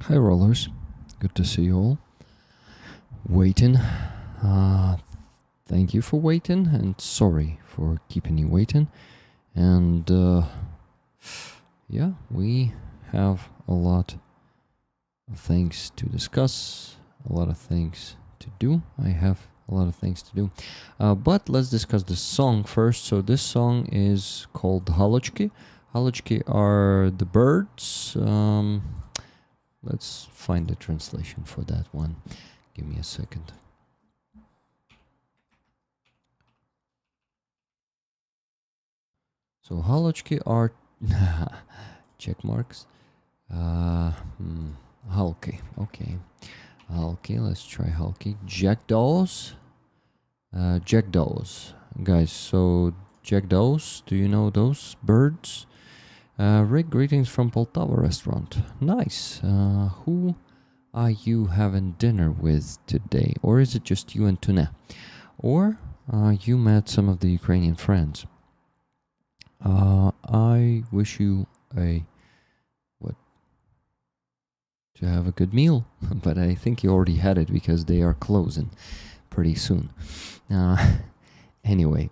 Hi rollers, good to see you all. Waiting. Thank you for waiting and sorry for keeping you waiting. And yeah, we have a lot of things to discuss, a lot of things to do. I have a lot of things to do. But let's discuss the song first. So this song is called Halochki. Halochki are the birds. Let's find the translation for that one. Give me a second. So Halochki are check marks. Halki. Okay. Halki. Let's try Halki. Jackdaws. Jackdaws. Guys, so jackdaws, do you know those birds? Rick, greetings from Poltava restaurant. Nice. Who are you having dinner with today? Or is it just you and Tuna? Or you met some of the Ukrainian friends? I wish you to have a good meal, but I think you already had it because they are closing pretty soon. Anyway,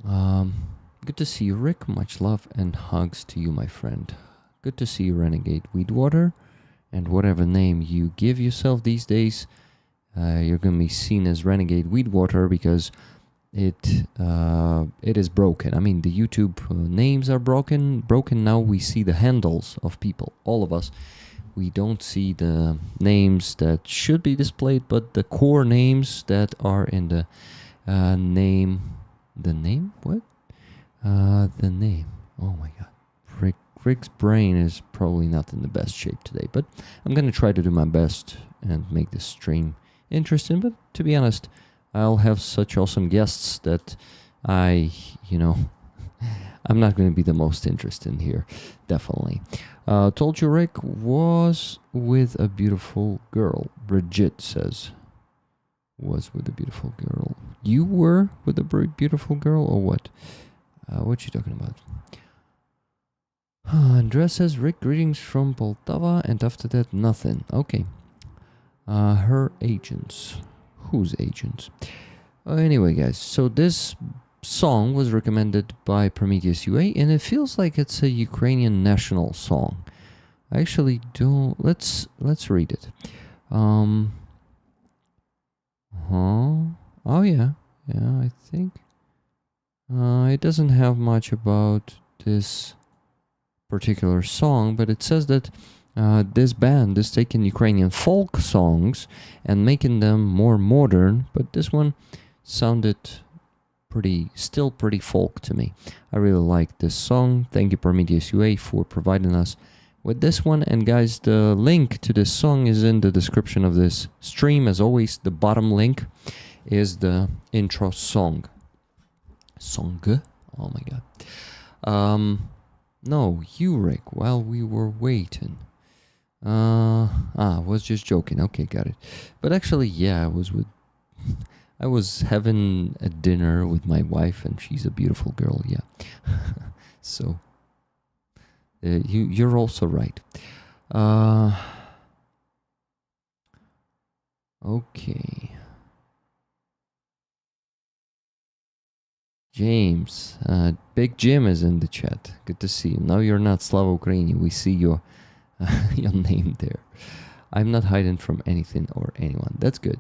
good to see you, Rick. Much love and hugs to you, my friend. Good to see you, Renegade Weedwater. And whatever name you give yourself these days, you're going to be seen as Renegade Weedwater because it is broken. I mean, the YouTube names are broken. Now we see the handles of people, all of us. We don't see the names that should be displayed, but the core names that are in the name. The name? What? The name. Oh my god. Rick's brain is probably not in the best shape today, but I'm going to try to do my best and make this stream interesting. But to be honest, I'll have such awesome guests that I'm not going to be the most interesting here. Definitely. Told you Rick was with a beautiful girl. Bridget says. Was with a beautiful girl. You were with a beautiful girl or what? What you talking about? Andrea says, Rick, greetings from Poltava, and after that, nothing. Okay. Her agents. Whose agents? Anyway, guys, so this song was recommended by Prometheus UA, and it feels like it's a Ukrainian national song. I actually don't... Let's read it. Oh, yeah. Yeah, I think... it doesn't have much about this particular song, but it says that this band is taking Ukrainian folk songs and making them more modern, but this one sounded still pretty folk to me. I really like this song. Thank you, Prometheus UA, for providing us with this one. And guys, the link to this song is in the description of this stream. As always, the bottom link is the intro song. Song? Oh my god. No, you, Rick, while we were waiting. Was just joking. Okay, got it. But actually, yeah, I was having a dinner with my wife, and she's a beautiful girl, yeah. So, you're also right. Okay. James, Big Jim is in the chat. Good to see you. Now you're not Slava Ukraini. We see your your name there. I'm not hiding from anything or anyone. That's good.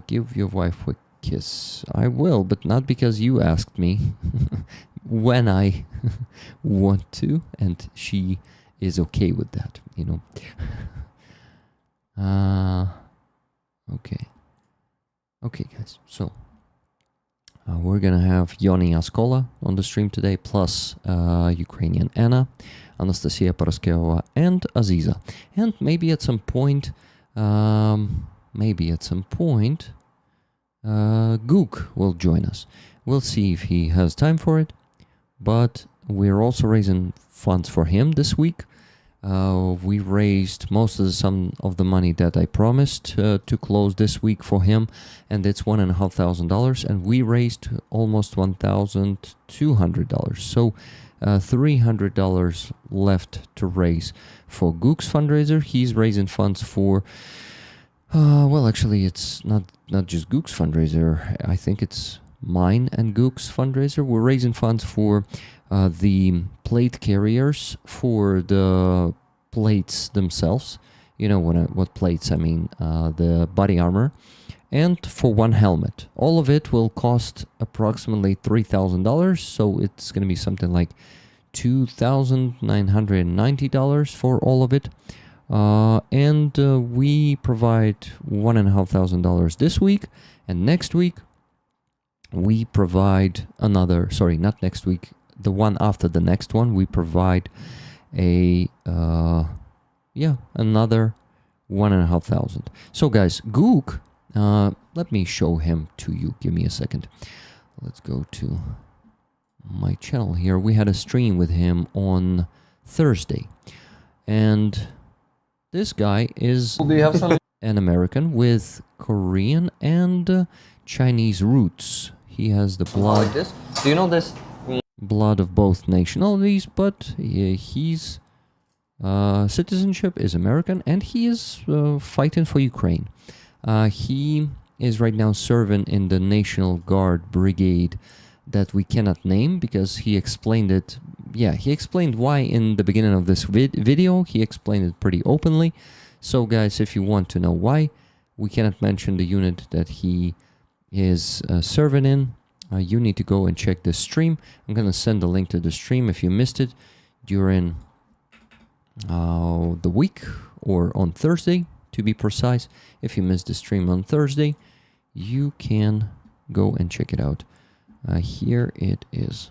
Give your wife a kiss. I will, but not because you asked me. When I want to, and she is okay with that, Okay. Okay, guys. So we're gonna have Yoni Askola on the stream today, plus Ukrainian Ana, Anastasia Paraskeva, and Aziza. And maybe at some point, Gook will join us. We'll see if he has time for it, but we're also raising funds for him this week. We raised most of some of the money that I promised to close this week for him, and it's $1,500, and we raised almost $1,200. So $300 left to raise for Gook's fundraiser. He's raising funds for, well, actually, it's not just Gook's fundraiser. I think it's mine and Gook's fundraiser. We're raising funds for the plate carriers, for the plates themselves. You know what plates I mean, the body armor, and for one helmet. All of it will cost approximately $3,000, so it's going to be something like $2,990 for all of it. And we provide $1,500 this week, and next week we provide another, sorry, not next week, the one after the next one, we provide a another $1,500. So guys, Gook, let me show him to you. Give me a second. Let's go to my channel here. We had a stream with him on Thursday, and this guy is an American with Korean and Chinese roots. He has the blood. Like this. Do you know this? Blood of both nationalities, but he's citizenship is American, and he is fighting for Ukraine. He is right now serving in the National Guard Brigade that we cannot name because he explained it. Yeah, he explained why in the beginning of this video. He explained it pretty openly. So guys, if you want to know why we cannot mention the unit that he is serving in, you need to go and check the stream. I'm going to send a link to the stream if you missed it during the week or on Thursday, to be precise. If you missed the stream on Thursday, you can go and check it out. Here it is.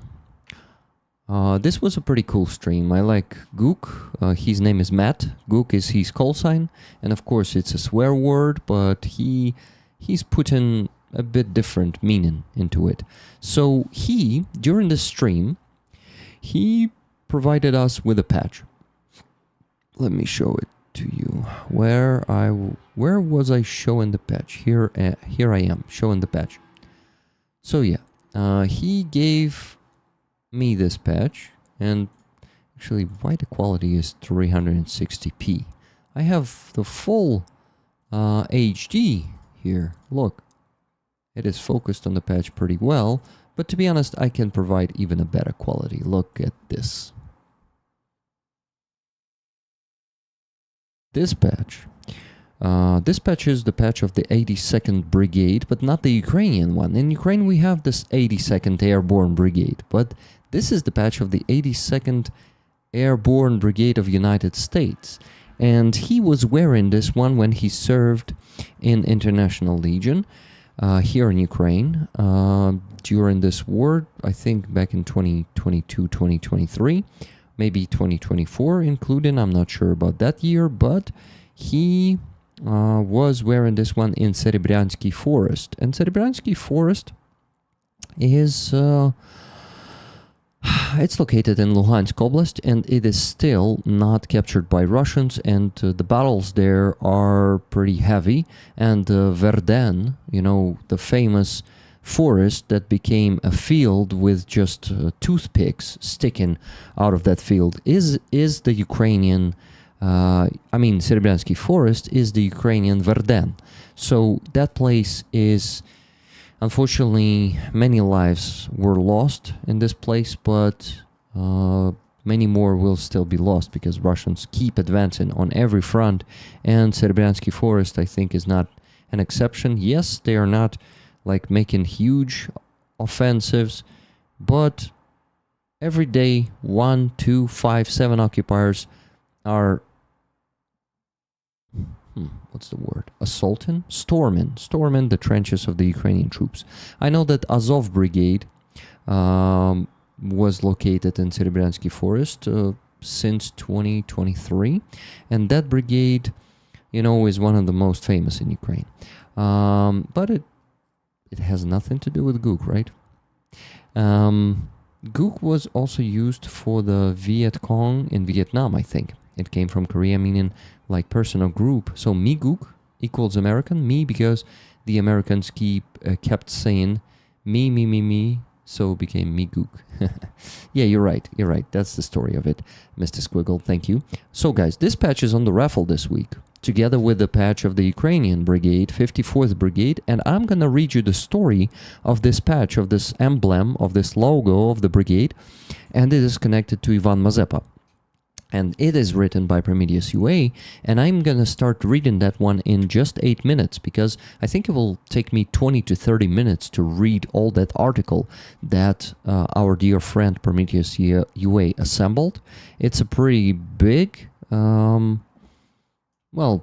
This was a pretty cool stream. I like Gook. His name is Matt. Gook is his call sign, and of course it's a swear word, but he's put in a bit different meaning into it. So during the stream, he provided us with a patch. Let me show it to you. Where was I showing the patch? Here I am showing the patch. So yeah, he gave me this patch, and actually why the quality is 360p. I have the full HD here. Look, it is focused on the patch pretty well, but to be honest, I can provide even a better quality. Look at this. This patch is the patch of the 82nd Brigade, but not the Ukrainian one. In Ukraine, we have this 82nd Airborne Brigade, but this is the patch of the 82nd Airborne Brigade of United States. And he was wearing this one when he served in International Legion here in Ukraine during this war, I think back in 2022, 2023. Maybe 2024 including, I'm not sure about that year, but he was wearing this one in Serebryansky Forest. And Serebryansky Forest is, it's located in Luhansk Oblast, and it is still not captured by Russians, and the battles there are pretty heavy. And Verden, you know, the famous forest that became a field with just toothpicks sticking out of that field is the Ukrainian, Serebryansky Forest is the Ukrainian Verden. So that place is, unfortunately, many lives were lost in this place, but many more will still be lost because Russians keep advancing on every front, and Serebryansky Forest, I think, is not an exception. Yes, they are not like making huge offensives, but every day 1, 2, 5, 7 occupiers are storming the trenches of the Ukrainian troops. I know that Azov Brigade was located in Serebryansky Forest since 2023, and that brigade, you know, is one of the most famous in Ukraine. But it has nothing to do with Gook, right? Gook was also used for the Viet Cong in Vietnam, I think. It came from Korea, meaning like person or group. So me Gook equals American. Me because the Americans kept saying me, so it became Miguk. Yeah, you're right. You're right. That's the story of it, Mr. Squiggle. Thank you. So, guys, this patch is on the raffle this week, together with the patch of the Ukrainian Brigade, 54th Brigade, and I'm gonna read you the story of this patch, of this emblem, of this logo of the brigade, and it is connected to Ivan Mazepa. And it is written by Prometheus UA, and I'm gonna start reading that one in just 8 minutes, because I think it will take me 20 to 30 minutes to read all that article that our dear friend Prometheus UA assembled. It's a pretty big,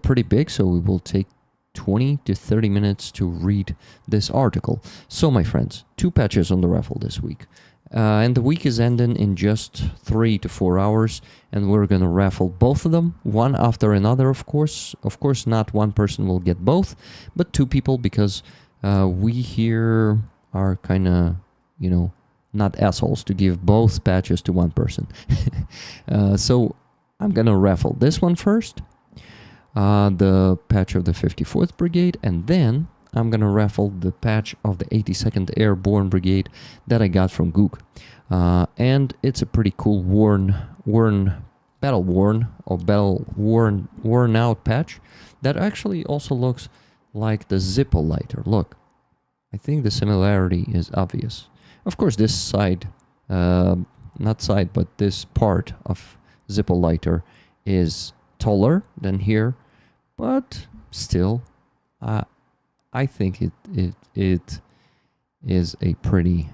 pretty big, so it will take 20 to 30 minutes to read this article. So, my friends, 2 patches on the raffle this week. And the week is ending in just 3 to 4 hours, and we're gonna raffle both of them, one after another, of course. Of course, not one person will get both, but 2 people, because we here are kind of, not assholes to give both patches to one person. So I'm gonna raffle this one first, the patch of the 54th Brigade, and then I'm gonna raffle the patch of the 82nd Airborne Brigade that I got from Gook. And it's a pretty cool worn out patch that actually also looks like the Zippo lighter. Look, I think the similarity is obvious. Of course, this side, but this part of Zippo lighter is taller than here, but still, I think it is a pretty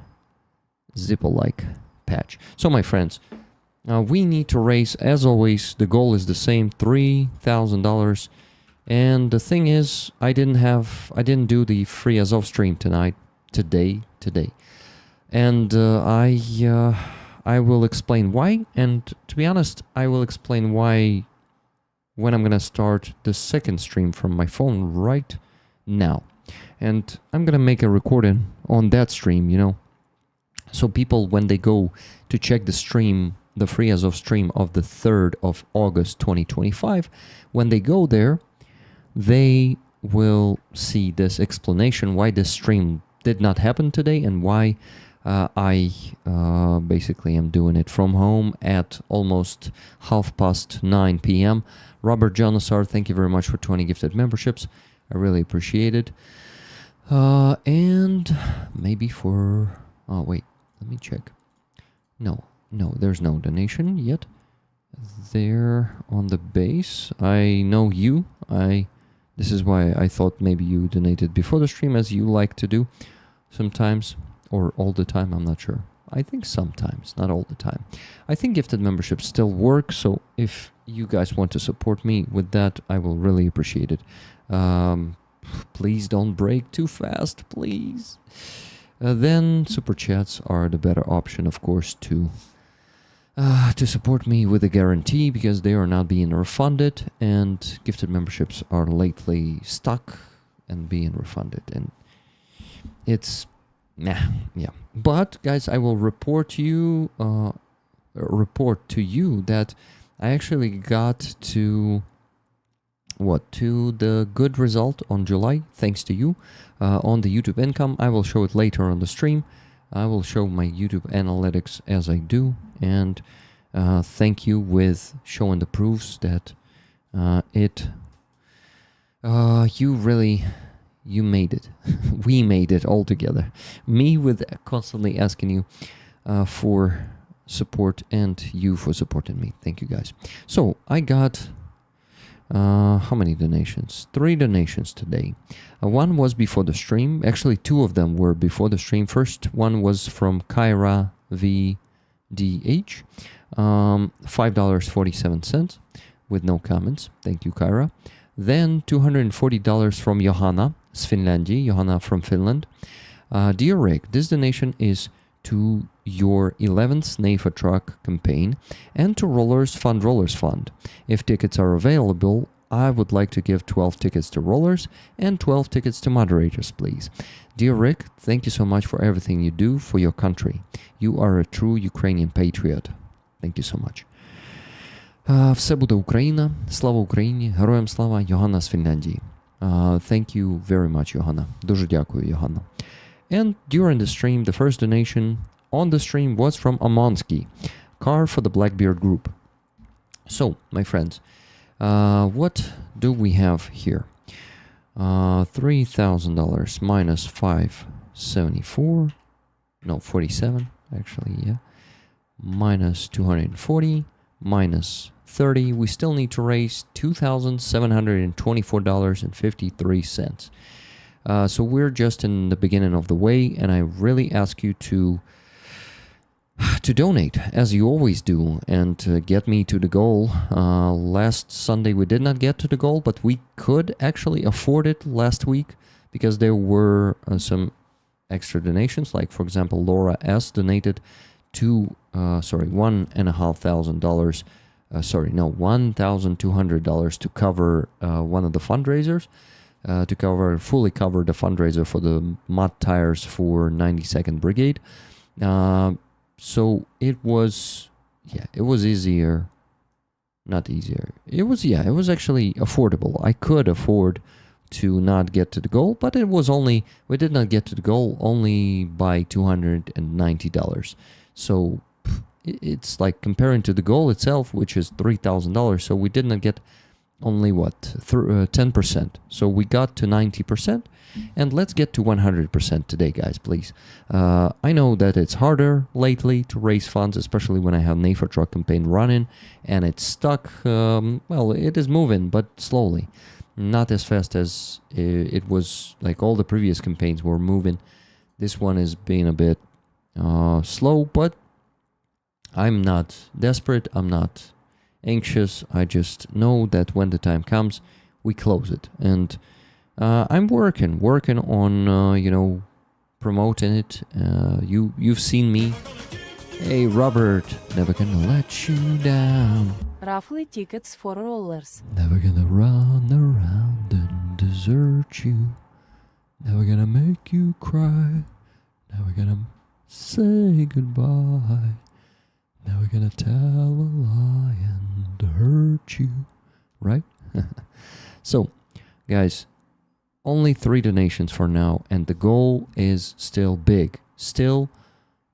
Zippo-like patch. So, my friends, we need to raise, as always, the goal is the same, $3,000. And the thing is, I didn't do the free Azov stream today. And I will explain why. And to be honest, I will explain why when I'm gonna start the second stream from my phone right now. And I'm gonna make a recording on that stream, so people, when they go to check the stream, the free Azov stream of the 3rd of August 2025, when they go there, they will see this explanation why this stream did not happen today, and why I basically am doing it from home at almost 9:30 p.m. Robert Jonasar, thank you very much for 20 gifted memberships. I really appreciate it. And maybe for... Oh, wait. Let me check. No, there's no donation yet. There on the base. I know you. This is why I thought maybe you donated before the stream, as you like to do sometimes. Or all the time, I'm not sure. I think sometimes, not all the time. I think gifted memberships still work, so if you guys want to support me with that, I will really appreciate it. Please don't break too fast, please. Then super chats are the better option, of course, to support me with a guarantee, because they are not being refunded, and gifted memberships are lately stuck and being refunded, and it's yeah. But guys, I will report to you that I actually got to the good result on July, thanks to you, on the YouTube income. I will show it later on the stream. I will show my YouTube analytics as I do, and thank you with showing the proofs that you made it. We made it all together. Me with constantly asking you for support, and you for supporting me. Thank you guys. So I got how many donations? 3 donations today. One was before the stream. Actually, 2 of them were before the stream. First one was from Kyra VDH, $5.47 with no comments. Thank you, Kyra. Then $240 from Johanna Sfinlandi, Johanna from Finland. Dear Rick, this donation is to your 11th NAFA truck campaign and to Rollers Fund. If tickets are available, I would like to give 12 tickets to Rollers and 12 tickets to moderators, please. Dear Rick, thank you so much for everything you do for your country. You are a true Ukrainian patriot. Thank you so much. Все буде Україна, слава Україні, героям слава, Йоганна з Фінляндії. Thank you very much, Johanna. Дуже дякую, Johanna. And during the stream, the first donation on the stream was from Amonsky, car for the Blackbeard group. So, my friends, what do we have here? $3,000 minus 574, no, 47, actually, yeah, minus 240, minus 30, we still need to raise $2,724.53. So we're just in the beginning of the way, and I really ask you to donate, as you always do, and get me to the goal. Last Sunday we did not get to the goal, but we could actually afford it last week because there were some extra donations. Like, for example, Laura S. donated $1,500, $1,200 to cover one of the fundraisers, fully cover the fundraiser for the mud tires for 92nd Brigade. So it was easier, not easier. It was actually affordable. I could afford to not get to the goal, but we did not get to the goal only by $290. So it's like comparing to the goal itself, which is $3,000. So we did not get only 10%. So we got to 90%. And let's get to 100% today, guys, please. I know that it's harder lately to raise funds, especially when I have NAFA truck campaign running and it's stuck. It is moving, but slowly. Not as fast as it was, like all the previous campaigns were moving. This one is being a bit slow, but I'm not desperate. I'm not anxious. I just know that when the time comes, we close it. And I'm working on, promoting it. You've seen me. Hey, Robert, never gonna let you down. Raffle tickets for rollers. Never gonna run around and desert you. Never gonna make you cry. Never gonna say goodbye. Never gonna tell a lie and hurt you. Right? So, guys, only 3 donations for now, and the goal is still big. Still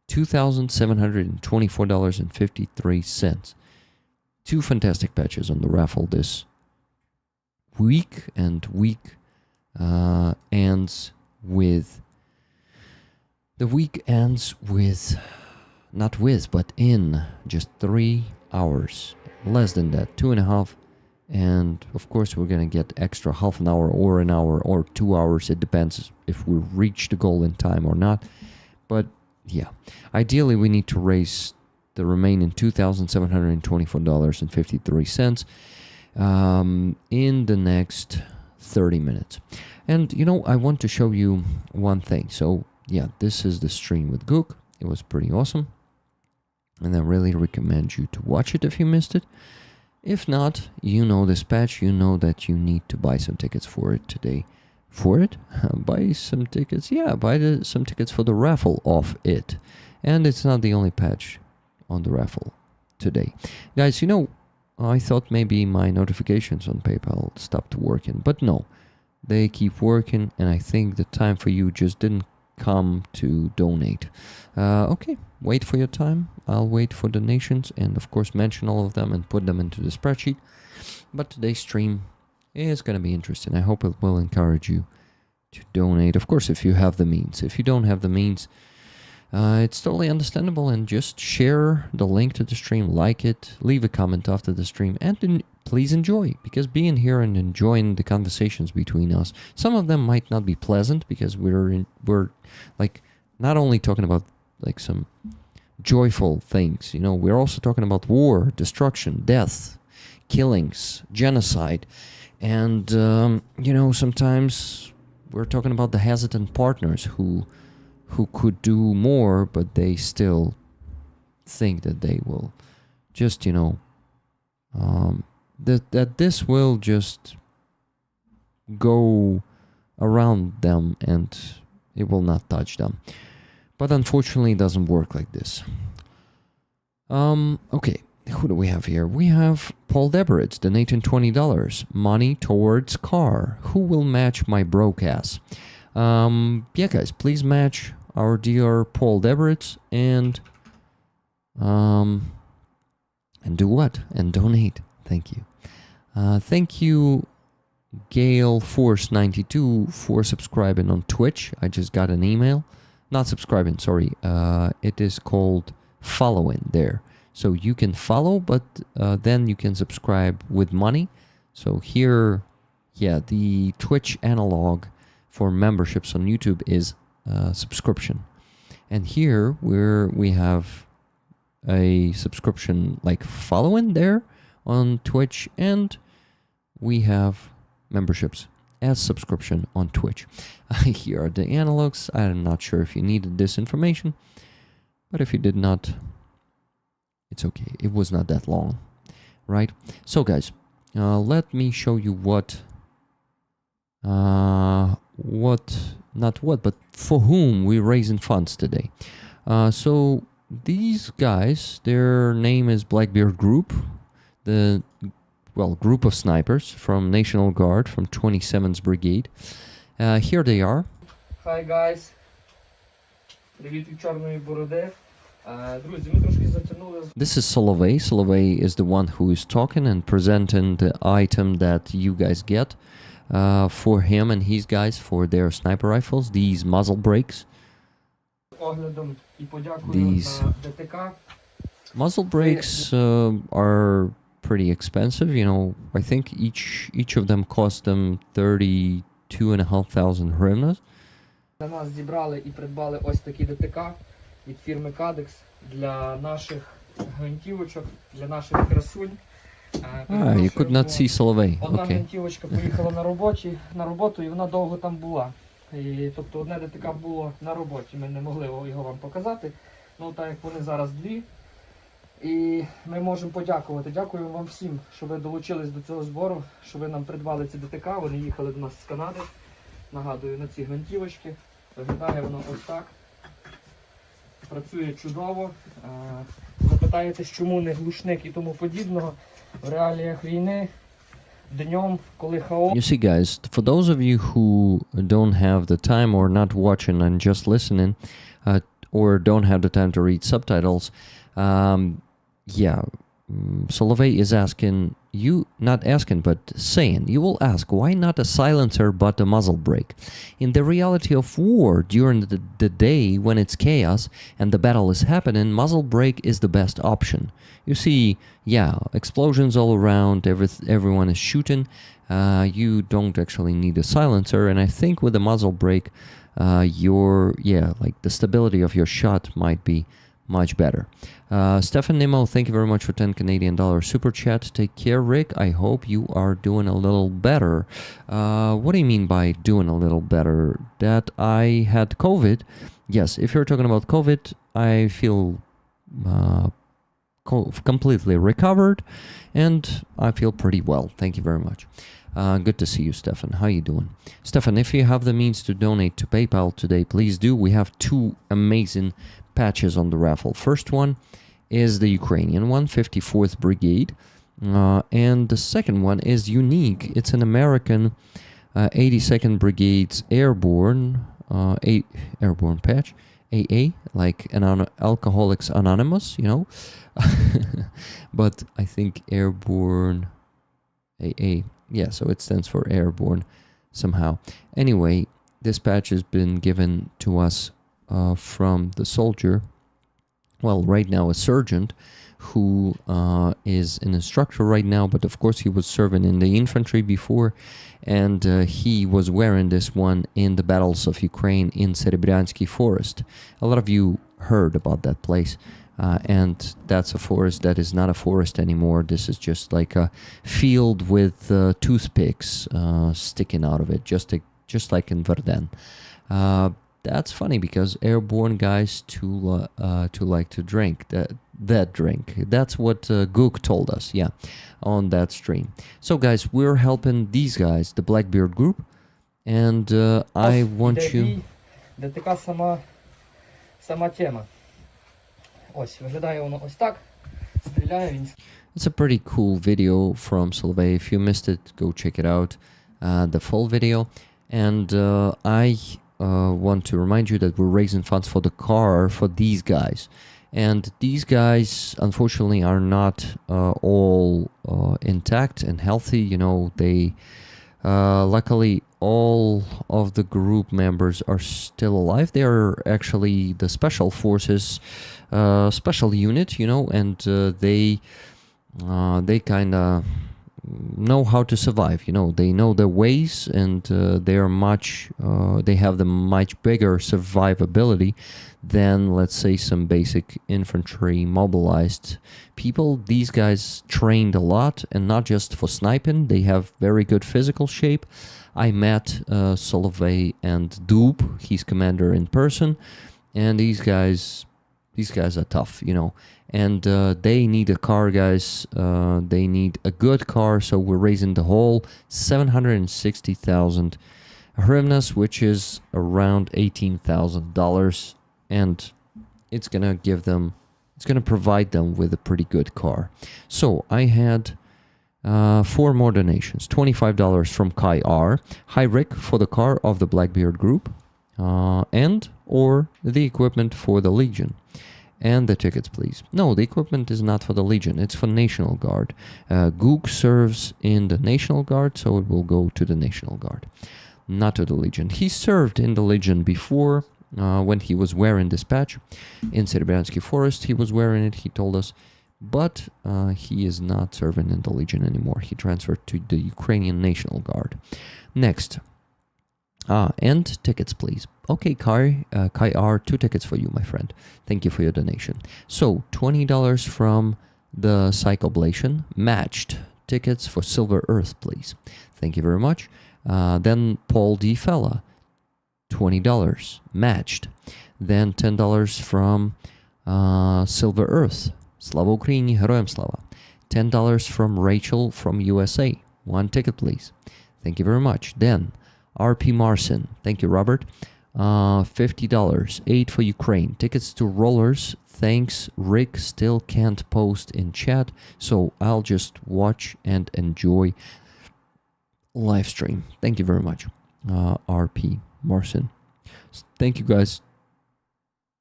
$2,724.53. 2 fantastic patches on the raffle this week, and ends with in just 3 hours. Less than that, 2.5. And of course we're gonna get extra half an hour or an hour or 2 hours. It depends if we reach the goal in time or not. But yeah, ideally we need to raise the remaining $2,724.53 in the next 30 minutes. And I want to show you one thing. So yeah, this is the stream with Gook. It was pretty awesome, and I really recommend you to watch it if you missed it. If not, this patch, that you need to buy some tickets for it today. Buy some tickets. Yeah, some tickets for the raffle of it. And it's not the only patch on the raffle today. Guys, I thought maybe my notifications on PayPal stopped working, but no. They keep working, and I think the time for you just didn't come to donate. Okay, wait for your time. I'll wait for donations and of course mention all of them and put them into the spreadsheet. But today's stream is going to be interesting. I hope it will encourage you to donate. Of course, if you have the means. If you don't have the means, it's totally understandable, and just share the link to the stream, like it, leave a comment after the stream, and please enjoy, because being here and enjoying the conversations between us, some of them might not be pleasant because we're like not only talking about like some joyful things, we're also talking about war, destruction, death, killings, genocide, and sometimes we're talking about the hesitant partners who could do more, but they still think that they will just, that this will just go around them and it will not touch them. But unfortunately, it doesn't work like this. Okay, who do we have here? We have Paul Deberitz donating $20. Money towards car. Who will match my broke ass? Yeah, guys, please match our dear Paul Deveritz and do what? And donate. Thank you. Thank you, Gale Force 92, for subscribing on Twitch. I just got an email. Not subscribing, sorry. It is called following there. So you can follow, but then you can subscribe with money. So here, yeah, the Twitch analog for memberships on YouTube is subscription. And here we have a subscription like following there on Twitch, and we have memberships as subscription on Twitch. Here are the analogs. I'm not sure if you needed this information, but if you did not, it's okay. It was not that long, right? So guys, let me show you but for whom we're raising funds today. So these guys, their name is Blackbeard Group, the group of snipers from National Guard from 27th Brigade. Here they are. Hi guys. Привіт від Чорної Бороди. Друзі, ми трошки затягнули. This is Solovey. Solovey is the one who is talking and presenting the item that you guys get for him and his guys for their sniper rifles, these muzzle brakes. Оглядом і подякую These ДТК. muzzle brakes are pretty expensive, you know. I think each of them cost them 32,500 hryvnias. Для нас зібрали і придбали ось такі ДТК від фірми Кадекс для наших гвинтівочок, для наших красунь. You could not see Solovey. Одна Okay. гвинтівочка поїхала на роботу і вона довго там була. Тобто одне ДТК було на роботі, ми не могли його вам показати. Ну так як вони зараз дві. І ми можемо подякувати. Дякую вам всім, що ви долучились до цього збору, що ви нам придбали ці ДТК. Вони їхали до нас з Канади. Нагадую, на ці гвинтівочки. Виглядає воно ось так. Працює чудово. Запитаєтесь, чому не глушник і тому подібного. В реаліях війни, днем, коли хаос. You see, guys, for those of you who don't have the time or not watching and just listening, or don't have the time to read subtitles, Solovey is asking you, not asking, but saying, you will ask, why not a silencer but a muzzle brake? In the reality of war, during the day when it's chaos and the battle is happening, muzzle brake is the best option. You see, yeah, explosions all around, everyone is shooting. You don't actually need a silencer, and I think with the muzzle brake, the stability of your shot might be much better. Stefan Nemo, thank you very much for 10 Canadian dollars super chat. Take care, Rick. I hope you are doing a little better. What do you mean by doing a little better? That I had COVID. Yes, if you're talking about COVID, I feel completely recovered and I feel pretty well. Thank you very much. Good to see you, Stefan. How you doing? Stefan, if you have the means to donate to PayPal today, please do. We have two amazing patches on the raffle. First one is the Ukrainian one, 54th Brigade. And the second one is unique. It's an American 82nd Brigade's airborne airborne patch. AA, like an Alcoholics Anonymous, you know. But I think airborne AA. Yeah, so it stands for airborne somehow. Anyway, this patch has been given to us from the soldier, well, right now a sergeant, who is an instructor right now, but of course he was serving in the infantry before, and he was wearing this one in the battles of Ukraine in Serebryansky Forest. A lot of you heard about that place. And that's a forest that is not a forest anymore. This is just like a field with toothpicks sticking out of it, just like in Verden. That's funny because airborne guys too like to drink that drink. That's what Gook told us, yeah, on that stream. So guys, we're helping these guys, the Blackbeard group, and I want you. Сама тема. Ось, виглядає воно ось так. Стріляє він. It's a pretty cool video from Solvay. If you missed it, go check it out. The full video. And I want to remind you that we're raising funds for the car for these guys. And these guys, unfortunately, are not all intact and healthy. You know, they luckily all of the group members are still alive. They are actually the special forces, special unit, you know, and they kind of know how to survive. You know, they know their ways, and they are they have the much bigger survivability than, let's say, some basic infantry mobilized people. These guys trained a lot, and not just for sniping. They have very good physical shape. I met Solovey and Doob, his commander, in person, and these guys are tough, you know. And they need a car, guys. They need a good car, so we're raising the whole 760,000 hryvnias, which is around $18,000, and it's gonna provide them with a pretty good car. So I had 4 more donations. $25 from Kai R. Hi Rick, for the car of the Blackbeard group, and or the equipment for the Legion. And the tickets, please. No, the equipment is not for the Legion. It's for National Guard. Gook serves in the National Guard, so it will go to the National Guard, not to the Legion. He served in the Legion before, when he was wearing this patch. In Serbiansky Forest, he was wearing it, he told us. But he is not serving in the Legion anymore. He transferred to the Ukrainian National Guard. Next. And tickets, please. Okay, Kai R, 2 tickets for you, my friend. Thank you for your donation. So, $20 from the Psychoblation. Matched tickets for Silver Earth, please. Thank you very much. Then Paul D. Fella, $20. Matched. Then $10 from Silver Earth. Slava Ukraini, Heroям Slava. $10 from Rachel from USA. 1 ticket, please. Thank you very much. Then RP Marson. Thank you, Robert. $50. 8 for Ukraine. Tickets to Rollers. Thanks. Rick still can't post in chat, so I'll just watch and enjoy live stream. Thank you very much, RP Marson. Thank you guys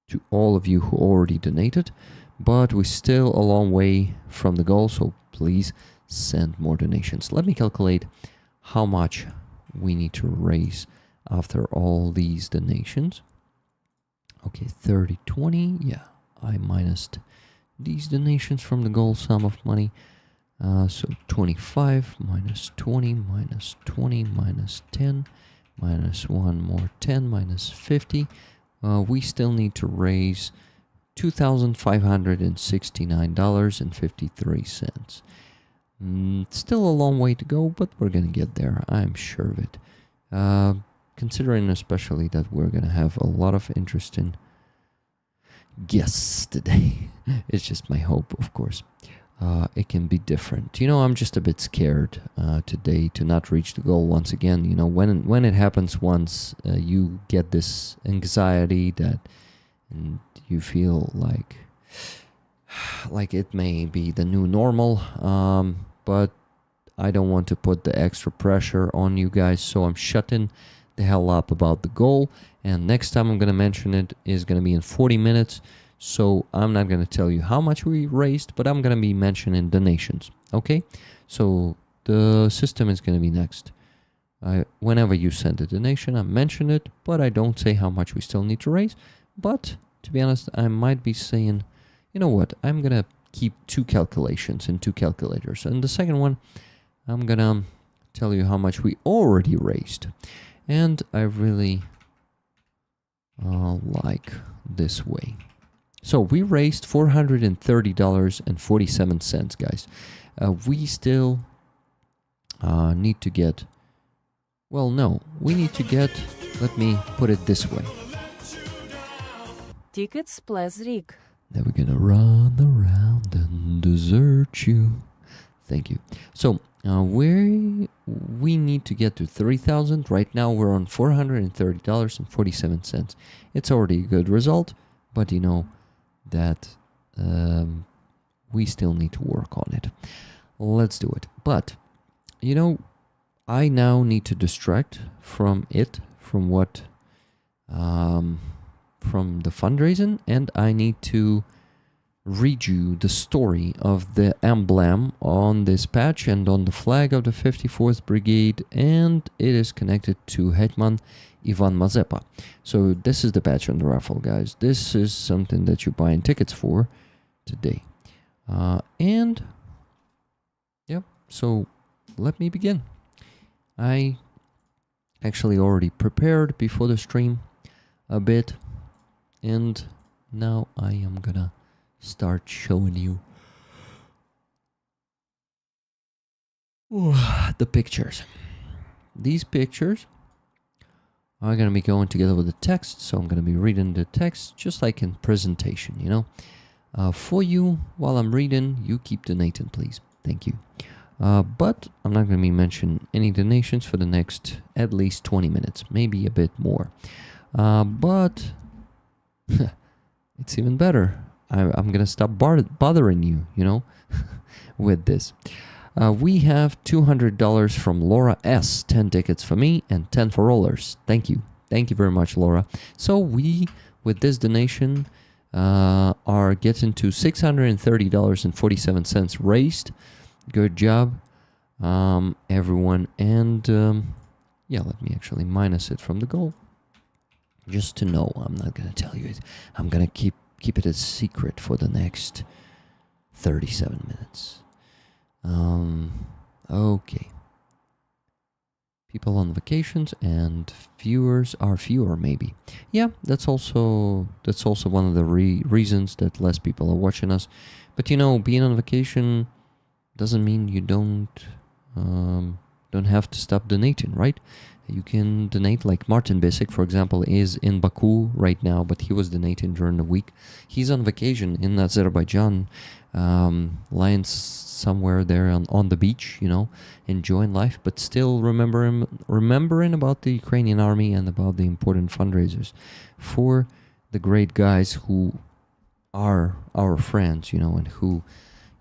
to all of you who already donated, but we're still a long way from the goal, so please send more donations. Let me calculate how much we need to raise after all these donations. Okay, 30, 20. Yeah, I minused these donations from the goal sum of money. So 25 minus 20 minus 20 minus 10 minus 1 more 10 minus 50. We still need to raise $2,569.53. Still a long way to go, but we're gonna get there. I'm sure of it. Considering especially that we're gonna have a lot of interesting guests today. It's just my hope, of course. It can be different. You know, I'm just a bit scared today to not reach the goal once again. You know, when it happens once, you get this anxiety that, and you feel like it may be the new normal. But I don't want to put the extra pressure on you guys, so I'm shutting the hell up about the goal. And next time I'm gonna mention it is gonna be in 40 minutes. So I'm not going to tell you how much we raised, but I'm going to be mentioning donations. Okay? So the system is going to be next. Whenever you send a donation, I mention it, but I don't say how much we still need to raise. But to be honest, I might be saying, you know what? I'm going to keep 2 calculations in 2 calculators. And the second one, I'm going to tell you how much we already raised. And I really like this way. So we raised $430.47, guys. We still need to get... Well, no. We need to get... Let me put it this way. Tickets, please, Rick. Then we're gonna run around and desert you. Thank you. So we need to get to 3,000. Right now we're on $430.47. It's already a good result, but you know that we still need to work on it. Let's do it. But you know, I now need to distract from it, from what, from the fundraising, and I need to read you the story of the emblem on this patch and on the flag of the 54th Brigade, and it is connected to Hetman Ivan Mazepa. So this is the patch on the raffle, guys. This is something that you're buying tickets for today. And yep, so let me begin. I actually already prepared before the stream a bit, and now I am gonna start showing you the pictures. These pictures are gonna be going together with the text, so I'm gonna be reading the text just like in presentation, you know. For you, while I'm reading, you keep donating, please. Thank you. But I'm not going to be mentioning any donations for the next at least 20 minutes, maybe a bit more. But it's even better. I'm going to stop bothering you, you know, with this. We have $200 from Laura S. 10 tickets for me and 10 for rollers. Thank you. Thank you very much, Laura. So we, with this donation, are getting to $630.47 raised. Good job, everyone. And yeah, let me actually minus it from the goal, just to know. I'm not gonna tell you it. I'm gonna keep it a secret for the next 37 minutes. Okay. People on vacations and viewers are fewer, maybe. Yeah, that's also one of the reasons that less people are watching us. But you know, being on vacation doesn't mean you don't have to stop donating, right? You can donate, like Martin Bisic, for example, is in Baku right now, but he was donating during the week. He's on vacation in Azerbaijan, lying somewhere there on the beach, you know, enjoying life, but still remembering about the Ukrainian army and about the important fundraisers for the great guys who are our friends, you know, and who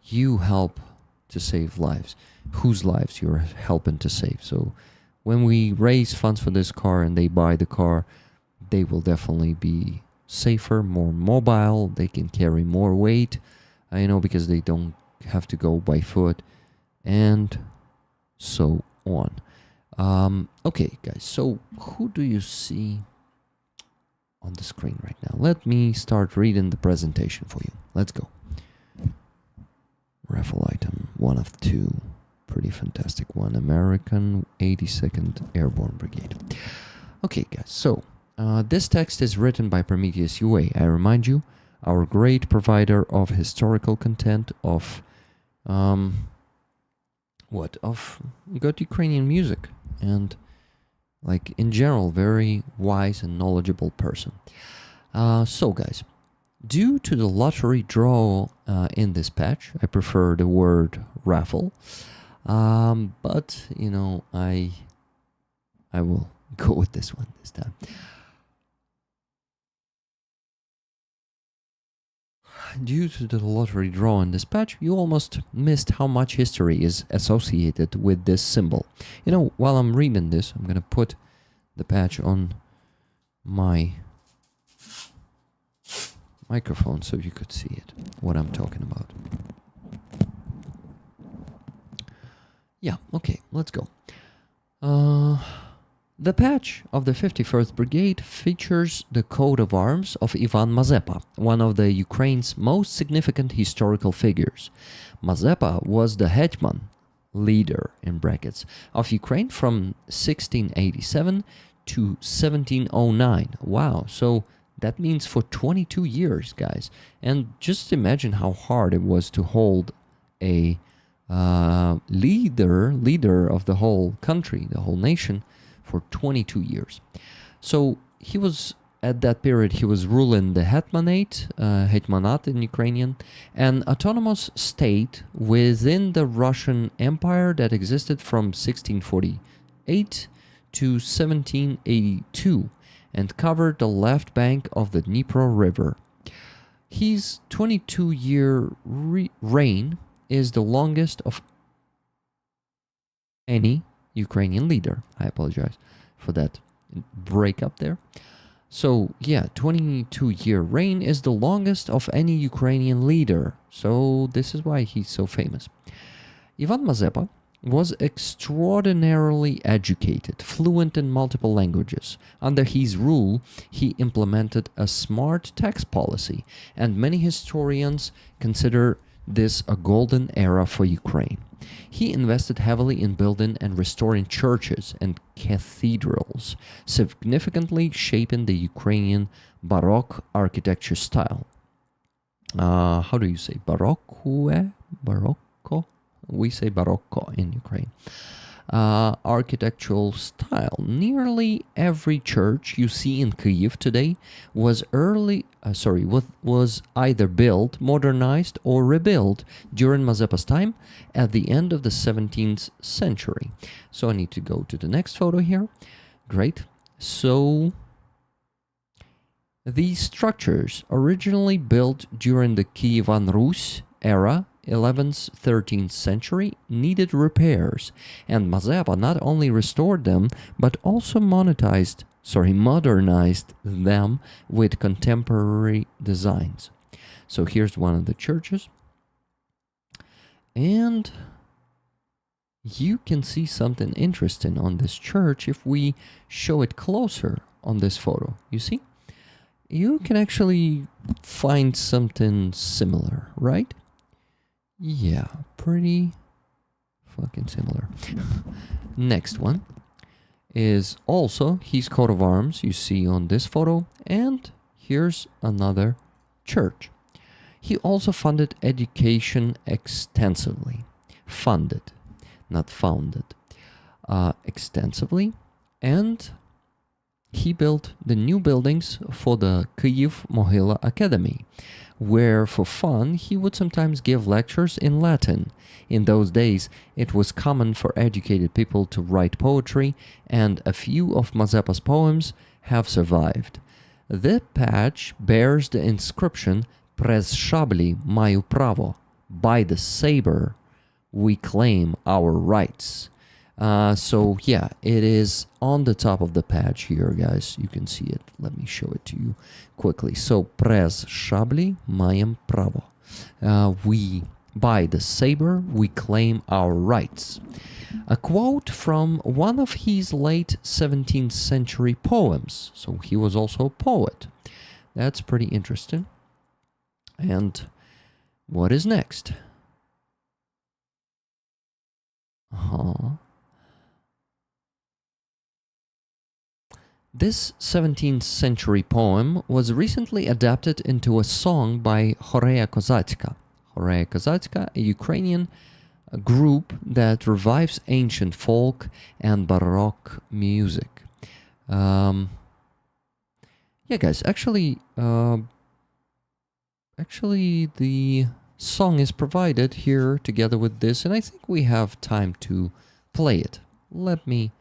you help to save lives, whose lives you're helping to save. So when we raise funds for this car and they buy the car, they will definitely be safer, more mobile, they can carry more weight, you know, because they don't have to go by foot, and so on. Okay, guys, so who do you see on the screen right now? Let me start reading the presentation for you. Let's go. Raffle item, one of two. Pretty fantastic one. American 82nd Airborne Brigade. Okay, guys, so this text is written by Prometheus UA. I remind you, our great provider of historical content, of good Ukrainian music, and like in general, very wise and knowledgeable person. So guys, due to the lottery draw in this patch, I prefer the word raffle, but you know, I will go with this one this time. Due to the lottery draw in this patch, you almost missed how much history is associated with this symbol. You know, while I'm reading this, I'm gonna put the patch on my microphone so you could see it, what I'm talking about. Yeah, okay, let's go. The patch of the 51st Brigade features the coat of arms of Ivan Mazepa, one of the Ukraine's most significant historical figures. Mazepa was the hetman, leader in brackets, of Ukraine from 1687 to 1709. Wow, so that means for 22 years, guys. And just imagine how hard it was to hold a leader of the whole country, the whole nation, for 22 years. So he was, at that period, he was ruling the Hetmanat in Ukrainian, an autonomous state within the Russian Empire that existed from 1648 to 1782 and covered the left bank of the Dnipro River. His 22-year reign is the longest of any Ukrainian leader. I apologize for that breakup there. So, yeah, 22-year reign is the longest of any Ukrainian leader. So, this is why he's so famous. Ivan Mazepa was extraordinarily educated, fluent in multiple languages. Under his rule, he implemented a smart tax policy, and many historians consider this a golden era for Ukraine. He invested heavily in building and restoring churches and cathedrals, significantly shaping the Ukrainian Baroque architecture style. How do you say Baroque? Barocco? We say Barocco in Ukraine. Architectural style. Nearly every church you see in Kyiv today was was either built, modernized, or rebuilt during Mazepa's time at the end of the 17th century. So I need to go to the next photo here. Great. So these structures, originally built during the Kievan Rus era, 11th, 13th century, needed repairs, and Mazepa not only restored them, but also modernized them with contemporary designs. So here's one of the churches, and you can see something interesting on this church if we show it closer on this photo. You see? You can actually find something similar, right? Yeah, pretty fucking similar. Next one is also his coat of arms you see on this photo, and here's another church. He also funded education extensively. Funded, not founded. Extensively, and he built the new buildings for the Kyiv Mohila Academy, where for fun he would sometimes give lectures in Latin. In those days, it was common for educated people to write poetry, and a few of Mazepa's poems have survived. The patch bears the inscription "Prez Shabli Mayu Pravo," by the Saber, we claim our rights. So yeah, it is on the top of the patch here, guys. You can see it. Let me show it to you quickly. So, Prez Shabli Mayam Pravo. We, by the Saber, we claim our rights. A quote from one of his late 17th century poems. So he was also a poet. That's pretty interesting. And what is next? This 17th century poem was recently adapted into a song by Horeya Kozacka. Horeya Kozacka, a Ukrainian group that revives ancient folk and Baroque music. Yeah, guys, actually, the song is provided here together with this, and I think we have time to play it. Let me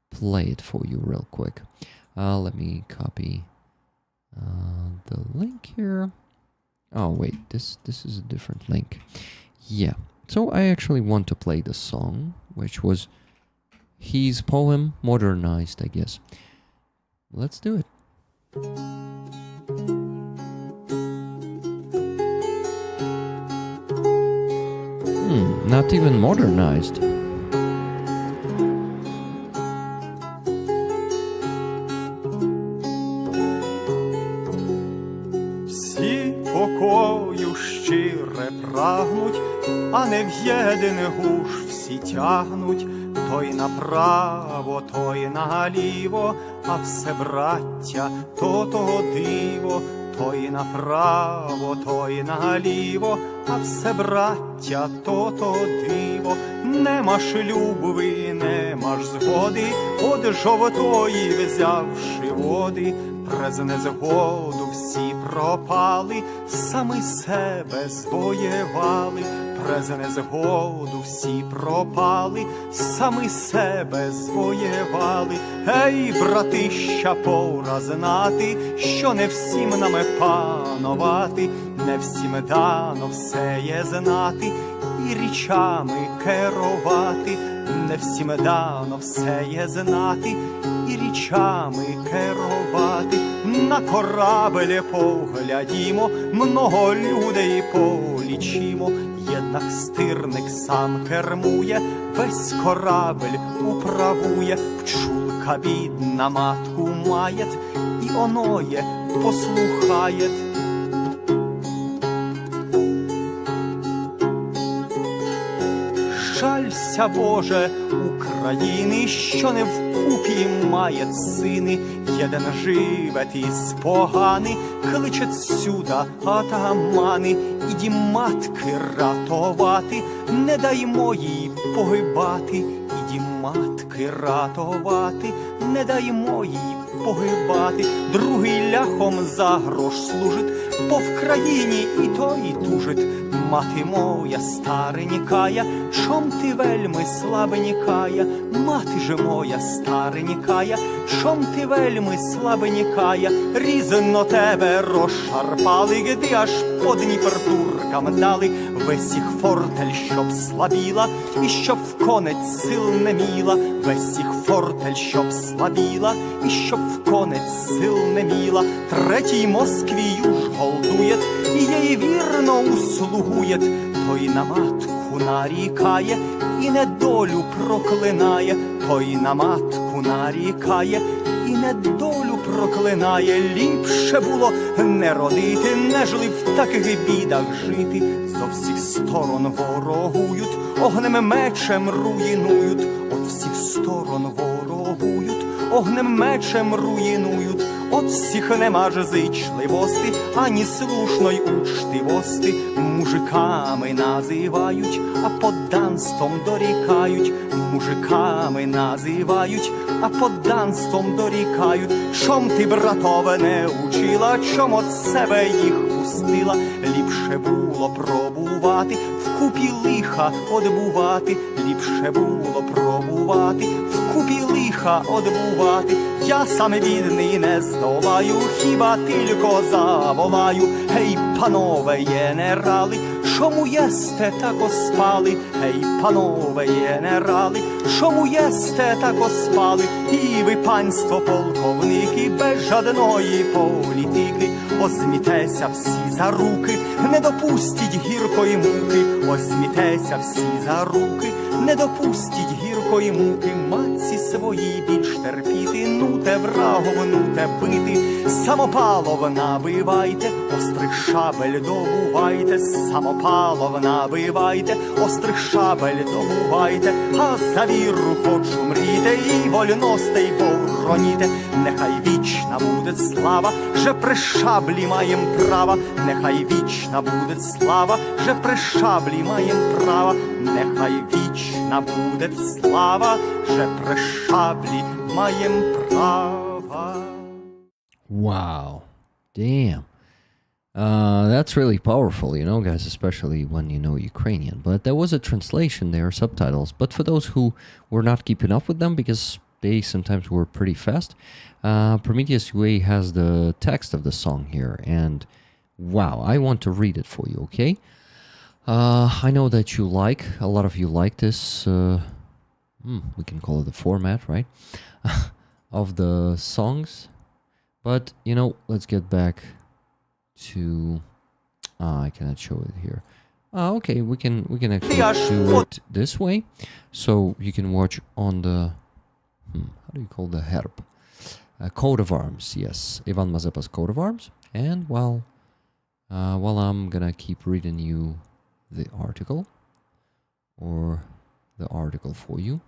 play it for you real quick. Let me copy the link here. Oh wait, this is a different link. Yeah, so I actually want to play the song, which was his poem modernized, I guess. Let's do it. Not even modernized. Покою щире прагнуть, а не в єдиний гуш всі тягнуть, той направо, той наліво, а все браття, то того диво, той направо, той наліво, а все браття, то того диво. Нема шлюбви, нема ж згоди, од жовтої взявши води, през незгоду всі пропали, самі себе звоєвали, през незгоду всі пропали, самі себе звоєвали. Ей, братища, пора знати, що не всім нами панувати, не всім дано все є знати, і річами керувати. не всім дано все є знати, і річами керувати. На корабель поглядімо, много людей полічимо. Єднак стирник сам кермує, весь корабель управує. Пчулка бідна матку маєт, і оноє послухає. Жалься, Боже, України, що не вкупі має сини. Єден живе ті спогани, кличе сюда атамани. Іді матки ратувати, не даймо їй погибати. Іді матки ратувати, не даймо їй погибати. Другий ляхом за грош служить, по Вкраїні і той тужить. Мати моя старенькая, чом ти вельми слабенькая? Мати же моя старенькая, чом ти вельми слабенькая? Різно тебе розшарпали, гди аж по Дніпр туркам дали. Весь їх фортель, щоб слабіла, і щоб в конець сил не міла. Весь їх фортель, щоб слабіла, і щоб в конець сил не міла. Третій Москвію ж голдує, і їй вірно услугує. Той на матку нарікає, і недолю проклинає. Той на матку нарікає, і недолю проклинає. Ліпше було не родити, нежели в таких бідах жити. Зо всіх сторон ворогують, огнем мечем руїнують. От всіх сторон ворогують, огнем мечем руїнують. От всіх нема ж зичливости, ані слушної учтивости. Мужиками називають, а подданством дорікають. Мужиками називають, а подданством дорікають. Чом ти, братове, не учила, чом от себе їх пустила? Ліпше було пробувати, вкупі лиха одбувати. Ліпше було пробувати, вкупі лиха одбувати. Я сам бідний не здолаю, хіба тільки заволаю. Гей, панове генерали, чому єсте тако спали? Гей, панове генерали, чому єсте тако спали? І ви, панство полковники, без жадної політики, озмітеся всі за руки, не допустіть гіркої муки. Озмітеся всі за руки, не допустіть гіркої муки. Матці свої більш терпіти, нуте врагом, нуте бити. Самопалов набивайте, острих шабель добувайте. Самопалов набивайте, острих шабель добувайте. А за віру хочу мріти, і вольностей бороніте. Нехай вічна буде слава, же при шаблі маєм права. Нехай вічна буде слава, же при шаблі маєм права. Нехай вічна буде слава, же при шаблі маєм права. Wow. Damn. That's really powerful, you know, guys, especially when you know Ukrainian. But there was a translation there, subtitles. But for those who were not keeping up with them, because they sometimes were pretty fast, Prometheus UA has the text of the song here. And wow, I want to read it for you, okay? I know that a lot of you like this, we can call it the format, right? Of the songs. But, you know, let's get back to... I cannot show it here. Okay, we can actually do it this way. So you can watch on the... how do you call the herb? Coat of arms, yes. Ivan Mazepa's coat of arms. And while I'm gonna keep reading you the article, or the article for you,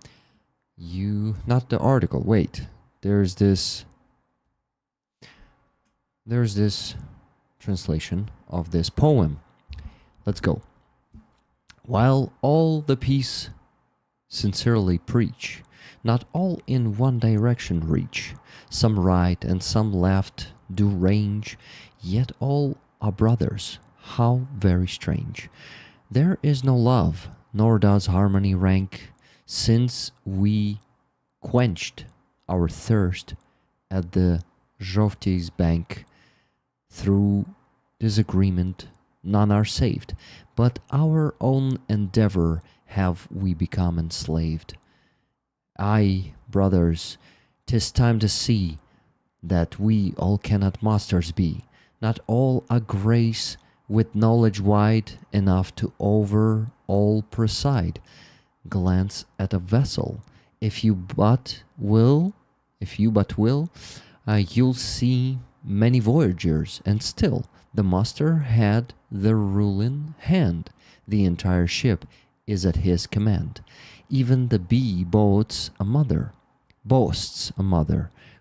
not the article, wait. There's this translation of this poem. Let's go. While all the peace sincerely preach, not all in one direction reach. Some right and some left do range, yet all are brothers. How very strange. There is no love, nor does harmony rank, since we quenched our thirst at the Zhovtey's bank. Through disagreement, none are saved, but our own endeavor have we become enslaved. Aye, brothers, 'tis time to see that we all cannot masters be, not all a grace with knowledge wide enough to over all preside. Glance at a vessel, if you but will, you'll see many voyagers, and still the master had the ruling hand. The entire ship is at his command. Even the bee boasts a mother,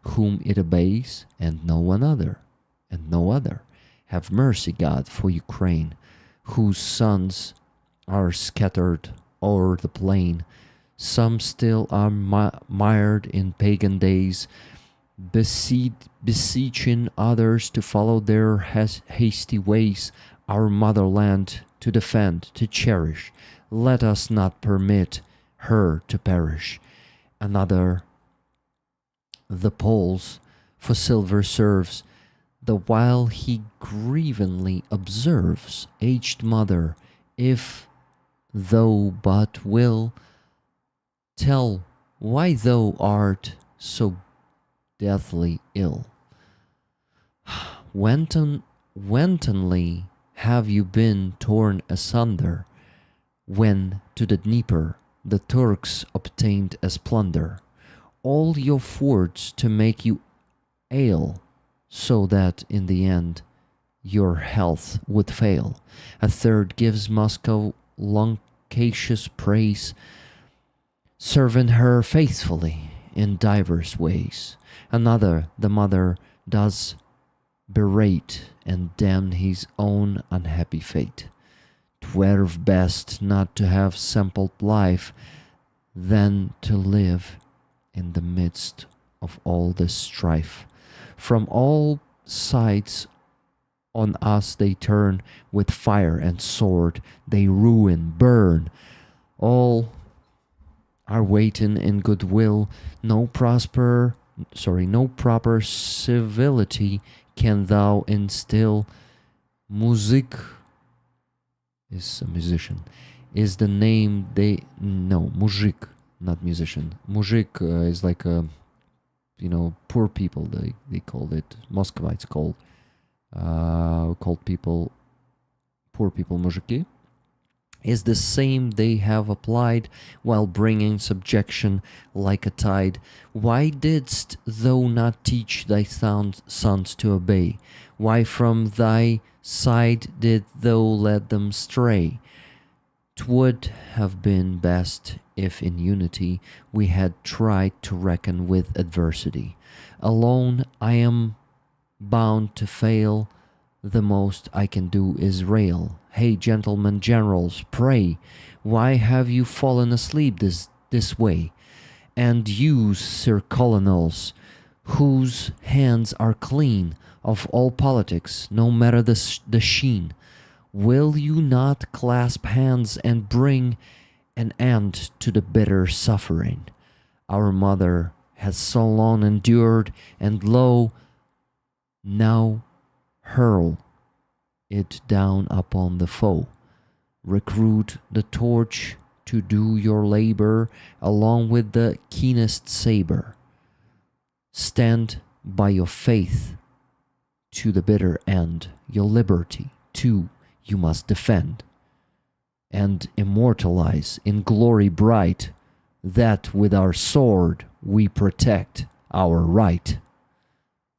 whom it obeys, and no other. Have mercy, God, for Ukraine, whose sons are scattered o'er the plain. Some still are mired in pagan days, beseeching others to follow their hasty ways, our motherland to defend, to cherish. Let us not permit her to perish. Another, the poles for silver serves, the while he grievingly observes, aged mother, if thou but will, tell why thou art so deathly ill. Wantonly have you been torn asunder, when to the Dnieper the Turks obtained as plunder all your forts to make you ail, so that in the end your health would fail. A third gives Moscow loquacious praise, serving her faithfully in divers ways. Another, the mother, does berate and damn his own unhappy fate. 'Twere best not to have sampled life than to live in the midst of all this strife. From all sides on us they turn, with fire and sword they ruin, burn. All are waiting in goodwill, no proper civility can thou instill. Muzik is a musician, is the name they, no, muzhik, not musician. Muzhik is like a, poor people, they called it, Muscovites called people, poor people, muzhiki, is the same they have applied while bringing subjection like a tide. Why didst thou not teach thy sons to obey? Why from thy side did thou let them stray? 'Twould have been best if in unity we had tried to reckon with adversity. Alone I am bound to fail, the most I can do is rail. Hey, gentlemen generals, pray, why have you fallen asleep this way? And you, sir colonels, whose hands are clean of all politics, no matter the sheen, will you not clasp hands and bring an end to the bitter suffering our mother has so long endured, and lo, now hurl it down upon the foe. Recruit the torch to do your labor along with the keenest saber. Stand by your faith to the bitter end. Your liberty, too, you must defend, and immortalize in glory bright that with our sword we protect our right.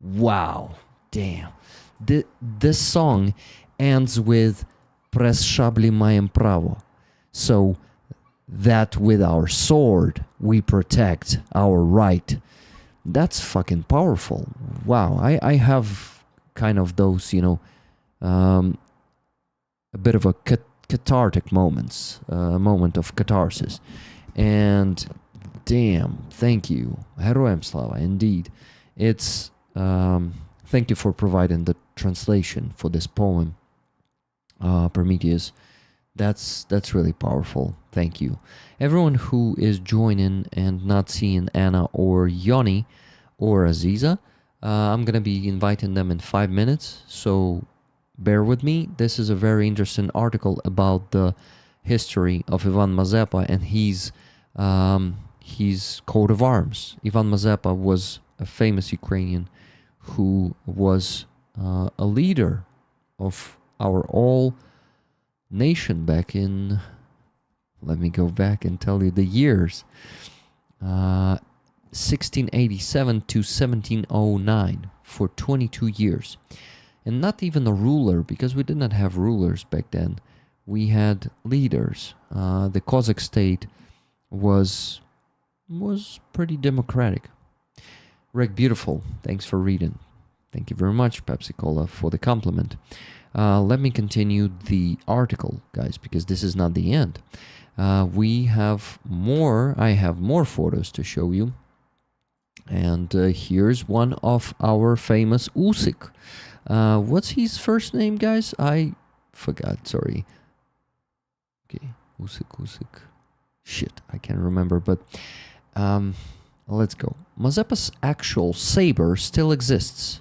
Wow, damn. This song ends with Pres szabli majem prawo. So that with our sword we protect our right. That's fucking powerful. Wow, I have kind of those, a bit of a cathartic moments, moment of catharsis. And damn, thank you. Heroem slava, indeed. It's, thank you for providing the translation for this poem, Prometheus. That's really powerful. Thank you. Everyone who is joining and not seeing Anna or Yoni or Aziza, I'm going to be inviting them in 5 minutes, so bear with me. This is a very interesting article about the history of Ivan Mazepa and his coat of arms. Ivan Mazepa was a famous Ukrainian who was a leader of our all nation back in, let me go back and tell you the years, 1687 to 1709, for 22 years. And not even a ruler, because we did not have rulers back then. We had leaders. The Cossack state was pretty democratic. Rick Beautiful, thanks for reading. Thank you very much, Pepsi Cola, for the compliment. Let me continue the article, guys, because this is not the end. We have more. I have more photos to show you. And here's one of our famous Usyk. What's his first name, guys? I forgot, sorry. Okay, Usyk. Shit, I can't remember, but let's go. Mazepa's actual Saber still exists.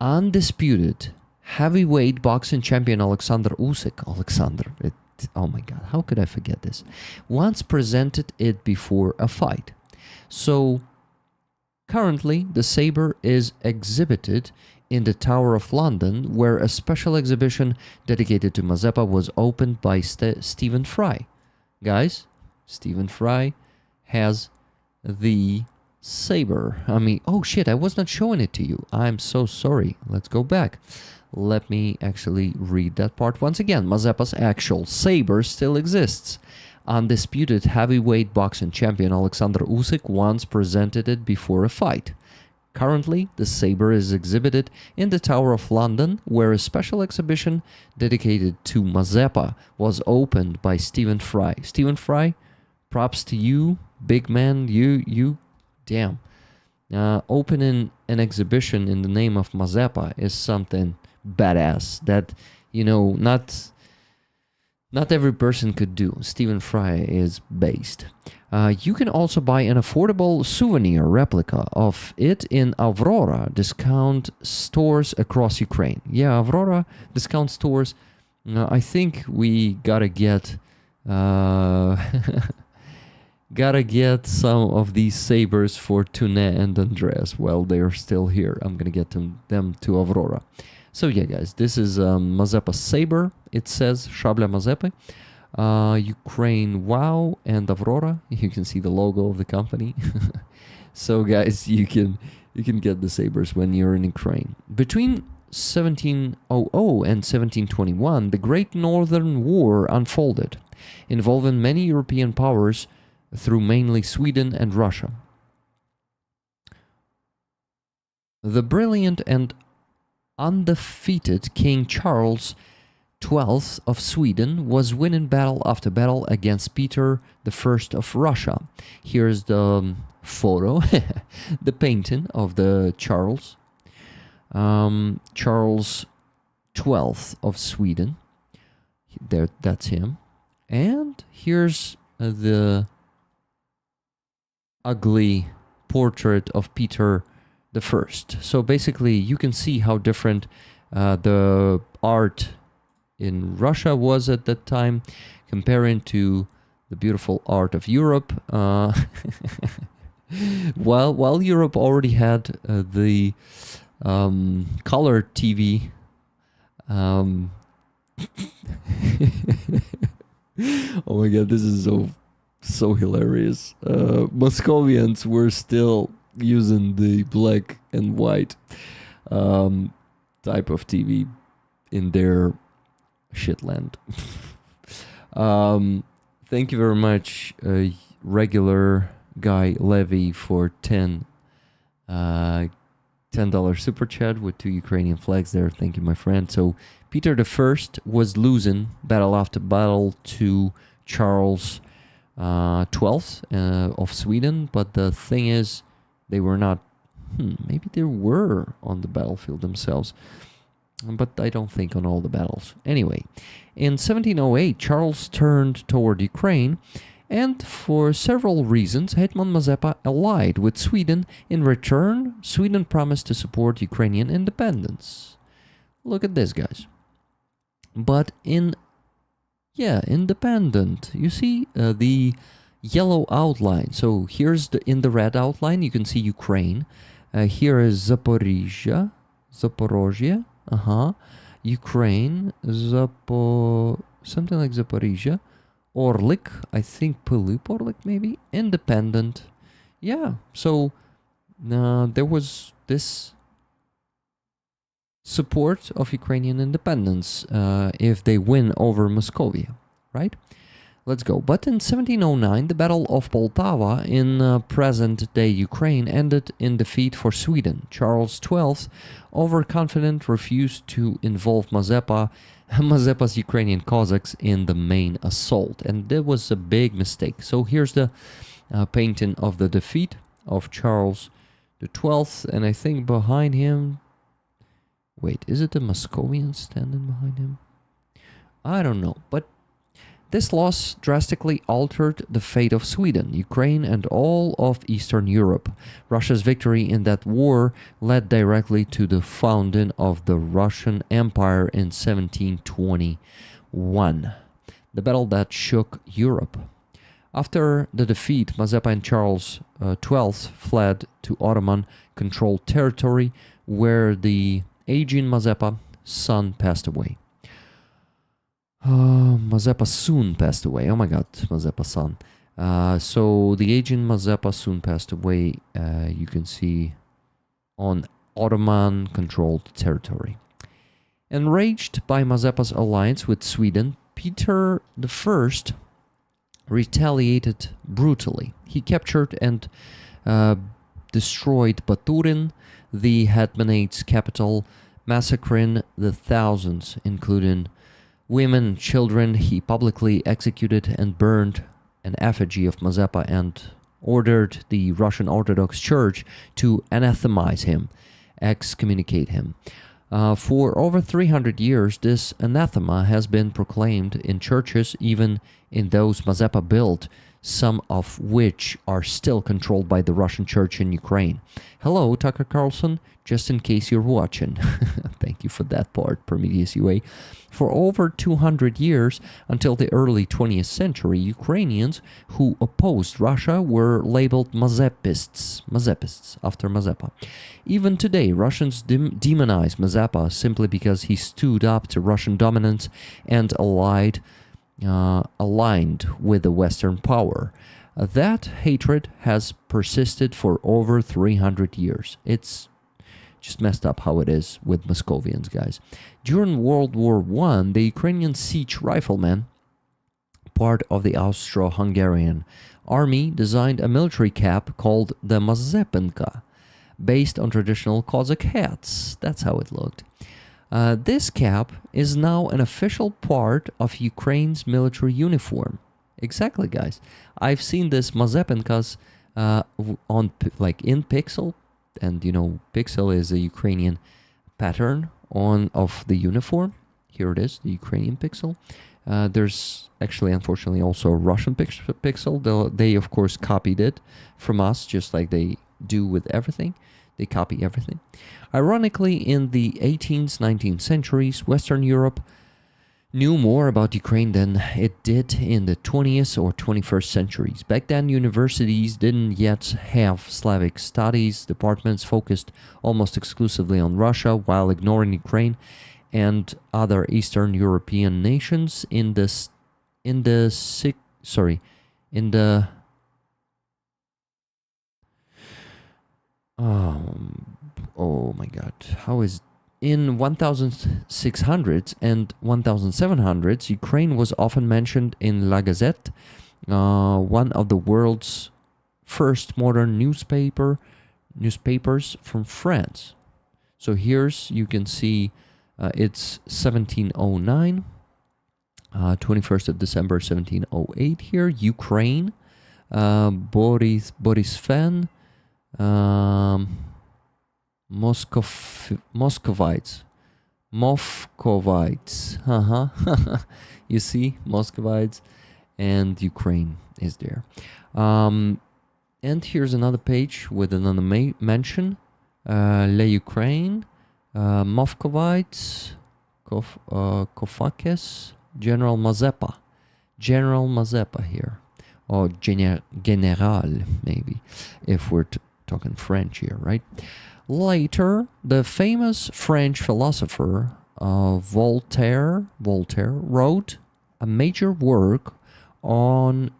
Undisputed heavyweight boxing champion Alexander Usyk. Oh my god, how could I forget this? Once presented it before a fight. So, currently, the Saber is exhibited in the Tower of London, where a special exhibition dedicated to Mazepa was opened by Stephen Fry. Guys, Stephen Fry has the Saber. I mean, oh shit, I was not showing it to you. I'm so sorry. Let's go back. Let me actually read that part once again. Mazepa's actual Saber still exists. Undisputed heavyweight boxing champion Alexander Usyk once presented it before a fight. Currently, the Saber is exhibited in the Tower of London, where a special exhibition dedicated to Mazepa was opened by Stephen Fry. Stephen Fry, props to you, big man. You, damn. Opening an exhibition in the name of Mazepa is something badass that, you know, not every person could do. Stephen Fry is based. You can also buy an affordable souvenir replica of it in Aurora discount stores across Ukraine. Yeah, Aurora discount stores. I think we gotta get some of these Sabers for Tune and Andreas while they're still here. I'm gonna get them to Aurora. So yeah, guys, this is Mazepa Saber. It says Szabla Mazepa, Ukraine Wow, and Aurora. You can see the logo of the company. So guys, you can get the Sabers when you're in Ukraine. Between 1700 and 1721, the Great Northern War unfolded, involving many European powers through mainly Sweden and Russia. The brilliant and undefeated King Charles XII of Sweden was winning battle after battle against Peter I of Russia. Here's the photo, the painting of the Charles XII of Sweden. There, that's him. And here's the ugly portrait of Peter the First. So basically, you can see how different the art in Russia was at that time, comparing to the beautiful art of Europe. While Europe already had the color TV. Oh my god, this is so hilarious. Moscovians were still using the black and white type of TV in their shitland. Thank you very much, regular guy Levy, for $10 super chat with 2 Ukrainian flags there. Thank you, my friend. So Peter the First was losing battle after battle to Charles XII of Sweden, but the thing is, they were not. Maybe they were on the battlefield themselves, but I don't think on all the battles. Anyway, in 1708, Charles turned toward Ukraine, and for several reasons, Hetman Mazepa allied with Sweden. In return, Sweden promised to support Ukrainian independence. Look at this, guys. But independent. You see, the yellow outline. So here's in the red outline, you can see Ukraine. Here is Zaporizhia, Ukraine, something like Zaporizhia, Orlik, I think Piliп Orlik maybe, independent. Yeah, so there was this support of Ukrainian independence if they win over Moscovia, right? Let's go. But in 1709, the Battle of Poltava in present-day Ukraine ended in defeat for Sweden. Charles XII, overconfident, refused to involve Mazepa's Ukrainian Cossacks in the main assault, and that was a big mistake. So here's the painting of the defeat of Charles XII, and I think behind him... Wait, is it the Moscovians standing behind him? I don't know, but this loss drastically altered the fate of Sweden, Ukraine, and all of Eastern Europe. Russia's victory in that war led directly to the founding of the Russian Empire in 1721, the battle that shook Europe. After the defeat, Mazepa and Charles XII fled to Ottoman-controlled territory, where the aging Mazepa's son passed away. Mazepa soon passed away. Oh my god, Mazepa's son. So the aging Mazepa soon passed away, you can see, on Ottoman-controlled territory. Enraged by Mazepa's alliance with Sweden, Peter I retaliated brutally. He captured and destroyed Baturin, the hetmanate's capital, massacring the thousands, including women and children. He publicly executed and burned an effigy of Mazepa and ordered the Russian Orthodox Church to anathemize him, excommunicate him. For over 300 years, this anathema has been proclaimed in churches, even in those Mazepa built, some of which are still controlled by the Russian Church in Ukraine. Hello, Tucker Carlson, just in case you're watching. Thank you for that part, Prometheus UA. For over 200 years, until the early 20th century, Ukrainians who opposed Russia were labeled Mazepists, after Mazepa. Even today, Russians demonize Mazepa simply because he stood up to Russian dominance and aligned with the Western power. That hatred has persisted for over 300 years. It's just messed up how it is with Moscovians, guys. During World War I, the Ukrainian siege riflemen, part of the Austro-Hungarian army, designed a military cap called the Mazepenka, based on traditional Cossack hats. That's how it looked. This cap is now an official part of Ukraine's military uniform. Exactly, guys. I've seen this Mazepenkas on in Pixel, and you know, Pixel is a Ukrainian pattern of the uniform. Here it is, the Ukrainian Pixel. There's actually, unfortunately, also a Russian Pixel. They of course copied it from us, just like they do with everything. They copy everything. Ironically, in the 18th, 19th centuries, Western Europe knew more about Ukraine than it did in the 20th or 21st centuries. Back then, universities didn't yet have Slavic studies. Departments focused almost exclusively on Russia, while ignoring Ukraine and other Eastern European nations oh my god, how is... In 1600s and 1700s, Ukraine was often mentioned in La Gazette, one of the world's first modern newspapers from France. So here's, you can see, it's 1709, 21st of December 1708 here, Ukraine, Boris Fen, Moscovites. You see, Moscovites, and Ukraine is there. And here's another page with another mention. La Ukraine, Moscovites, Kofakis, General Mazepa here. or general, maybe, if we're talking French here, right? Later, the famous French philosopher Voltaire wrote a major work on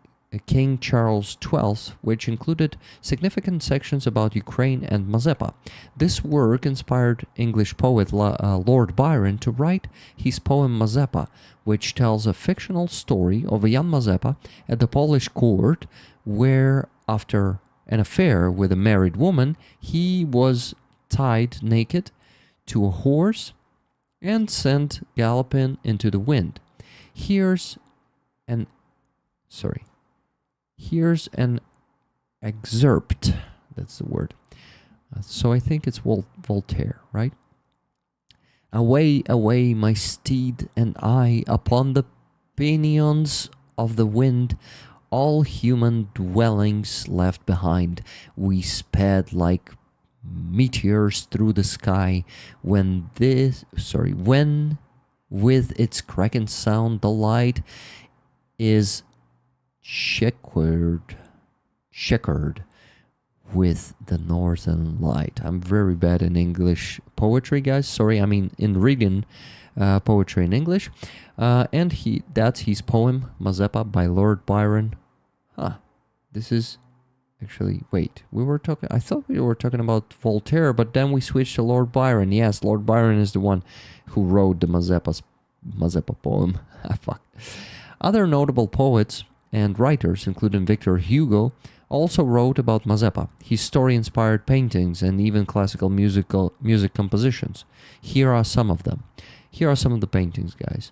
King Charles XII, which included significant sections about Ukraine and Mazepa. This work inspired English poet Lord Byron to write his poem Mazepa, which tells a fictional story of a young Mazepa at the Polish court, where, after an affair with a married woman, he was tied naked to a horse and sent galloping into the wind. Here's an excerpt. That's the word. So I think it's Voltaire, right? Away, away, my steed and I, upon the pinions of the wind, all human dwellings left behind. We sped like meteors through the sky, when with its cracking sound the light is checkered with the northern light. I'm very bad in English poetry, guys. Sorry, I mean in reading poetry in English. And that's his poem Mazepa by Lord Byron. This is actually, wait, I thought we were talking about Voltaire, but then we switched to Lord Byron. Yes, Lord Byron is the one who wrote the Mazepa poem. Fuck. Other notable poets and writers, including Victor Hugo, also wrote about Mazepa. His story inspired paintings and even classical music compositions. Here are some of them. Here are some of the paintings, guys.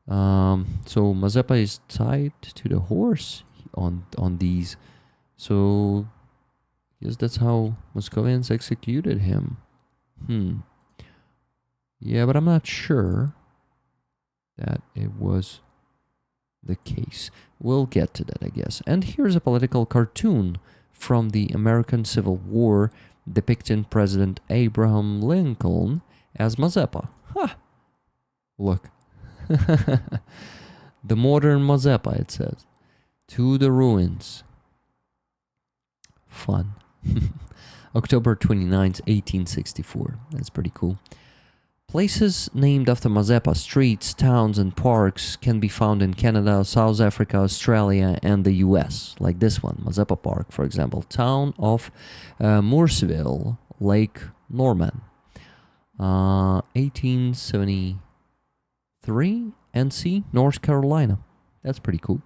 So Mazepa is tied to the horse on these. So yes, that's how Moscovians executed him. Yeah, but I'm not sure that it was the case. We'll get to that, I guess. And here's a political cartoon from the American Civil War depicting President Abraham Lincoln as Mazepa. Look. The modern Mazepa, it says. To the ruins. Fun. October 29th, 1864. That's pretty cool. Places named after Mazepa, streets, towns, and parks can be found in Canada, South Africa, Australia, and the US. Like this one, Mazepa Park, for example. Town of Mooresville, Lake Norman. 1873, NC, North Carolina. That's pretty cool.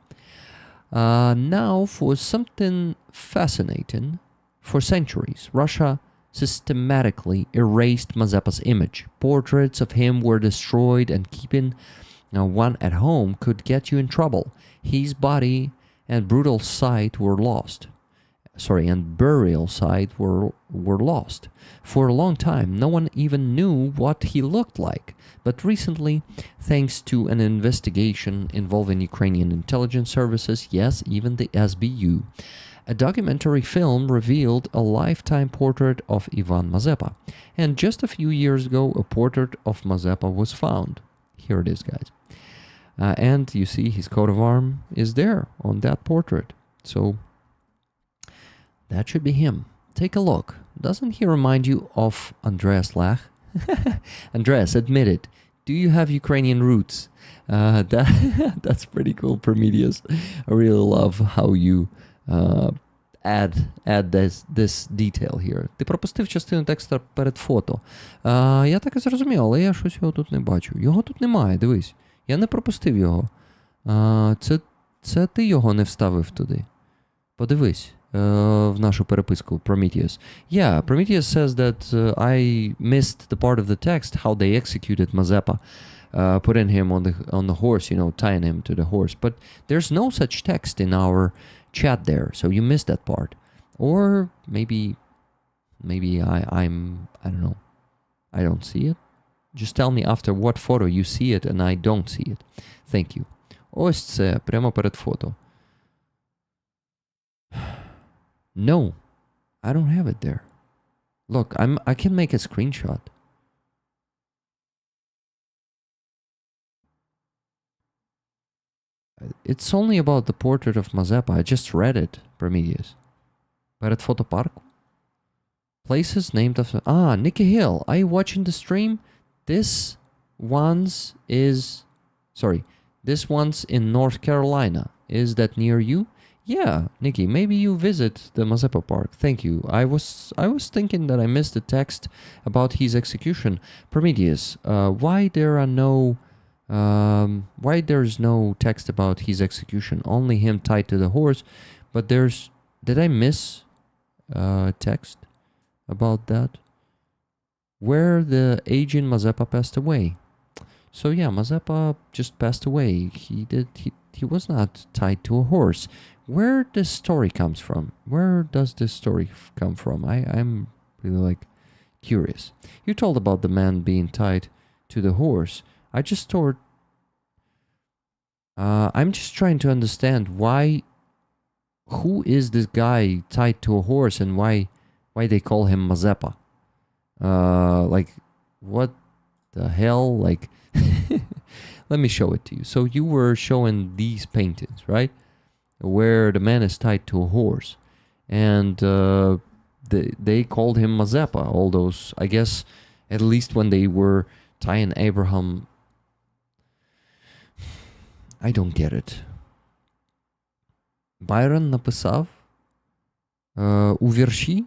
Now for something fascinating. For centuries, Russia systematically erased Mazepa's image. Portraits of him were destroyed, and keeping one at home could get you in trouble. His body and burial site were lost. For a long time, no one even knew what he looked like. But recently, thanks to an investigation involving Ukrainian intelligence services, yes, even the SBU, a documentary film revealed a lifetime portrait of Ivan Mazepa. And just a few years ago, a portrait of Mazepa was found. Here it is, guys. And you see his coat of arms is there on that portrait. So that should be him. Take a look. Doesn't he remind you of Andreas Lach? Andreas, admit it. Do you have Ukrainian roots? That's pretty cool, Prometheus. I really love how you add this detail here. Ти пропустив частину тексту перед фото. Я так і зрозумів, але я щось його тут не бачу. Його тут немає, дивись. Я не пропустив його. Це ти його не вставив туди. Подивись в нашу переписку, Prometheus. Yeah, Prometheus says that I missed the part of the text, how they executed Mazepa, putting him on the horse, tying him to the horse. But there's no such text in our chat there, so you missed that part. Or maybe I don't know. I don't see it. Just tell me after what photo you see it and I don't see it. Thank you. Ось це, прямо перед фото. No, I don't have it there. Look, I can make a screenshot. It's only about the portrait of Mazepa. I just read it, Prometheus. Перед фотопарку. Places named after... Nikki Hill. Are you watching the stream? This one's in North Carolina. Is that near you? Yeah, Nikki, maybe you visit the Mazepa Park. Thank you. I was thinking that I missed the text about his execution. Prometheus, why there's no text about his execution? Only him tied to the horse. But did I miss text about that? Where the aging Mazepa passed away. So yeah, Mazepa just passed away. He was not tied to a horse. Where this story comes from? Where does this story come from? I'm really curious. You told about the man being tied to the horse. I'm just trying to understand who is this guy tied to a horse and why they call him Mazepa? What the hell? Let me show it to you. So you were showing these paintings, right? Where the man is tied to a horse. And they called him Mazepa. All those, I guess, at least when they were tying Abraham. I don't get it. Byron написав у вірші.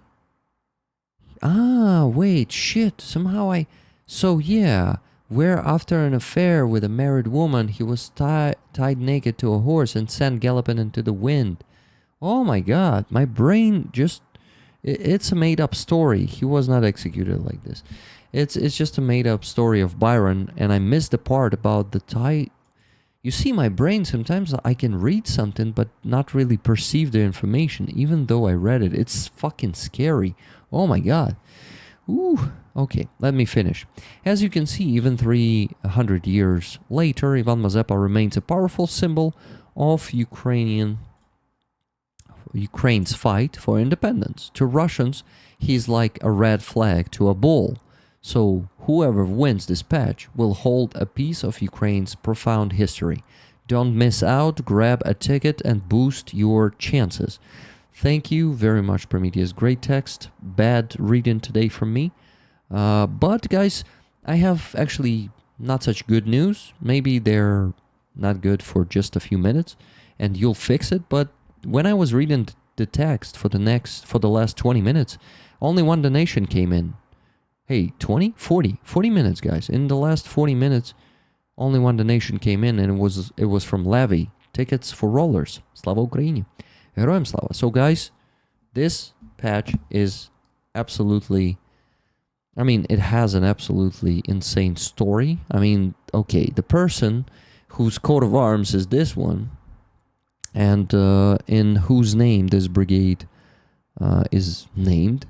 Wait, shit. Somehow So yeah, where after an affair with a married woman, he was tied naked to a horse and sent galloping into the wind. Oh my god, my brain just... It's a made-up story. He was not executed like this. It's just a made-up story of Byron, and I missed the part about the tie... You see, my brain, sometimes I can read something but not really perceive the information, even though I read it. It's fucking scary. Oh my god. Ooh. Okay, let me finish. As you can see, even 300 years later, Ivan Mazepa remains a powerful symbol of Ukraine's fight for independence. To Russians, he's like a red flag to a bull. So whoever wins this patch will hold a piece of Ukraine's profound history. Don't miss out, grab a ticket and boost your chances. Thank you very much, Prometheus. Great text. Bad reading today from me. But guys, I have actually not such good news. Maybe they're not good for just a few minutes and you'll fix it. But when I was reading the text for the last 20 minutes, only one donation came in. Hey, 40 minutes, guys. In the last 40 minutes, only one donation came in, and it was from Levy. Tickets for rollers. Slava Ukraini. Героям слава. So guys, this patch is absolutely... it has an absolutely insane story. Okay, the person whose coat of arms is this one, and in whose name this brigade is named...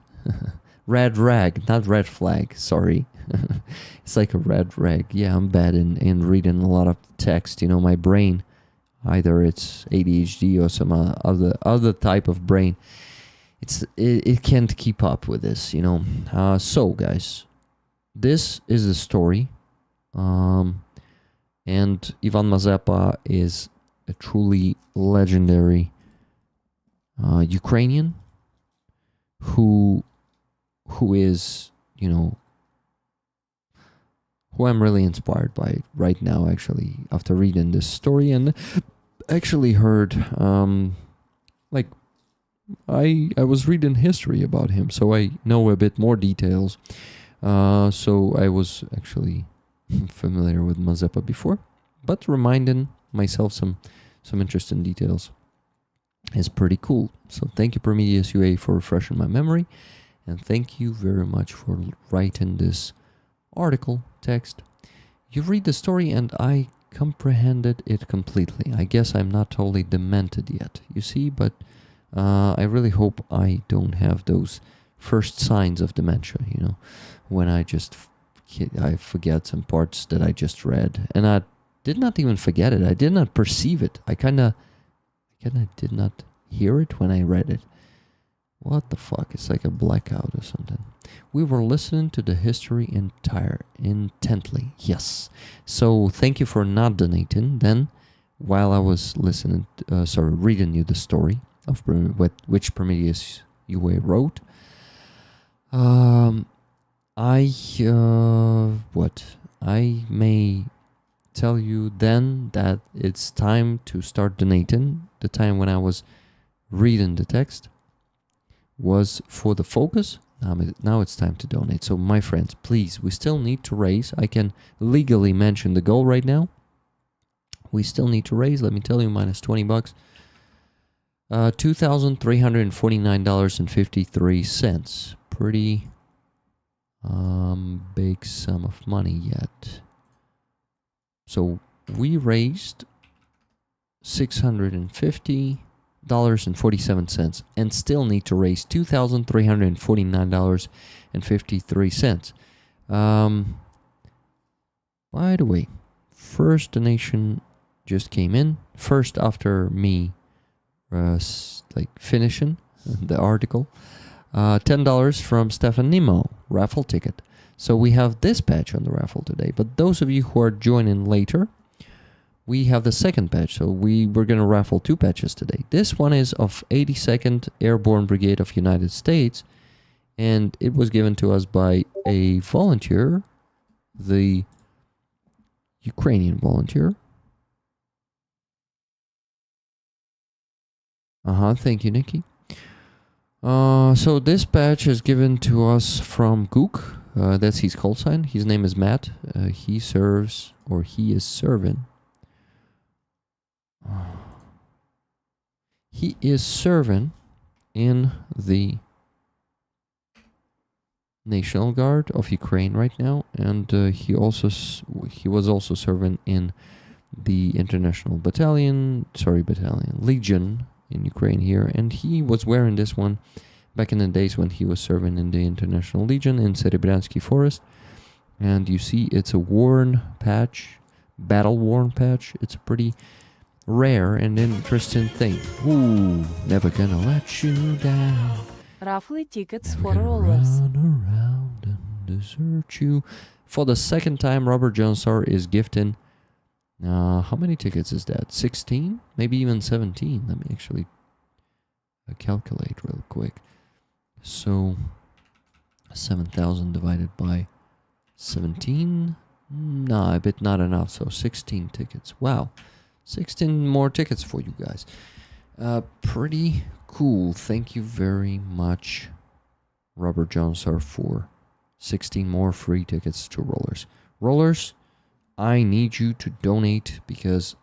Red rag, not red flag, sorry. It's like a red rag. Yeah, I'm bad in reading a lot of text. My brain, either it's ADHD or some other type of brain. It can't keep up with this, So, guys, this is the story. And Ivan Mazepa is a truly legendary Ukrainian who is, who I'm really inspired by right now, actually, after reading this story, and actually heard, I was reading history about him, so I know a bit more details. So I was actually familiar with Mazepa before, but reminding myself some interesting details is pretty cool. So thank you, Prometheus UA, for refreshing my memory. And thank you very much for writing this article, text. You read the story and I comprehended it completely. I guess I'm not totally demented yet, you see, but I really hope I don't have those first signs of dementia, when I forget some parts that I just read. And I did not even forget it. I did not perceive it. I kind of did not hear it when I read it. What the fuck? It's like a blackout or something. We were listening to the history intently. Yes. So thank you for not donating. Then while I was reading you the story of which Prometheus UA wrote, I may tell you then that it's time to start donating. The time when I was reading the text was for the focus. Now it's time to donate. So my friends, please, we still need to raise. I can legally mention the goal right now. We still need to raise, let me tell you, minus $20. $2,349.53. Pretty big sum of money yet. So we raised $650.47 and still need to raise $2,349.53. By the way, first donation just came in. First after me finishing the article. $10 from Stefan Nemo, raffle ticket. So we have this patch on the raffle today. But those of you who are joining later, we have the second patch. So we're going to raffle 2 patches today. This one is of 82nd Airborne Brigade of United States. And it was given to us by a volunteer, the Ukrainian volunteer. Thank you, Nikki. So this patch is given to us from Gook. That's his call sign. His name is Matt. He is serving. He is serving in the National Guard of Ukraine right now, and he was also serving in the International Legion in Ukraine here, and he was wearing this one back in the days when he was serving in the International Legion in Serebryansky Forest. And you see it's a worn patch, battle-worn patch. It's a pretty rare and interesting thing. Ooh, never gonna let you down. Raffle tickets Never for gonna rollers. run around and desert you. For the second time, Robert Johnsar is gifting. How many tickets is that? 16? Maybe even 17. Let me actually calculate real quick. So 7,000 divided by 17? Nah, a bit not enough. So 16 tickets. Wow. 16 more tickets for you guys. Pretty cool. Thank you very much, Robert Johnsar, for 16 more free tickets to Rollers. Rollers, I need you to donate because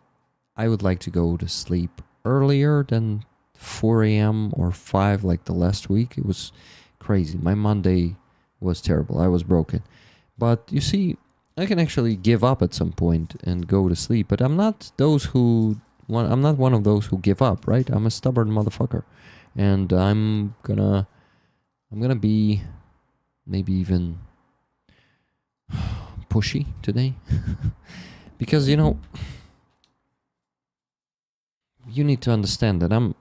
I would like to go to sleep earlier than 4 a.m. or 5 like the last week. It was crazy. My Monday was terrible. I was broken. But you see, I can actually give up at some point and go to sleep. But I'm not I'm not one of those who give up, right? I'm a stubborn motherfucker. And I'm gonna be maybe even pushy today. Because, you need to understand that I'm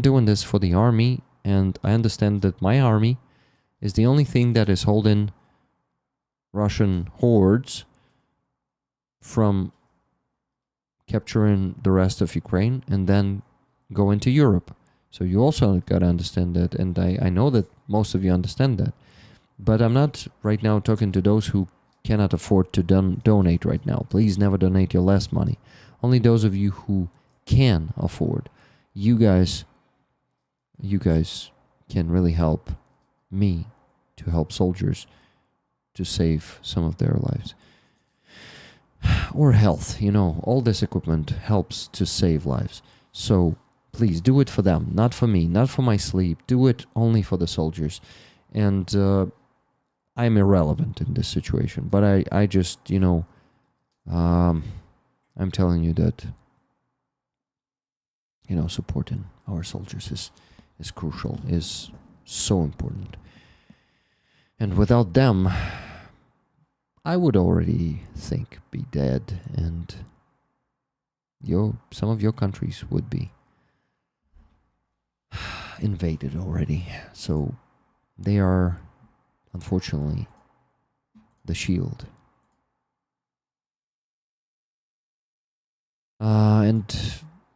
doing this for the army, and I understand that my army is the only thing that is holding Russian hordes from capturing the rest of Ukraine and then go into Europe. So you also gotta understand that, and I know that most of you understand that. But I'm not right now talking to those who cannot afford to donate right now. Please never donate your last money. Only those of you who can afford. You guys can really help me to help soldiers to save some of their lives. Or health, all this equipment helps to save lives. So please do it for them, not for me, not for my sleep. Do it only for the soldiers. And I'm irrelevant in this situation, but I just, I'm telling you that, supporting our soldiers is crucial, is so important. And without them, I would already be dead, and some of your countries would be invaded already. So they are, unfortunately, the shield And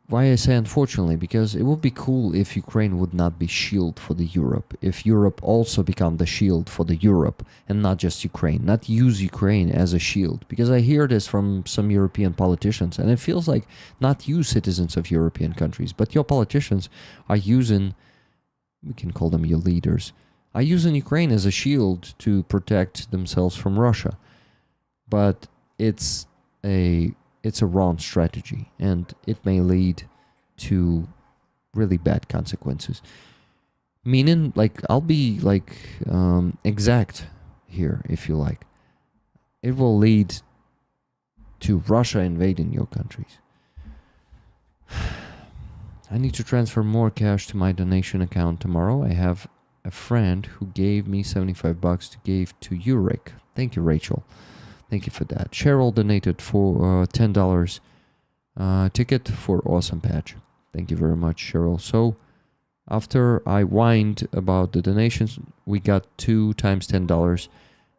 why I say unfortunately, because it would be cool if Ukraine would not be shield for the Europe, if Europe also become the shield for the Europe and not just Ukraine, not use Ukraine as a shield, because I hear this from some European politicians and it feels like not you citizens of European countries, but your politicians are using, we can call them your leaders, are using Ukraine as a shield to protect themselves from Russia. But it's a wrong strategy and it may lead to really bad consequences. Meaning, like, I'll be like exact here if you like. It will lead to Russia invading your countries. I need to transfer more cash to my donation account tomorrow. I have a friend who gave me $75 to give to you, Rick. Thank you, Rachel. Thank you for that. Cheryl donated for $10 ticket for awesome patch. Thank you very much, Cheryl. So after I whined about the donations, we got 2 times $10.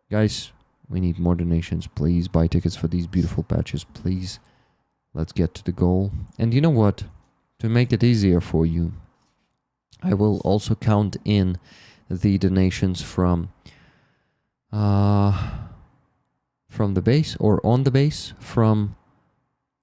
Guys, we need more donations. Please buy tickets for these beautiful patches. Please, let's get to the goal. And you know what? To make it easier for you, I will also count in the donations from the base or on the base from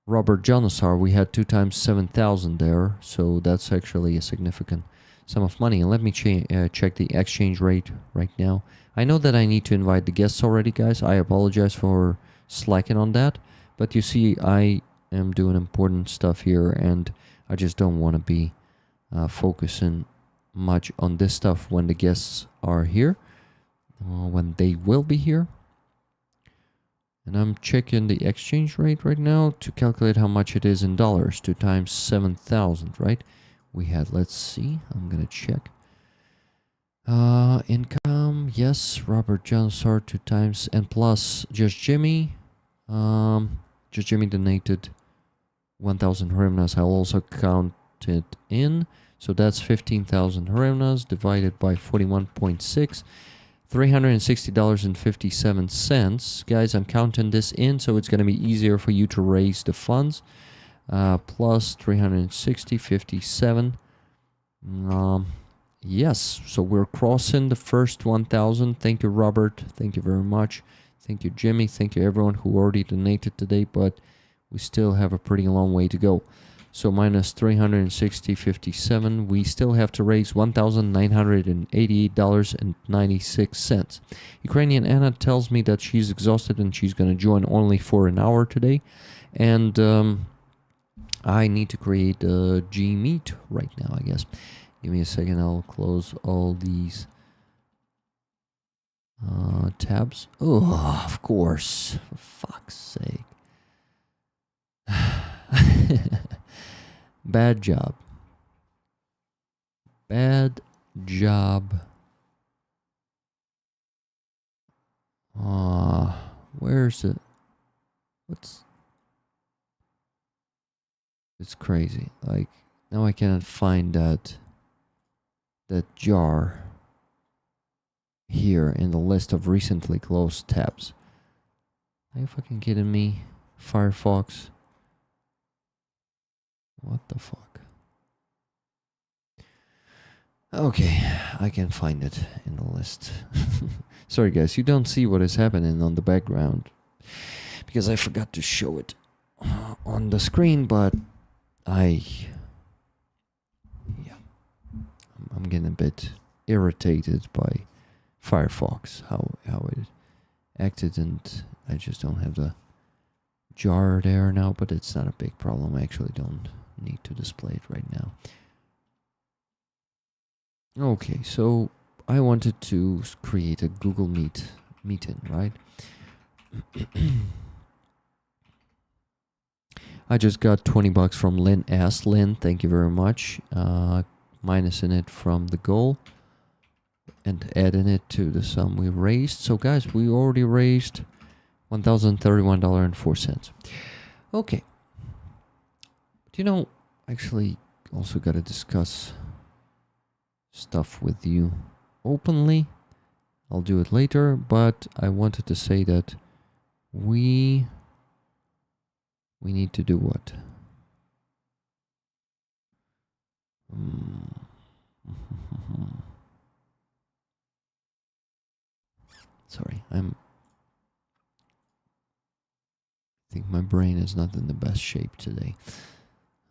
Robert Janosar. We had 2 times 7,000 there, so that's actually a significant sum of money. And let me check the exchange rate right now. I know that I need to invite the guests already, guys. I apologize for slacking on that, but you see, I am doing important stuff here, and I just don't want to be focusing much on this stuff when the guests are here, when they will be here. And I'm checking the exchange rate right now to calculate how much it is in dollars. 2 times 7,000, right? We had, let's see, I'm gonna check. Income, yes, Robert Jansar 2 times, and plus Just Jimmy. Just Jimmy donated 1,000 hryvnias. I'll also count it in. So that's 15,000 hryvnias divided by 41.6. $360.57. Guys, I'm counting this in, so it's going to be easier for you to raise the funds. Plus 360.57. Yes, so we're crossing the first 1,000. Thank you, Robert. Thank you very much. Thank you, Jimmy. Thank you, everyone who already donated today, but we still have a pretty long way to go. So minus 360.57, we still have to raise $1,988.96. Ukrainian Ana tells me that she's exhausted and she's going to join only for an hour today. And I need to create a G-Meet right now, I guess. Give me a second, I'll close all these tabs. Oh, of course, for fuck's sake. Bad job. Bad job. Where's it? It's crazy. Like, now I cannot find that jar here in the list of recently closed tabs. Are you fucking kidding me? Firefox. What the fuck? Okay, I can find it in the list. Sorry guys, you don't see what is happening on the background because I forgot to show it on the screen, but I'm getting a bit irritated by Firefox, how it acted, and I just don't have the jar there now, but it's not a big problem. I actually don't need to display it right now. Okay, so I wanted to create a Google meeting, right? I just got $20 from Lynn S. Lynn, thank you very much. Minusing it from the goal and adding it to the sum we raised. So guys, we already raised $1,031.04. Okay. But you know, actually also got to discuss stuff with you openly. I'll do it later, but I wanted to say that we need to do what? Sorry, I think my brain is not in the best shape today.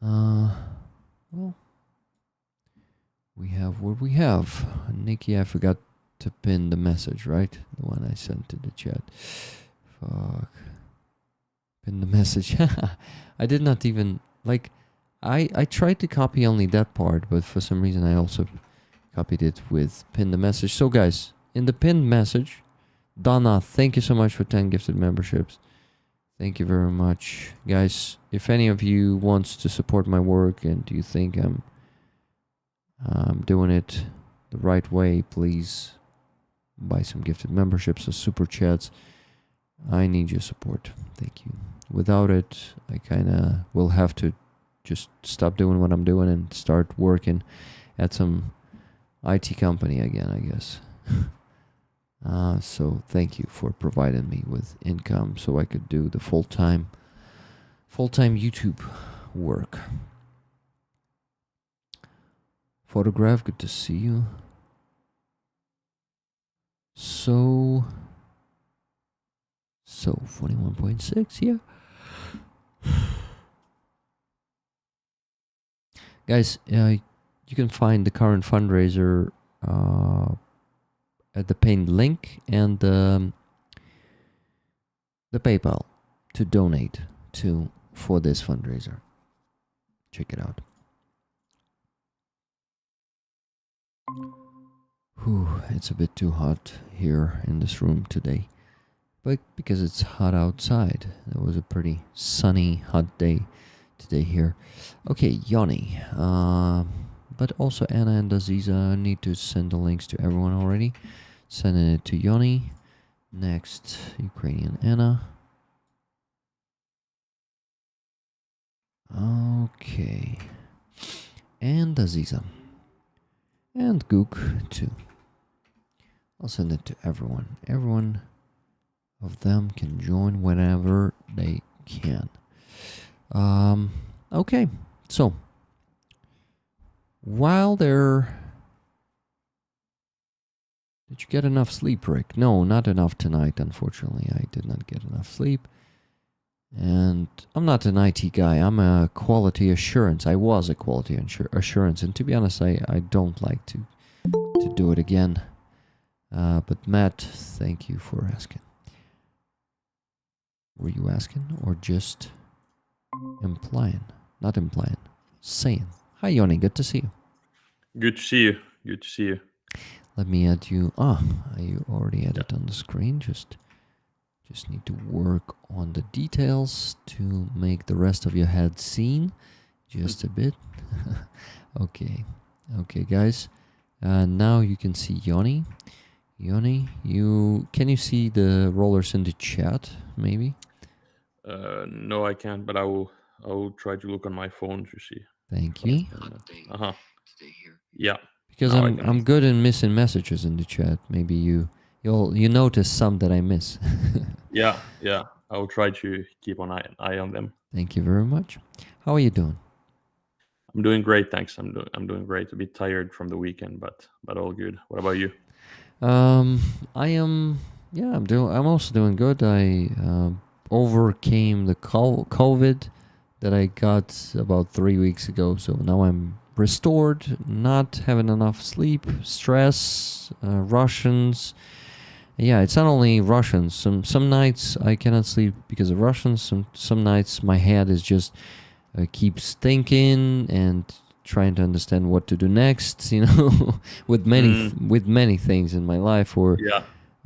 Well, we have what we have. Nikki, I forgot to pin the message, right? The one I sent to the chat. Fuck. Pin the message. I did not even, like, I tried to copy only that part, but for some reason I also copied it with pin the message. So guys, in the pinned message, Donna, thank you so much for 10 gifted memberships. Thank you very much. Guys, if any of you wants to support my work and you think I'm doing it the right way, please buy some gifted memberships or super chats. I need your support. Thank you. Without it, I kind of will have to just stop doing what I'm doing and start working at some IT company again, I guess. So thank you for providing me with income so I could do the full-time YouTube work. Photograph, good to see you. So 41.6, yeah. Guys, you can find the current fundraiser at the pinned link and the PayPal to donate for this fundraiser. Check it out. Whew, it's a bit too hot here in this room today, but because it's hot outside. It was a pretty sunny, hot day today here. Okay, Yanni, but also Anna and Aziza need to send the links to everyone already. Sending it to Yanni. Next, Ukrainian Ana. Okay, and Aziza. And Gook too. I'll send it to everyone. Everyone of them can join whenever they can. Okay, so while they're... Did you get enough sleep, Rick? No, not enough tonight, unfortunately. I did not get enough sleep. And I'm not an IT guy. I'm a quality assurance. I was a quality assurance. And to be honest, I don't like to do it again. But Matt, thank you for asking. Were you asking or just implying? Not implying, saying. Hi, Yoni. Good to see you. Good to see you. Good to see you. Let me add you. You already had it on the screen. Just need to work on the details to make the rest of your head seen just a bit. Okay, guys. Now you can see Yoni. Yoni, can you see the rollers in the chat? Maybe. No, I can't. But I will try to look on my phone to see. Thank you. Yeah. Because I'm good in missing messages in the chat. Maybe you notice some that I miss. Yeah. I will try to keep an eye on them. Thank you very much. How are you doing? I'm doing great, thanks. I'm doing great. A bit tired from the weekend, but all good. What about you? I'm also doing good. I overcame the COVID that I got about 3 weeks ago, so now I'm restored, not having enough sleep, stress, Russians. Yeah, it's not only Russians. Some nights I cannot sleep because of Russians. Some nights my head is just keeps thinking and trying to understand what to do next. With many things in my life, or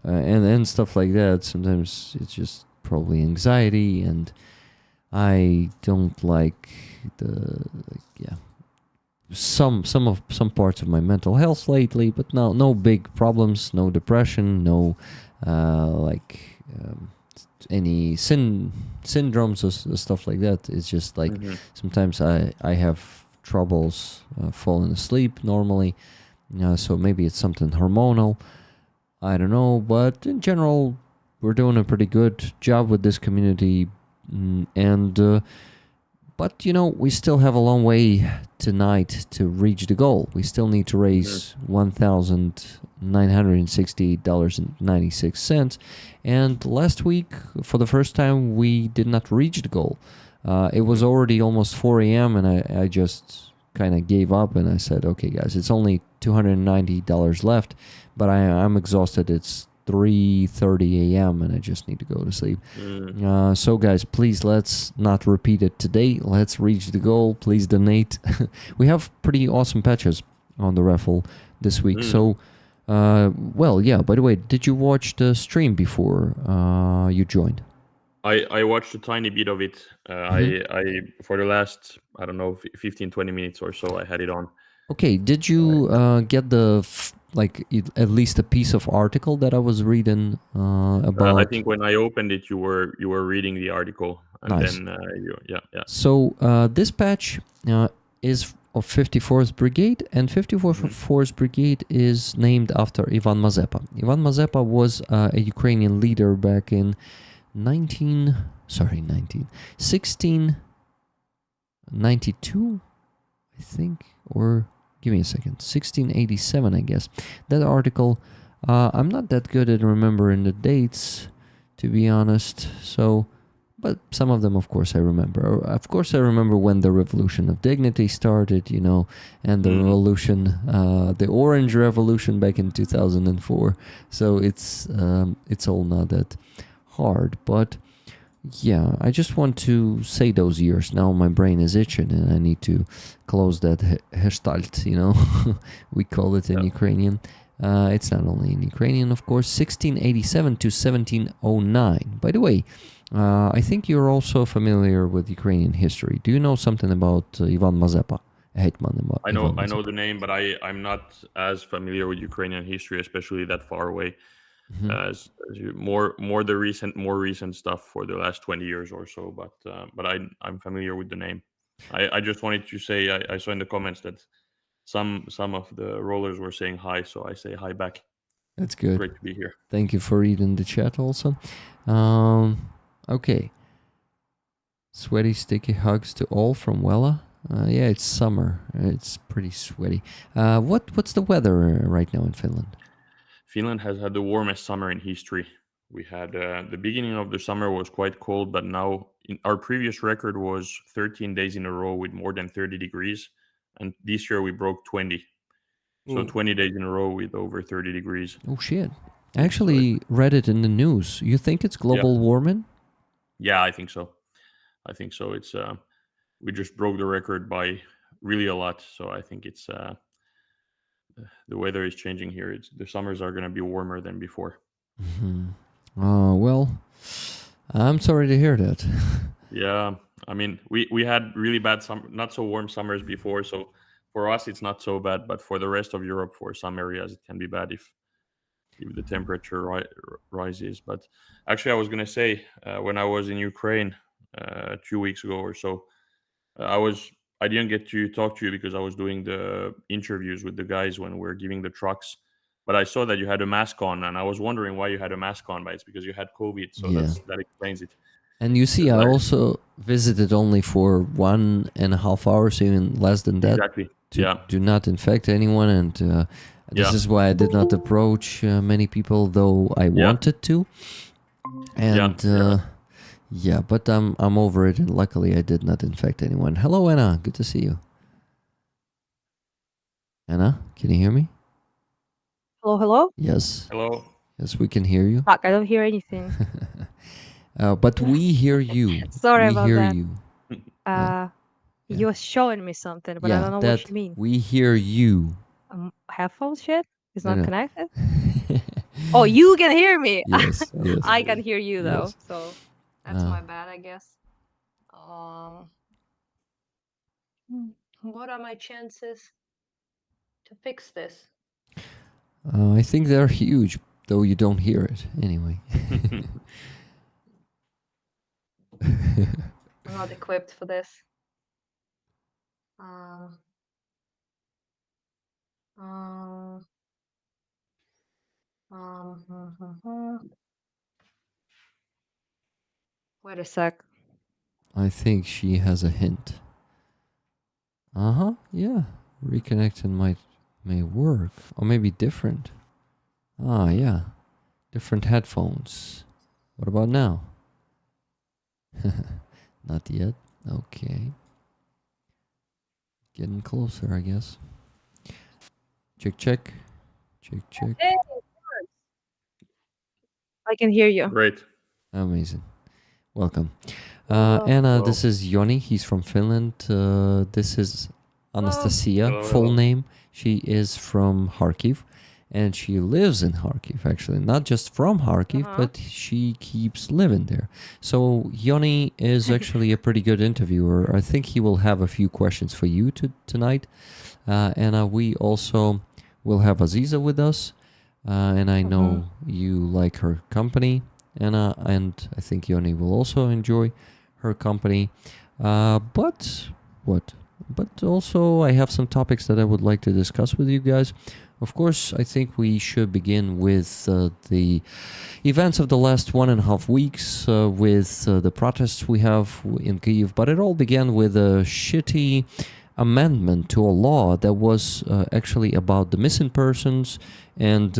and stuff like that. Sometimes it's just probably anxiety, and I don't like some parts of my mental health lately, but no big problems, no depression, no any syndromes or stuff like that. It's just like sometimes I have troubles falling asleep normally, so maybe it's something hormonal. I don't know, but in general, we're doing a pretty good job with this community, and But we still have a long way tonight to reach the goal. We still need to raise $1,968.96. And last week, for the first time, we did not reach the goal. It was already almost 4 a.m. and I just kind of gave up and I said, okay, guys, it's only $290 left, but I'm exhausted. It's 3:30 a.m. and I just need to go to sleep. So guys, please, let's not repeat it today. Let's reach the goal. Please donate. We have pretty awesome patches on the raffle this week. So well, yeah, by the way, did you watch the stream before you joined? I watched a tiny bit of it. I for the last, I don't know, 15-20 minutes or so, I had it on. Okay, did you get at least a piece of article that I was reading about? I think when I opened it, you were reading the article, and Nice. then yeah. So this patch is of 54th Brigade, and 54th Brigade is named after Ivan Mazepa. Ivan Mazepa was a Ukrainian leader back in 1692, I think, or give me a second, 1687, I guess. That article, I'm not that good at remembering the dates, to be honest, so, but some of them, of course, I remember. Of course, I remember when the Revolution of Dignity started, and the revolution, the Orange Revolution back in 2004, so it's all not that hard, but yeah, I just want to say those years. Now my brain is itching and I need to close that gestalt, we call it in Ukrainian. It's not only in Ukrainian, of course. 1687 to 1709. By the way, I think you're also familiar with Ukrainian history. Do you know something about Ivan Mazepa? Hetman I Ivan know Mazepa? the name, but I'm not as familiar with Ukrainian history, especially that far away. As more the more recent stuff for the last 20 years or so, but I'm familiar with the name. I just wanted to say I saw in the comments that some of the rollers were saying hi, so I say hi back. That's good. Great to be here. Thank you for reading the chat also. Okay. Sweaty, sticky hugs to all from Wella. Yeah, it's summer. It's pretty sweaty. What's the weather right now in Finland? Finland has had the warmest summer in history. We had the beginning of the summer was quite cold, but now our previous record was 13 days in a row with more than 30 degrees, and this year we broke 20. So 20 days in a row with over 30 degrees. Oh shit! I actually read it in the news. You think it's global warming? Yeah, I think so. It's we just broke the record by really a lot. So I think it's the weather is changing here. The summers are going to be warmer than before. Well, I'm sorry to hear that. Yeah, I mean, we had really bad not so warm summers before. So for us, it's not so bad. But for the rest of Europe, for some areas, it can be bad if the temperature rises. But actually, I was going to say when I was in Ukraine 2 weeks ago or so, I didn't get to talk to you because I was doing the interviews with the guys when we're giving the trucks. But I saw that you had a mask on, and I was wondering why you had a mask on. But it's because you had COVID, so that explains it. And you see, I also visited only for 1.5 hours, even less than that. Exactly. To do not infect anyone, and this is why I did not approach many people, though I wanted to. And yeah, but I'm over it, and luckily I did not infect anyone. Hello, Ana. Good to see you. Ana, can you hear me? Hello? Yes. Hello. Yes, we can hear you. Fuck, I don't hear anything. But we hear you. Sorry about hear that. you. You're showing me something, but I don't know what you mean. We hear you. Headphone shit is not No. connected? Oh, you can hear me. Yes. I can hear you though, Yes. so that's my bad, I guess. What are my chances to fix this? I think they're huge, though you don't hear it anyway. I'm not equipped for this. Wait a sec. I think she has a hint. Yeah. Reconnecting may work. Or maybe different. Yeah. Different headphones. What about now? Not yet. Okay. Getting closer, I guess. Check, check. Check, check. Hey, I can hear you. Great. Amazing. Welcome. Hello. Anna, Hello. this is Yoni. He's from Finland. This is Anastasia, Hello, full hello. name. She is from Kharkiv. And she lives in Kharkiv, actually. Not just from Kharkiv, but she keeps living there. So Yoni is actually a pretty good interviewer. I think he will have a few questions for you tonight. Anna, we also will have Aziza with us. And I know you like her company, Anna, and I think Yoni will also enjoy her company. But also I have some topics that I would like to discuss with you guys. Of course, I think we should begin with the events of the last 1.5 weeks with the protests we have in Kyiv. But it all began with a shitty amendment to a law that was actually about the missing persons, and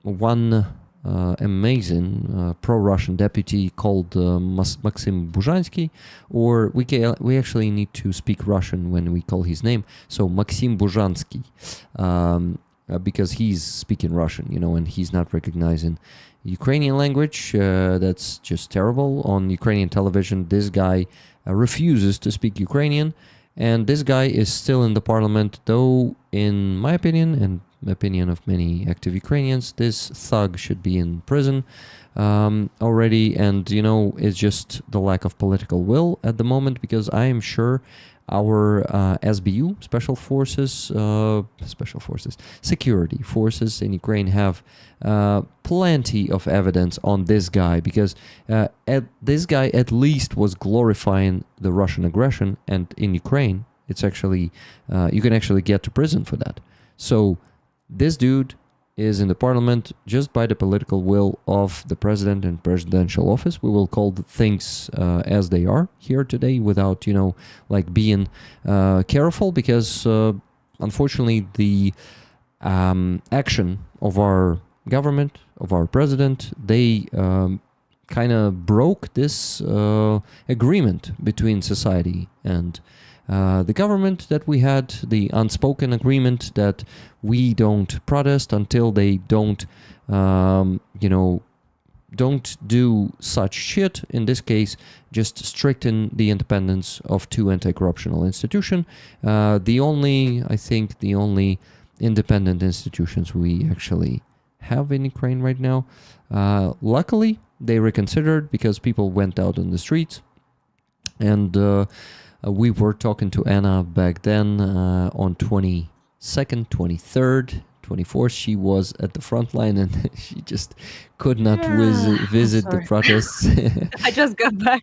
one amazing pro-Russian deputy called Maxim Buzhansky, or we actually need to speak Russian when we call his name, so Maxim Buzhansky, because he's speaking Russian, and he's not recognizing Ukrainian language. That's just terrible. On Ukrainian television, this guy refuses to speak Ukrainian, and this guy is still in the parliament, though in my opinion, and the opinion of many active Ukrainians, this thug should be in prison already, and it's just the lack of political will at the moment, because I am sure our SBU, Special Forces, Security Forces in Ukraine have plenty of evidence on this guy, because this guy at least was glorifying the Russian aggression, and in Ukraine, it's actually, you can actually get to prison for that. So this dude is in the parliament just by the political will of the president and presidential office. We will call the things as they are here today, without being careful, because unfortunately the action of our government, of our president, they kind of broke this agreement between society and the government that we had, the unspoken agreement that we don't protest until they don't do such shit. In this case, just strengthen the independence of two anti-corruptional institutions. The only independent institutions we actually have in Ukraine right now. Luckily, they reconsidered, because people went out on the streets, and we were talking to Anna back then on 22nd, 23rd, 24th. She was at the Frontline, and she just could not visit the protests. I just got back.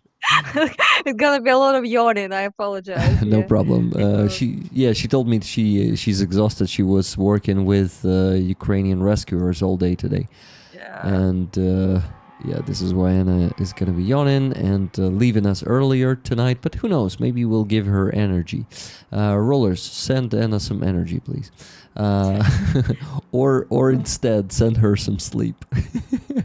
It's gonna be a lot of yawning. I apologize. No problem. She told me she's exhausted. She was working with Ukrainian rescuers all day today. Yeah. And this is why Anna is going to be yawning and leaving us earlier tonight. But who knows? Maybe we'll give her energy. Rollers, send Anna some energy, please. Or instead, send her some sleep.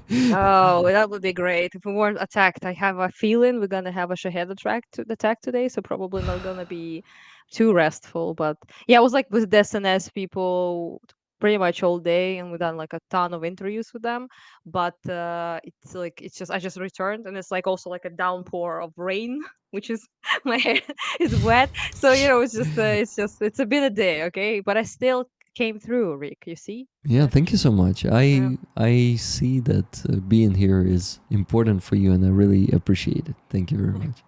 Oh, that would be great. If we weren't attacked, I have a feeling we're gonna have a Shahed attack today, so probably not gonna be too restful. But yeah, it was like with SNS people pretty much all day, and we done like a ton of interviews with them. But it's just I just returned, and it's like also like a downpour of rain, which is my hair is wet. So it's a bit a day, okay? But I still came through, Rick. You see? Yeah, thank you so much. I see that being here is important for you, and I really appreciate it. Thank you very much.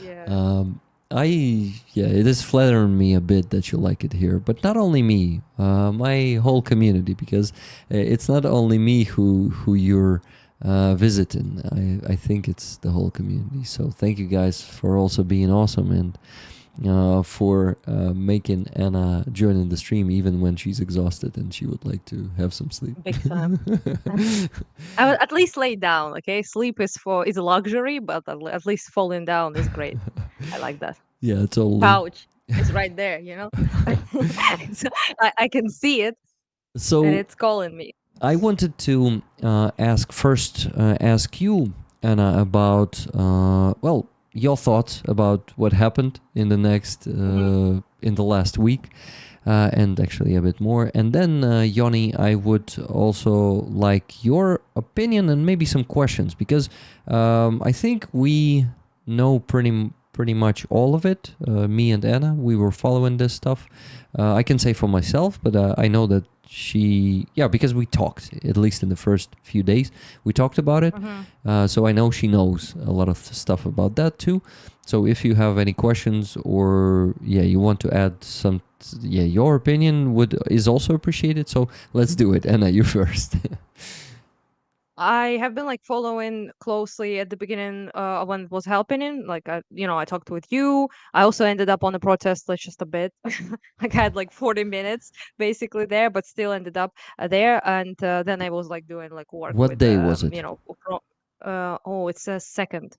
Yeah. It is flattering me a bit that you like it here, but not only me, my whole community, because it's not only me who you're visiting. I think it's the whole community. So thank you guys for also being awesome, and for making Anna join in the stream even when she's exhausted and she would like to have some sleep. Big time. I would at least lay down. Okay, sleep is a luxury, but at least falling down is great. I like that. Yeah, totally. Couch is right there, So I can see it, and So it's calling me. I wanted to ask you, Anna, about your thoughts about what happened in the last week, and actually a bit more. And then, Yoni, I would also like your opinion and maybe some questions, because I think we know pretty much all of it. Me and Anna, we were following this stuff. I can say for myself, but I know that because we talked, at least in the first few days, we talked about it. So I know she knows a lot of stuff about that too. So if you have any questions or you want to add some, your opinion is also appreciated. So let's do it. Anna, you first. I have been following closely at the beginning when it was happening. I talked with you. I also ended up on a protest, just a bit. I had 40 minutes basically there, but still ended up there. And then I was doing work. What with, day was it? It's a second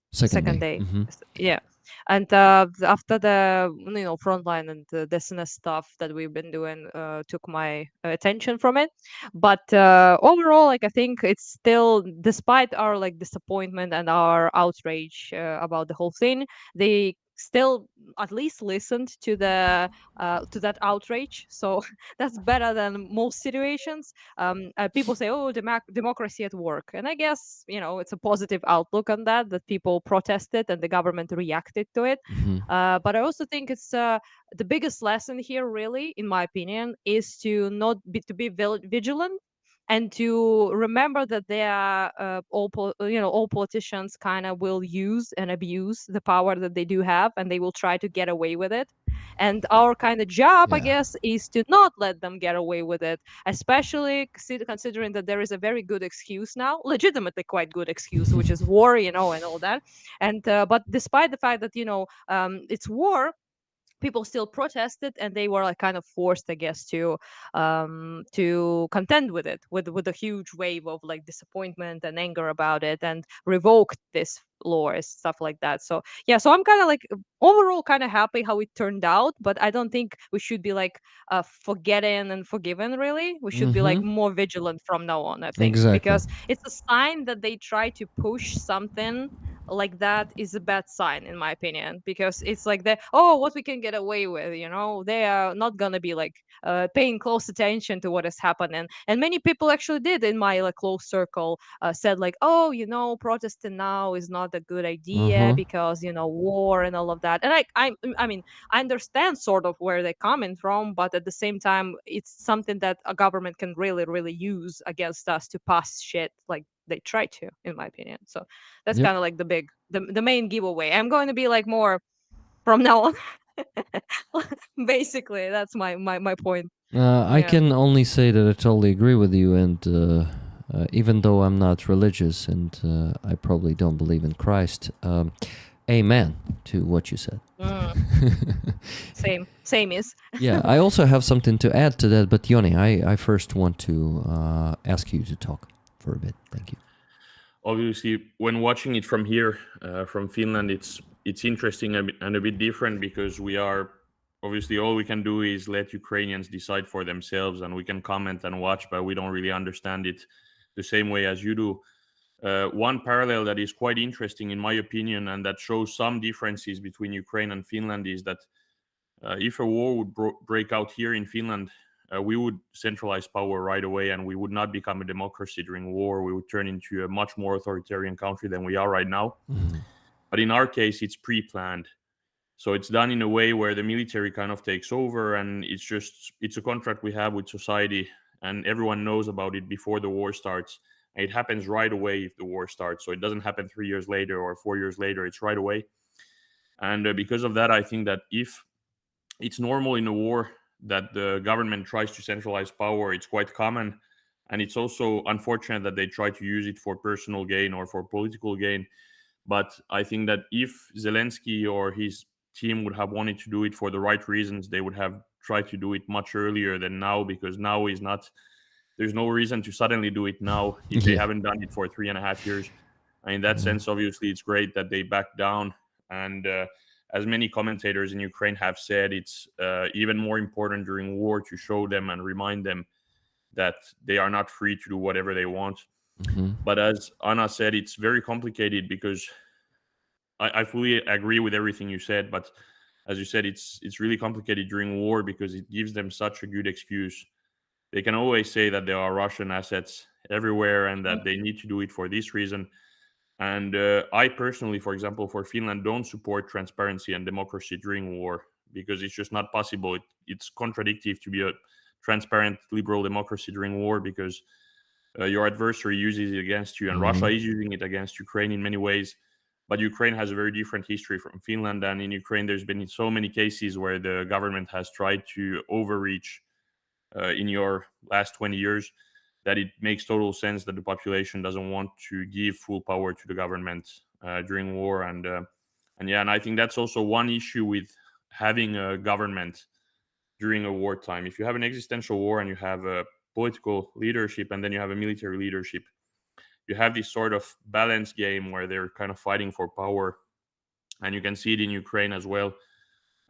day. Mm-hmm. Yeah. And after the Frontline and the SNS stuff that we've been doing took my attention from it. But overall, I think it's still, despite our disappointment and our outrage about the whole thing, they still at least listened to that outrage. So that's better than most situations. People say, "Oh, democracy at work," and I guess it's a positive outlook on that people protested and the government reacted to it. But I also think it's the biggest lesson here, really, in my opinion, is to be vigilant and to remember that they are all politicians kind of will use and abuse the power that they do have, and they will try to get away with it. And our kind of job, I guess, is to not let them get away with it, especially considering that there is a very good excuse now, legitimately quite good excuse, which is war, and all that. And but despite the fact that it's war, people still protested, and they were kind of forced, I guess, to contend with it, with a huge wave of disappointment and anger about it, and revoked this laws, stuff like that. So so I'm kind of overall kind of happy how it turned out, but I don't think we should be forgetting and forgiven. Really, we should be more vigilant from now on, I think. Exactly. Because it's a sign that they try to push something like that is a bad sign, in my opinion, because it's what we can get away with, they are not gonna be paying close attention to what is happening. And many people actually did in my close circle said protesting now is not a good idea because war and all of that. And I mean, I understand sort of where they're coming from, but at the same time, it's something that a government can really, really use against us to pass shit like they try to, in my opinion. So that's kind of the main giveaway. I'm going to be more from now on. Basically, that's my point. I can only say that I totally agree with you, and even though I'm not religious and I probably don't believe in Christ, amen to what you said. Same is. Yeah, I also have something to add to that, but Yoni, I first want to ask you to talk for a bit. Thank you. Obviously, when watching it from here, from Finland, it's interesting and a bit different, because we are obviously, all we can do is let Ukrainians decide for themselves, and we can comment and watch, but we don't really understand it the same way as you do. One parallel that is quite interesting, in my opinion, and that shows some differences between Ukraine and Finland, is that if a war would break out here in Finland, we would centralize power right away, and we would not become a democracy during war. We would turn into a much more authoritarian country than we are right now. But in our case, it's pre-planned. So it's done in a way where the military kind of takes over, and it's a contract we have with society, and everyone knows about it before the war starts. And it happens right away if the war starts. So it doesn't happen 3 years later or 4 years later. It's right away. And because of that, I think that if it's normal in a war that the government tries to centralize power, it's quite common. And it's also unfortunate that they try to use it for personal gain or for political gain. But I think that if Zelensky or his team would have wanted to do it for the right reasons, they would have tried to do it much earlier than now, because now is not. There's no reason to suddenly do it now if they Yeah. haven't done it for 3.5 years. And in that Yeah. sense, obviously, it's great that they backed down. And as many commentators in Ukraine have said, it's even more important during war to show them and remind them that they are not free to do whatever they want. Mhm. But as Anna said, it's very complicated, because I fully agree with everything you said. But as you said, it's really complicated during war, because it gives them such a good excuse. They can always say that there are Russian assets everywhere and that they need to do it for this reason. And I personally, for example, for Finland, don't support transparency and democracy during war, because it's just not possible. It's contradictory to be a transparent liberal democracy during war, because your adversary uses it against you, and Russia is using it against Ukraine in many ways. But Ukraine has a very different history from Finland, and in Ukraine, there's been so many cases where the government has tried to overreach in your last 20 years, that it makes total sense that the population doesn't want to give full power to the government during war. And yeah, and I think that's also one issue with having a government during a wartime. If you have an existential war and you have a political leadership and then you have a military leadership, you have this sort of balance game where they're kind of fighting for power. And you can see it in Ukraine as well.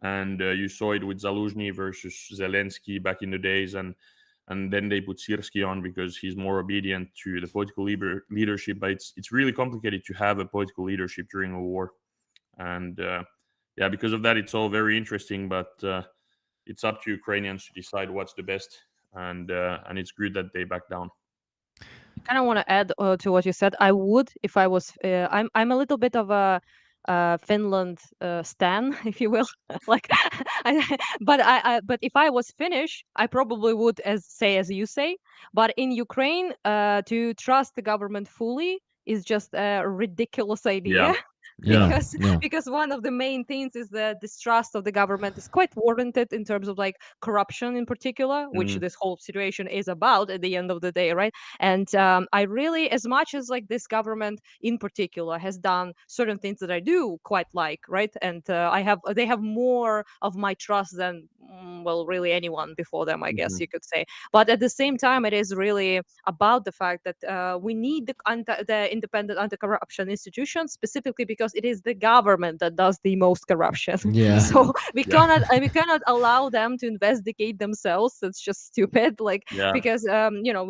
And you saw it with Zaluzhny versus Zelensky back in the days, and then they put Syrski on because he's more obedient to the political leadership. But it's really complicated to have a political leadership during a war, and yeah, because of that, it's all very interesting. But it's up to Ukrainians to decide what's the best, and it's good that they back down. I kind of want to add to what you said. I would, if I was, I'm a little bit of a Finland stan, if you will. Like, but if I was Finnish, I probably would as you say. But in Ukraine, to trust the government fully is just a ridiculous idea. Yeah, Yeah. because Yeah. because one of the main things is the distrust of the government is quite warranted in terms of like corruption in particular, which Mhm. this whole situation is about at the end of the day, right? And I really, as much as like this government in particular has done certain things that I do quite like, right? And they have more of my trust than well, really anyone before them, I guess Mhm. you could say. But at the same time, it is really about the fact that we need the independent anti-corruption institution, specifically because it is the government that does the most corruption. Yeah. So we Yeah. cannot allow them to investigate themselves. It's just stupid. Like, Yeah. because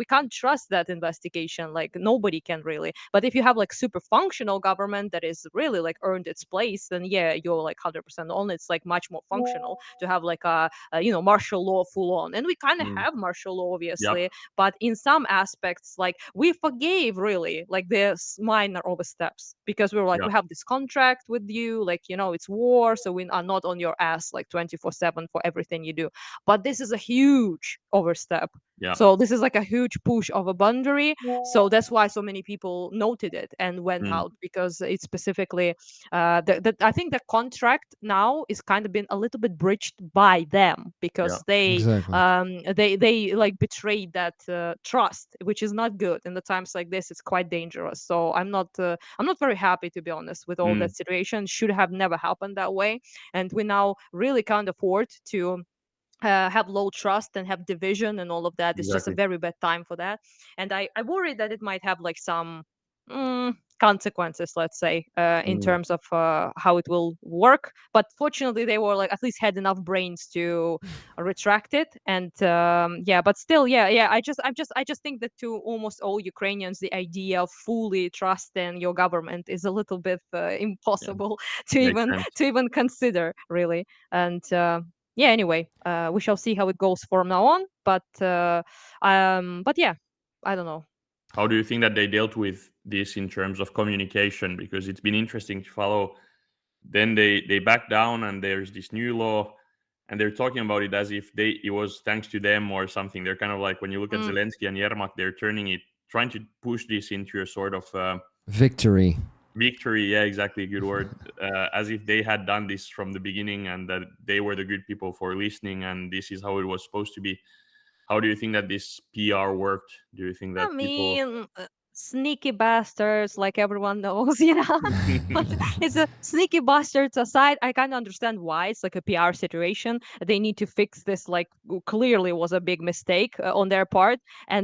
we can't trust that investigation. Like, nobody can really. But if you have like super functional government that is really like earned its place, then yeah, you're like 100% on. It's like much more functional to have like a martial law full on, and we kind of Mm. have martial law, Yeah. obviously. But in some aspects, like, we forgave really like the minor oversteps, because we were like, Yeah. we have this contract with you, like, it's war, so we are not on your ass like 24/7 for everything you do. But this is a huge overstep. Yeah. So this is like a huge push of a boundary. So that's why so many people noted it and went Mm. out, because it's specifically I think the contract now is kind of been a little bit breached by them, because Yeah. Exactly. they like betrayed that trust, which is not good in the times like this. It's quite dangerous. So I'm not very happy, to be honest, with all Mm. that situation. Should have never happened that way, and we now really can't afford to have low trust and have division and all of that. It's just a Exactly. very bad time for that. And I worry that it might have like some consequences, let's say, in Mm. terms of how it will work. But fortunately, they were like at least had enough brains to retract it. And yeah, but still, yeah. I just think that to almost all Ukrainians, the idea of fully trusting your government is a little bit Yeah. impossible to Makes even sense. to even consider, really. And yeah, anyway, we shall see how it goes from now on. But yeah, I don't know. How do you think that they dealt with this in terms of communication? Because it's been interesting to follow. Then they back down, and there's this new law, and they're talking about it as if it was thanks to them or something. They're kind of like, when you look at Mm. Zelensky and Yermak, they're trying to push this into a sort of Victory. victory. Yeah, exactly, good word. As if they had done this from the beginning, and that they were the good people for listening, and this is how it was supposed to be. How do you think that this PR worked? Do you think I that people? mean, sneaky bastards, like everyone knows, you know. But it's a sneaky bastards aside. I kind of understand why it's like a PR situation. They need to fix this. Like clearly was a big mistake on their part,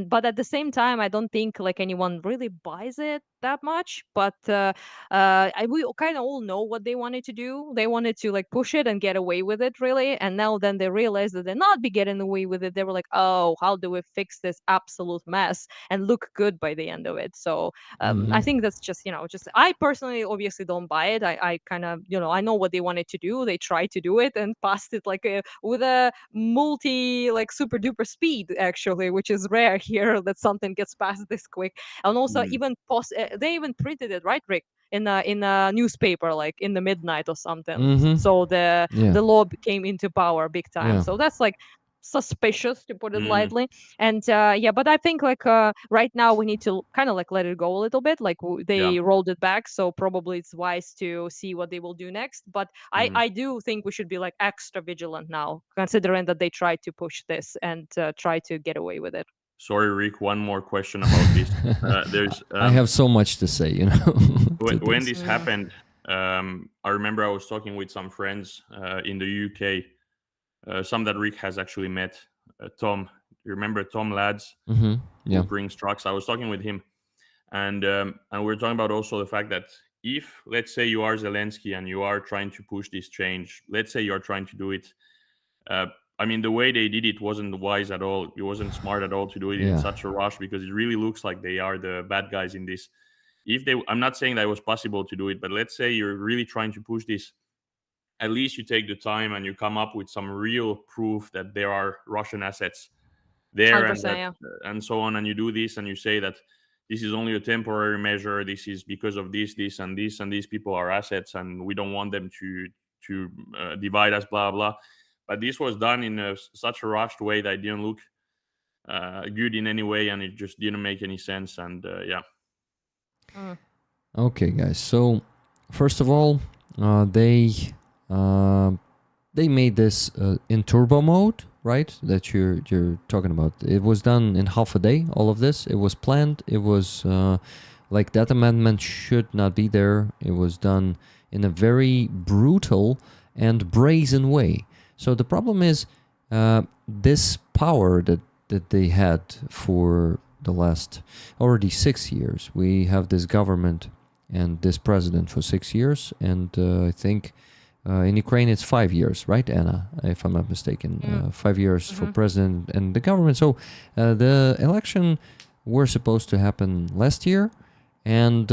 but at the same time, I don't think like anyone really buys it that much. But we kind of all know what they wanted to do. They wanted to like push it and get away with it, really. And now then they realize that they're not be getting away with it. They were like, oh, how do we fix this absolute mess and look good by the end of it? So I think that's just, just I personally obviously don't buy it. I kind of, I know what they wanted to do. They tried to do it and passed it like with a like super duper speed, actually, which is rare here that something gets passed this quick. And also even they even printed it, right, Rick? In a newspaper, like in the midnight or something. So the law came into power big time. So that's like suspicious, to put it lightly. And but I think like right now we need to kind of like let it go a little bit. Like they rolled it back, so probably it's wise to see what they will do next. But I do think we should be like extra vigilant now, considering that they tried to push this and try to get away with it. Sorry, Rick, one more question about this. There's I have so much to say, you know. when this happened, I remember I was talking with some friends in the UK, some that Rick has actually met. Tom, you remember Tom Lads, who brings trucks? I was talking with him, and we were talking about also the fact that if, let's say, you are Zelensky and you are trying to push this change, let's say you are trying to do it. I mean, the way they did it wasn't wise at all. It wasn't smart at all to do it in such a rush, because it really looks like they are the bad guys in this. I'm not saying that it was possible to do it, but let's say you're really trying to push this. At least you take the time and you come up with some real proof that there are Russian assets there and so on. And you do this and you say that this is only a temporary measure. This is because of this, and this, and these people are assets, and we don't want them to divide us, blah, blah. But this was done in such a rushed way that it didn't look good in any way, and it just didn't make any sense. And Okay, guys. So first of all, they made this in turbo mode, right? That you're talking about. It was done in half a day. All of this. It was planned. It was like that amendment should not be there. It was done in a very brutal and brazen way. So the problem is this power that they had for the last already 6 years. We have this government and this president for 6 years, and I think in Ukraine it's 5 years, right, Anna? If I'm not mistaken, 5 years for president and the government. So the election were supposed to happen last year, and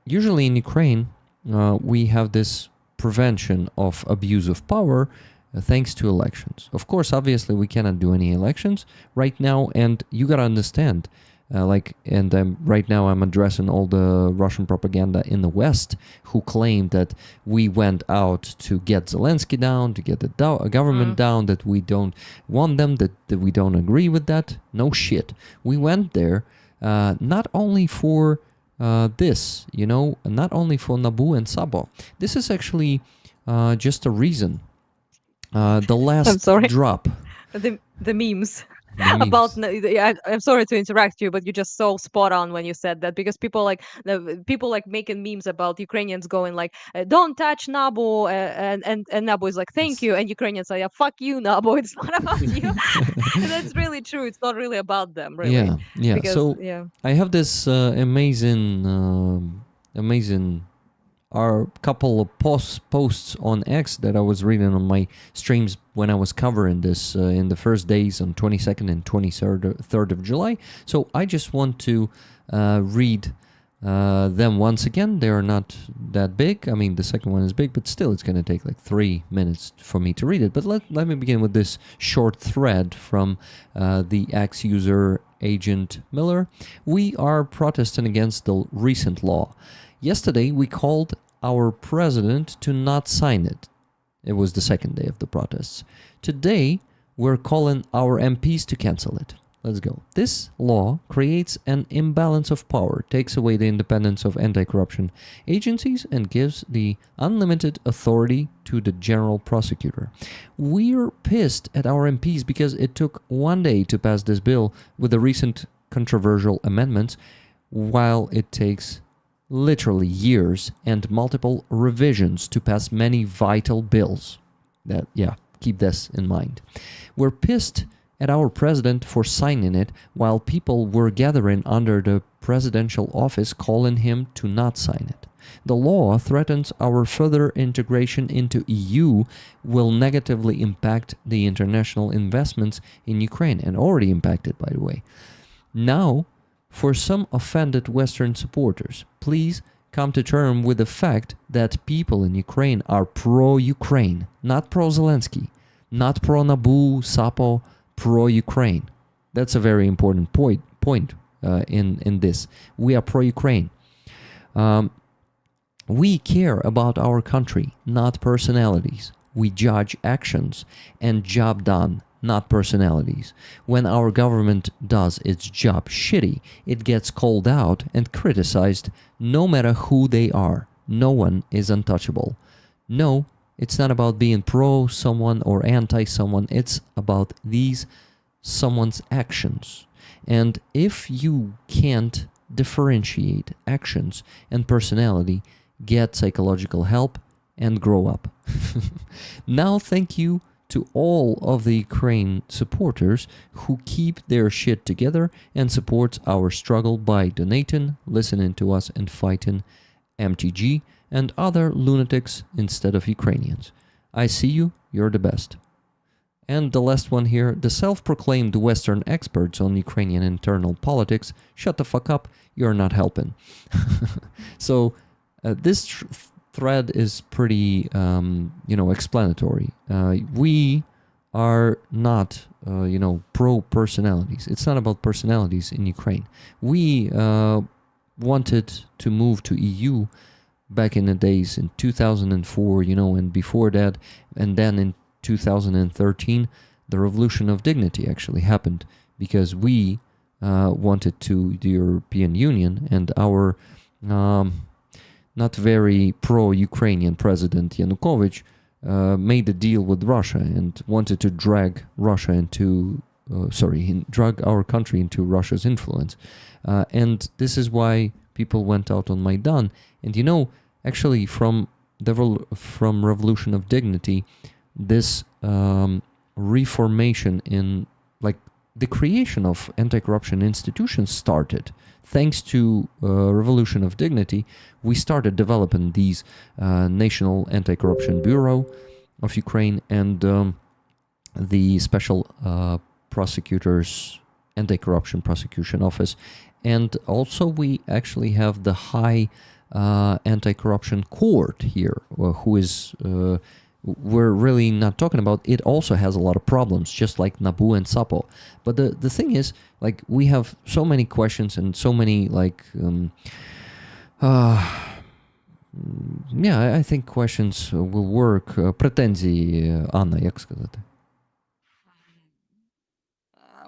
usually in Ukraine we have this prevention of abuse of power. Thanks to elections. Of course, obviously, we cannot do any elections right now, and you gotta understand, right now I'm addressing all the Russian propaganda in the West who claim that we went out to get Zelensky down, to get the government down, that we don't want them, that we don't agree with that. No shit. We went there not only for this, not only for Nabu and Sabo. This is actually just a reason. The last drop. The memes. About I'm sorry to interrupt you, but you're just so spot on when you said that, because people like making memes about Ukrainians going like don't touch Nabu, and Nabu is like thank you, and Ukrainians say fuck you Nabu, it's not about you. And that's really true. It's not really about them, really. Because, so I have this amazing are a couple of posts on X that I was reading on my streams when I was covering this in the first days on 22nd and 23rd of July. So I just want to read them once again. They are not that big. I mean, the second one is big, but still it's going to take like 3 minutes for me to read it. But let me begin with this short thread from the X user Agent Miller. We are protesting against the recent law. Yesterday, we called our president to not sign it. It was the second day of the protests. Today, we're calling our MPs to cancel it. Let's go. This law creates an imbalance of power, takes away the independence of anti-corruption agencies, and gives the unlimited authority to the general prosecutor. We're pissed at our MPs because it took 1 day to pass this bill with the recent controversial amendments. while it takes literally years and multiple revisions to pass many vital bills. Keep this in mind. We're pissed at our president for signing it while people were gathering under the presidential office calling him to not sign it. The law threatens our further integration into EU, will negatively impact the international investments in Ukraine, and already impacted, by the way. Now, for some offended Western supporters, please come to terms with the fact that people in Ukraine are pro-Ukraine, not pro-Zelensky, not pro-Nabu, Sapo, pro-Ukraine. That's a very important point in this. We are pro-Ukraine. We care about our country, not personalities. We judge actions and job done, not personalities. When our government does its job shitty, it gets called out and criticized no matter who they are. No one is untouchable. No, it's not about being pro someone or anti someone. It's about someone's actions. And if you can't differentiate actions and personality, get psychological help and grow up. Now, thank you to all of the Ukraine supporters who keep their shit together and supports our struggle by donating, listening to us, and fighting MTG and other lunatics instead of Ukrainians. I see you, you're the best. And the last one here, the self-proclaimed Western experts on Ukrainian internal politics, shut the fuck up, you're not helping. So this thread is pretty, explanatory. We are not, pro-personalities. It's not about personalities in Ukraine. We wanted to move to EU back in the days in 2004, and before that, and then in 2013, the Revolution of Dignity actually happened because we wanted to the European Union, and our not very pro-Ukrainian president Yanukovych made a deal with Russia and wanted to drag Russia drag our country into Russia's influence. And this is why people went out on Maidan. And actually from Revolution of Dignity, this reformation in the creation of anti-corruption institutions started. Thanks to Revolution of Dignity, we started developing these National Anti-Corruption Bureau of Ukraine and the Special Prosecutors Anti-Corruption Prosecution Office. And also we actually have the High Anti-Corruption Court here, who is... we're really not talking about. It also has a lot of problems, just like Nabu and Sapo. But the thing is, we have so many questions and so many, I think questions will work. Претензії, Анна, як сказати?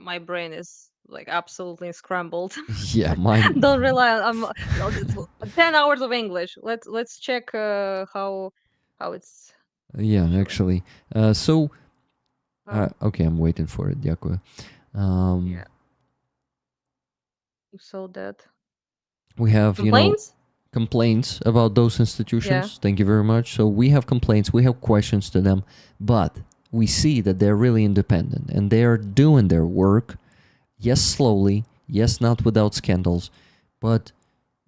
My brain is absolutely scrambled. Yeah, mine. Don't rely on 10 hours of English. Let's check how it's. Yeah, Sure. actually. Okay, I'm waiting for it. Дякую. Yeah. So that We have, complaints. complaints about those institutions. Yeah. Thank you very much. So we have complaints, we have questions to them, but we see that they're really independent and they are doing their work. Yes, slowly. Yes, not without scandals, but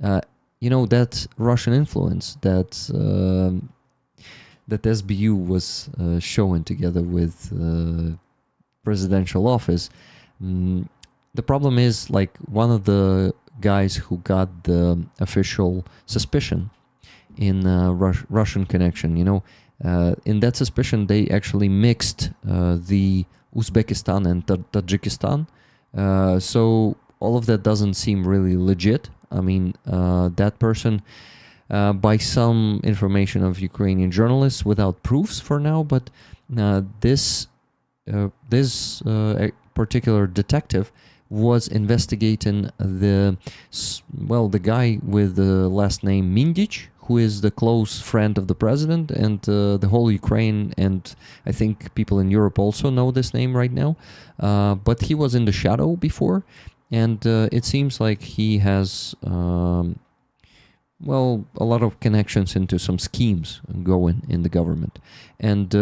that Russian influence that SBU was showing together with presidential office. The problem is one of the guys who got the official suspicion in Russian connection, in that suspicion they actually mixed the Uzbekistan and Tajikistan. So all of that doesn't seem really legit. I mean, that person, by some information of Ukrainian journalists, without proofs for now, but this particular detective was investigating the guy with the last name Mindich, who is the close friend of the president, and the whole Ukraine, and I think people in Europe also know this name right now. But he was in the shadow before, and it seems like he has a lot of connections into some schemes going in the government, and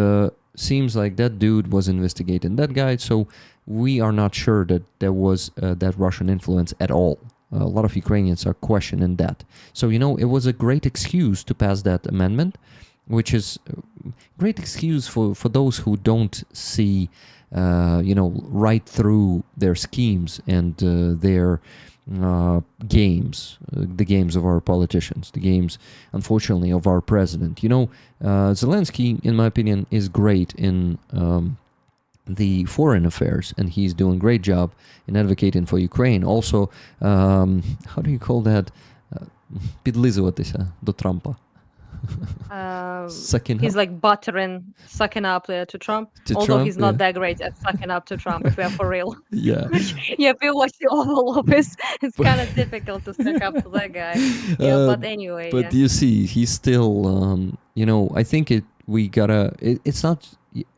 seems like that dude was investigating that guy. So we are not sure that there was that Russian influence at all. A lot of Ukrainians are questioning that. So it was a great excuse to pass that amendment, which is a great excuse for those who don't see right through their schemes and their games, the games of our politicians, the games, unfortunately, of our president. Zelensky, in my opinion, is great in the foreign affairs, and he's doing a great job in advocating for Ukraine. Also, how do you call that? Підлизуватися до Трампа. He's like sucking up to Trump, although Trump, he's not that great at sucking up to Trump, if we're for real. Yeah. Yeah, if you watch the Oval Office, it's kind of difficult to suck up to that guy. Yeah, but anyway. But you see, he's still, I think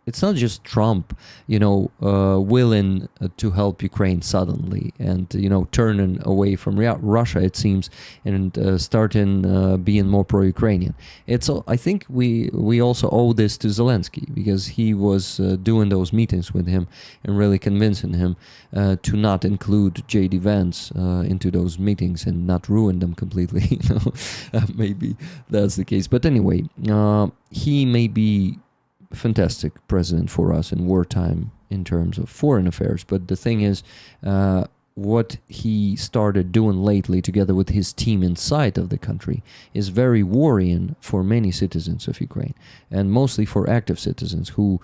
it's not just Trump, willing to help Ukraine suddenly and, turning away from Russia, it seems, and starting being more pro-Ukrainian. I think we also owe this to Zelensky, because he was doing those meetings with him and really convincing him to not include J.D. Vance into those meetings and not ruin them completely. Maybe that's the case. But anyway, he may be fantastic president for us in wartime in terms of foreign affairs, but the thing is, what he started doing lately together with his team inside of the country is very worrying for many citizens of Ukraine, and mostly for active citizens who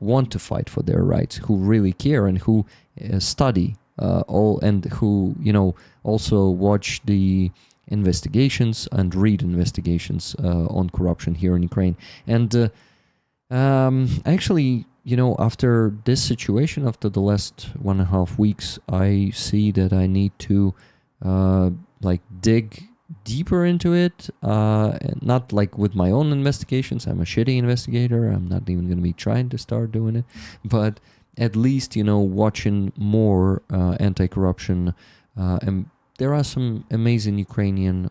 want to fight for their rights, who really care, and who study and who also watch the investigations and read investigations on corruption here in Ukraine. And actually, after this situation, after the last 1.5 weeks, I see that I need to dig deeper into it. Not like with my own investigations. I'm a shitty investigator. I'm not even going to be trying to start doing it. But at least, watching more anti-corruption. And there are some amazing Ukrainian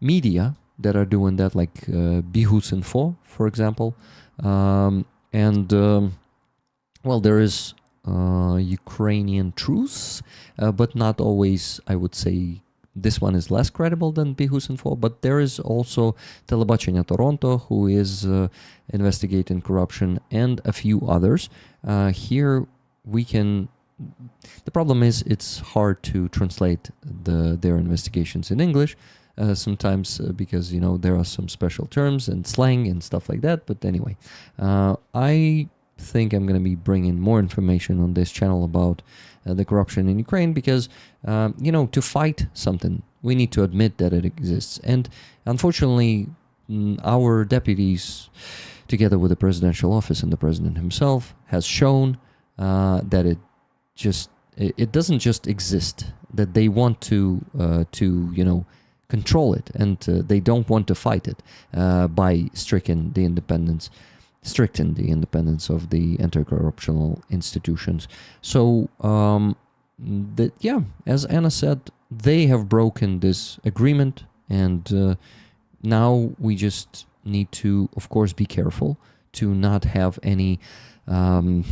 media that are doing that, like Bihus Info, for example. There is Ukrainian Truth, but not always, I would say, this one is less credible than Bihus Info, but there is also Телебачення Toronto, who is investigating corruption, and a few others. Here we can... The problem is it's hard to translate their investigations in English, sometimes because, there are some special terms and slang and stuff like that. But anyway, I think I'm going to be bringing more information on this channel about the corruption in Ukraine, because, to fight something, we need to admit that it exists. And unfortunately, our deputies, together with the presidential office and the president himself, has shown that it doesn't just exist, that they want to control it, and they don't want to fight it by restricting the independence of the anti-corruptional institutions. So, as Ana said, they have broken this agreement, and now we just need to, of course, be careful to not have any, I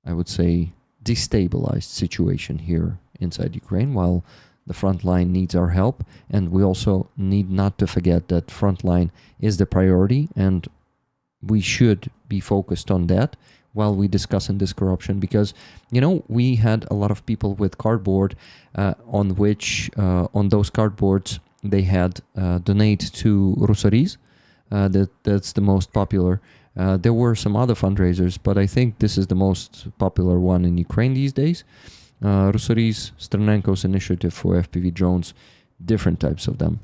would say, destabilized situation here inside Ukraine, while the Frontline needs our help. And we also need not to forget that Frontline is the priority, and we should be focused on that while we discussing this corruption, because, we had a lot of people with cardboard on those cardboards they had donate to Russories. That's the most popular. There were some other fundraisers, but I think this is the most popular one in Ukraine these days. Russories, Strenenko's initiative for FPV drones, different types of them,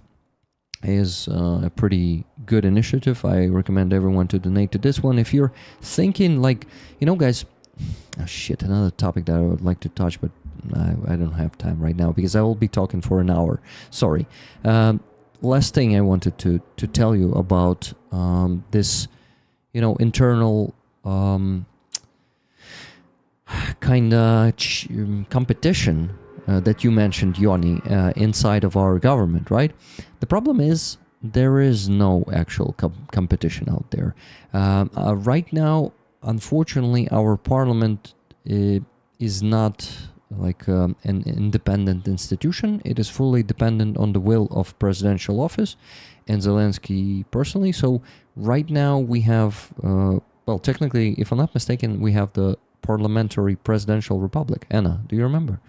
is a pretty good initiative. I recommend everyone to donate to this one. If you're thinking, guys, another topic that I would like to touch, but I don't have time right now because I will be talking for an hour. Sorry. Last thing I wanted to tell you about internal kind of competition that you mentioned, Yoni, inside of our government, right? The problem is there is no actual competition out there. Right now, unfortunately, our parliament is not like an independent institution. It is fully dependent on the will of presidential office and Zelensky personally. So right now we have, well, technically, if I'm not mistaken, we have the parliamentary presidential republic. Anna, do you remember?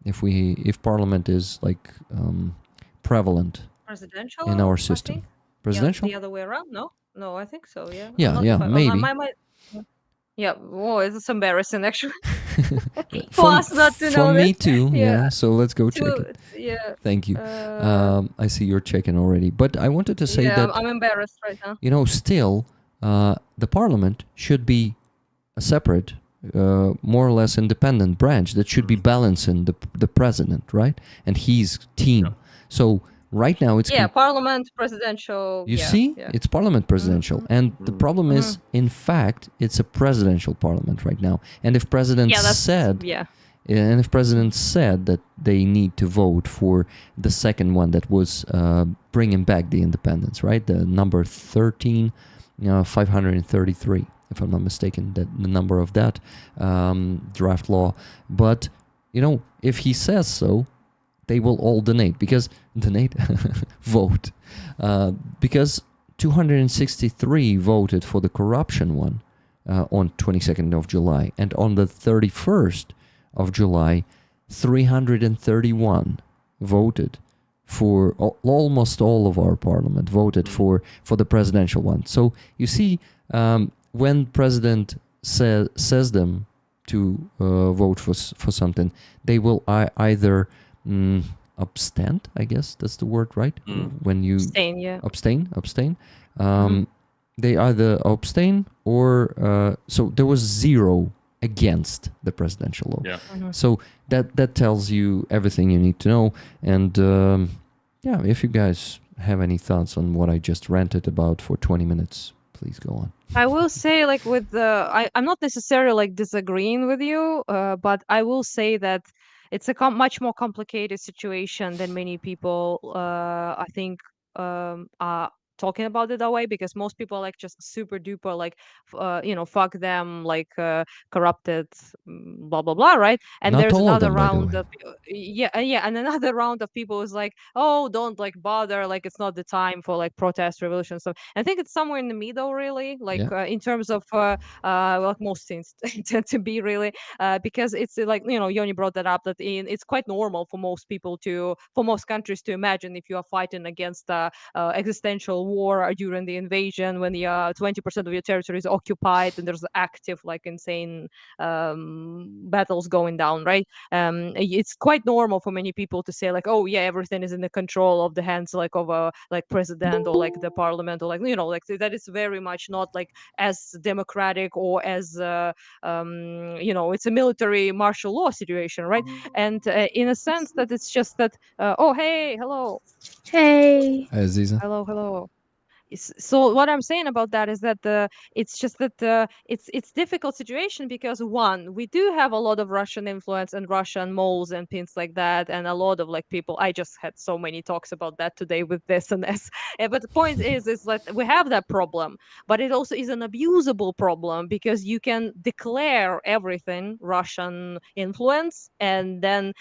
If parliament is like prevalent Presidential in our I system. think. Presidential? Yeah, the other way around. No, I think so. Yeah. Yeah, Not yeah, if I, maybe. yeah. Oh, it's embarrassing actually for For, us not to for know me this. too, yeah. Yeah. So let's go check it. Yeah. Thank you. Uh, I see you're checking already. But I wanted to say yeah, that, I'm embarrassed right now. Still, the parliament should be a separate, more or less independent branch that should be balancing the president, right? And his team. Yeah. So right now it's Parliament, presidential. you yeah, see, yeah. it's parliament presidential, and the problem is, in fact, it's a presidential parliament right now. And if president said that they need to vote for the second one that was bringing back the independence, right? The number 13, 533, if I'm not mistaken, that the number of that draft law. But, if he says so, they will all vote. Because 263 voted for the corruption one on 22nd of July. And on the 31st of July, 331 voted for, almost all of our parliament voted for the presidential one. So you see, when president says them to vote for something, they will either abstain, I guess that's the word, right? When you abstain. They either abstain or so there was 0 against the presidential law. Yeah. So that tells you everything you need to know. And if you guys have any thoughts on what I just ranted about for 20 minutes, please go on. I will say, like, with the, I'm not necessarily like disagreeing with you, but I will say that it's a much more complicated situation than many people, I think, are talking about it that way, because most people are like just super duper like, fuck them, like corrupted, blah blah blah, right? And Not there's all of another them, by the round way. of and another round of people is like, oh, don't like bother, like it's not the time for like protest, revolution stuff. I think it's somewhere in the middle, really, like in terms of like most things tend to be, really, because it's like, Yoni brought that up, that it's quite normal for most people for most countries to imagine, if you are fighting against existential war during the invasion, when the 20% of your territory is occupied and there's active, like, insane battles going down, right? It's quite normal for many people to say, like, oh yeah, everything is in the control of the hands, like, of a like president or like the parliament, or like, like that is very much not like as democratic or as it's a military martial law situation, right? And in a sense that it's just that oh, hey, hello. Hey. Hi, Aziza. Hello. So what I'm saying about that is that it's just that it's difficult situation, because one, we do have a lot of Russian influence and Russian moles and things like that, and a lot of like people. I just had so many talks about that today with this and this. But the point is that we have that problem, but it also is an abusable problem, because you can declare everything Russian influence and then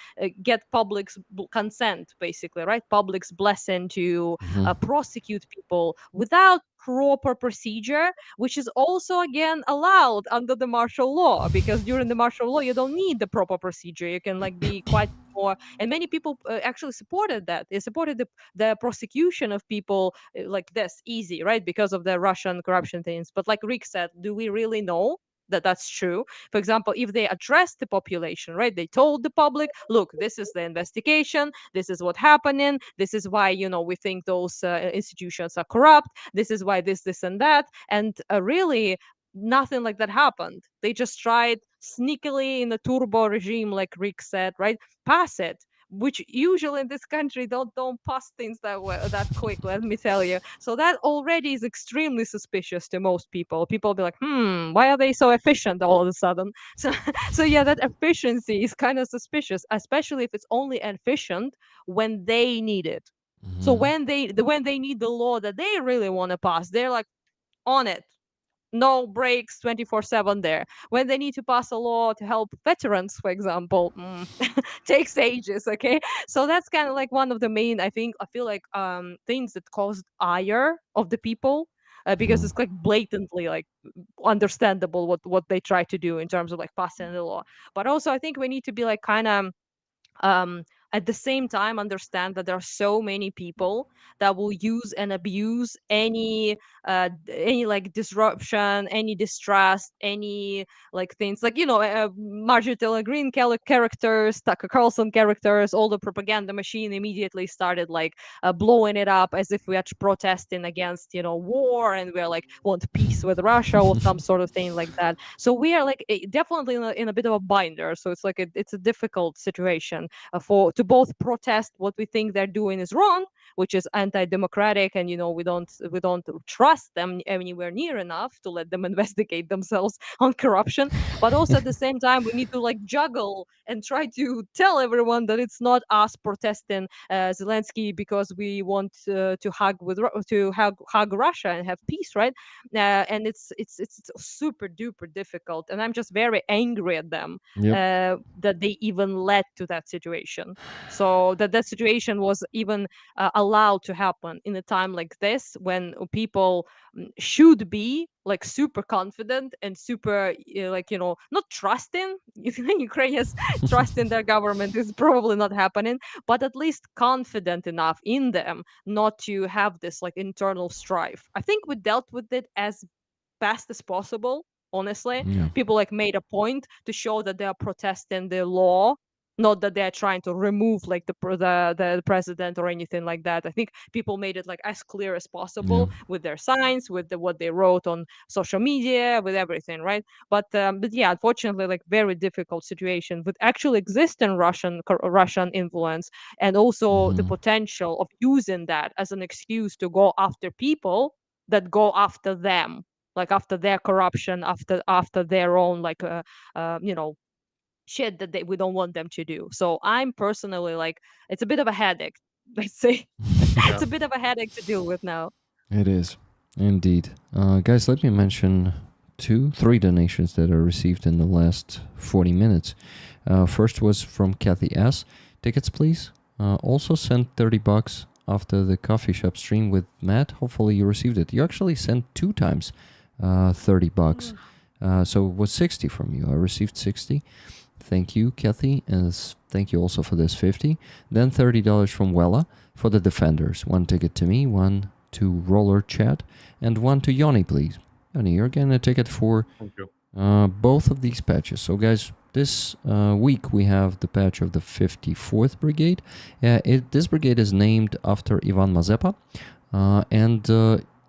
get public's consent, basically, right? Public's blessing to prosecute people without proper procedure, which is also again allowed under the martial law, because during the martial law you don't need the proper procedure. You can like be quite more, and many people actually supported that. They supported the prosecution of people like this easy, right, because of the Russian corruption things. But like Rick said, do we really know that that's true? For example, if they addressed the population, right, they told the public, look, this is the investigation, this is what happening, this is why we think those institutions are corrupt, this is why this and that, and really nothing like that happened. They just tried sneakily in the turbo regime, like Rick said, right, pass it which usually in this country don't pass things that quick, let me tell you. So that already is extremely suspicious to most people. People be like, why are they so efficient all of a sudden? So yeah, that efficiency is kind of suspicious, especially if it's only efficient when they need it. So when they need the law that they really want to pass, they're like on it. No breaks, 24/7 there. When they need to pass a law to help veterans, for example, takes ages. Okay, so that's kind of like one of the main, I feel like things that caused ire of the people. Because it's like blatantly like understandable what they try to do in terms of like passing the law. But also I think we need to be like kind of um at the same time understand that there are so many people that will use and abuse any like disruption, any distrust, any like things like Marjorie Taylor Greene characters, Tucker Carlson characters, all the propaganda machine immediately started like blowing it up as if we are protesting against war, and we're like want peace with Russia or some sort of thing like that. So we are like definitely in a bit of a binder. So it's like it's a difficult situation to both protest what we think they're doing is wrong, which is anti-democratic, and we don't trust them anywhere near enough to let them investigate themselves on corruption. But also at the same time, we need to like juggle and try to tell everyone that it's not us protesting Zelensky because we want to hug Russia and have peace, right? And it's super duper difficult, and I'm just very angry at them that they even led to that situation. So that situation was even allowed to happen in a time like this, when people should be like super confident and super like not trusting. Ukrainians trusting their government is probably not happening, but at least confident enough in them not to have this like internal strife. I think we dealt with it as fast as possible, honestly. Yeah. People like made a point to show that they are protesting the law, not that they're trying to remove like the president or anything like that. I think people made it like as clear as possible with their signs, with what they wrote on social media, with everything, right? But yeah, unfortunately, like very difficult situation with actual existing Russian influence, and also the potential of using that as an excuse to go after people that go after them, like after their corruption, after their own like shit that we don't want them to do. So I'm personally like, it's a bit of a headache. Let's say it's a bit of a headache to deal with now. It is, indeed. Guys, let me mention 3 donations that are received in the last 40 minutes. First was from Kathy S. Tickets, please. Also sent $30 after the coffee shop stream with Matt. Hopefully you received it. You actually sent 2 times $30. So it was 60 from you. I received 60. Thank you, Kathy, and thank you also for this 50. Then $30 from Wella for the Defenders. 1 ticket to me, 1 to Roller Chat, and 1 to Yoni, please. Yoni, you're getting a ticket for both of these patches. So, guys, this week we have the patch of the 54th Brigade. This brigade is named after Ivan Mazepa, and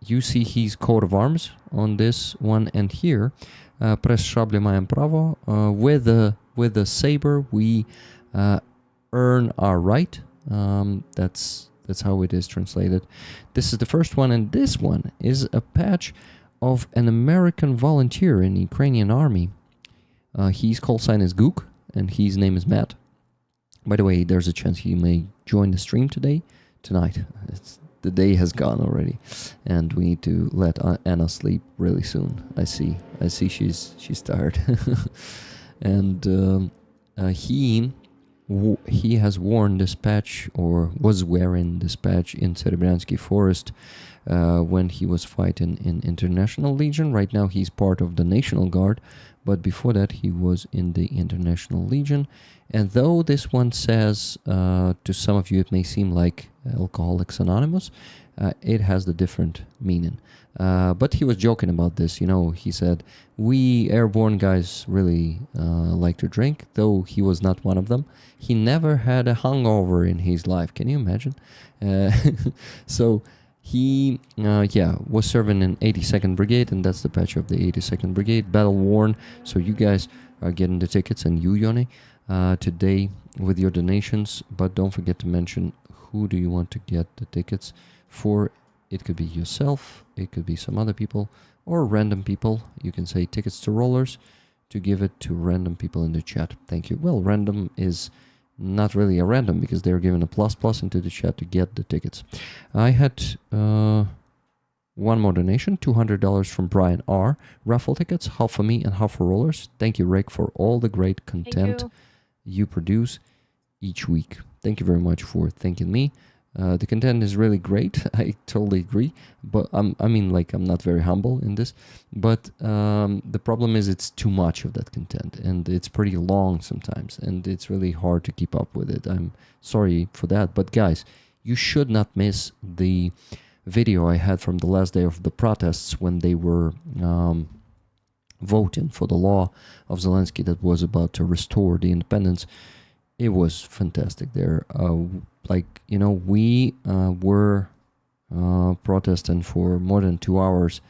you see his coat of arms on this one, and here, Press Шабли маем право, with the Saber, we earn our right. That's how it is translated. This is the first one, and this one is a patch of an American volunteer in the Ukrainian army. His call sign is Gook, and his name is Matt. By the way, there's a chance he may join the stream tonight. The day has gone already, and we need to let Anna sleep really soon. I see she's tired. And he has worn this patch, or was wearing this patch in Serebryansky Forest when he was fighting in International Legion. Right now he's part of the National Guard, but before that he was in the International Legion. And though this one says, to some of you it may seem like Alcoholics Anonymous, it has the different meaning. But he was joking about this, he said, we airborne guys really like to drink, though he was not one of them. He never had a hangover in his life. Can you imagine? So he, was serving in 82nd Brigade, and that's the patch of the 82nd Brigade, battle worn. So you guys are getting the tickets, and you, Yoni, today with your donations, but don't forget to mention who do you want to get the tickets for. It could be yourself, it could be some other people, or random people. You can say tickets to rollers to give it to random people in the chat. Thank you. Well, random is not really a random because they're given a plus into the chat to get the tickets. I had one more donation, $200 from Brian R. Raffle tickets, half for me and half for rollers. Thank you, Rick, for all the great content you produce each week. Thank you very much for thanking me. The content is really great. I totally agree. But I'm not very humble in this. But the problem is it's too much of that content, and it's pretty long sometimes, and it's really hard to keep up with it. I'm sorry for that. But guys, you should not miss the video I had from the last day of the protests when they were voting for the law of Zelensky that was about to restore the independence. It was fantastic there. We were protesting for more than 2 hours,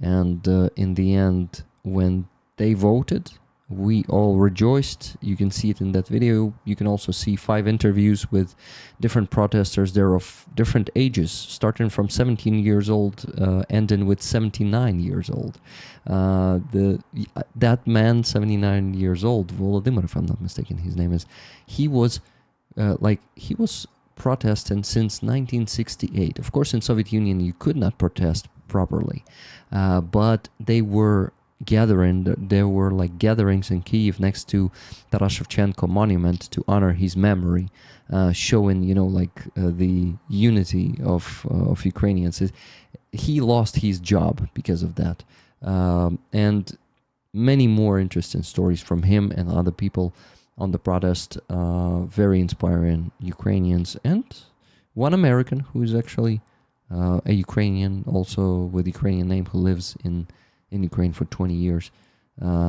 and in the end, when they voted, we all rejoiced. You can see it in that video. You can also see 5 interviews with different protesters. They're of different ages, starting from 17 years old, ending with 79 years old. That man, 79 years old, Volodymyr, if I'm not mistaken, his name is. He was protesting since 1968. Of course, in Soviet Union, you could not protest properly, but they were gathering. There were like gatherings in Kyiv next to Taras Shevchenko monument to honor his memory, showing the unity of Ukrainians. He lost his job because of that, and many more interesting stories from him and other people on the protest. Very inspiring Ukrainians, and one American who is actually a Ukrainian, also with Ukrainian name, who lives in Ukraine for 20 years.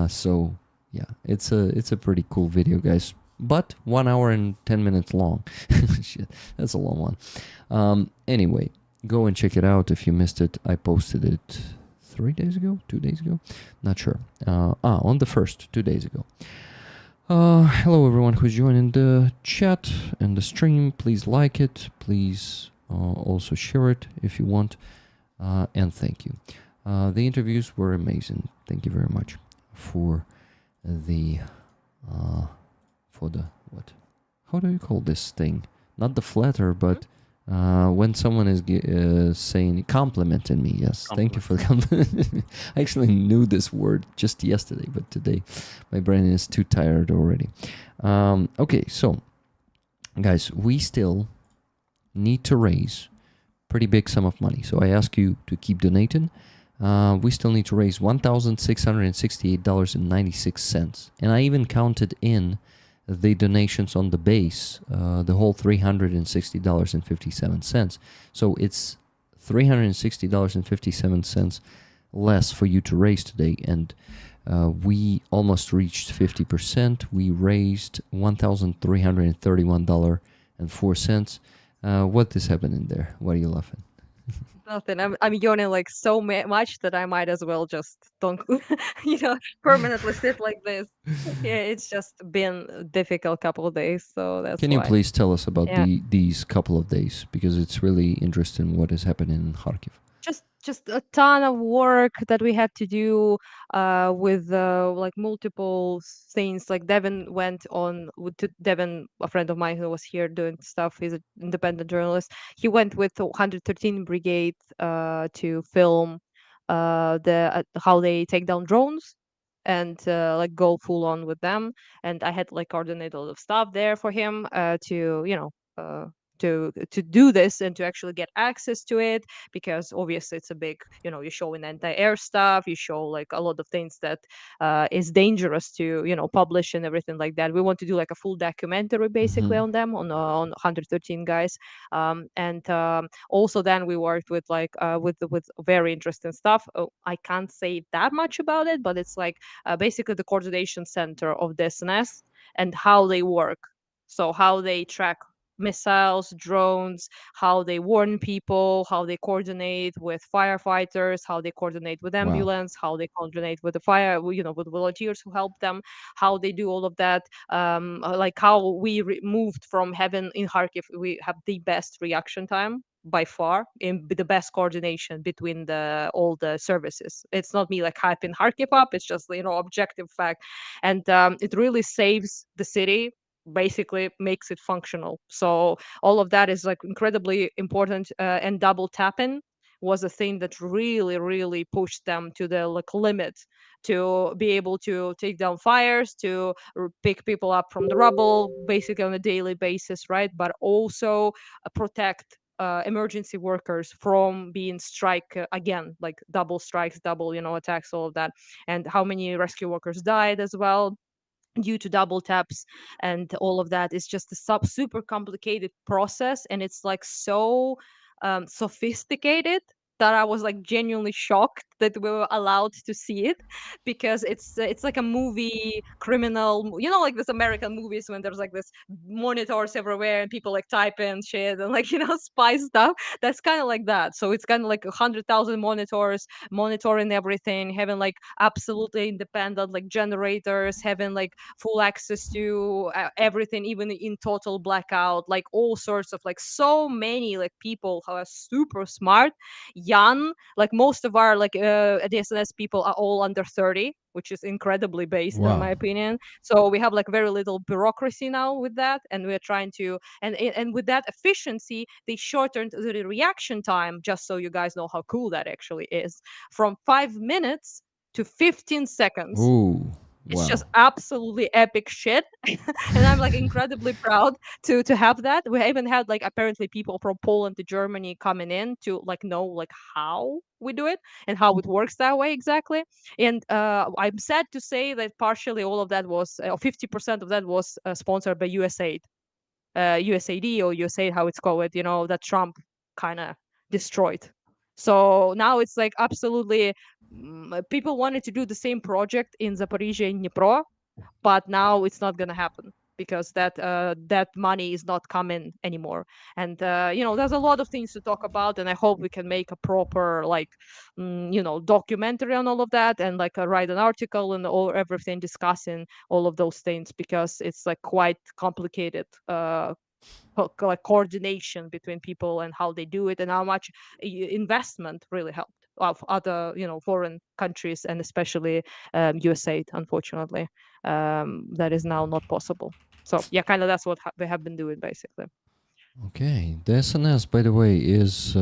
So yeah, it's a pretty cool video, guys. But 1 hour and 10 minutes long. Shit, that's a long one. Anyway, go and check it out if you missed it. I posted it 3 days ago, 2 days ago, not sure. On the 1st, 2 days ago. Hello everyone who's joining the chat and the stream. Please like it. Please also share it if you want. And thank you. The interviews were amazing. Thank you very much for the what? How do you call this thing? Not the flatter, but when someone is saying complimenting me. Yes, thank you for the compliment. I actually knew this word just yesterday, but today my brain is too tired already. Okay, so guys, we still need to raise pretty big sum of money. So I ask you to keep donating. We still need to raise $1,668.96. And I even counted in the donations on the base, the whole $360.57. So it's $360.57 less for you to raise today. And we almost reached 50%. We raised $1,331.04. What is happening there? Why are you laughing? Nothing. I'm yawning like so much that I might as well just don't, permanently sit like this. Yeah, it's just been a difficult couple of days, so that's Can you why. please tell us about Yeah. these couple of days, because it's really interesting what is happening in Kharkiv. Just a ton of work that we had to do with like multiple things. Like Devin went on to Devin, a friend of mine who was here doing stuff. He's an independent journalist. He went with the 113 Brigade to film how they take down drones and like go full on with them. And I had like coordinated a lot of stuff there for him to to do this and to actually get access to it, because obviously it's a big, you're showing anti-air stuff, you show like a lot of things that is dangerous to publish and everything like that. We want to do like a full documentary basically on them, on 113 guys. And also then we worked with like with very interesting stuff. I can't say that much about it, but it's like basically the coordination center of the SNS and how they work. So how they track missiles, drones, how they warn people, how they coordinate with firefighters, how they coordinate with Wow. ambulance, how they coordinate with the fire, with volunteers who help them, how they do all of that. Like how we moved from having in Kharkiv, we have the best reaction time by far in the best coordination between all the services. It's not me like hyping Kharkiv up, it's just objective fact. And it really saves the city, basically makes it functional. So all of that is like incredibly important. And double tapping was a thing that really really pushed them to the like limit to be able to take down fires, to pick people up from the rubble basically on a daily basis, right? But also protect emergency workers from being strike again, like double strikes, double attacks, all of that. And how many rescue workers died as well due to double taps and all of that is just a super complicated process, and it's like so sophisticated that I was like genuinely shocked that we were allowed to see it, because it's like a movie criminal, like this American movies when there's like this monitors everywhere and people like type in shit and like spy stuff. That's kind of like that. So it's kind of like 100,000 monitors monitoring everything, having like absolutely independent like generators, having like full access to everything, even in total blackout, like all sorts of like so many like people who are super smart, young. Like most of our like DSNS people are all under 30, which is incredibly based in Wow. my opinion. So we have like very little bureaucracy now with that, and we're trying to and with that efficiency, they shortened the reaction time. Just so you guys know how cool that actually is, from 5 minutes to 15 seconds. Ooh. It's Wow. just absolutely epic shit. And I'm like incredibly proud to have that. We even had like apparently people from Poland to Germany coming in to like know like how we do it and how it works that way exactly. And I'm sad to say that partially all of that was 50% of that was sponsored by USAID, USAID or USAID, how it's called, that Trump kind of destroyed. So now it's like absolutely people wanted to do the same project in Zaporizhia and Dnipro, but now it's not going to happen because that money is not coming anymore. And there's a lot of things to talk about, and I hope we can make a proper like documentary on all of that, and like write an article and all everything discussing all of those things, because it's like quite complicated like coordination between people and how they do it, and how much investment really helped of other foreign countries, and especially USAID. Unfortunately, that is now not possible. So yeah, kind of that's what we have been doing basically. Okay. The SNS, by the way, is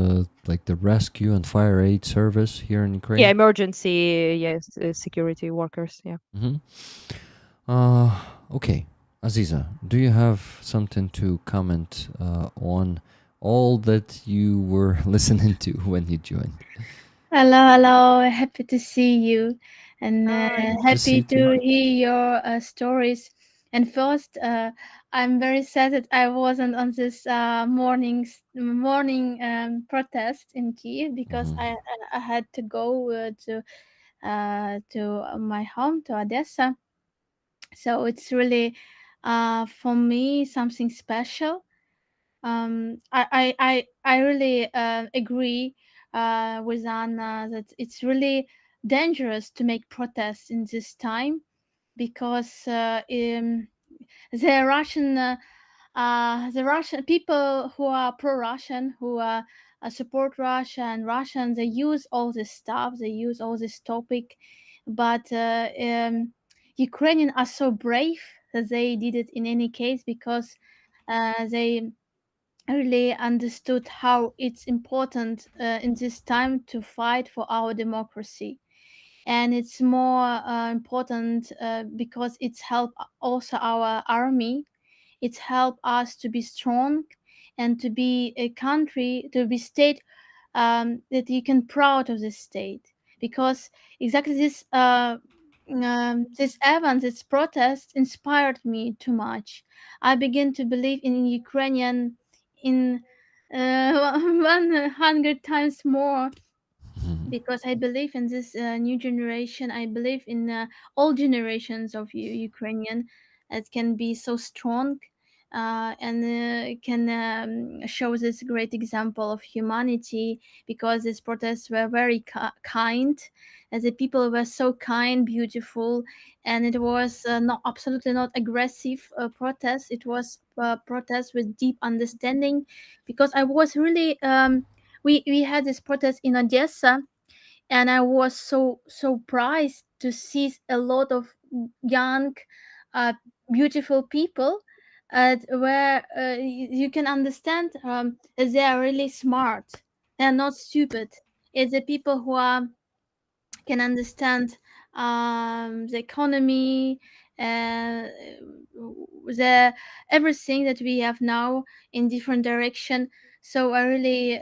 like the rescue and fire aid service here in Ukraine. Yeah, emergency, yes, security workers. Yeah. Mm-hmm. Okay. Aziza, do you have something to comment on all that you were listening to when you joined? Hello. Happy to see you, and Hi. To see happy you too. to hear your stories. And first, I'm very sad that I wasn't on this morning protest in Kyiv, because Mhm. I had to go to my home, to Odessa. So it's really for me something special. I really agree with Anna that it's really dangerous to make protests in this time, because the Russian people who are pro-Russian, who support Russia and Russian, they use all this stuff, they use all this topic, but Ukrainians are so brave that they did it in any case, because they really understood how it's important in this time to fight for our democracy. And it's more important because it's helped also our army. It's helped us to be strong and to be a country, to be state that you can proud of this state. Because exactly this event, this protest inspired me too much. I begin to believe in Ukrainian in 100 times more, Mhm. because I believe in this new generation. I believe in all generations of Ukrainian that can be so strong, and can show this great example of humanity, because these protests were very kind. As the people were so kind, beautiful, and it was not absolutely not aggressive protest. It was protest with deep understanding, because I was really we had this protest in Odessa, and I was so surprised to see a lot of young, uh, beautiful people, where you can understand they are really smart. They are not stupid. It's the people who are can understand the economy, uh, the everything that we have now in different direction. So I really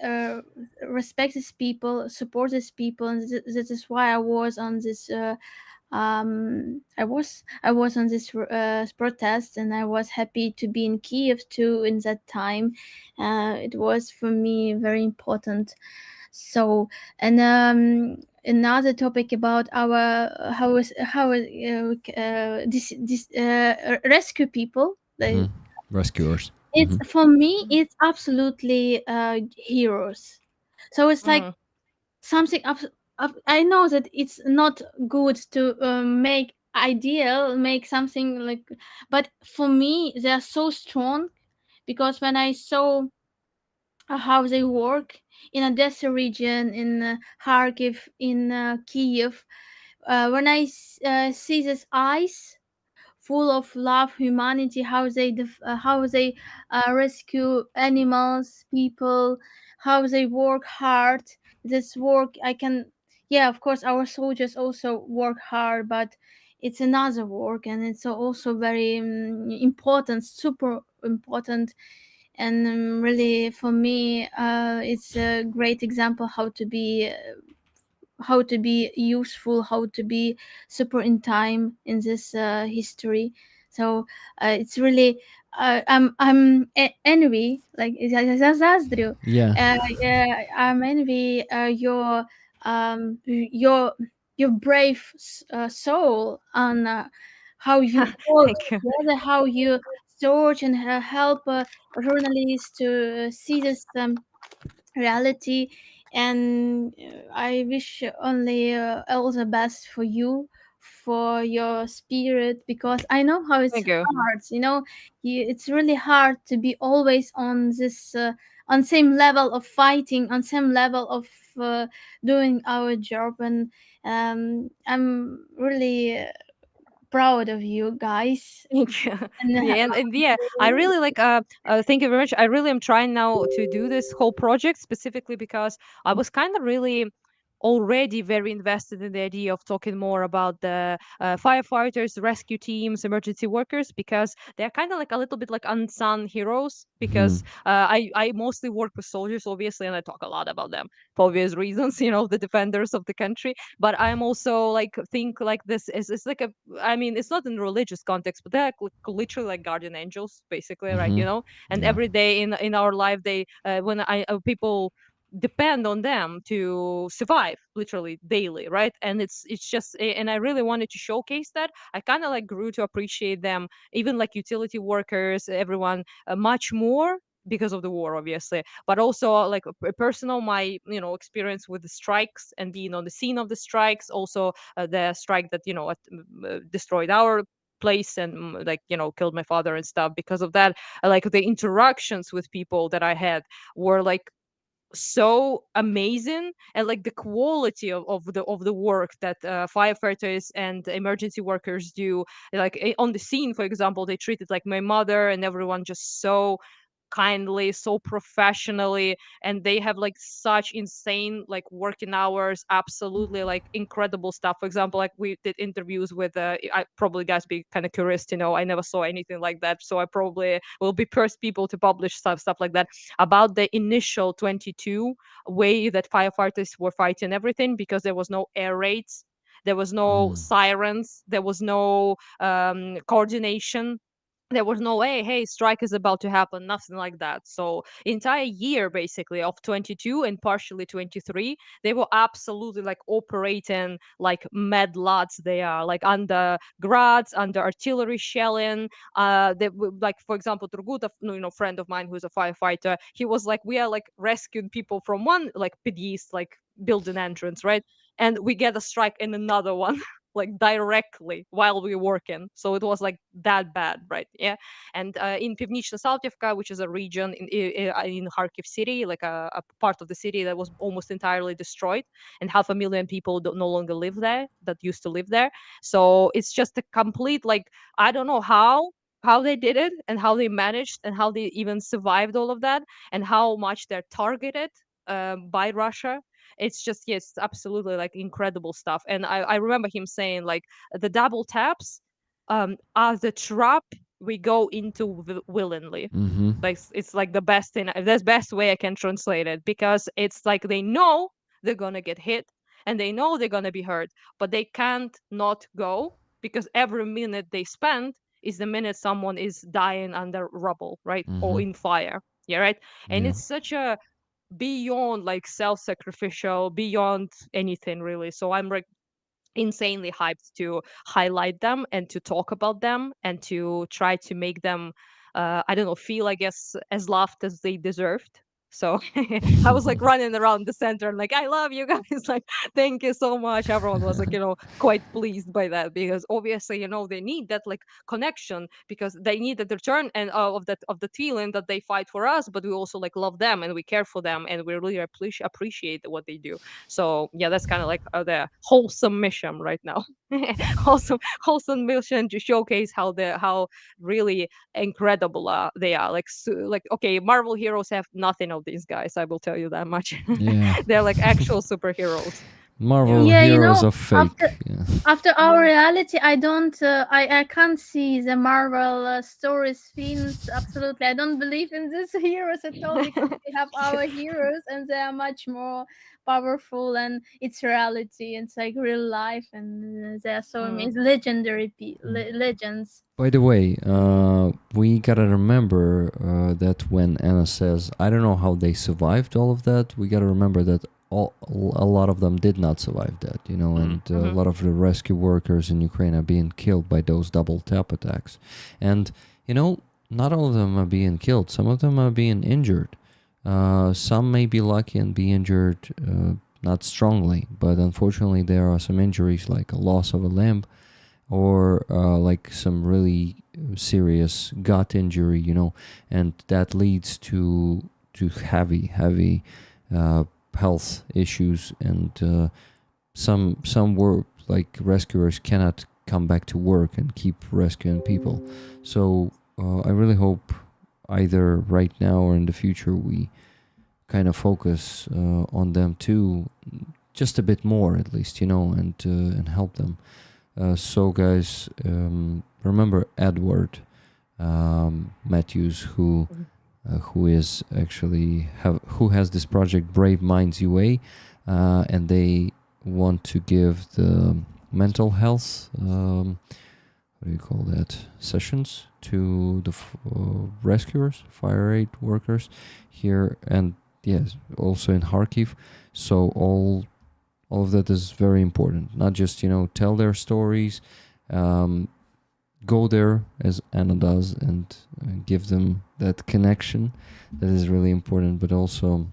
respect these people, support these people, and this is why I was on this. I was on this protest, and I was happy to be in Kyiv too in that time. It was for me very important. So, and another topic about our this rescue people. Mhm. Rescuers. It's Mhm. for me, it's absolutely heroes. So it's like Mhm. something I know that it's not good to make ideal, make something like, but for me they are so strong, because when I saw how they work in Odessa region, in Kharkiv, in Kyiv, when I see this eyes full of love, humanity, how they rescue animals, people, how they work hard. This work I can, yeah, of course, our soldiers also work hard, but it's another work, and it's also very important, super important. And really, for me, it's a great example how to be useful, how to be super in time in this history. So it's really envy, like заздрю. Yeah. I'm envy your brave soul on how you work Thank you. together, how you search and help journalists to see this reality. And I wish only all the best for you, for your spirit, because I know how it's Thank you. hard, it's really hard to be always on this on same level of fighting, on same level of doing our job. And I'm really proud of you guys. Thank you. And Yeah, and yeah, I really like thank you very much. I really am trying now to do this whole project specifically because I was kind of really already very invested in the idea of talking more about the firefighters, rescue teams, emergency workers, because they're kind of like a little bit like unsung heroes. Because Mhm. I mostly work with soldiers, obviously, and I talk a lot about them for obvious reasons. The defenders of the country. But I'm also like think like this is it's like a I mean, it's not in religious context, but they're literally like guardian angels, basically, right? Mhm. And Yeah. every day in our life, they when I people depend on them to survive literally daily, right? And it's just and I really wanted to showcase that. I kind of like grew to appreciate them, even like utility workers, everyone, much more because of the war, obviously, but also like a personal my experience with the strikes and being on the scene of the strikes, also the strike that destroyed our place and like killed my father and stuff. Because of that, like the interactions with people that I had were like so amazing, and like the quality of the work that firefighters and emergency workers do, like on the scene, for example, they treated like my mother and everyone just so kindly, so professionally, and they have like such insane like working hours, absolutely like incredible stuff. For example, like we did interviews with I probably guys be kind of curious to know, I never saw anything like that, so I probably will be first people to publish stuff like that about the initial 22 way that firefighters were fighting everything, because there was no air raids, there was no Mm. sirens, there was no coordination. there was no way, hey, strike is about to happen, nothing like that. So entire year basically of 22 and partially 23, they were absolutely like operating like mad lads. They are like under grads, under artillery shelling. Like, for example, Turgutov, friend of mine who's a firefighter, he was like, we are like rescuing people from one like pedist like building entrance, right? And we get a strike in another one. Like directly while we were working, so it was like that bad, right? Yeah. And in Pivnichno-Saltivka, which is a region in Kharkiv city, like a part of the city that was almost entirely destroyed, and 500,000 people no longer live there that used to live there. So it's just a complete, like, I don't know how they did it and how they managed and how they even survived all of that, and how much they're targeted by Russia. It's just, yes, absolutely like incredible stuff. And I remember him saying like the double taps are the trap we go into willingly. Mm-hmm. Like it's like the best thing, the best way I can translate it, because it's like they know they're gonna get hit and they know they're gonna be hurt, but they can't not go, because every minute they spend is the minute someone is dying under rubble, right? Or Mm-hmm. in fire. Yeah, right. And Yeah. it's such a beyond like self-sacrificial, beyond anything really. So I'm like insanely hyped to highlight them and to talk about them and to try to make them I don't know, feel, I guess, as loved as they deserved. So I was like running around the center and like, I love you guys, like, thank you so much. Everyone was like, quite pleased by that, because obviously, they need that like connection, because they need the return and of the feeling that they fight for us, but we also like love them and we care for them and we really appreciate what they do. So yeah, that's kind of like the wholesome mission right now. wholesome mission to showcase how really incredible they are. Like, like, okay, Marvel heroes have nothing of these guys, I will tell you that much. Yeah. They're like actual superheroes. Marvel Yeah, heroes are fake. Yeah. after our reality, I don't I can't see the Marvel stories, films. Absolutely, I don't believe in these heroes at all, because we have our heroes and they are much more powerful, and it's reality, it's like real life, and they are so amazing, legendary legends. By the way, we gotta remember that when Anna says, I don't know how they survived all of that, we gotta remember that a lot of them did not survive that, and a lot of the rescue workers in Ukraine are being killed by those double tap attacks. And, not all of them are being killed. Some of them are being injured. Some may be lucky and be injured not strongly, but unfortunately there are some injuries like a loss of a limb, or like some really serious gut injury, and that leads to heavy health issues, and some work like rescuers cannot come back to work and keep rescuing people. So I really hope either right now or in the future we kind of focus on them too, just a bit more at least, and help them. So guys, remember Edward Matthews, who is actually who has this project Brave Minds UA, and they want to give the mental health what do you call that, sessions to the rescuers, fire aid workers here, and yes, also in Kharkiv. So all of that is very important. Not just tell their stories, go there as Anna does, and give them that connection that is really important, but also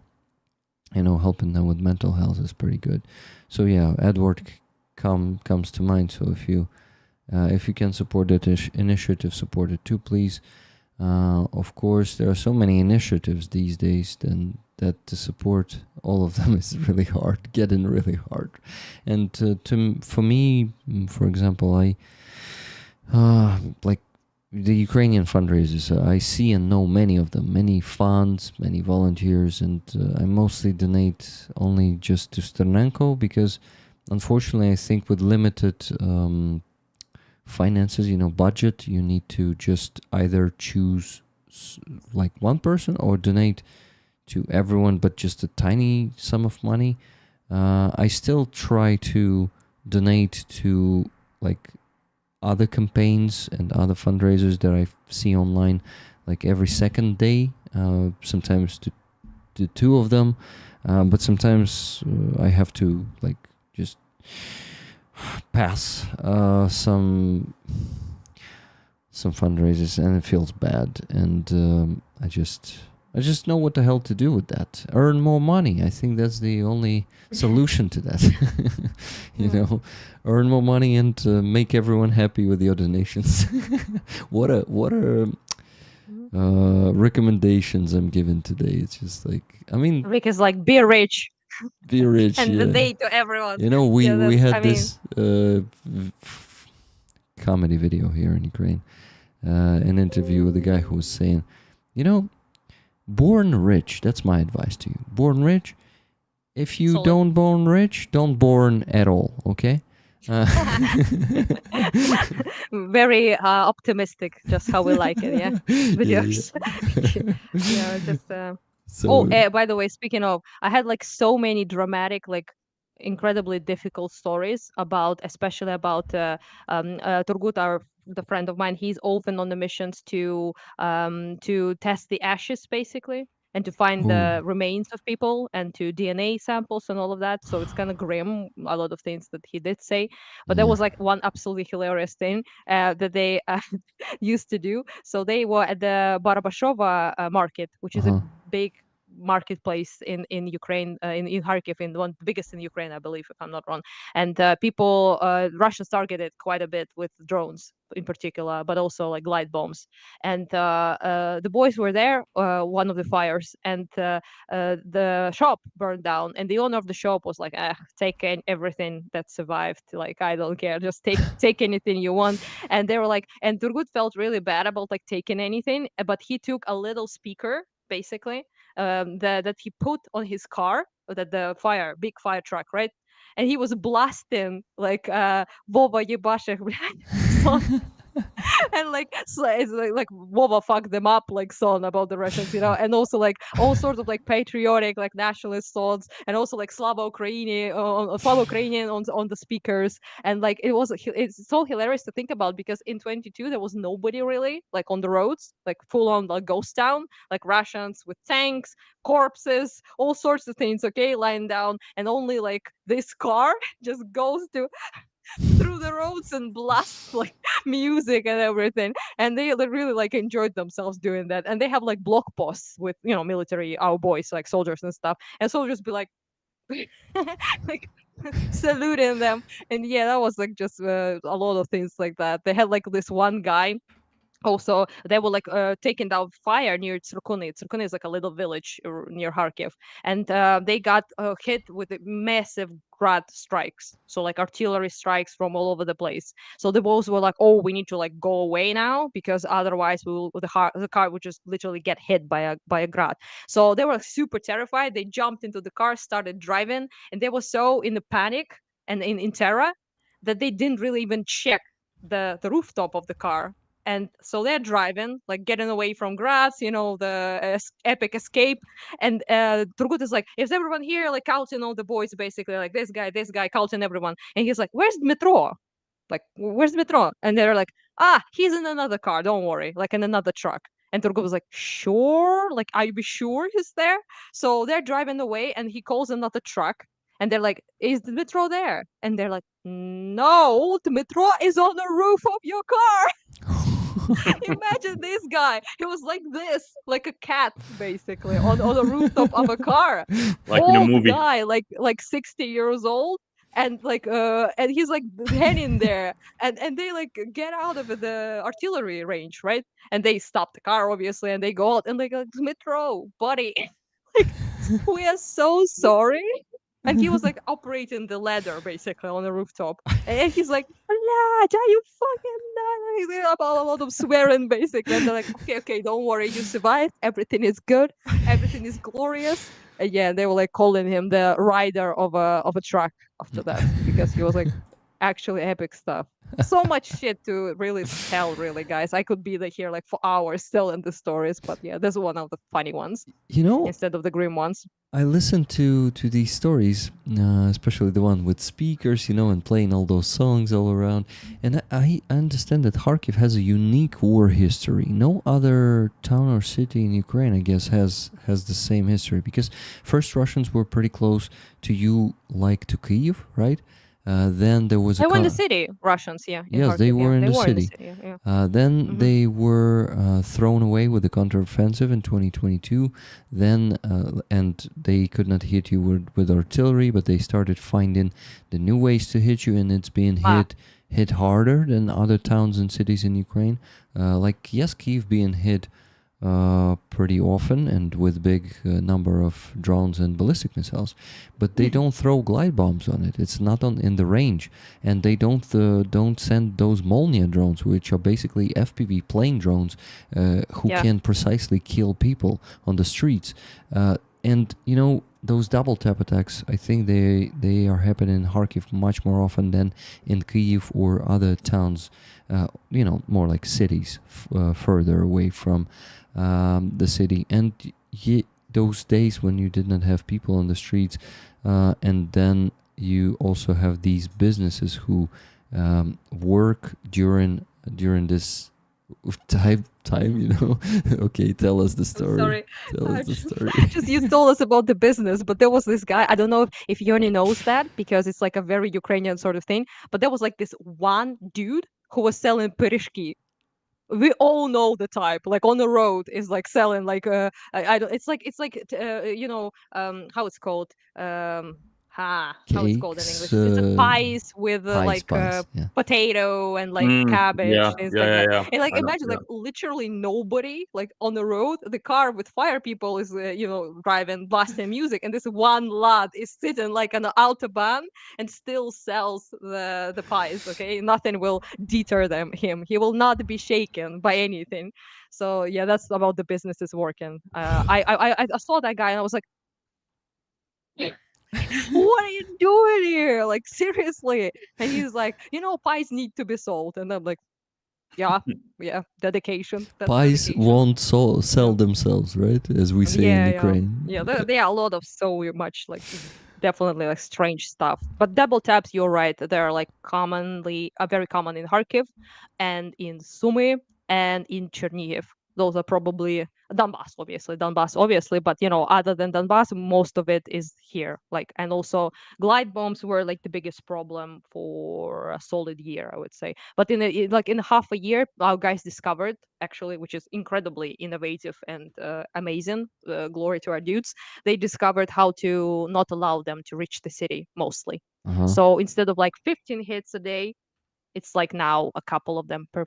helping them with mental health is pretty good. So yeah, Edward comes to mind. So if you can support that initiative, support it too, please. Of course, there are so many initiatives these days that to support all of them is really hard, getting really hard. And for me, for example, I like the Ukrainian fundraisers. I see and know many of them, many funds, many volunteers, and I mostly donate only just to Sternenko, because unfortunately I think with limited finances, budget, you need to just either choose like one person or donate to everyone, but just a tiny sum of money. I still try to donate to like other campaigns and other fundraisers that I see online, like every second day, sometimes to two of them, but sometimes I have to like just pass some fundraisers, and it feels bad, and I just know what the hell to do with that. Earn more money. I think that's the only solution to that. You know, earn more money and make everyone happy with your donations. what are recommendations I'm giving today? It's just like, I mean, Rick is like, be rich be rich. and Yeah. donate to everyone. You know, we Yeah, had I mean- this comedy video here in Ukraine, an interview with a guy who was saying, you know, born rich, that's my advice to you. Born rich. If you Solid. don't born rich, don't born at all, okay? Very optimistic, just how we like it, yeah. Videos. Yeah, just So, by the way, speaking of, I had like so many dramatic, like incredibly difficult stories about, especially about Turgut, the friend of mine. He's often on the missions to test the ashes, basically, and to find the remains of people and to DNA samples and all of that. So it's kind of grim, a lot of things that he did say. But there was like one absolutely hilarious thing that they used to do. So they were at the Barabashova market, which is a big marketplace in Ukraine, in Kharkiv, in one of the biggest in Ukraine, I believe, if I'm not wrong. And people, Russians targeted quite a bit with drones in particular, but also like glide bombs. And the boys were there, one of the fires, and the shop burned down. And the owner of the shop was like, take everything that survived. Like, I don't care, just take anything you want. And they were like, and Turgut felt really bad about like taking anything, but he took a little speaker, basically, that he put on his car, that the big fire truck, right? And he was blasting like Vova Yebashek song. And like, so it's like Vova fucked them up like song about the Russians, you know, and also like all sorts of like patriotic, like nationalist songs, and also like Slava Ukrainian on the speakers. And like it's so hilarious to think about, because in 22 there was nobody really like on the roads, like full on like ghost town, like Russians with tanks, corpses, all sorts of things, okay, lying down, and only like this car just goes through the roads and blasts like music and everything. And they really like enjoyed themselves doing that. And they have like block posts with, you know, military, our boys, like soldiers and stuff, and soldiers be like like saluting them. And yeah, that was like just a lot of things like that. They had like this one guy. Also, they were like taking down fire near Tsirkuni. Tsirkuni is like a little village near Kharkiv, and they got hit with massive grad strikes. So like artillery strikes from all over the place. So the boys were like, "Oh, we need to like go away now, because otherwise the car would just literally get hit by a grad." So they were super terrified. They jumped into the car, started driving, and they were so in the panic and in terror that they didn't really even check the rooftop of the car. And so they're driving, like getting away from grass, you know, the epic escape. And Turgut is like, is everyone here? Like counting all the boys, basically, like this guy, counting everyone. And he's like, where's Metro? Like, where's Metro? And they're like, he's in another car, don't worry, like in another truck. And Turgut was like, sure? Like, are you sure he's there? So they're driving away, and he calls another truck. And they're like, is the Metro there? And they're like, no, the Metro is on the roof of your car. Imagine this guy. He was like this, like a cat, basically, on the rooftop of a car. Like in a Old movie. guy, like 60 years old, and like and he's like hanging there, and they like get out of the artillery range, right? And they stop the car, obviously, and they go out, and they go, Metro, buddy, like, we are so sorry. And he was like operating the ladder basically on the rooftop. And he's like, lad, are you fucking done? About a lot of swearing basically. And they're like, okay, don't worry, you survived. Everything is good. Everything is glorious. And yeah, they were like calling him the rider of a truck after that, because he was like actually epic stuff. So much shit to really tell, really, guys. I could be here like for hours telling the stories, but yeah, this is one of the funny ones You know, instead of the grim ones. I listen to these stories, especially the one with speakers, and playing all those songs all around. And I understand that Kharkiv has a unique war history. No other town or city in Ukraine, I guess, has the same history, because first Russians were pretty close to you, like to Kyiv, right? Then there was They a were in the city, Russians, yeah. In Yes, they Kharkiv, were yeah. in They the were city. yeah. Then Mhm. they were thrown away with the counteroffensive in 2022. Then and they could not hit you with artillery, but they started finding the new ways to hit you, and it's being Ah. hit harder than other towns and cities in Ukraine. Like yes, Kyiv being hit pretty often and with big number of drones and ballistic missiles, but they don't throw glide bombs on it. It's not in the range, and they don't send those Molnia drones, which are basically FPV plane drones who Yeah. can precisely kill people on the streets. And those double tap attacks, I think they are happening in Kharkiv much more often than in Kyiv or other towns, more like cities further away from the city. And those days when you did not have people on the streets, and then you also have these businesses who work during this time. Okay, tell us the story. Sorry. Tell us the story. Just you told us about the business, but there was this guy. I don't know if Yoni knows that, because it's like a very Ukrainian sort of thing. But there was like this one dude who was selling pyrishki. We all know the type, like on the road is like selling like I don't. It's like how it's called how it's called in English. Cakes, It's a pies with pies, yeah. potato and like cabbage, Yeah, things yeah, like that. yeah. And like I know, imagine yeah. like literally nobody like on the road, the car with fire people is driving, blasting music, and this one lad is sitting like on the autobahn and still sells the pies. Okay, nothing will deter him. He will not be shaken by anything. So yeah, that's about the business is working. I saw that guy and I was like, what are you doing here? Like seriously? And he's like, pies need to be sold. And I'm like, yeah, dedication. That's Pies dedication. won't sell themselves, right? As we say in Ukraine. Yeah. There are a lot of so much like definitely like strange stuff. But double taps, you're right. They're like very common in Kharkiv and in Sumy and in Chernihiv. Those are probably Donbass, obviously, but other than Donbass, most of it is here. Like, and also glide bombs were like the biggest problem for a solid year, I would say. But in half a year, our guys discovered actually, which is incredibly innovative and amazing. Glory to our dudes. They discovered how to not allow them to reach the city mostly. Uh-huh. So instead of like 15 hits a day, it's like now a couple of them per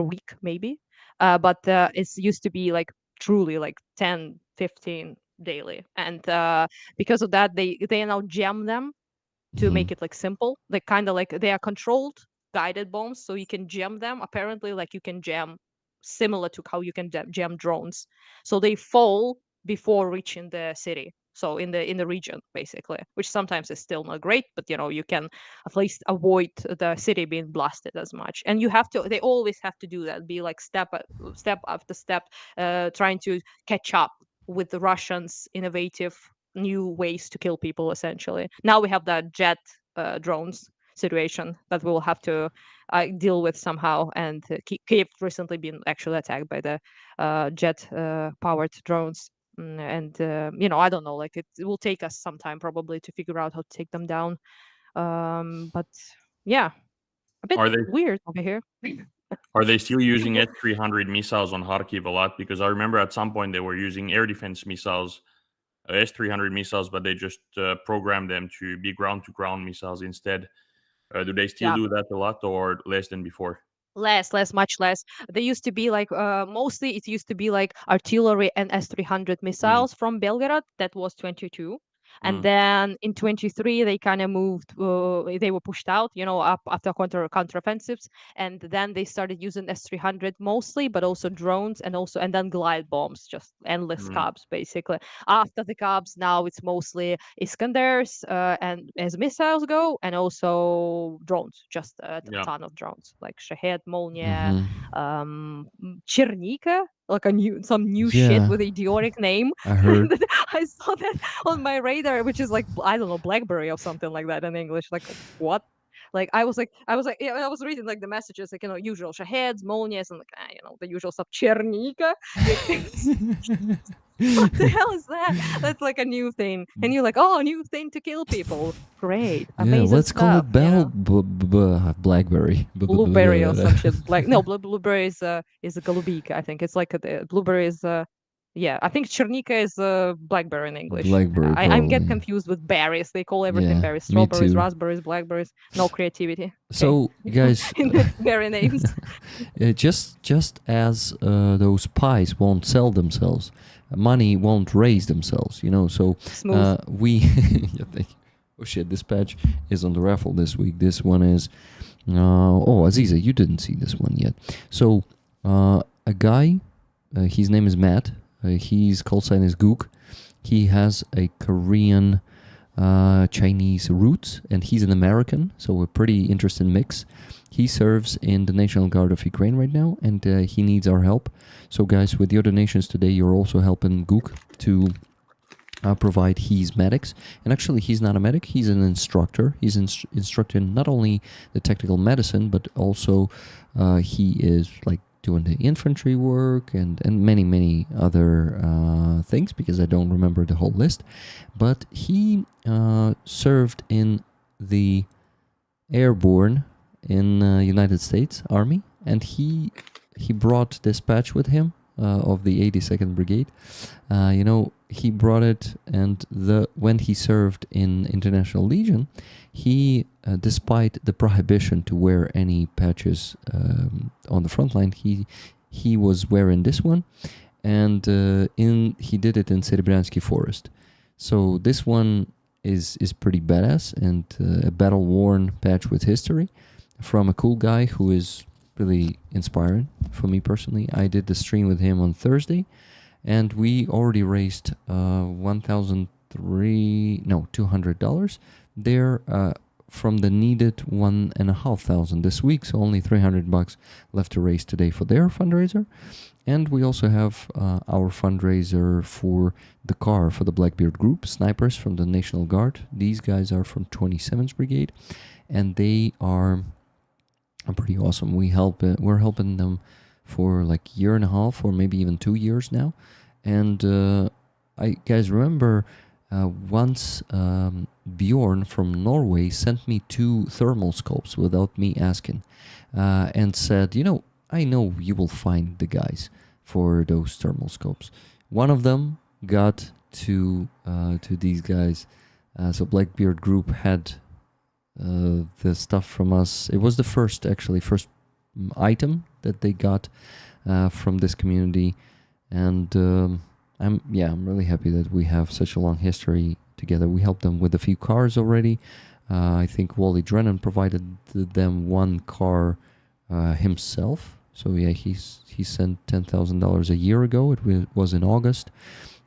week maybe. But it's used to be like truly like 10, 15 daily. And because of that, they now jam them to make it like simple. Like kind of like they are controlled guided bombs, so you can jam them. Apparently, like you can jam similar to how you can jam drones. So they fall before reaching the city. So in the region, basically, which sometimes is still not great, but you can at least avoid the city being blasted as much. And they always have to do that, be like step after step, trying to catch up with the Russians' innovative new ways to kill people. Essentially, now we have the jet drones situation that we will have to deal with somehow. And Kyiv recently been actually attacked by the jet powered drones. And I don't know, like it will take us some time probably to figure out how to take them down. But yeah, a bit Are they weird over here. Are they still using S-300 missiles on Kharkiv a lot? Because I remember at some point they were using air defense missiles, S-300 missiles, but they just programmed them to be ground-to-ground missiles instead. Do they still Yeah. do that a lot or less than before? Much less. They used to be like mostly it used to be like artillery and S-300 missiles from Belgorod. That was 22. And then in 23 they kind of moved, they were pushed out, up after counteroffensives, and then they started using S-300 mostly, but also drones, and then glide bombs, just endless Cubs basically. After the Cubs, now it's mostly Iskanders, and as missiles go, and also drones, just a ton of drones, like Shahed, Molnia, Chernika, like some new shit with idiotic name. I heard. I saw that on my radar, which is like, I don't know, Blackberry or something like that in English. Like, what? Like, I was reading like the messages, like, usual Shaheds, Molnias, and like, the usual stuff, Chernika. What the hell is that? That's like a new thing. And you're like, oh, a new thing to kill people. Great. Amazing let's stuff. call it Blackberry. Blueberry or some shit. Blueberry is a Golubika, I think. It's like blueberry is I think Chernika is blackberry in English. Blackberry, I'm get probably. confused with berries. They call everything Yeah, berries. me Strawberries, too. raspberries, blackberries. No creativity. So, guys, in the berry names. just as those pies won't sell themselves, money won't raise themselves, so Smooth. we thank you. Oh shit, this patch is on the raffle this week. This one is Aziza, you didn't see this one yet. So a guy, his name is Matt, his call sign is Gook. He has a Korean Chinese roots, and he's an American, so a pretty interesting mix. He serves in the National Guard of Ukraine right now, and he needs our help. So guys, with your donations today, you're also helping Gook to provide his medics. And actually, he's not a medic, he's an instructor. He's instructing not only the technical medicine, but also he is like doing the infantry work and many other things, because I don't remember the whole list. But he served in the airborne in United States Army, and he brought this patch with him of the 82nd Brigade. He brought it, and when he served in International Legion, he, despite the prohibition to wear any patches on the front line, he was wearing this one, and he did it in Serebryansky Forest. So this one is pretty badass, and a battle-worn patch with history from a cool guy who is really inspiring for me personally. I did the stream with him on Thursday, and we already raised $200 there from the needed $1,500 this week, so only $300 left to raise today for their fundraiser. And we also have our fundraiser for the car for the Blackbeard group, snipers from the National Guard. These guys are from 27th Brigade, and they are pretty awesome. We're helping them for like a year and a half, or maybe even 2 years now. And I guys remember once Bjorn from Norway sent me 2 thermal scopes without me asking, and said, I know you will find the guys for those thermal scopes. One of them got to these guys. So Blackbeard group had the stuff from us. It was the first item that they got from this community, and I'm really happy that we have such a long history together. We helped them with a few cars already. I think Wally Drennan provided them 1 car himself. So yeah, he sent $10,000 a year ago. It was in August,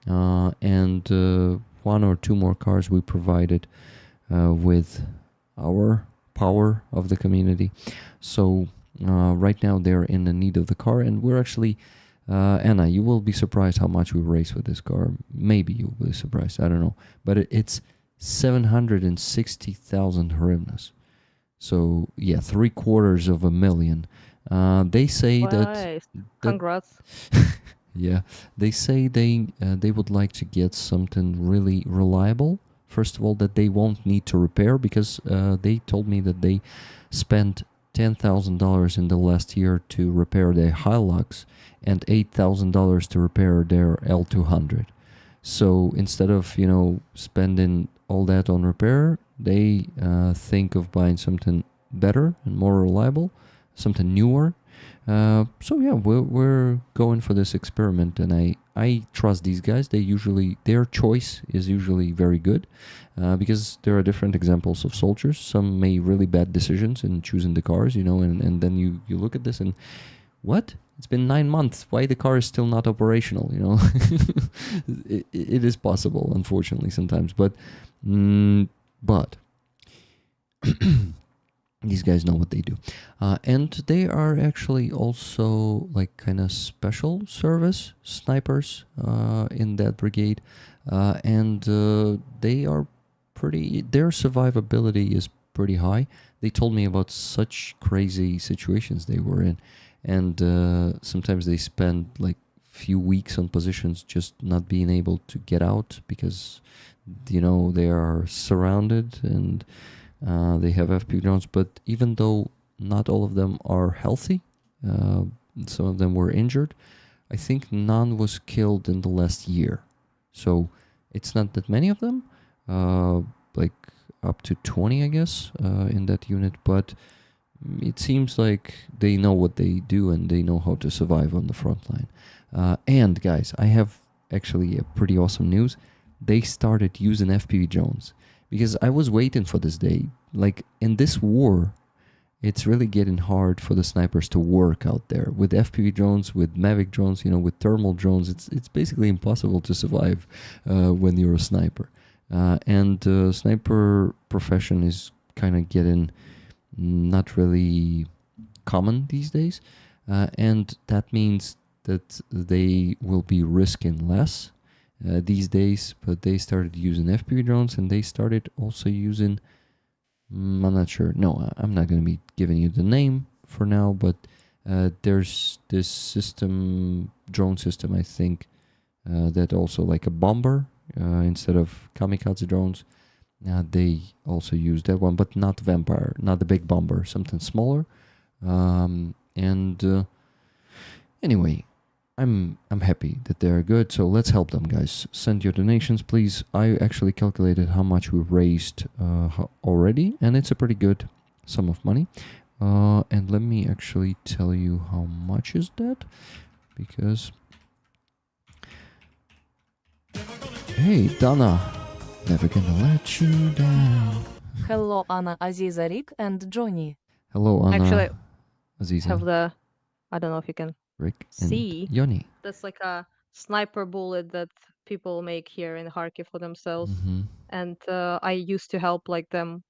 and 1 or 2 more cars we provided with our power of the community. So right now they're in the need of the car, and we're actually Anna, you will be surprised how much we raised with this car. Maybe you'll be surprised, I don't know, but it's 760,000 hryvnias. So yeah, $750,000. They say that Congrats. yeah, they say they would like to get something really reliable. First of all, that they won't need to repair, because they told me that they spent $10,000 in the last year to repair their Hilux and $8,000 to repair their L200. So instead of spending all that on repair, they think of buying something better and more reliable, something newer. So yeah, we're going for this experiment, and I trust these guys. Their choice is usually very good, because there are different examples of soldiers. Some made really bad decisions in choosing the cars, and then you look at this and what? It's been 9 months. Why the car is still not operational? It is possible, unfortunately, sometimes, but these guys know what they do, and they are actually also like kind of special service snipers in that brigade, and their survivability is pretty high. They told me about such crazy situations they were in, and sometimes they spend like few weeks on positions just not being able to get out because they are surrounded, and they have FPV drones. But even though not all of them are healthy, some of them were injured, I think none was killed in the last year. So it's not that many of them, like up to 20, I guess, in that unit. But it seems like they know what they do and they know how to survive on the front line. And guys, I have actually a pretty awesome news. They started using FPV drones, because I was waiting for this day. Like in this war, it's really getting hard for the snipers to work out there with FPV drones, with Mavic drones, with thermal drones. It's basically impossible to survive when you're a sniper. And sniper profession is kind of getting not really common these days, and that means that they will be risking less these days. But they started using FPV drones, and they started also using, I'm not sure, no, I'm not going to be giving you the name for now, but there's this drone system, I think, that also like a bomber, instead of kamikaze drones. They also use that one, but not Vampire, not the big bomber, something smaller. Anyway, I'm happy that they're good, so let's help them, guys. Send your donations, please. I actually calculated how much we raised already, and it's a pretty good sum of money. And let me actually tell you how much is that, because... Hey, Dana! Never gonna let you down. Hello, Anna, Aziza, Rick, and Johnny. Hello, Anna. Actually, Aziza, have the, I don't know if you can Rick, and see. Yoni. That's like a sniper bullet that people make here in Kharkiv for themselves. Mm-hmm. And I used to help like them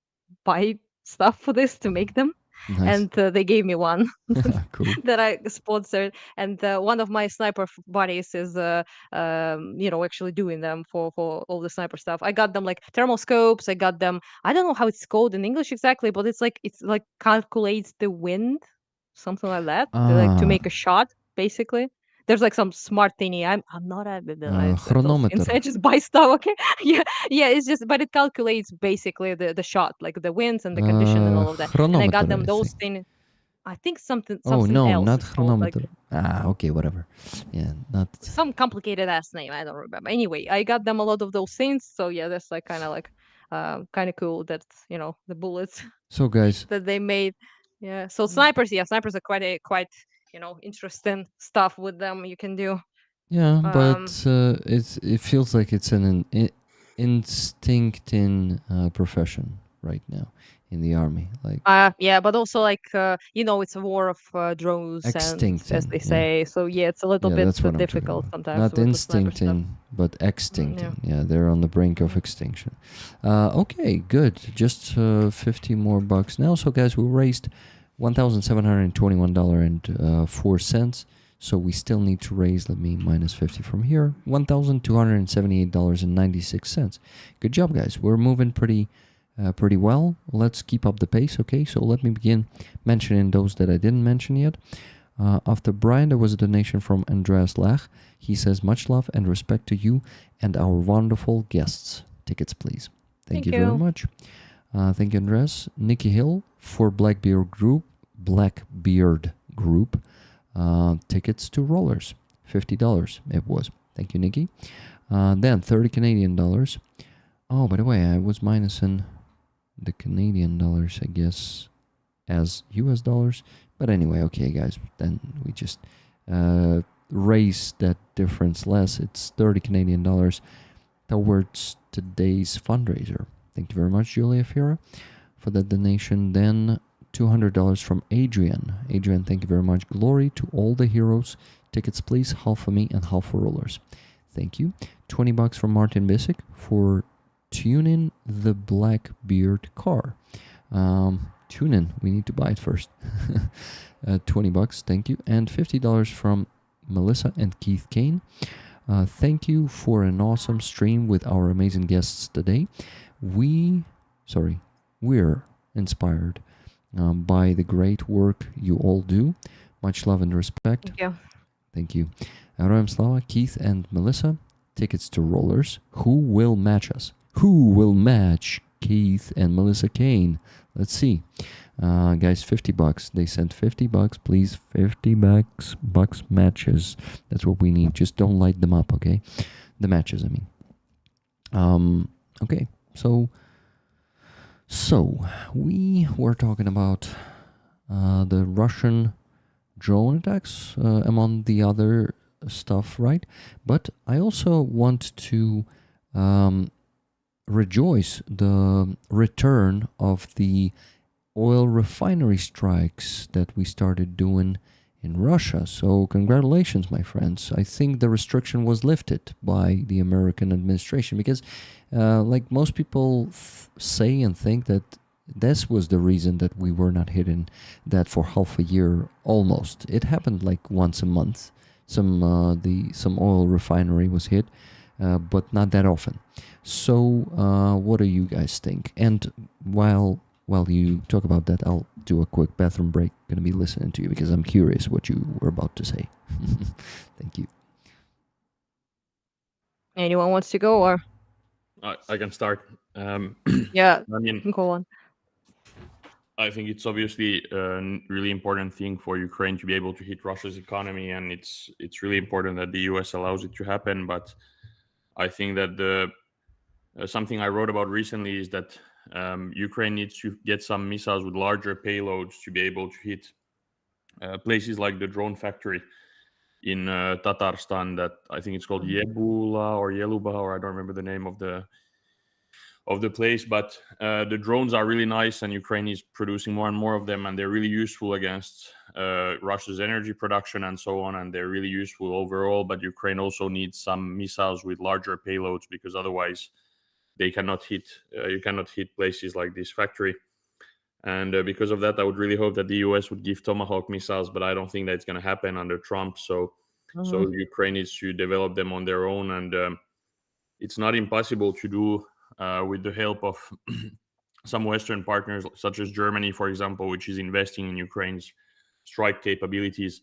buy stuff for this to make them. Nice. And they gave me one Cool. that I sponsored. And one of my sniper buddies is, actually doing them for all the sniper stuff. I got them like thermal scopes. I got them. I don't know how it's called in English exactly, but it's like calculates the wind, something like that, like to make a shot, basically. There's like some smart thingy. I'm not a chronometer. I just buy stuff. Okay, yeah. It's just, but it calculates basically the shot, like the winds and the condition and all of that. And I got them those things. I think something Oh no, else. not It's called, chronometer. Okay, whatever. Yeah, not some complicated ass name. I don't remember. Anyway, I got them a lot of those things. So yeah, that's like kind of cool that the bullets so, guys. that they made. Yeah. So snipers are quite interesting stuff with them you can do. Yeah, but it feels like it's an instincting profession right now in the army. Like yeah, but also like it's a war of drones, and, as they say. So yeah, it's a little bit difficult sometimes. Not with the sniper stuff. instincting, but extincting. Yeah, they're on the brink of extinction. Okay, good. Just 50 more bucks now. So guys, we raised $1,721.04. So we still need to raise, let me minus 50 from here, $1,278.96. Good job, guys. We're moving pretty well. Let's keep up the pace, okay? So let me begin mentioning those that I didn't mention yet. After Brian, there was a donation from Andreas Lach. He says, much love and respect to you and our wonderful guests. Tickets, please. Thank you very much. Thank you, Andreas. Nikki Hill for Blackbeard Group. Tickets to Rollers, $50 it was. Thank you, Nikki. Then 30 Canadian dollars. Oh, by the way, I was minusing the Canadian dollars, I guess. as US dollars. But anyway, okay, guys, then we just raise that difference less. It's 30 Canadian dollars towards today's fundraiser. Thank you very much, Julia Fiera, for that donation. Then $200 from Adrian. Adrian, thank you very much. Glory to all the heroes. Tickets, please. Half for me and half for rollers. Thank you. $20 from Martin Bisick for tuning the Blackbeard car. Tune in. We need to buy it first. $20. Thank you. And $50 from Melissa and Keith Kane. Thank you for an awesome stream with our amazing guests today. We're inspired by the great work you all do. Much love and respect. Thank you. Thank you. Royam Slava, Keith and Melissa, tickets to rollers. Who will match us? Who will match Keith and Melissa Kane? Let's see. Guys, $50. They sent $50. Please, $50 matches. That's what we need. Just don't light them up, okay? The matches, I mean. Okay, so we were talking about the Russian drone attacks among the other stuff, right? But I also want to rejoice the return of the oil refinery strikes that we started doing in Russia. So congratulations, my friends. I think the restriction was lifted by the American administration because like most people say and think that this was the reason that we were not hitting that for half a year almost. It happened like once a month. Some oil refinery was hit, but not that often. So what do you guys think? And while you talk about that, I'll do a quick bathroom break. Gonna be listening to you because I'm curious what you were about to say. Thank you. Anyone wants to go or? I can start. Yeah, I mean, go on. I think it's obviously a really important thing for Ukraine to be able to hit Russia's economy, and it's really important that the US allows it to happen. But I think that something I wrote about recently is that Ukraine needs to get some missiles with larger payloads to be able to hit places like the drone factory in Tatarstan that I think it's called Yebula or Yeluba, or I don't remember the name of the place, but the drones are really nice and Ukraine is producing more and more of them, and they're really useful against Russia's energy production and so on, and they're really useful overall. But Ukraine also needs some missiles with larger payloads because otherwise they cannot hit you cannot hit places like this factory. And because of that, I would really hope that the US would give Tomahawk missiles, but I don't think that's going to happen under Trump. So Ukraine needs to develop them on their own, and it's not impossible to do with the help of some Western partners, such as Germany, for example, which is investing in Ukraine's strike capabilities.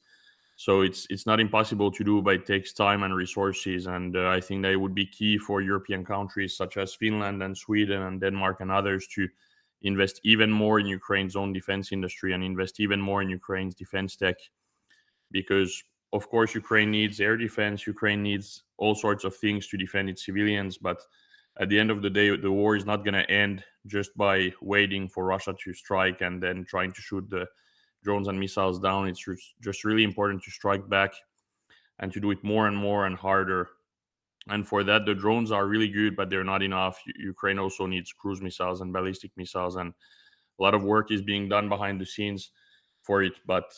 So it's not impossible to do, but it takes time and resources. And I think that it would be key for European countries such as Finland and Sweden and Denmark and others to invest even more in Ukraine's own defense industry and invest even more in Ukraine's defense tech. Because, of course, Ukraine needs air defense. Ukraine needs all sorts of things to defend its civilians. But at the end of the day, the war is not going to end just by waiting for Russia to strike and then trying to shoot the drones and missiles down. It's just really important to strike back and to do it more and more and harder. And for that, the drones are really good, but they're not enough. Ukraine also needs cruise missiles and ballistic missiles, and a lot of work is being done behind the scenes for it. But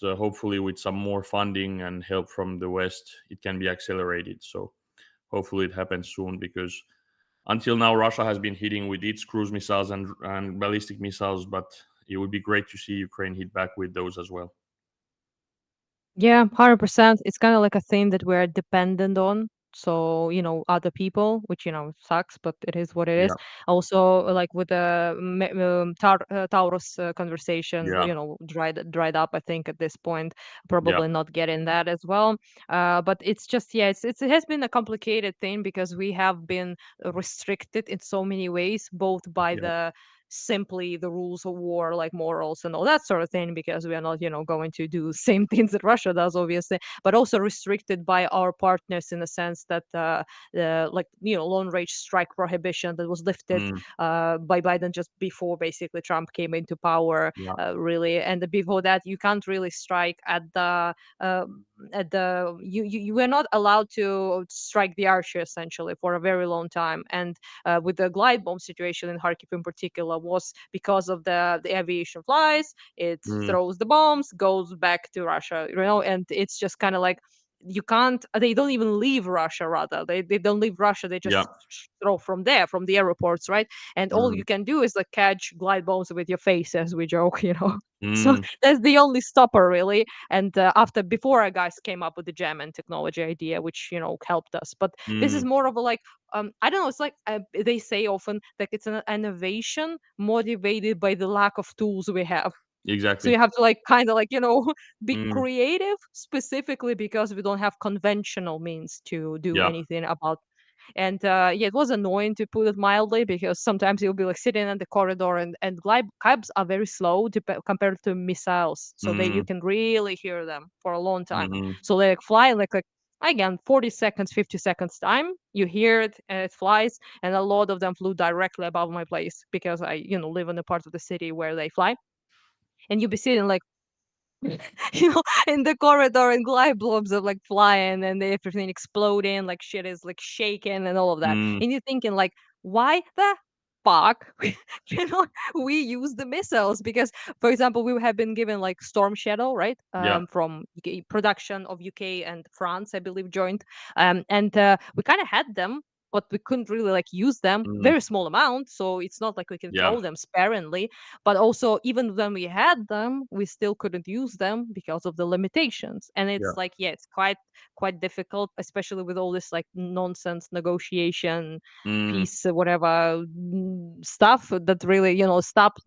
hopefully, with some more funding and help from the West, it can be accelerated. So hopefully, it happens soon, because until now, Russia has been hitting with its cruise missiles and ballistic missiles, but it would be great to see Ukraine hit back with those as well. Yeah, 100%. It's kind of like a thing that we're dependent on. So, other people, which, sucks, but it is what it is. Yeah. Also, like with the Taurus conversations, Yeah. dried up, I think, at this point, Yeah. probably not getting that as well. But it's just, it has been a complicated thing because we have been restricted in so many ways, both by Yeah. the simply the rules of war, like morals and all that sort of thing, because we are not, going to do the same things that Russia does, obviously, but also restricted by our partners in the sense that like long range strike prohibition that was lifted by Biden just before basically Trump came into power, Yeah. really, and before that you can't really strike you were not allowed to strike the archer essentially for a very long time, and with the glide bomb situation in Kharkiv in particular was because of the aviation flies, it throws the bombs, goes back to Russia, and it's just kind of like you can't, they don't even leave Russia, rather they don't leave Russia, they just Yeah. throw from there, from the airports, right? And all you can do is like catch glide bombs with your face, as we joke. So that's the only stopper, really. And before our guys came up with the German technology idea, which helped us, but this is more of a like I don't know, it's like they say often that it's an innovation motivated by the lack of tools we have. So Exactly. you have to like kind of like be Mm. creative, specifically because we don't have conventional means to do Yeah. anything about. And yeah, it was annoying, to put it mildly, because sometimes you'll be like sitting in the corridor, and glide cabs are very slow compared to missiles, so you can really hear them for a long time. So they like fly like again 40 seconds, 50 seconds time, you hear it and it flies, and a lot of them flew directly above my place because I live in a part of the city where they fly, and you'll be sitting like in the corridor, and glide blobs are like flying and everything exploding, like shit is like shaking and all of that. And you're thinking like, why the fuck we use the missiles? Because, for example, we have been given like Storm Shadow, right? Yeah. From production of UK and France, I believe, joined. And we kind of had them, but we couldn't really like use them. Very small amount, so it's not like we can Yeah. throw them sparingly. But also, even when we had them, we still couldn't use them because of the limitations. And it's Yeah. like, yeah, it's quite difficult, especially with all this like nonsense negotiation, peace, whatever stuff that really,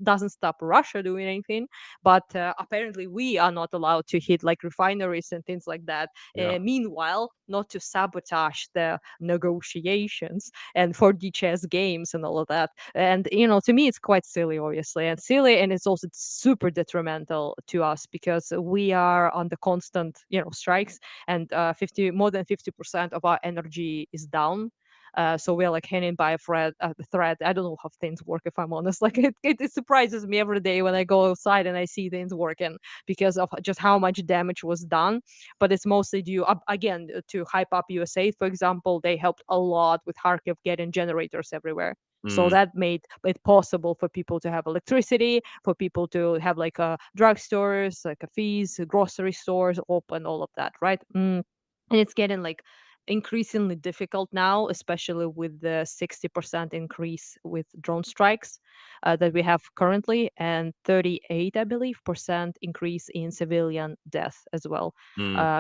doesn't stop Russia doing anything. But apparently, we are not allowed to hit like refineries and things like that. Yeah. Meanwhile, not to sabotage the negotiations and for the chess games and all of that. And to me, it's quite silly, obviously, and it's also super detrimental to us because we are on the constant, strikes, and more than 50% of our energy is down. So we're like hanging by a thread. I don't know how things work, if I'm honest. Like it surprises me every day when I go outside and I see things working because of just how much damage was done. But it's mostly due, again, to hype up USA. For example, they helped a lot with Kharkiv getting generators everywhere. So that made it possible for people to have electricity, for people to have like drugstores, like cafes, grocery stores open, all of that, right? And it's getting like increasingly difficult now, especially with the 60% increase with drone strikes that we have currently, and 38, I believe, percent increase in civilian death as well,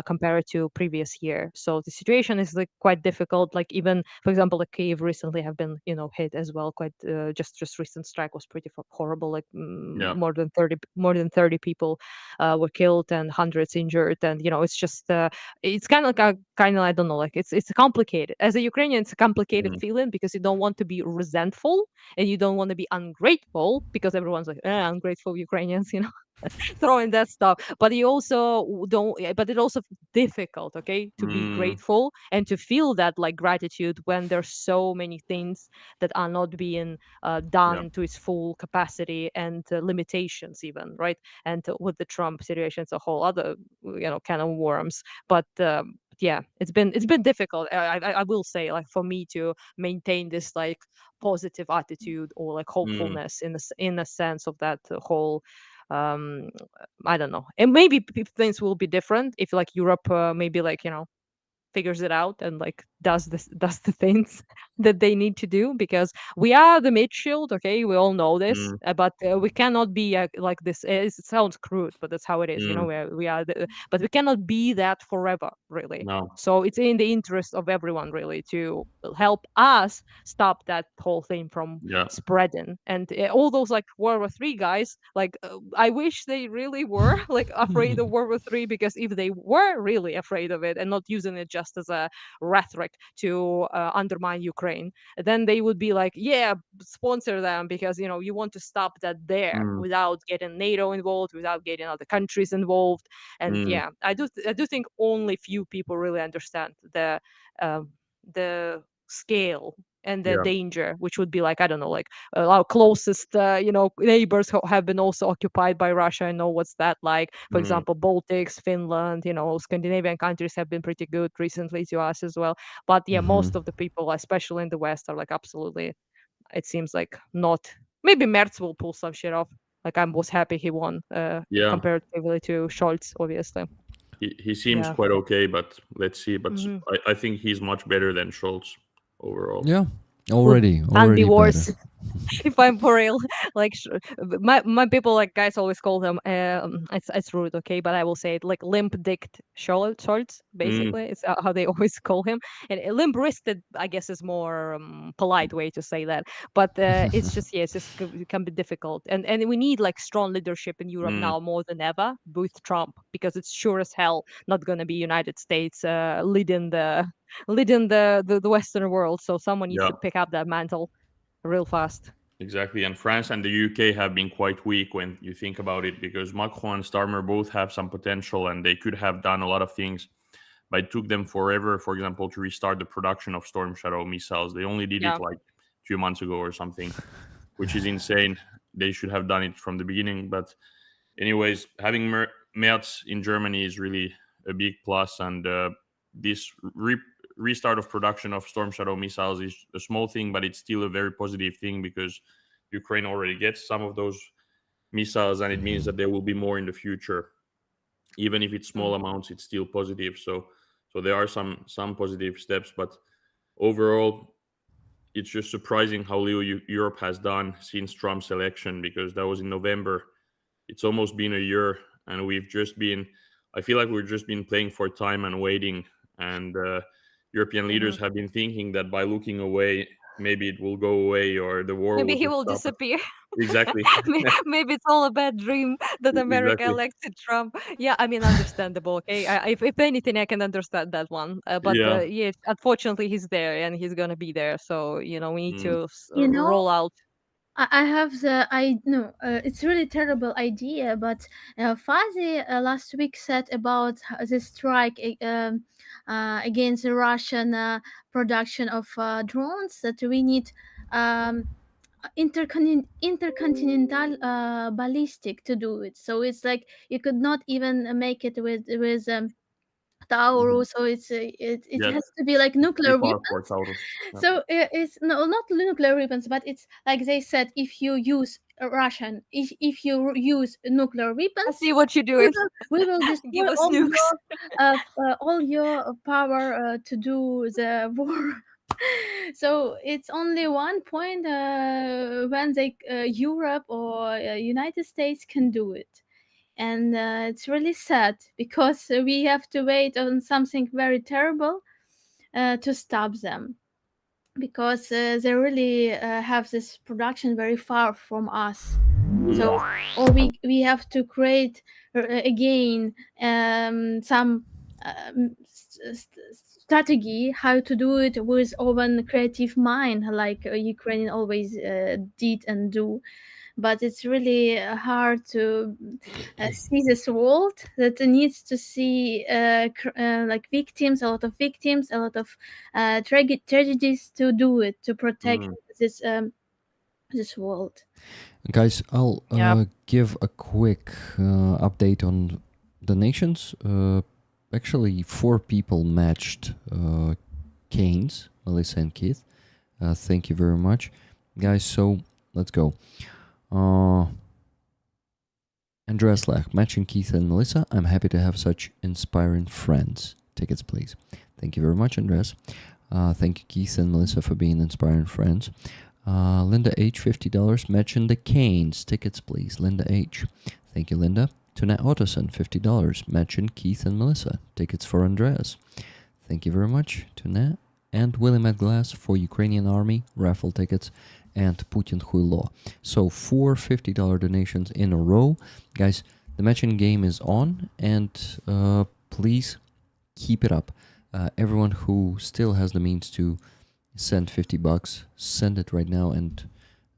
compared to previous year. So the situation is like quite difficult. Like even, for example, like Kyiv recently have been, hit as well. Quite just recent strike was pretty horrible. Like Yeah. more than 30 people were killed and hundreds injured, and it's just it's kind of like I don't know, like it's complicated. As a Ukrainian, it's a complicated feeling because you don't want to be resentful and you don't want to be ungrateful because everyone's like, ungrateful Ukrainians, throwing that stuff. But you also don't. But it's also difficult, okay, to be grateful and to feel that like gratitude when there's so many things that are not being done Yeah. to its full capacity and limitations, even, right? And with the Trump situation, it's a whole other can of worms. But yeah, it's been difficult. I will say, like, for me to maintain this like positive attitude or like hopefulness in a sense of that whole um I don't know, and maybe things will be different if like Europe maybe like figures it out and like does the things that they need to do, because we are the mid shield, okay, we all know this, but we cannot be like this. It sounds crude, but that's how it is, we are but we cannot be that forever, really. No. So it's in the interest of everyone, really, to help us stop that whole thing from Yeah. spreading. And all those like World War Three guys, like I wish they really were like afraid of World War Three, because if they were really afraid of it and not using it just as a rhetoric to undermine Ukraine, then they would be like, yeah, sponsor them because you want to stop that there Mm, without getting NATO involved, without getting other countries involved. And mm, yeah, I do think only few people really understand the scale and the yeah. danger, which would be like, I don't know, like our closest neighbors have been also occupied by Russia. I know what's that like. For Mm, example, Baltics, Finland, Scandinavian countries have been pretty good recently to us as well. But yeah, most of the people, especially in the West, are like absolutely, it seems like not. Maybe Merz will pull some shit off. Like I was happy he won yeah. comparatively to Scholz, obviously. He seems Yeah. quite okay, but let's see. But Mhm. I think he's much better than Scholz overall. Yeah, Would already and be better. worse. If I'm for real, like my people, like guys always call them it's rude, okay, but I will say it like limp dicked Scholz, basically. It's how they always call him. And limp wristed, I guess, is more polite way to say that. But it's just yeah, it can be difficult. And we need like strong leadership in Europe Mm, now more than ever with Trump, because it's sure as hell not gonna be United States leading the Western world. So someone needs yeah. to pick up that mantle real fast. Exactly, and France and the UK have been quite weak when you think about it, because Macron and Starmer both have some potential and they could have done a lot of things, but it took them forever, for example, to restart the production of Storm Shadow missiles. They only did Yeah. it like 2 months ago or something, which is insane. They should have done it from the beginning. But anyways, having Merz in Germany is really a big plus, and this restart of production of Storm Shadow missiles is a small thing, but it's still a very positive thing because Ukraine already gets some of those missiles, and it means that there will be more in the future. Even if it's small amounts, it's still positive. So there are some positive steps, but overall, it's just surprising how little Europe has done since Trump's election, because that was in November. It's almost been a year, and I feel like we've just been playing for time and waiting. And European leaders have been thinking that by looking away, maybe it will go away or the war Maybe will he just will stop. disappear. Exactly. Maybe it's all a bad dream that America Exactly. elected Trump. Yeah, I mean, understandable. Okay, if anything, I can understand that one. But Yeah. yeah, unfortunately, he's there and he's gonna be there. So we need Mm, to You know, roll out. I have I no, it's really terrible idea, but Fazi last week said about the strike against the Russian production of drones, that we need um, intercontinental ballistic to do it. So it's like you could not even make it with mhm. Taurus, so it Yeah. has to be like nuclear Too far for weapons. Taurus. Yeah. So it's no, not nuclear weapons, but it's like they said, if you use if you use nuclear I weapons, see what you're doing. we will destroy Give us nukes. all your power to do the war. So it's only one point when Europe or United States can do it. And it's really sad because we have to wait on something very terrible to stop them, because they really have this production very far from us. So or we have to create again some strategy how to do it with open creative mind, like Ukraine always did and do. But it's really hard to see this world that needs to see like victims, a lot of victims, a lot of tragedies to do it, to protect Mm. this world. Guys, I'll Yeah. give a quick update on the nations. Actually, 4 people matched Keynes, Melissa and Keith. Thank you very much, guys. So let's go. Andreas Lach, matching Keith and Melissa. I'm happy to have such inspiring friends. Tickets, please. Thank you very much, Andreas. Thank you, Keith and Melissa, for being inspiring friends. Linda H, $50, matching the Canes. Tickets, please. Linda H. Thank you, Linda. Tuna Ottoson, $50, matching Keith and Melissa. Tickets for Andreas. Thank you very much, Tuna. And William at Glass for Ukrainian Army, raffle tickets, and Putin Huilo. So 4 $50 donations in a row. Guys, the matching game is on, and please keep it up. Everyone who still has the means to send $50, send it right now, and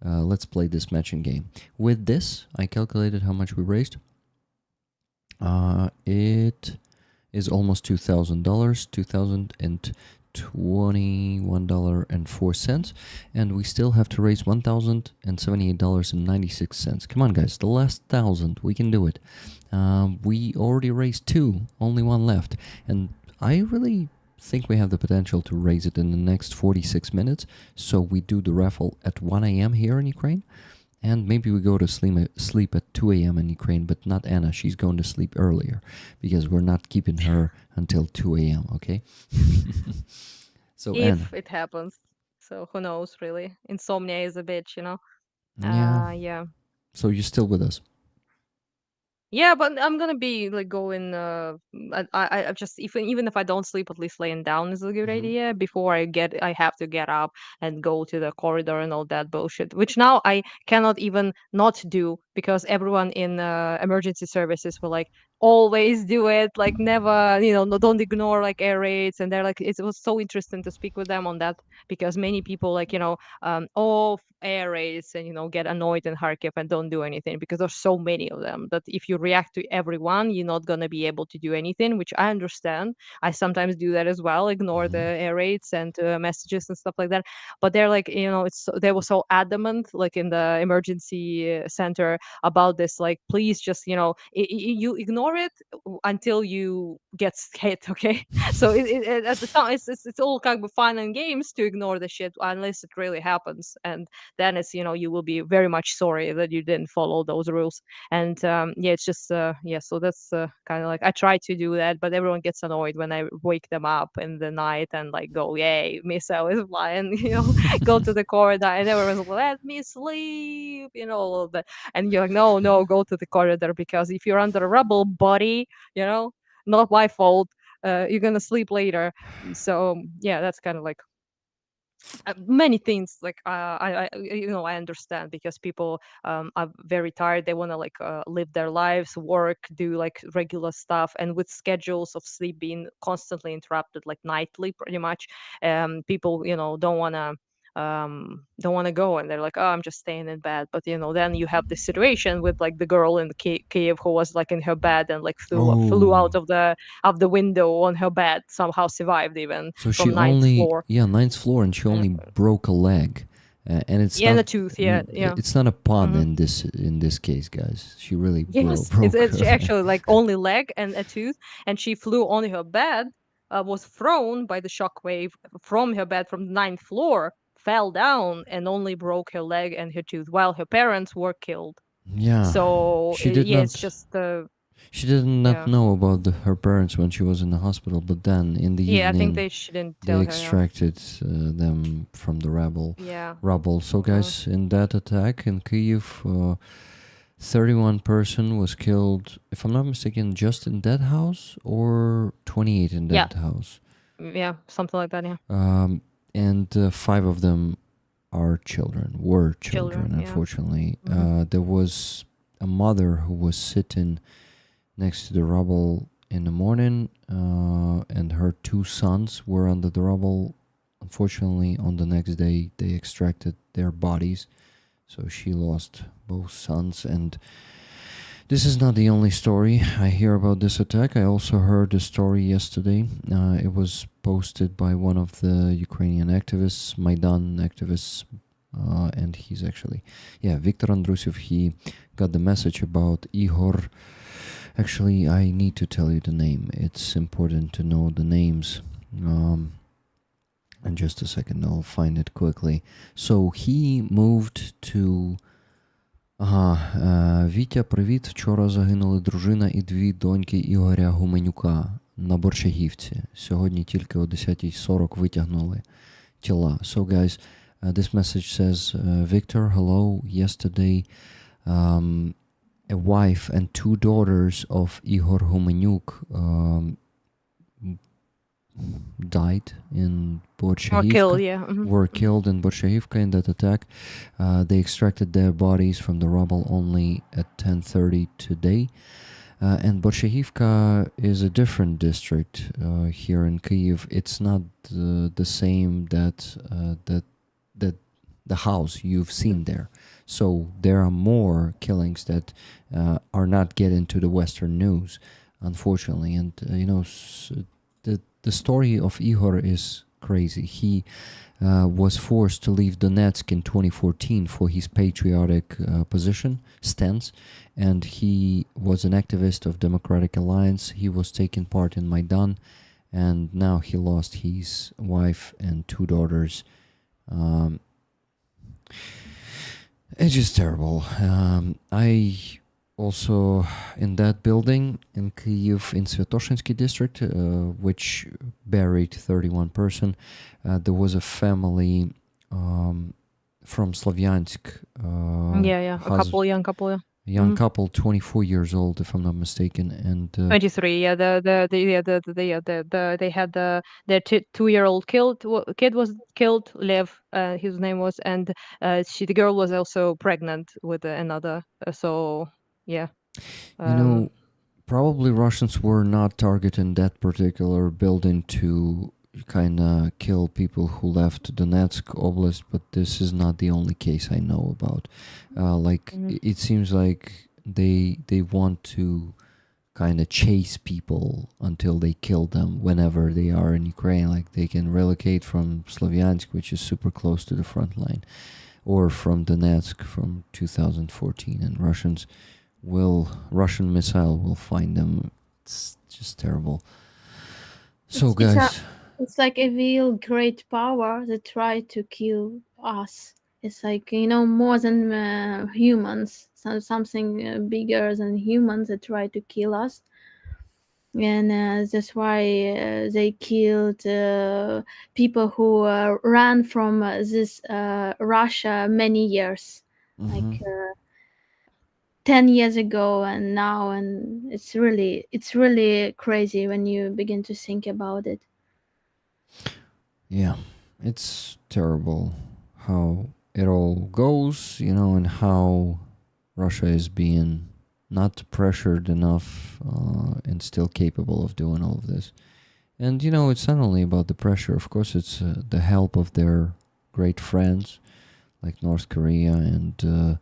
let's play this matching game. With this, I calculated how much we raised. It is almost $2,000, $2,021.04, and we still have to raise $1,078.96. Come on, guys, the last 1,000, we can do it. We already raised 2, only 1 left, and I really think we have the potential to raise it in the next 46 minutes. So we do the raffle at 1 a.m. here in Ukraine, and maybe we go to sleep at 2 a.m. in Ukraine, but not Anna. She's going to sleep earlier because we're not keeping her until 2 a.m., okay? So If Anna. it happens. So who knows, really? Insomnia is a bitch, you know? Yeah. Yeah. So you're still with us? Yeah, but I'm gonna be like going. I just even if I don't sleep, at least laying down is a good idea. Before I have to get up and go to the corridor and all that bullshit. Which now I cannot even not do because everyone in emergency services will like always do it. Like never, no, don't ignore like air raids. And they're like, it was so interesting to speak with them on that because many people like off air raids and get annoyed in Kharkiv and don't do anything because there's so many of them that if you react to everyone, you're not gonna be able to do anything, which I understand. I sometimes do that as well, ignore the air raids and messages and stuff like that. But they're like, they were so adamant, like in the emergency center about this, like please just you ignore it until you get hit, okay? So at the time it's all kind of fun and games to ignore the shit unless it really happens, and then it's you will be very much sorry that you didn't follow those rules. And yeah, it's just so that's kind of like I try to do that, but everyone gets annoyed when I wake them up in the night and like go, yay, missile is flying, go to the corridor, and everyone's like, let me sleep, a little bit. And you're like, no, go to the corridor because if you're under rubble, buddy, not my fault. You're gonna sleep later. So yeah, that's kind of like many things. Like I understand because people are very tired. They want to like live their lives, work, do like regular stuff, and with schedules of sleep being constantly interrupted, like nightly, pretty much, people don't want to go, and they're like, oh, I'm just staying in bed. But then you have this situation with like the girl in the Kyiv who was like in her bed and like flew out of the window on her bed, somehow survived even So from she ninth only, floor. ninth floor, and she only broke a leg, and it's Yeah, not and a tooth. Yeah. It's not a pun Mhm. in this case, guys. She really Yes, broke it's her leg. actually like only leg and a tooth, and she flew on her bed, was thrown by the shockwave from her bed from the ninth floor, fell down, and only broke her leg and her tooth, while her parents were killed. Yeah, So she did yeah, it's not. just She did not yeah, know about her parents when she was in the hospital, but then in the yeah. I think evening they shouldn't they tell her. extracted them from the Yeah. rubble. So, guys, in that attack in Kyiv, 31 person was killed, if I'm not mistaken, just in that house, or 28 in Yeah. that house. Yeah, something like that. Yeah. And 5 of them were children, Children, yeah. unfortunately. There was a mother who was sitting next to the rubble in the morning, and her 2 sons were under the rubble. Unfortunately, on the next day, they extracted their bodies, so she lost both sons. And this is not the only story I hear about this attack. I also heard a story yesterday. It was posted by one of the Ukrainian activists, Maidan activists, and he's actually, Viktor Andrusev. He got the message about Ihor. Actually, I need to tell you the name. It's important to know the names. In just a second, I'll find it quickly. So he moved to... Вітя, привіт. Вчора загинули дружина і 2 доньки Ігоря Гуменюка на Борщагівці. Сьогодні тільки о 10:40 витягнули тіла. So, guys, this message says, Victor, hello. Yesterday, a wife and 2 daughters of Igor Humenyuk died in Borshagivka. Were killed in Borshagivka in that attack. They extracted their bodies from the rubble only at 10:30 today. And Borshehivka is a different district here in Kyiv. It's not the same that the house you've seen there. So there are more killings that are not getting to the Western news, unfortunately. And the story of Ihor is crazy. He was forced to leave Donetsk in 2014 for his patriotic stance, and he was an activist of Democratic Alliance. He was taking part in Maidan, and now he lost his wife and 2 daughters. It's just terrible. I also, in that building in Kyiv, in Svetoshinsky district, which buried 31 person, there was a family from Slavyansk. A young couple. Young couple, 24 years old, if I'm not mistaken, and 23. Yeah, they had their 2-year-old kid was killed. Lev, his name was, and the girl was also pregnant with another. So yeah. Probably Russians were not targeting that particular building to kind of kill people who left Donetsk Oblast, but this is not the only case I know about. It seems like they want to kind of chase people until they kill them whenever they are in Ukraine. Like they can relocate from Slavyansk, which is super close to the front line, or from Donetsk from 2014, and Russian missile will find them. It's just terrible. So guys, it's like a real great power that try to kill us. It's like, more than humans, something bigger than humans that try to kill us. And that's why they killed people who ran from this Russia many years, like 10 years ago and now, and it's really crazy when you begin to think about it. Yeah, it's terrible how it all goes, and how Russia is being not pressured enough and still capable of doing all of this. And it's not only about the pressure. Of course, it's the help of their great friends like North Korea and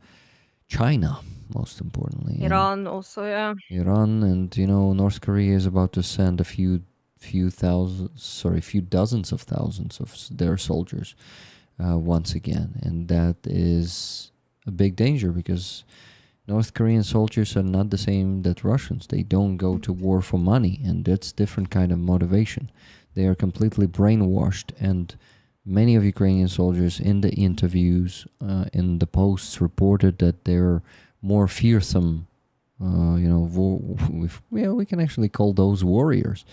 China, most importantly. Iran also, yeah. Iran, and North Korea is about to send a few dozens of thousands of their soldiers once again, and that is a big danger because North Korean soldiers are not the same that Russians. They don't go to war for money, and that's different kind of motivation. They are completely brainwashed, and many of Ukrainian soldiers in the interviews, in the posts, reported that they're more fearsome. We can actually call those warriors.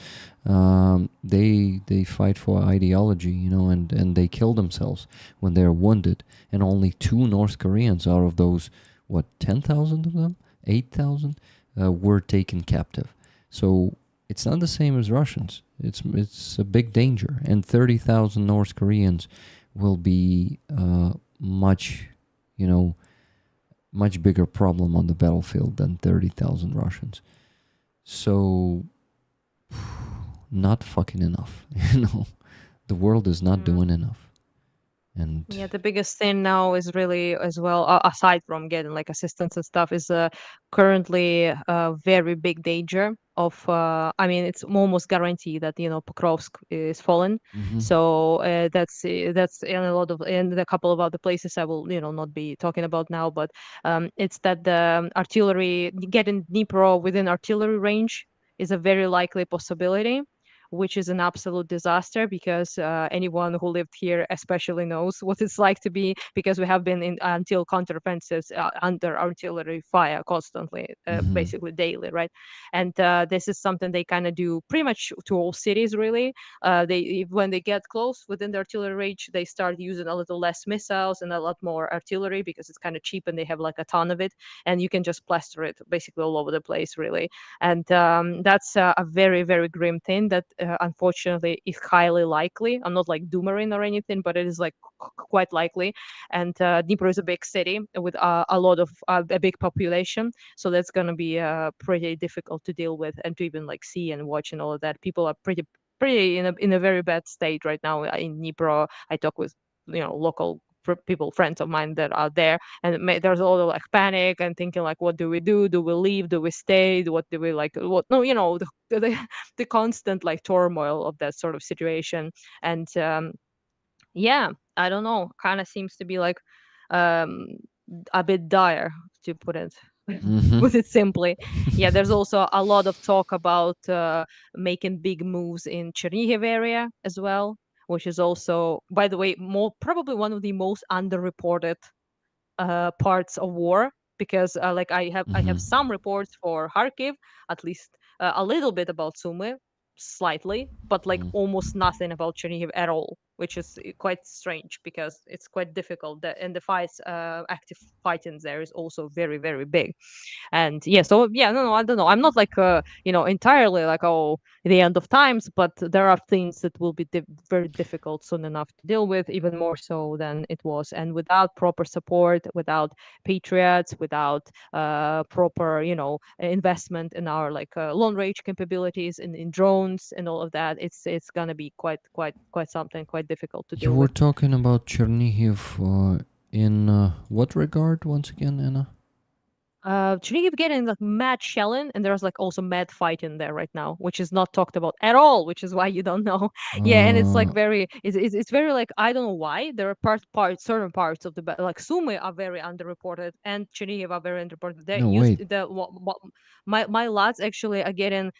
They fight for ideology, and they kill themselves when they're wounded. And only 2 North Koreans out of those, 10,000 of them, 8,000, were taken captive. So it's not the same as Russians. It's a big danger, and 30,000 North Koreans will be much bigger problem on the battlefield than 30,000 Russians. So not fucking enough. The world is not doing enough. And yeah, the biggest thing now is really, as well, aside from getting like assistance and stuff, is currently a very big danger of it's almost guaranteed that Pokrovsk is fallen. So that's in a couple of other places I will not be talking about now, but it's that the artillery, getting Dnipro within artillery range is a very likely possibility, which is an absolute disaster, because anyone who lived here especially knows what it's like to be, because we have been in until counteroffensives under artillery fire constantly, basically daily, right? And this is something they kind of do pretty much to all cities, really. When they get close within the artillery range, they start using a little less missiles and a lot more artillery, because it's kind of cheap and they have like a ton of it, and you can just plaster it basically all over the place, really. And that's a very, very grim thing that unfortunately is highly likely. I'm not like doomering or anything, but it is like quite likely. And Dnipro is a big city with a lot of a big population, so that's going to be pretty difficult to deal with and to even like see and watch and all of that. People are pretty in a very bad state right now in Dnipro. I talk with local people, friends of mine that are there, and there's a lot of like panic and thinking like, what do we do? Do we leave? Do we stay? What do we like? What? No, the constant like turmoil of that sort of situation. And yeah, I don't know. Kind of seems to be like um, a bit dire, to put it Mhm. put it simply. Yeah, there's also a lot of talk about making big moves in Chernihiv area as well, which is also, by the way, probably one of the most underreported parts of war, because like I have Mhm. some reports for Kharkiv, at least a little bit about Sumy, slightly, but like Mhm. almost nothing about Chernihiv at all, which is quite strange because it's quite difficult. And the fights, active fighting there is also very very big. And yeah, so yeah, no, I don't know. I'm not like entirely like, oh, the end of times, but there are things that will be very difficult soon enough to deal with, even more so than it was. And without proper support, without patriots, without proper investment in our like long range capabilities in drones and all of that, it's gonna be quite something quite difficult to You deal were with. talking about Chernihiv in what regard once again, Anna? Chernihiv getting like mad shelling, and there's like also mad fighting there right now, which is not talked about at all, which is why you don't know. Yeah, and it's like it's very like, I don't know why there are certain parts of the like Sumy are very underreported and Chernihiv are very underreported. They No, used wait. my lads actually are getting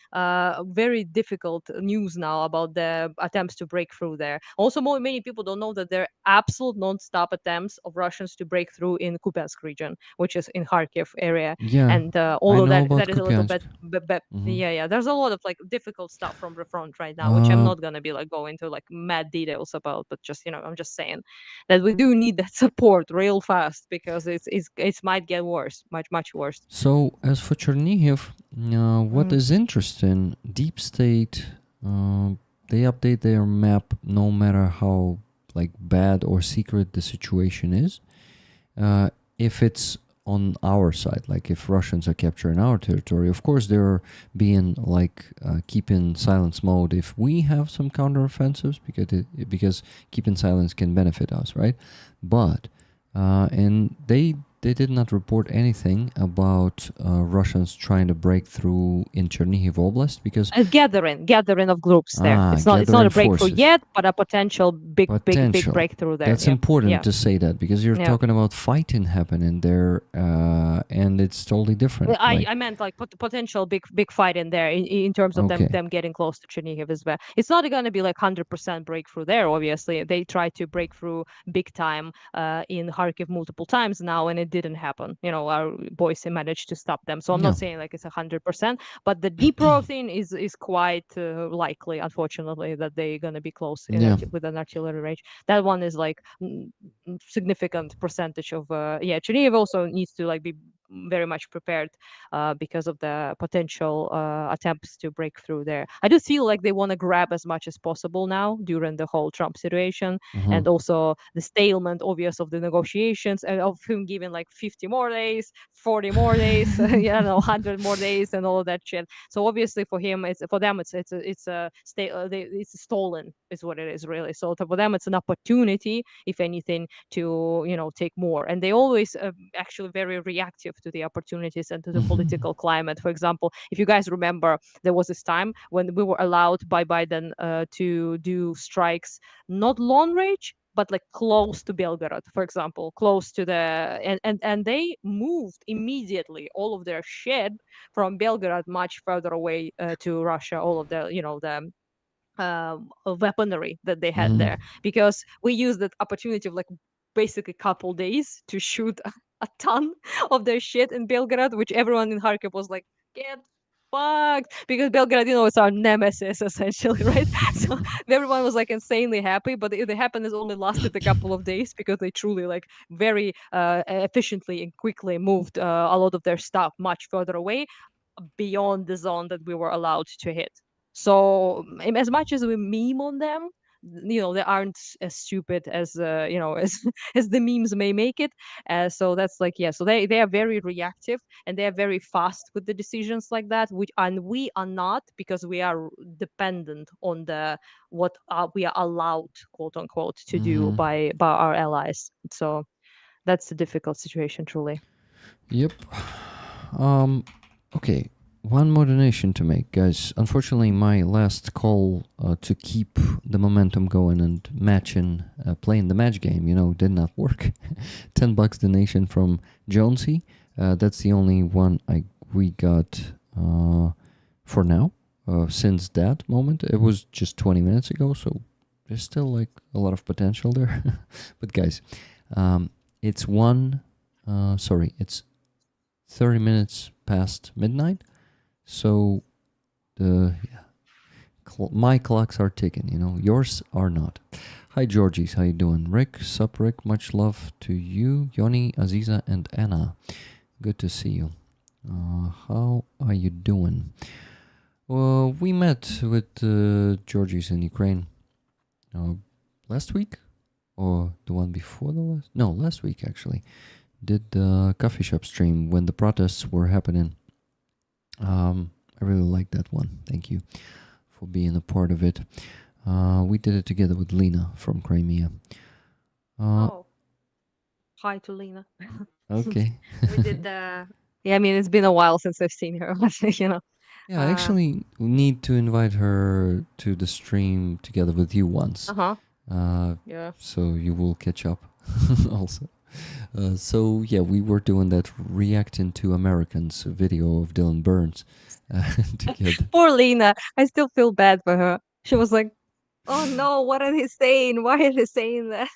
very difficult news now about the attempts to break through there. Also, many people don't know that there are absolute non-stop attempts of Russians to break through in Kupiansk region, which is in Kharkiv area. Yeah, And I although know about that is a little bit, Kupiansk. Mhm. yeah, there's a lot of like difficult stuff from the front right now, which I'm not gonna be like going to like mad details about, but just I'm just saying that we do need that support real fast, because it might get worse, much worse. So, as for Chernihiv, what Mm. is interesting, Deep State, they update their map no matter how like bad or secret the situation is. If it's on our side, like if Russians are capturing our territory, of course they're being like keeping silence mode if we have some counteroffensives, because keeping silence can benefit us, right? But and they did not report anything about Russians trying to break through in Chernihiv Oblast, because A gathering of groups there. It's not gathering a breakthrough forces. yet, but a potential big Potential. breakthrough there. That's Yeah. important Yeah. to say that, because you're Yeah. talking about fighting happening there, and it's totally different. I meant like potential big fight in there in terms of Okay. them getting close to Chernihiv as well. It's not going to be like 100% breakthrough there. Obviously, they tried to break through big time in Kharkiv multiple times now, and it didn't happen. Our boys managed to stop them. So I'm No. not saying like it's 100%, but the Dnipro thing is quite likely, unfortunately, that they're going to be close Yeah. with an artillery range. That one is like significant percentage of Chernihiv also needs to like be very much prepared because of the potential attempts to break through there. I do feel like they want to grab as much as possible now during the whole Trump situation, and also the stalemate, obvious, of the negotiations, and of him giving like 50 more days, 40 more days, 100 more days, and all of that shit. So obviously for him, it's stolen, is what it is really. So for them, it's an opportunity, if anything, to take more, and they always actually very reactive to the opportunities and to the political climate. For example, if you guys remember, there was this time when we were allowed by Biden to do strikes, not long range, but like close to Belgorod, for example, close to the and they moved immediately all of their shit from Belgorod much further away to Russia, all of the weaponry that they had there, because we used that opportunity of like basically couple days to shoot a ton of their shit in Belgrade, which everyone in Kharkiv was like, get fucked, because Belgrade, is our nemesis essentially, right? So everyone was like insanely happy, but the happiness only lasted a couple of days, because they truly like very efficiently and quickly moved a lot of their stuff much further away beyond the zone that we were allowed to hit. So as much as we meme on them, they aren't as stupid as as the memes may make it. So that's like, yeah, so they are very reactive, and they are very fast with the decisions like that, which and we are not, because we are dependent on the what we are allowed, quote unquote, to do Mhm. by our allies. So that's a difficult situation, truly. Yep. Okay. One more donation to make, guys. Unfortunately, my last call to keep the momentum going and playing the match game, did not work. $10 donation from Jonesy. That's the only one we got for now. Since that moment, it was just 20 minutes ago, so there's still like a lot of potential there. But guys, it's it's 30 minutes past midnight. So my clocks are ticking, yours are not. Hi Georgies, how you doing? Rick, sup Rick, much love to you, Yoni, Aziza, and Anna. Good to see you. How are you doing? Well, we met with Georgies in Ukraine last week, or the one before the last? No, last week actually. Did the coffee shop stream when the protests were happening. I really like that one. Thank you for being a part of it. We did it together with Lena from Crimea. Hi to Lena. Okay. We did the. Yeah, I mean, it's been a while since I've seen her. Yeah, I actually need to invite her to the stream together with you once. Yeah. So you will catch up also. So yeah, we were doing that reacting to Americans video of Dylan Burns together. Poor Lena. I still feel bad for her. She was like, "Oh no, what are they saying? Why are they saying that?"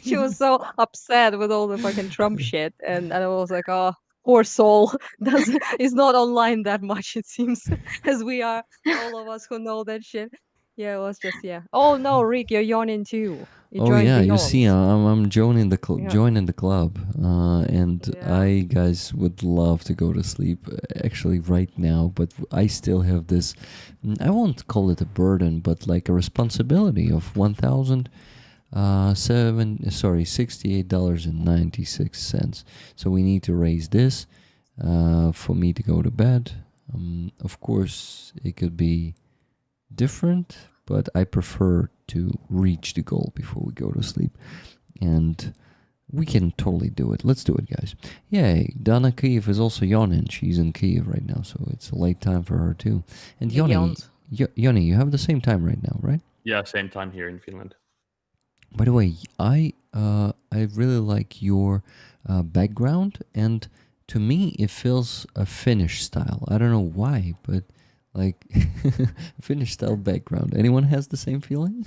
She was so upset with all the fucking Trump shit, and I was like, "Oh, poor soul. Is not online that much, it seems, as we are, all of us who know that shit." Yeah, it was just, yeah. Oh no, Rick, you're yawning too. You Oh joined yeah, the you see, yawns. I'm joining the Yeah. joining the club, and Yeah. I guys would love to go to sleep actually right now, but I still have this. I won't call it a burden, but like a responsibility of $68.96. So we need to raise this for me to go to bed. Of course, it could be different, but I prefer to reach the goal before we go to sleep. And we can totally do it. Let's do it, guys. Yay. Dana Kyiv is also yawning. She's in Kyiv right now, so it's a late time for her too. And He Yoni, yawns. Yoni, you have the same time right now, right? Yeah, same time here in Finland. By the way, I really like your background, and to me it feels a Finnish style. I don't know why, but like Finnish style background. Anyone has the same feeling?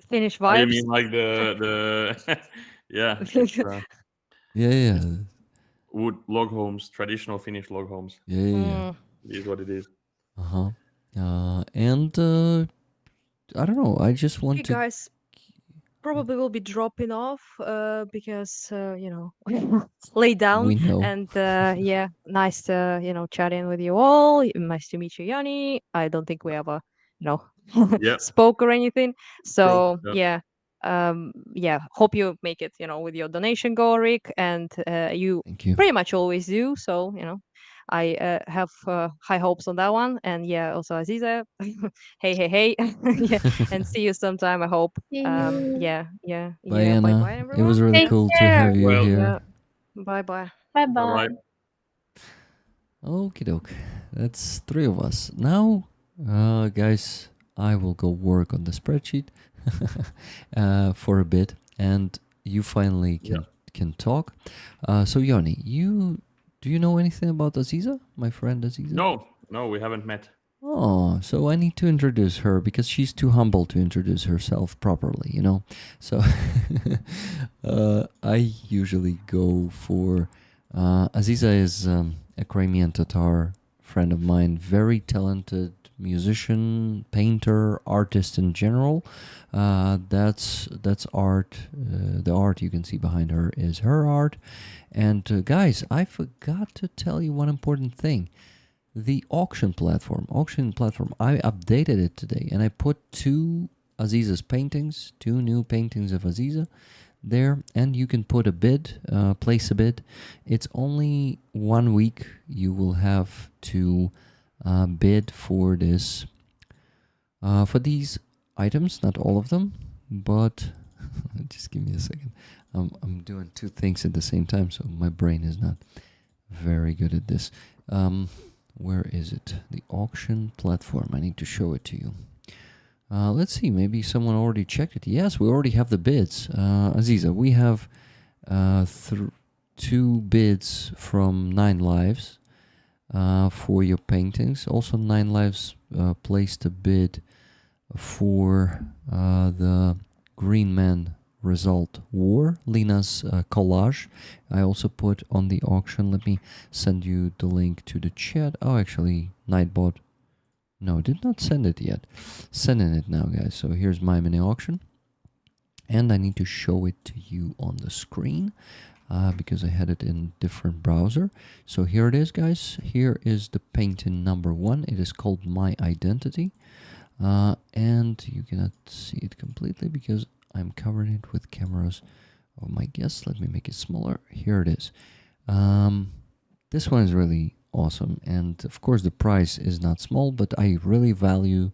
Finnish Oh, you vibes. mean like the yeah, Yeah. wood log homes, traditional Finnish log homes. Yeah. It is what it is. Uh-huh. And I don't know. I just want You to. guys probably will be dropping off because lay down. We know. And yeah, nice to chat in with you all. Nice to meet you, Yanni. I don't think we ever Yeah. spoke or anything. So True, yeah. Hope you make it with your donation goal, Rick, and you Thank you. pretty much always do. So I have high hopes on that one. And yeah, also Aziza, hey. Yeah, and see you sometime, I hope. See you. Yeah. Bye, Anna. Bye, everyone. It was really Take cool to care. have you Well, here. Yeah. Bye. Bye Bye bye. bye. Okie doke. That's 3 of us. Now, guys, I will go work on the spreadsheet for a bit, and you finally can talk. So, Yoni, do you know anything about Aziza, my friend Aziza? No, we haven't met. Oh, so I need to introduce her because she's too humble to introduce herself properly, So I usually go for Aziza is a Crimean Tatar friend of mine, very talented musician, painter, artist in general. That's art. The art you can see behind her is her art. And guys, I forgot to tell you one important thing. the auction platform. I updated it today, and I put 2 Aziza's paintings, 2 new paintings of Aziza there, and you can put a bid, place a bid. It's only 1 week. You will have to bid for this, for these items, not all of them, but just give me a second. I'm doing 2 things at the same time, so my brain is not very good at this. Where is it? The auction platform. I need to show it to you. Let's see, maybe someone already checked it. Yes, we already have the bids. Aziza, we have 2 bids from 9 Lives for your paintings. Also, 9 Lives placed a bid for the Green Man Result War, Lina's collage. I also put on the auction. Let me send you the link to the chat. Oh, actually, Nightbot. No, did not send it yet. Sending it now, guys. So here's my mini auction. And I need to show it to you on the screen because I had it in different browser. So here it is, guys. Here is the painting number 1. It is called My Identity. And you cannot see it completely because I'm covering it with cameras of my guests. Let me make it smaller. Here it is. This one is really awesome, and of course the price is not small, but I really value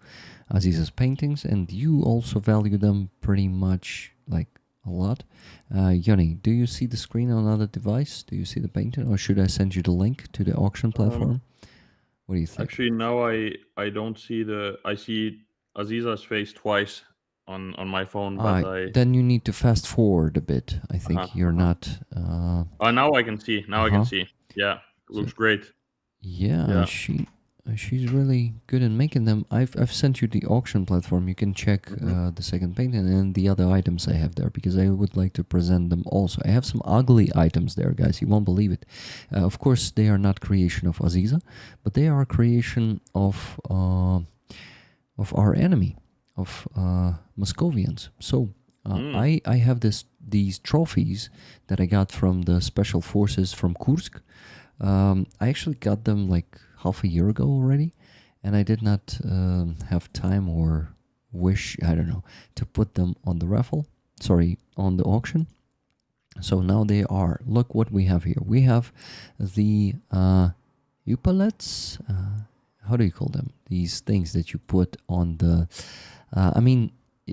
Aziza's paintings, and you also value them pretty much, like, a lot. Yoni, do you see the screen on another device? Do you see the painting, or should I send you the link to the auction platform? What do you think? Actually, now I don't see I see Aziza's face twice on my phone, but then you need to fast forward a bit. I think you're not. Now I can see. Now I can see. Yeah, it looks great. Yeah, she's really good at making them. I've sent you the auction platform. You can check the second painting and the other items I have there, because I would like to present them also. I have some ugly items there, guys. You won't believe it. Of course, they are not creation of Aziza, but they are creation of our enemy, of Moscovians. So I have these trophies that I got from the special forces from Kursk. I actually got them like half a year ago already, and I did not have time or wish, I don't know, to put them on the raffle, on the auction. So now they are. Look what we have here. We have the epaulets, how do you call them? These things that you put on the, I mean,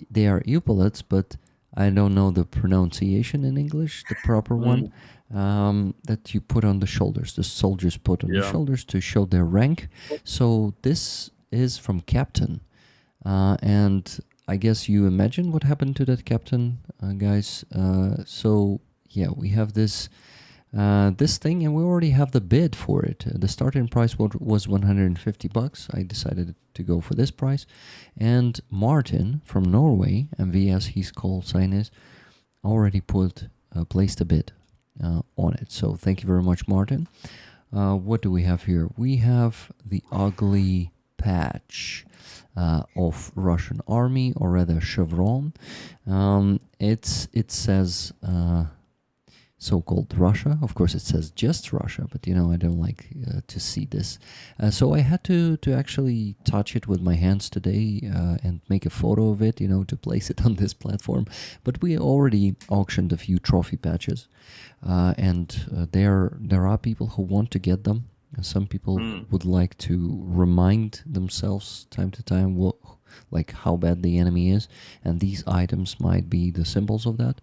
they are epaulets, but I don't know the pronunciation in English, the proper one. That you put on the shoulders. The soldiers put on the shoulders to show their rank. So this is from Captain. And I guess you imagine what happened to that Captain, guys. So yeah, we have this thing, and we already have the bid for it. The starting price was $150. I decided to go for this price. And Martin from Norway, MVS, his call sign is, already placed a bid on it. So thank you very much, Martin. What do we have here? We have the ugly patch of Russian army, or rather chevron. It says so-called Russia. Of course, it says just Russia, but you know, I don't like to see this. So I had to actually touch it with my hands today and make a photo of it, you know, to place it on this platform. But we already auctioned a few trophy patches, and there are people who want to get them. Some people would like to remind themselves time to time like how bad the enemy is, and these items might be the symbols of that.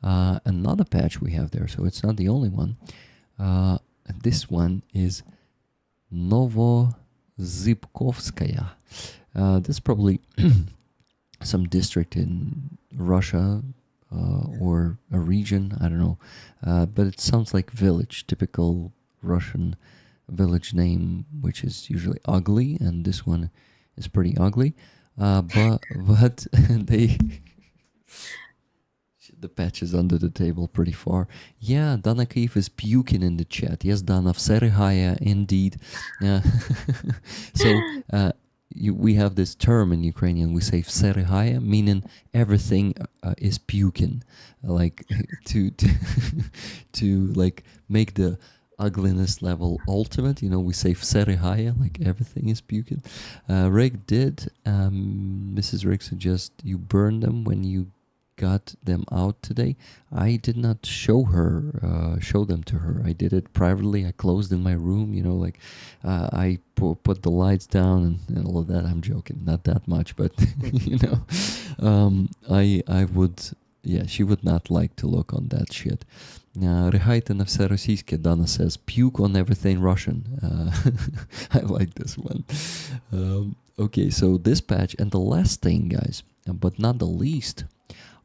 Another patch we have there, so it's not the only one. This one is Novozybkovskaya. This is probably some district in Russia or a region, I don't know. But it sounds like village, typical Russian village name, which is usually ugly, and this one is pretty ugly. But they... The patch is under the table pretty far. Yeah, Dana Kyiv is puking in the chat. Yes, Dana, vserihaya, indeed. So we have this term in Ukrainian. We say vserihaya, meaning everything is puking. Like to like make the ugliness level ultimate. You know, we say Serihaya, like everything is puking. Rick did, Mrs. Rick suggest you burn them when you got them out today. I did not show them to her. I did it privately. I closed in my room, you know, like I put the lights down and all of that. I'm joking, not that much, but you know, I would, yeah, she would not like to look on that shit. Рехайте на все російське, Dana says, puke on everything Russian. I like this one. Okay, so this patch, and the last thing, guys, but not the least,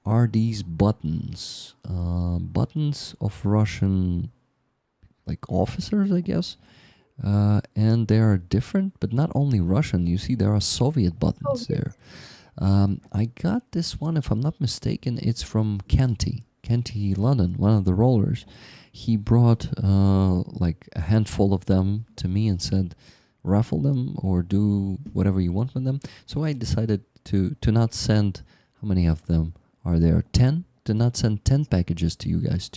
are these buttons. Buttons of Russian, like, officers, I guess. And they are different, but not only Russian. You see, there are Soviet buttons there. I got this one, if I'm not mistaken, it's from Kenty London, one of the rollers. He brought like a handful of them to me and said, raffle them or do whatever you want with them. So I decided to not send, how many of them are there? 10? To not send 10 packages to you guys,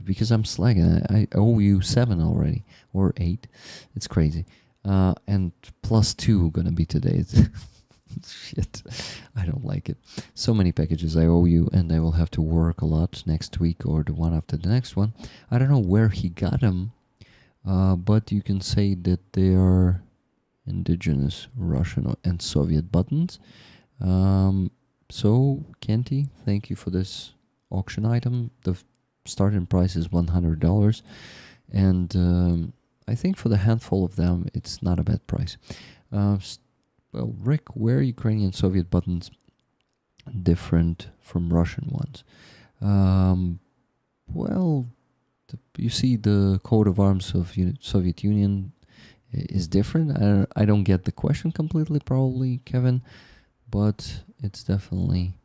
because I'm slacking. I owe you 7 already, or 8. It's crazy. And plus 2 gonna be today. Shit, I don't like it. So many packages I owe you, and I will have to work a lot next week or the one after the next one. I don't know where he got them, but you can say that they are indigenous Russian and Soviet buttons. So, Kenty, thank you for this auction item. The starting price is $100, and I think for the handful of them, it's not a bad price. Well, Rick, where are Ukrainian Soviet buttons different from Russian ones? Well, you see the coat of arms of Soviet Union is different. I don't get the question completely, probably, Kevin, but it's definitely...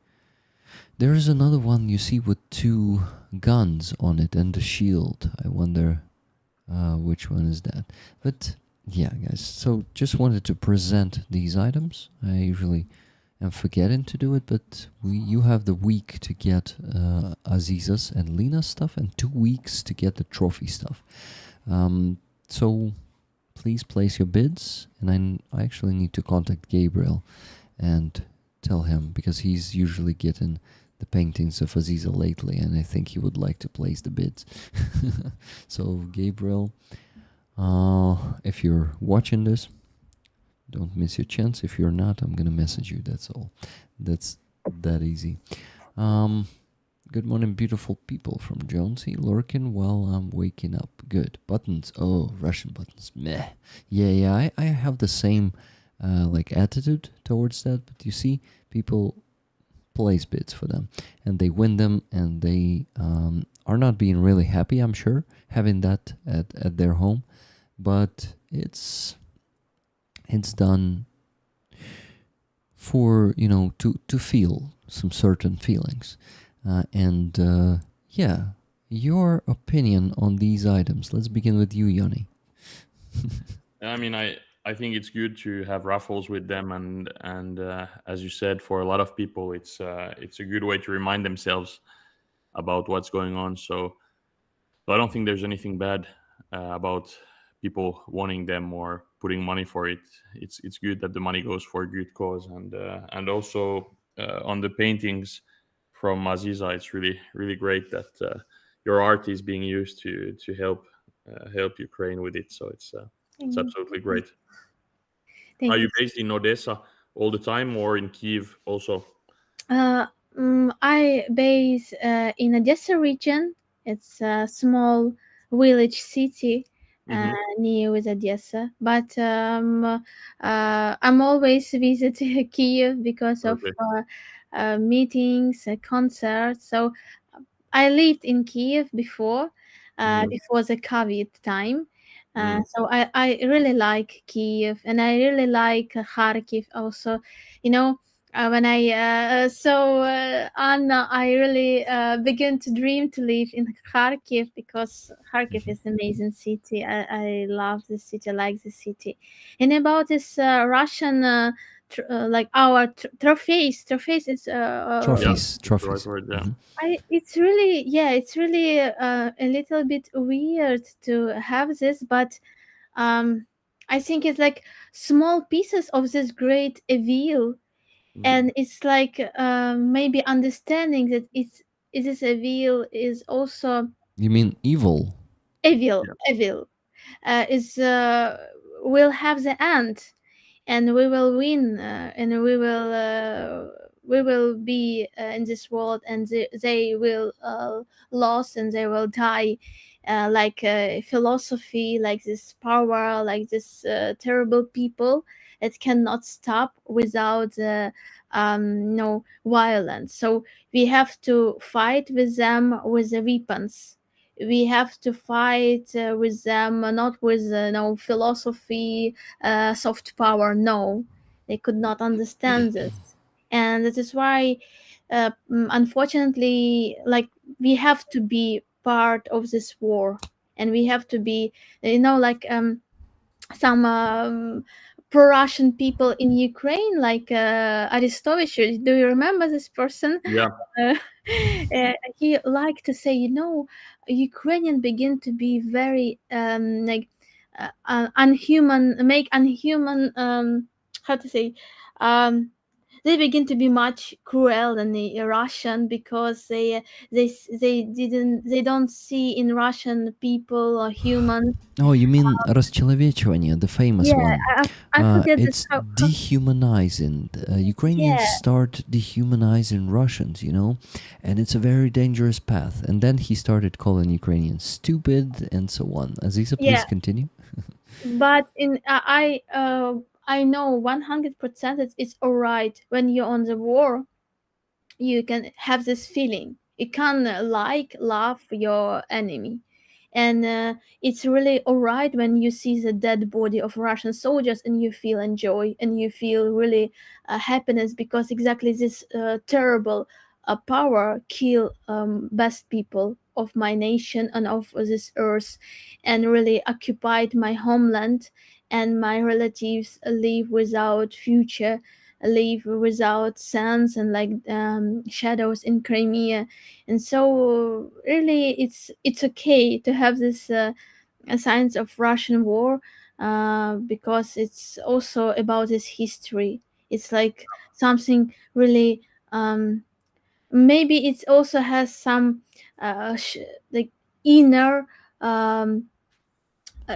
There is another one you see with 2 guns on it and the shield. I wonder which one is that. But... yeah, guys, so just wanted to present these items. I usually am forgetting to do it, but you have the week to get Aziza's and Lena's stuff and 2 weeks to get the trophy stuff. So please place your bids, and I actually need to contact Gabriel and tell him, because he's usually getting the paintings of Aziza lately, and I think he would like to place the bids. So, Gabriel... if you're watching this, don't miss your chance. If you're not, I'm gonna message you. That's all. That's that easy. Good morning, beautiful people, from Jonesy. Lurking while I'm waking up. Good. Buttons. Oh, Russian buttons. Meh. Yeah. I have the same like attitude towards that. But you see, people place bids for them, and they win them, and they are not being really happy, I'm sure, having that at their home. But it's done for, you know, to feel some certain feelings. Yeah, your opinion on these items. Let's begin with you, Yanni. I mean, I think it's good to have raffles with them, and as you said, for a lot of people, it's a good way to remind themselves about what's going on. So I don't think there's anything bad about people wanting them or putting money for it. It's good that the money goes for a good cause, and also on the paintings from Aziza, it's really great that your art is being used to help Ukraine with it. So it's absolutely great. Thank Are you. you based in Odessa all the time, or in Kyiv also? I base in Odessa region. It's a small village city near with Odessa, but I'm always visit Kyiv because of meetings, concerts. So I lived in Kyiv before the COVID time. So I really like Kyiv, and I really like Kharkiv also. You know, when I saw Anna, I really began to dream to live in Kharkiv, because Kharkiv is an amazing city. I love this city. I like this city. And about this Russian like our trophies. Trophies is Trophies. That's the right Trophies. word, yeah. Mhm. it's really a little bit weird to have this, but I think it's like small pieces of this great evil, and it's like maybe understanding that this evil is also You mean evil? evil, Yeah. evil is will have the end, and we will win, and we will be in this world, and they will lose, and they will die, like philosophy, like this power, like this terrible people that cannot stop without no violence. So we have to fight with them with the weapons. We have to fight with them, not with no philosophy, soft power. No, they could not understand this, and that is why, unfortunately, like we have to be part of this war, and we have to be, like some pro-Russian people in Ukraine, like Aristovich. Do you remember this person? Yeah. Uh, he liked to say, Ukrainian begin to be very like unhuman, make unhuman. How to say? Um, they begin to be much cruel than the Russian, because they don't see in Russian people or humans. Oh, you mean расчеловечивание, the famous Yeah, one. I forget this. It's dehumanizing. Ukrainians Yeah. start dehumanizing Russians, and it's a very dangerous path. And then he started calling Ukrainians stupid and so on. Aziza, please Yeah. continue. But I know 100% that it's all right when you're on the war. You can have this feeling. You can love your enemy, and it's really all right when you see the dead body of Russian soldiers, and you feel enjoy, and you feel really happiness, because exactly this terrible power kill best people of my nation and of this earth, and really occupied my homeland, and my relatives live without future, live without sense, and like shadows in Crimea. And so really it's okay to have this signs of Russian war, because it's also about its history. It's like something really, maybe it also has some like inner um,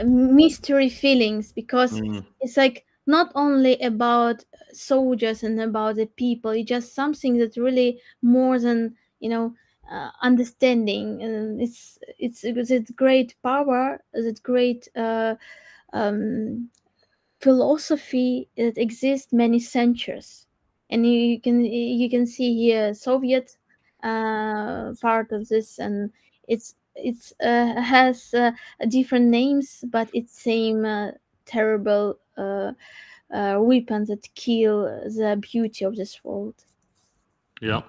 mystery feelings, because it's like not only about soldiers and about the people. It's just something that's really more than understanding, and it's great power, it's great um, philosophy that exists many centuries. And you can see here Soviet part of this, and it's has different names, but it's same terrible weapons that kill the beauty of this world. Yeah.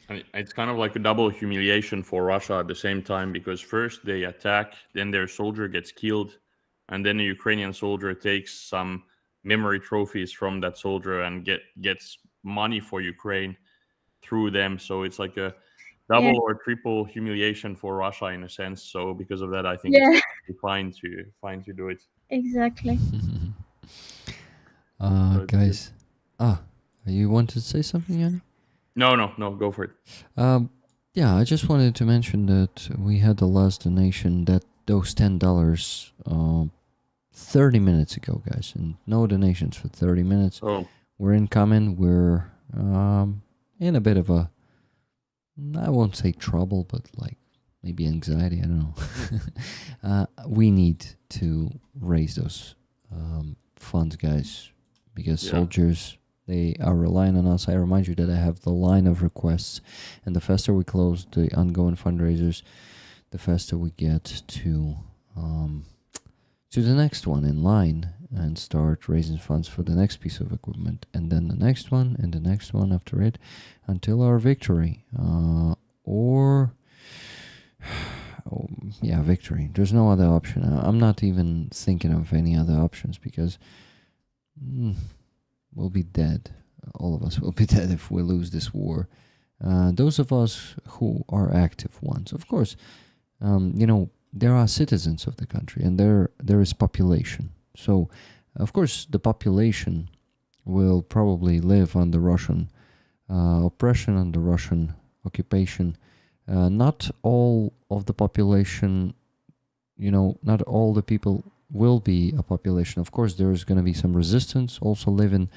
And it's kind of like a double humiliation for Russia at the same time, because first they attack, then their soldier gets killed, and then a Ukrainian soldier takes some memory trophies from that soldier and gets money for Ukraine through them. So it's like a double Yeah. or triple humiliation for Russia in a sense. So because of that, I think Yeah. it's fine to do it. Exactly. Guys. You wanted to say something, Yanni? No, go for it. Yeah, I just wanted to mention that we had the last donation, that those $10 30 minutes ago, guys, and no donations for 30 minutes. Oh, We're incoming. We're in a bit of a, I won't say trouble, but like maybe anxiety. I don't know. We need to raise those funds, guys, because soldiers, they are relying on us. I remind you that I have the line of requests, and the faster we close the ongoing fundraisers, the faster we get to the next one in line and start raising funds for the next piece of equipment, and then the next one and the next one after it, until our victory. Victory. There's no other option. I'm not even thinking of any other options, because will be dead. All of us will be dead if we lose this war. Those of us who are active ones, of course, there are citizens of the country, and there is population. So, of course, the population will probably live under Russian oppression, under Russian occupation. Not all of the population, not all the people will be a population. Of course, there's going to be some resistance also living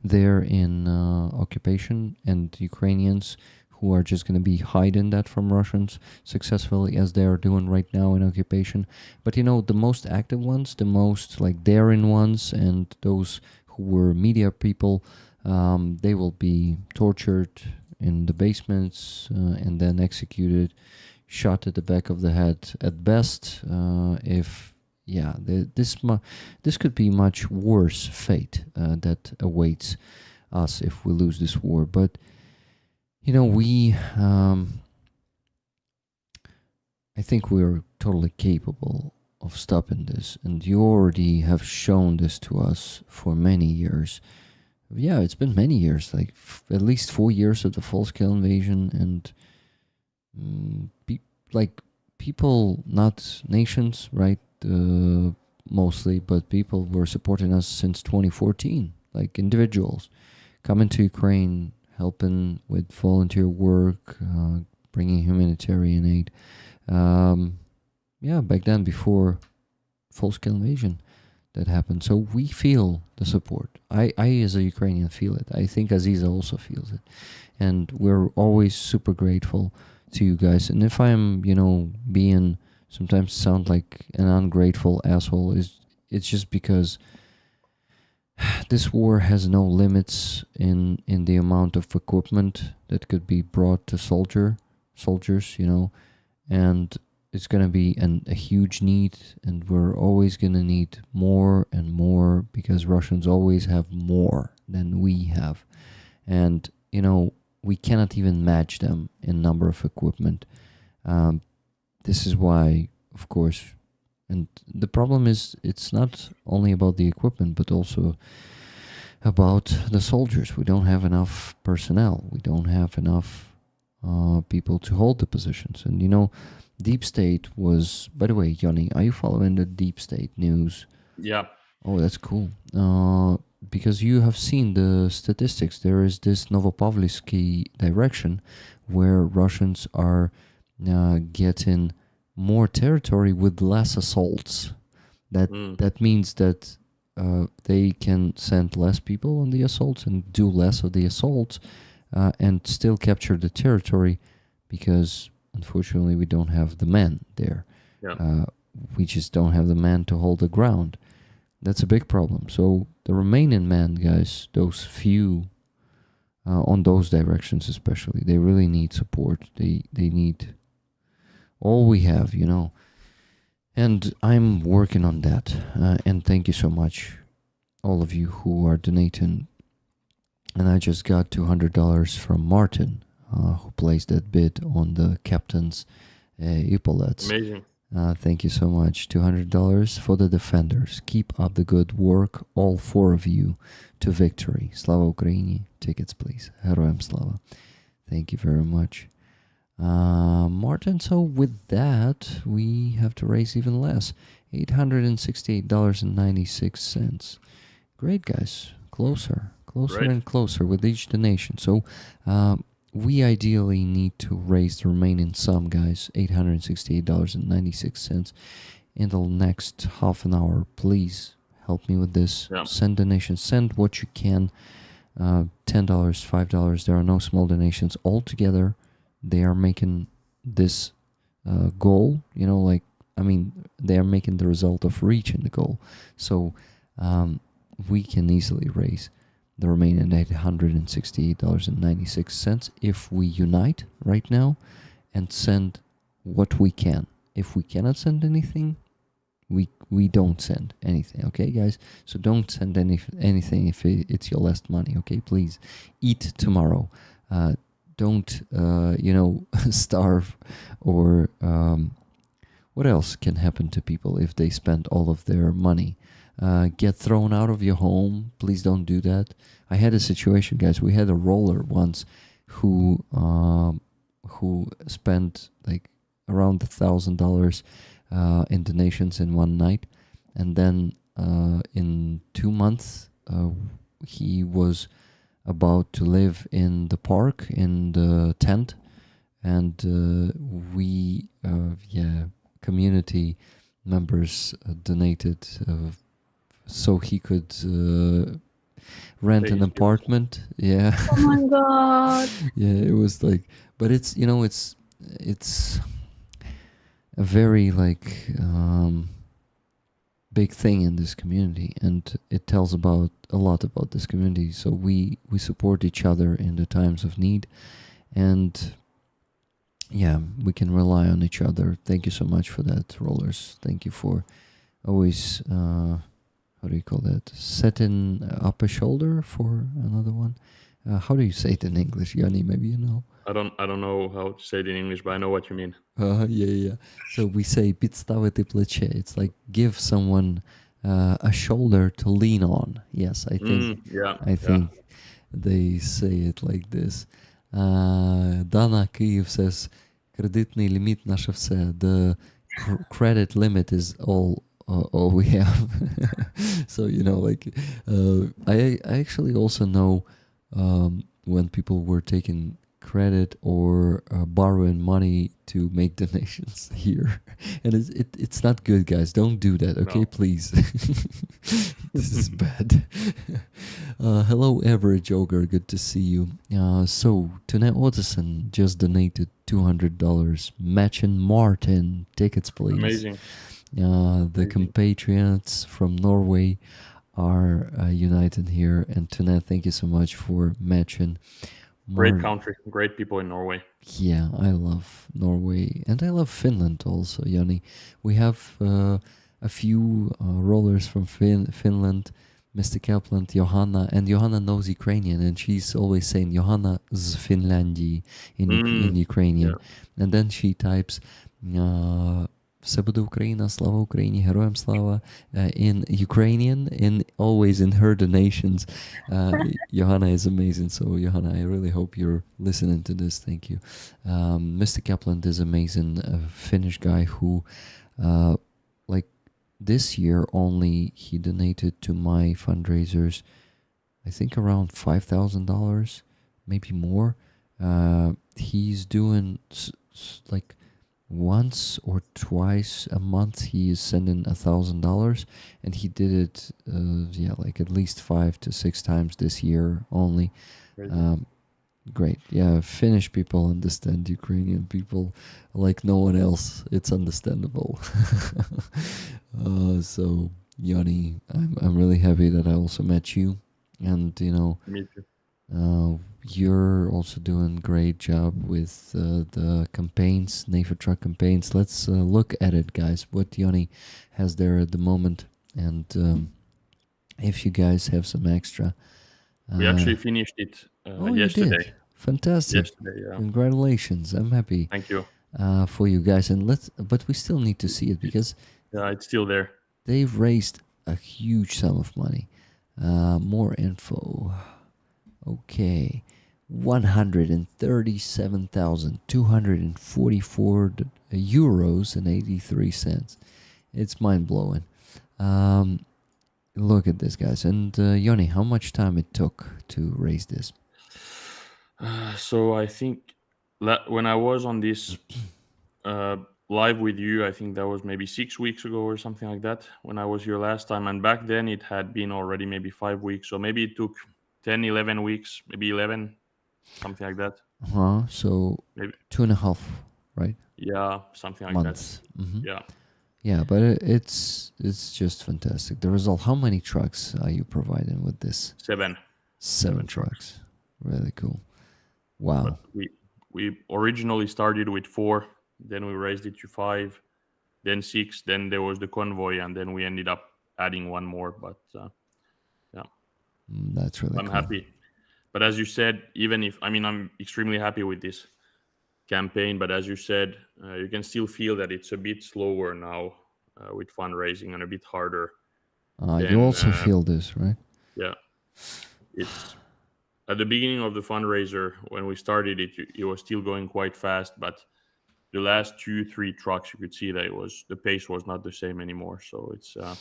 there in occupation, and Ukrainians who are just going to be hiding that from Russians successfully, as they are doing right now in occupation. But the most active ones, the most daring ones, and those who were media people, they will be tortured in the basements and then executed, shot at the back of the head at best. This could be much worse fate that awaits us if we lose this war. But I think we're totally capable of stopping this, and you already have shown this to us for many years. Yeah, it's been many years, at least 4 years of the full-scale invasion, and people, not nations, right? Mostly, but people were supporting us since 2014, individuals coming to Ukraine, helping with volunteer work, bringing humanitarian aid. Back then, before full-scale invasion that happened. So we feel the support. I as a Ukrainian feel it. I think Aziza also feels it. And we're always super grateful to you guys. And if I'm, being sometimes sound like an ungrateful asshole, it's just because this war has no limits in the amount of equipment that could be brought to soldiers, and it's going to be a huge need, and we're always going to need more and more, because Russians always have more than we have. And, we cannot even match them in number of equipment. This is why, of course, and the problem is it's not only about the equipment, but also about the soldiers. We don't have enough personnel. We don't have enough people to hold the positions. And, Deep State was, by the way, Yoni, are you following the Deep State news? Yeah. Oh, that's cool. Because you have seen the statistics. There is this Novopavlivsky direction where Russians are getting more territory with less assaults. That means that they can send less people on the assaults and do less of the assaults and still capture the territory, because unfortunately we don't have the men there. Yeah. We just don't have the men to hold the ground. That's a big problem. So the remaining men, guys, those few on those directions especially, they really need support. They need all we have, And I'm working on that. And thank you so much, all of you who are donating. And I just got $200 from Martin, who placed that bid on the captain's epaulets. Amazing. Thank you so much. $200 for the defenders. Keep up the good work, all 4 of you, to victory. Slava Ukraini. Tickets, please. Heroям slava. Thank you very much. Martin, so with that, we have to raise even less. $868.96. Great, guys. Closer Right. and closer with each donation. So we ideally need to raise the remaining sum, guys, $868.96 in the next half an hour. Please help me with this. Yeah. Send donations. Send what you can. $10, $5. There are no small donations. Altogether, they are making this goal, they are making the result of reaching the goal. So we can easily raise the remaining $868.96 if we unite right now and send what we can. If we cannot send anything, we don't send anything, okay, guys? So don't send anything if it's your last money, okay? Please eat tomorrow. Don't starve, or what else can happen to people if they spend all of their money? get thrown out of your home. Please don't do that. I had a situation, guys. We had a roller once who spent like around $1,000 in donations in one night, and then in 2 months he was about to live in the park in the tent, and we community members donated so he could rent an apartment. Yeah. Oh my god. Yeah, it was like, but it's, you know, it's a very like big thing in this community, and it tells about a lot about this community. So we support each other in the times of need, and yeah, we can rely on each other. Thank you so much for that, Rollers. Thank you for always how do you call that, setting up a shoulder for another one. How do you say it in English, Yanni? Maybe you know. I don't know how to say it in English, but I know what you mean. Yeah. So we say підставити плече. It's like give someone a shoulder to lean on. Yes, I think. I think they say it like this. Dana Kyiv says, кредитний ліміт наше все. The credit limit is all we have. So, you know, like I actually also know when people were taking credit or borrowing money to make donations here, and it's not good, guys. Don't do that, okay? No. Please. This is bad. Hello, Average Ogre, good to see you. So Tune Otterson just donated $200. Matchin Martin, tickets please. Amazing. The compatriots from Norway are united here, and Tune, thank you so much for matching. Great country, great people in Norway. Yeah, I love Norway, and I love Finland also, Yanni. We have a few rollers from Finland, Mr. Kaplan, Johanna, and Johanna knows Ukrainian, and she's always saying Johanna z Finlandii in Ukrainian. Yeah. And then she types Все буде Україна, слава Україні, героям слава, in Ukrainian, always in her donations. Johanna is amazing. So Johanna, I really hope you're listening to this. Thank you. Mr. Kaplan is amazing, Finnish guy who, like this year only, he donated to my fundraisers, I think around $5,000, maybe more. He's doing like once or twice a month he is sending $1,000, and he did it like at least 5 to 6 times this year only. Great. Yeah, Finnish people understand Ukrainian people like no one else. It's understandable. So Yanni, I'm really happy that I also met you, and you know, me too. You're also doing great job with the campaigns, Nafer Truck campaigns. Let's look at it, guys, what Yanni has there at the moment. And if you guys have some extra. We actually finished it yesterday. You did? Fantastic. Yesterday, yeah. Congratulations. I'm happy. Thank you. For you guys. But we still need to see it because it's still there. They've raised a huge sum of money. More info. Okay. 137,244 euros and 83 cents. It's mind-blowing. Look at this, guys. And Yoni, how much time it took to raise this? So I think when I was on this live with you, I think that was maybe 6 weeks ago or something like that, when I was here last time. And back then it had been already maybe 5 weeks. So maybe it took 10, 11 weeks, maybe 11. Something like that. So maybe 2.5, right? Yeah, something like months. that. Mm-hmm. Yeah. Yeah, but it's just fantastic. The result. How many trucks are you providing with this? 7. 7 trucks. Really cool. Wow. But we originally started with 4, then we raised it to 5, then 6, then there was the convoy, and then we ended up adding 1 more. But yeah, that's really I'm cool. happy. But as you said, I'm extremely happy with this campaign. But as you said, you can still feel that it's a bit slower now with fundraising and a bit harder. You then also feel this, right? yeah, it's at the beginning of the fundraiser when we started it. It was still going quite fast, but the last 2-3 trucks, you could see that the pace was not the same anymore. So it's a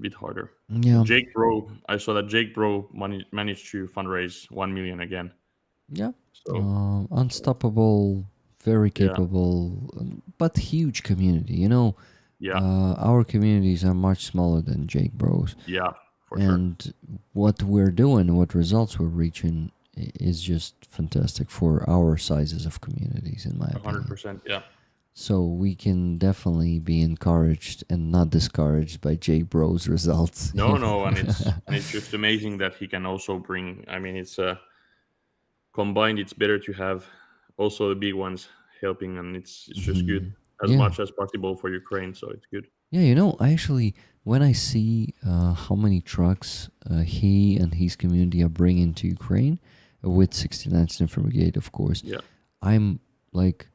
bit harder. Yeah, Jake Bro, I saw that Jake Bro managed to fundraise 1 million again. yeah. So Unstoppable, very yeah, capable, but huge community. You know, yeah, our communities are much smaller than Jake Bros. yeah, for sure. And what we're doing, what results we're reaching, is just fantastic for our sizes of communities, in my opinion. 100%. Yeah. So we can definitely be encouraged and not discouraged by Jake Bro's results. No, and it's just amazing that he can also bring. I mean, it's combined. It's better to have also the big ones helping, and it's just good as Yeah. much as possible for Ukraine. So it's good. Yeah, you know, I actually, when I see how many trucks he and his community are bringing to Ukraine, with 69th Sniper Brigade, of course, Yeah. I'm like,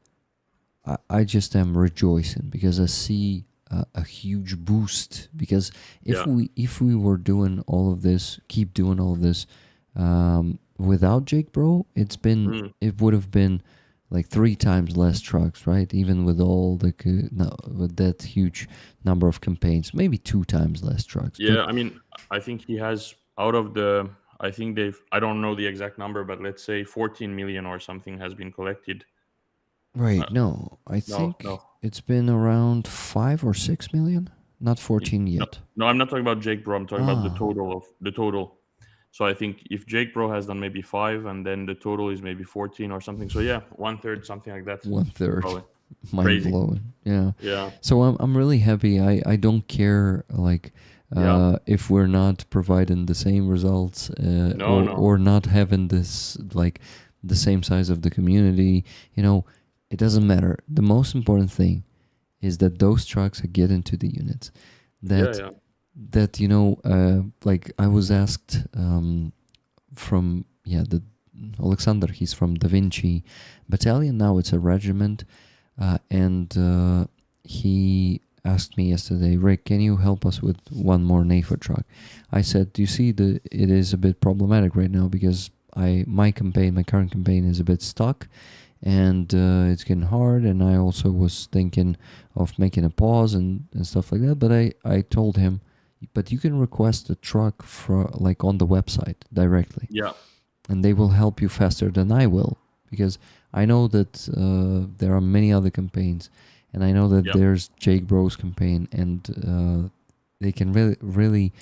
I just am rejoicing because I see a huge boost. Because Yeah. if we were doing all of this, keep doing all of this without Jake Bro, it would have been like 3 times less trucks, right? Even with all the with that huge number of campaigns, maybe 2 times less trucks. Yeah, I mean, I think he has out of the. I think I don't know the exact number, but let's say 14 million or something has been collected. Right? No, I think no. it's been around 5 or 6 million, not 14 yet. No, I'm not talking about Jake Bro. I'm talking about the Ah. total. So I think if Jake Bro has done maybe 5, and then the total is maybe 14 or something. So yeah, 1/3, something like that. 1/3. Probably. Mind Crazy. blowing. Yeah. Yeah. So I'm really happy. I don't care like if we're not providing the same results No. or not having this like the same size of the community. You know, it doesn't matter. The most important thing is that those trucks are getting to the units. Yeah. That you know, like I was asked from the Alexander. He's from Da Vinci Battalion. Now it's a regiment, and he asked me yesterday, Rick, can you help us with one more NAFO truck? I said, do you see it is a bit problematic right now because my current campaign is a bit stuck, and it's getting hard, and I also was thinking of making a pause and stuff like that, but I told him, but you can request a truck like on the website directly. Yeah. And they will help you faster than I will, because I know that there are many other campaigns, and I know that there's Jake Bro's campaign, and they can really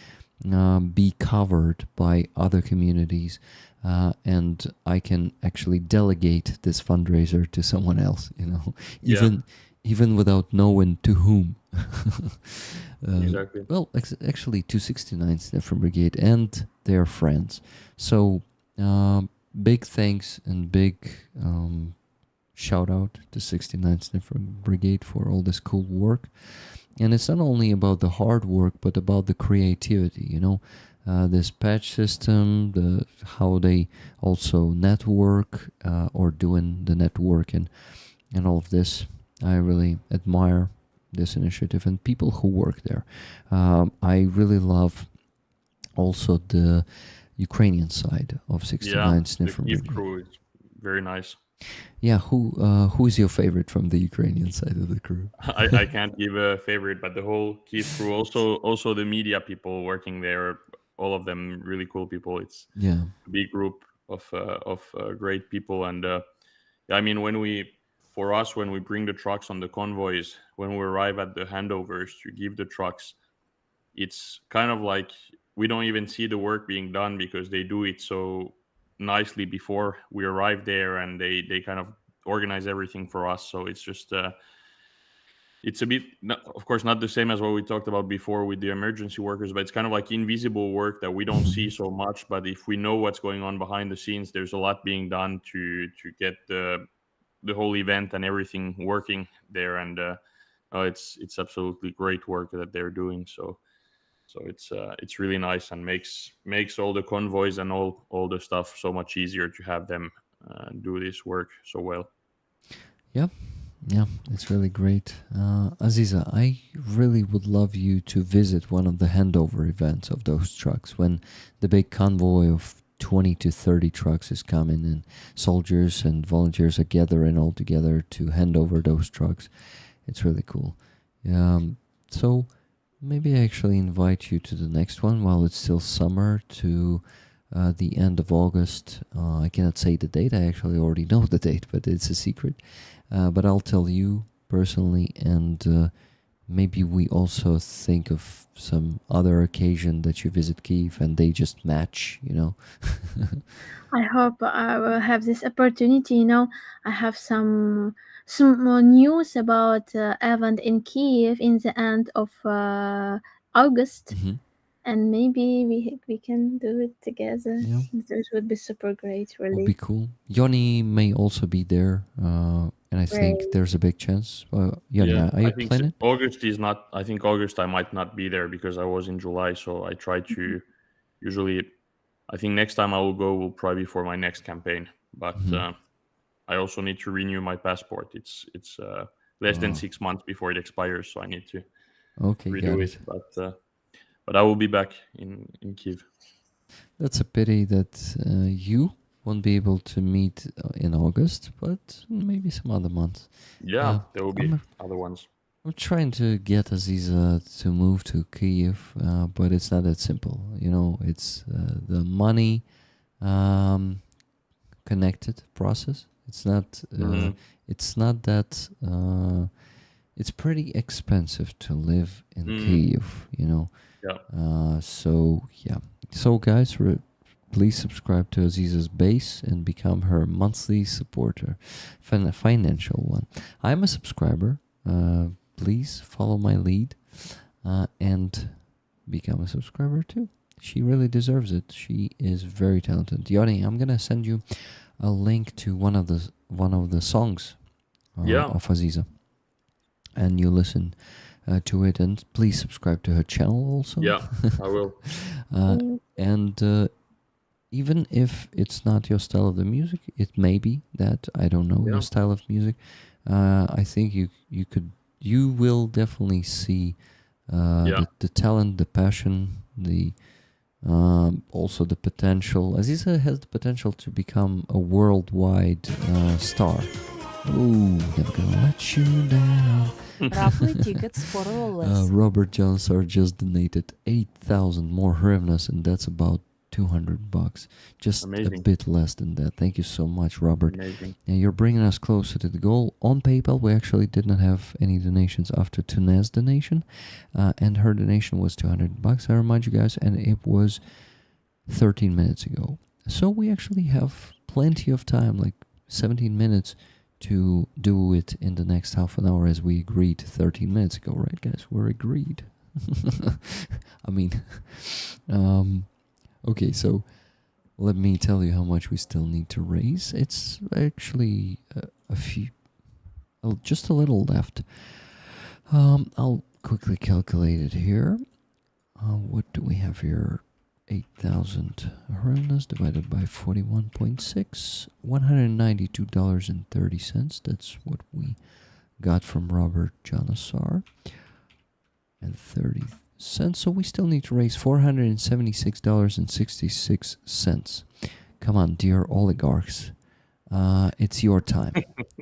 be covered by other communities, and I can actually delegate this fundraiser to someone else, you know, even without knowing to whom. Exactly. Well, actually, 269th Sniper Brigade and their friends. So big thanks and big shout out to 69th Sniper Brigade for all this cool work. And it's not only about the hard work, but about the creativity, you know, this patch system, how they also network or doing the network and all of this. I really admire this initiative and people who work there. I really love also the Ukrainian side of 69 Sniper Kyiv Brigade. crew is very nice. Yeah, who is your favorite from the Ukrainian side of the crew? I can't give a favorite, but the whole Kyiv crew, also the media people working there, all of them really cool people. It's a big group of great people, and I mean when we bring the trucks on the convoys, when we arrive at the handovers to give the trucks, it's kind of like we don't even see the work being done because they do it so nicely before we arrive there, and they kind of organize everything for us. So it's just it's a bit, of course, not the same as what we talked about before with the emergency workers, but it's kind of like invisible work that we don't see so much. But if we know what's going on behind the scenes, there's a lot being done to get the whole event and everything working there, and it's absolutely great work that they're doing. So it's really nice and makes all the convoys and all the stuff so much easier to have them do this work so well. Yeah, it's really great. Aziza, I really would love you to visit one of the handover events of those trucks when the big convoy of 20 to 30 trucks is coming and soldiers and volunteers are gathering all together to hand over those trucks. It's really cool. So maybe I actually invite you to the next one while it's still summer to the end of August. I cannot say the date. I actually already know the date, but it's a secret. But I'll tell you personally, and maybe we also think of some other occasion that you visit Kyiv and they just match, you know. I hope I will have this opportunity. You know, I have some more news about event in Kyiv in the end of August, and maybe we can do it together. Yeah. This would be super great, Would really. be cool. Yoni may also be there, and I think Great. there's a big chance. Yoni, Yeah, are you I think planning? August is not. I think August I might not be there because I was in July. So I try to usually. I think next time I will go will probably be for my next campaign. But I also need to renew my passport. It's less than 6 months before it expires, so I need to redo it. But I will be back in Kyiv. That's a pity that you won't be able to meet in August, but maybe some other month. Yeah, there will be other ones. I'm trying to get Aziza to move to Kyiv, but it's not that simple. You know, it's the money connected process. It's not. It's not that. It's pretty expensive to live in Kyiv. You know. Yeah. So guys, please subscribe to Aziza's base and become her monthly supporter, financial one. I'm a subscriber. Please follow my lead and become a subscriber too. She really deserves it. She is very talented. Yoni, I'm gonna send you a link to one of the songs of Aziza, and you listen to it, and please subscribe to her channel also. Yeah, I will. And even if it's not your style of the music, it may be that I don't know your style of music. I think you will definitely see the talent, the passion, the also the potential. Aziza has the potential to become a worldwide star. Ooh, never gonna let you down. Raffle tickets for rollers. Robert Johnson just donated 8,000 more hryvnias, and that's about $200. Just Amazing. a bit less than that. Thank you so much, Robert. Amazing. And you're bringing us closer to the goal. On PayPal, we actually did not have any donations after Tune's donation, and her donation was $200. I remind you guys, and it was 13 minutes ago. So we actually have plenty of time, like 17 minutes, to do it in the next half an hour as we agreed 13 minutes ago, right, guys? We're agreed. I mean, okay, so let me tell you how much we still need to raise. It's actually just a little left. I'll quickly calculate it here. What do we have here? 8,000 hryvnias divided by 41.6, $192.30. That's what we got from Robert Janasar. And 30 cents. So we still need to raise $476.66. Come on, dear oligarchs. It's your time.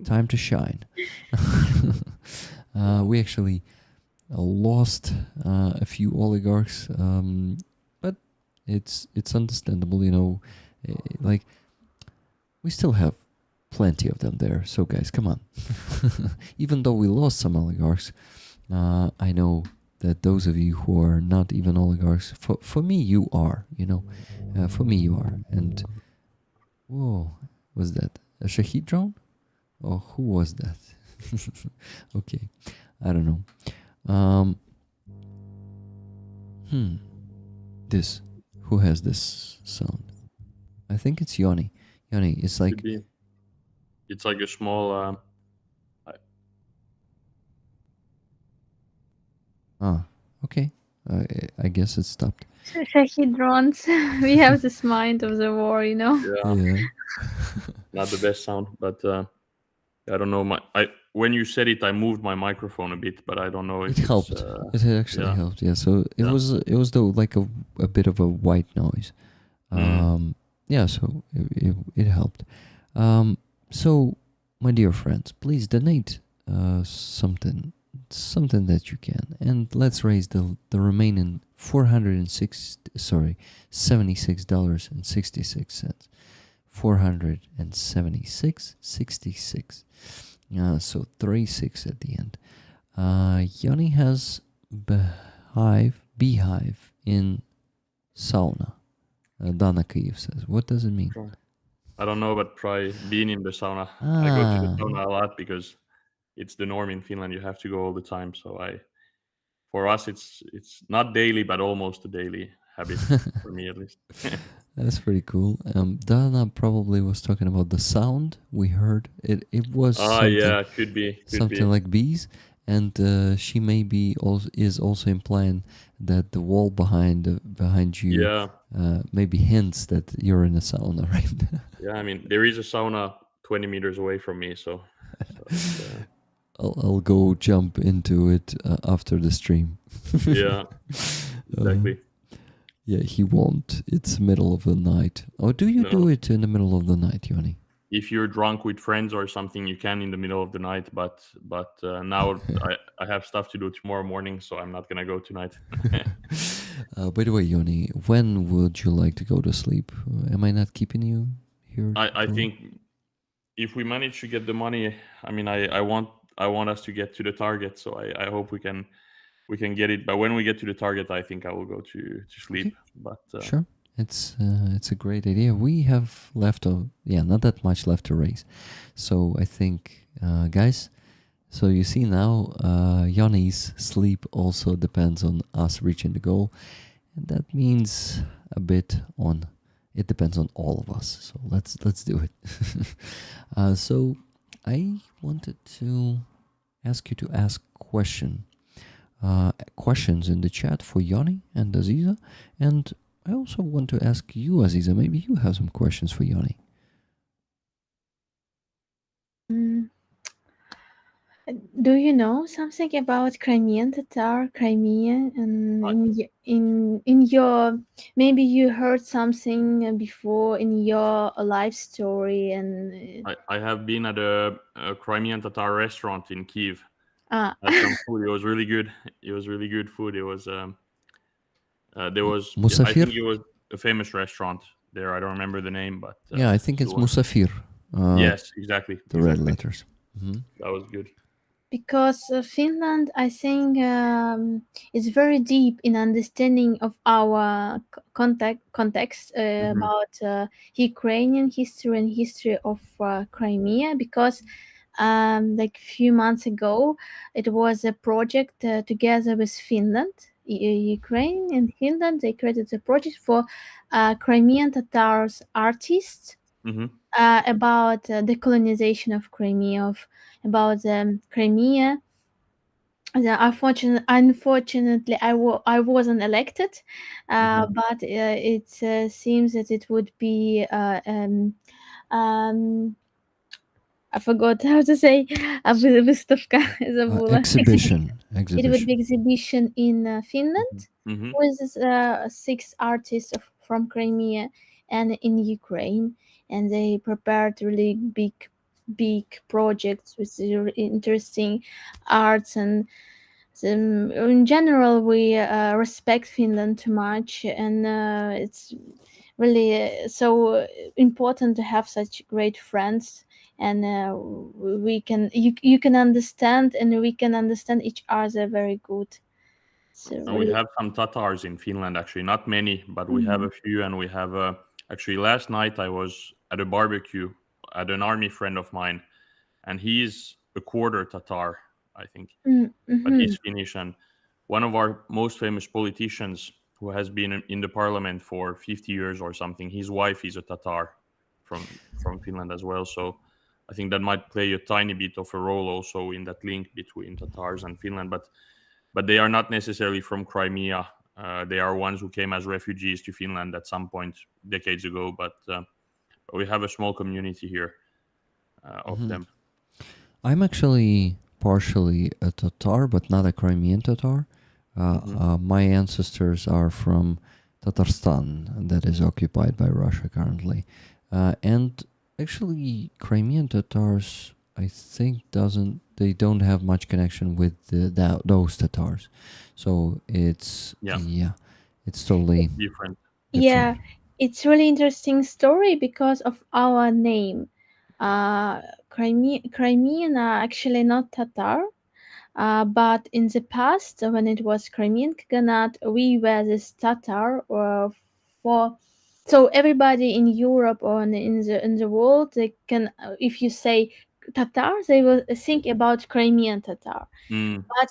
Time to shine. We actually lost a few oligarchs, but it's understandable, you know. Like, we still have plenty of them there. So guys, come on. Even though we lost some oligarchs, I know that those of you who are not even oligarchs, for me you are, you know. For me you are. And whoa, was that a Shahid drone? Oh, who was that? Okay, I don't know. This, who has this sound? I think it's Yoni. Yoni, it's like, it's like a small okay. I guess it stopped. Shahid drones. We have this mind of the war, you know. yeah. Not the best sound, but I don't know. when you said it, I moved my microphone a bit, but I don't know if It helped. It actually yeah. helped. Yeah. So it Yeah. was though like a bit of a white noise. Yeah. So it helped. So my dear friends, please donate something that you can, and let's raise the remaining $76.66. $476.66. So 36 at the end. Yanni has beehive in sauna. Dana Kyiv says. What does it mean? I don't know, but try being in the sauna. I go to the sauna a lot because it's the norm in Finland. You have to go all the time. So for us, it's not daily, but almost a daily habit for me at least. That's pretty cool. Dana probably was talking about the sound we heard. It was Yeah, could be like bees, and she maybe is also implying that the wall behind you maybe hints that you're in a sauna, right? Yeah, I mean there is a sauna 20 meters away from me, so I'll go jump into it after the stream. Yeah, exactly. Yeah, he won't. It's middle of the night. Or do you do it in the middle of the night, Yoni? If you're drunk with friends or something, you can in the middle of the night. But now I have stuff to do tomorrow morning, so I'm not gonna go tonight. By the way, Yoni, when would you like to go to sleep? Am I not keeping you here? I think if we manage to get the money, I mean, I want us to get to the target. So I hope we can get it. But when we get to the target, I think I will go to sleep. Okay. But sure, it's a great idea. We have left not that much left to raise. So I think, guys, so you see now, Yanni's sleep also depends on us reaching the goal, and that means a bit on. It depends on all of us. So let's do it. So I wanted to ask you to ask questions in the chat for Yanni and Aziza, and I also want to ask you, Aziza, maybe you have some questions for Yanni. Do you know something about Crimean Tatar, Crimea, and in your maybe you heard something before in your life story? And I have been at a Crimean Tatar restaurant in Kyiv. Had some food. It was really good. It was really good food. It was there was Musafir? I think it was a famous restaurant there. I don't remember the name, but yeah, I think it's Musafir. Yes, exactly. The red letters. Mm-hmm. That was good. Because Finland, I think, is very deep in understanding of our context about Ukrainian history and history of Crimea. Because like a few months ago, it was a project together with Finland, Ukraine and Finland. They created a project for Crimean Tatars artists. Mm-hmm. About the colonization of Crimea, about Crimea. Unfortunately, I wasn't elected, but it seems that it would be I forgot how to say exhibition. It would be exhibition in Finland with 6 artists from Crimea and in Ukraine, and they prepared really big projects with interesting arts, and in general we respect Finland too much, and it's really so important to have such great friends, and we can you can understand, and we can understand each other very good. So we have some Tatars in Finland, actually, not many, but we have a few, and we have actually last night I was at a barbecue at an army friend of mine, and he's a quarter Tatar, I think, but he's Finnish, and one of our most famous politicians who has been in the parliament for 50 years or something, his wife is a Tatar from Finland as well, so I think that might play a tiny bit of a role also in that link between Tatars and Finland, but they are not necessarily from Crimea. They are ones who came as refugees to Finland at some point decades ago, but we have a small community here of them. I'm actually partially a Tatar, but not a Crimean Tatar. My ancestors are from Tatarstan, that is occupied by Russia currently. And actually, Crimean Tatars, I think, they don't have much connection with those Tatars. So it's it's totally Different. Yeah, different. it's really interesting story because of our name. Crimean are actually not Tatar, but in the past, when it was Crimean Khaganate, we were this Tatar for. So everybody in Europe or in the world, they can, if you say Tatar, they will think about Crimean Tatar. Mm. But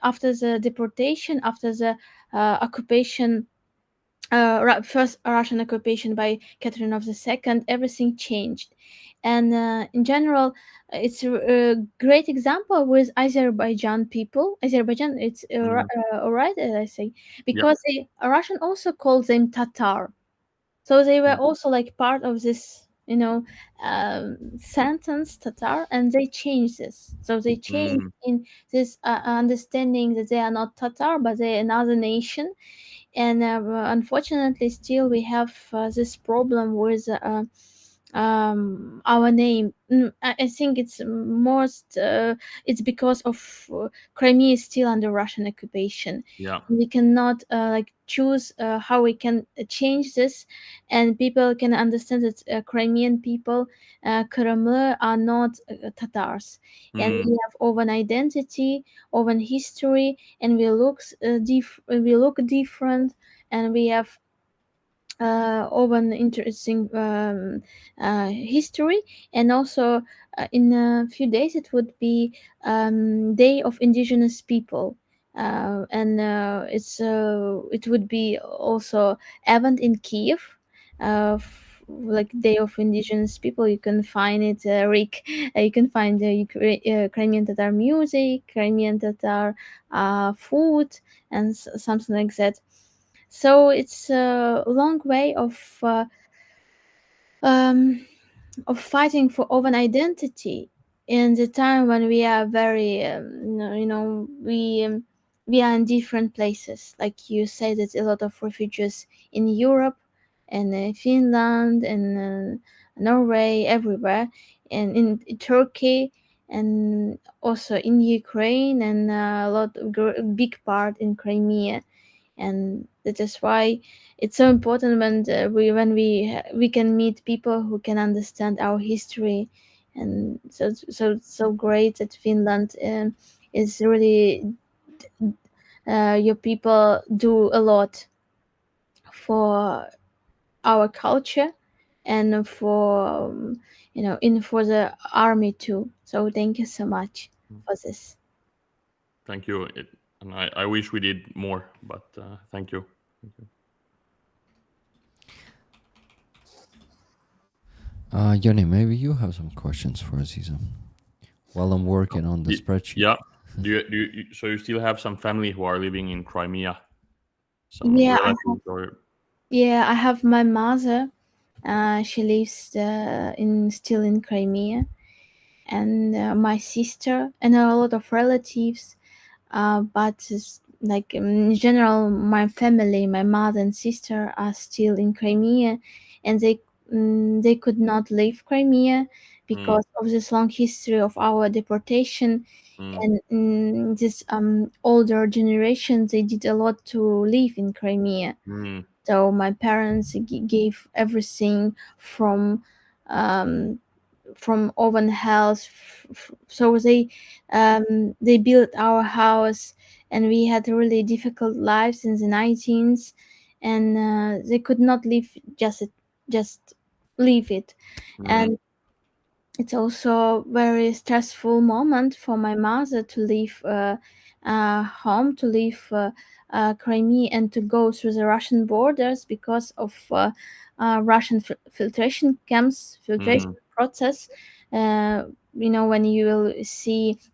after the deportation, after the occupation, first Russian occupation by Catherine of the Second, everything changed, and in general, it's a great example with Azerbaijan people. Azerbaijan, it's all right, as I say, because Russian also called them Tatar, so they were also like part of this, sentence Tatar, and they changed this. So they changed in this understanding that they are not Tatar, but they're another nation, and unfortunately still we have this problem with our name. I think it's most it's because of Crimea is still under Russian occupation. Yeah. We cannot like choose how we can change this, and people can understand that Crimean people, Kreml, are not Tatars, and we have own identity, own history, and we look different, and we have open interesting history. And also in a few days it would be Day of Indigenous People, and it would be also event in Kyiv, like Day of Indigenous People. You can find it, Rick. You can find the Crimean Tatar music, Crimean Tatar food, and something like that. So it's a long way of fighting for own identity in the time when we are very, we are in different places. Like you say, there's a lot of refugees in Europe and Finland and Norway, everywhere, and in Turkey, and also in Ukraine, and a big part in Crimea. And that is why it's so important when we can meet people who can understand our history. And so great that Finland is really, your people do a lot for our culture, and for for the army too. So thank you so much for this. Thank you. And I wish we did more, but thank you. Yoni, maybe you have some questions for Aziza while I'm working on the spreadsheet. Yeah. So you still have some family who are living in Crimea? Some Yeah, relatives or? Yeah, I have my mother. She lives still in Crimea, and my sister and a lot of relatives. But like in general, my family, my mother and sister are still in Crimea, and they could not leave Crimea because of this long history of our deportation. And this older generation, they did a lot to live in Crimea. So my parents gave everything from oven house. So they built our house, and we had really difficult lives in the 19th, and they could not live just leave it. And it's also very stressful moment for my mother to leave home, to leave Crimea, and to go through the Russian borders because of Russian filtration camps, filtration process. When you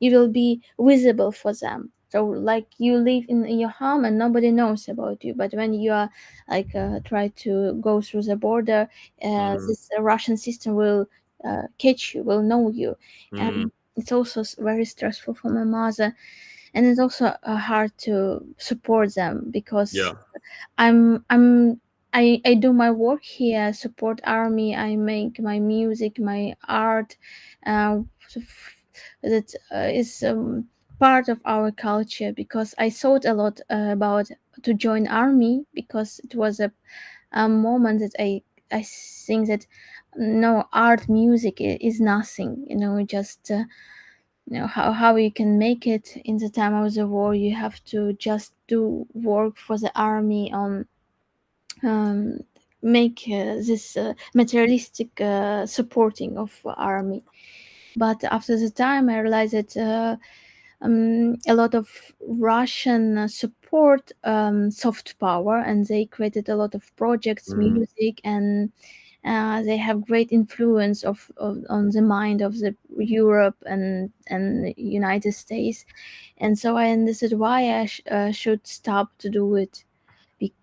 will be visible for them. So like you live in your home and nobody knows about you, but when you are like try to go through the border, this Russian system will catch you, will know you. And it's also very stressful for my mother, and it's also hard to support them because Yeah. I do my work here, support army. I make my music, my art. That is part of our culture, because I thought a lot about to join army, because it was a moment that I think that no, art music is nothing, just how you can make it in the time of the war. You have to just do work for the army on um, make this materialistic supporting of army. But after the time I realized that a lot of Russian support soft power, and they created a lot of projects, music, and they have great influence on the mind of the Europe and the United States. And so I understood why I should stop to do it. Be-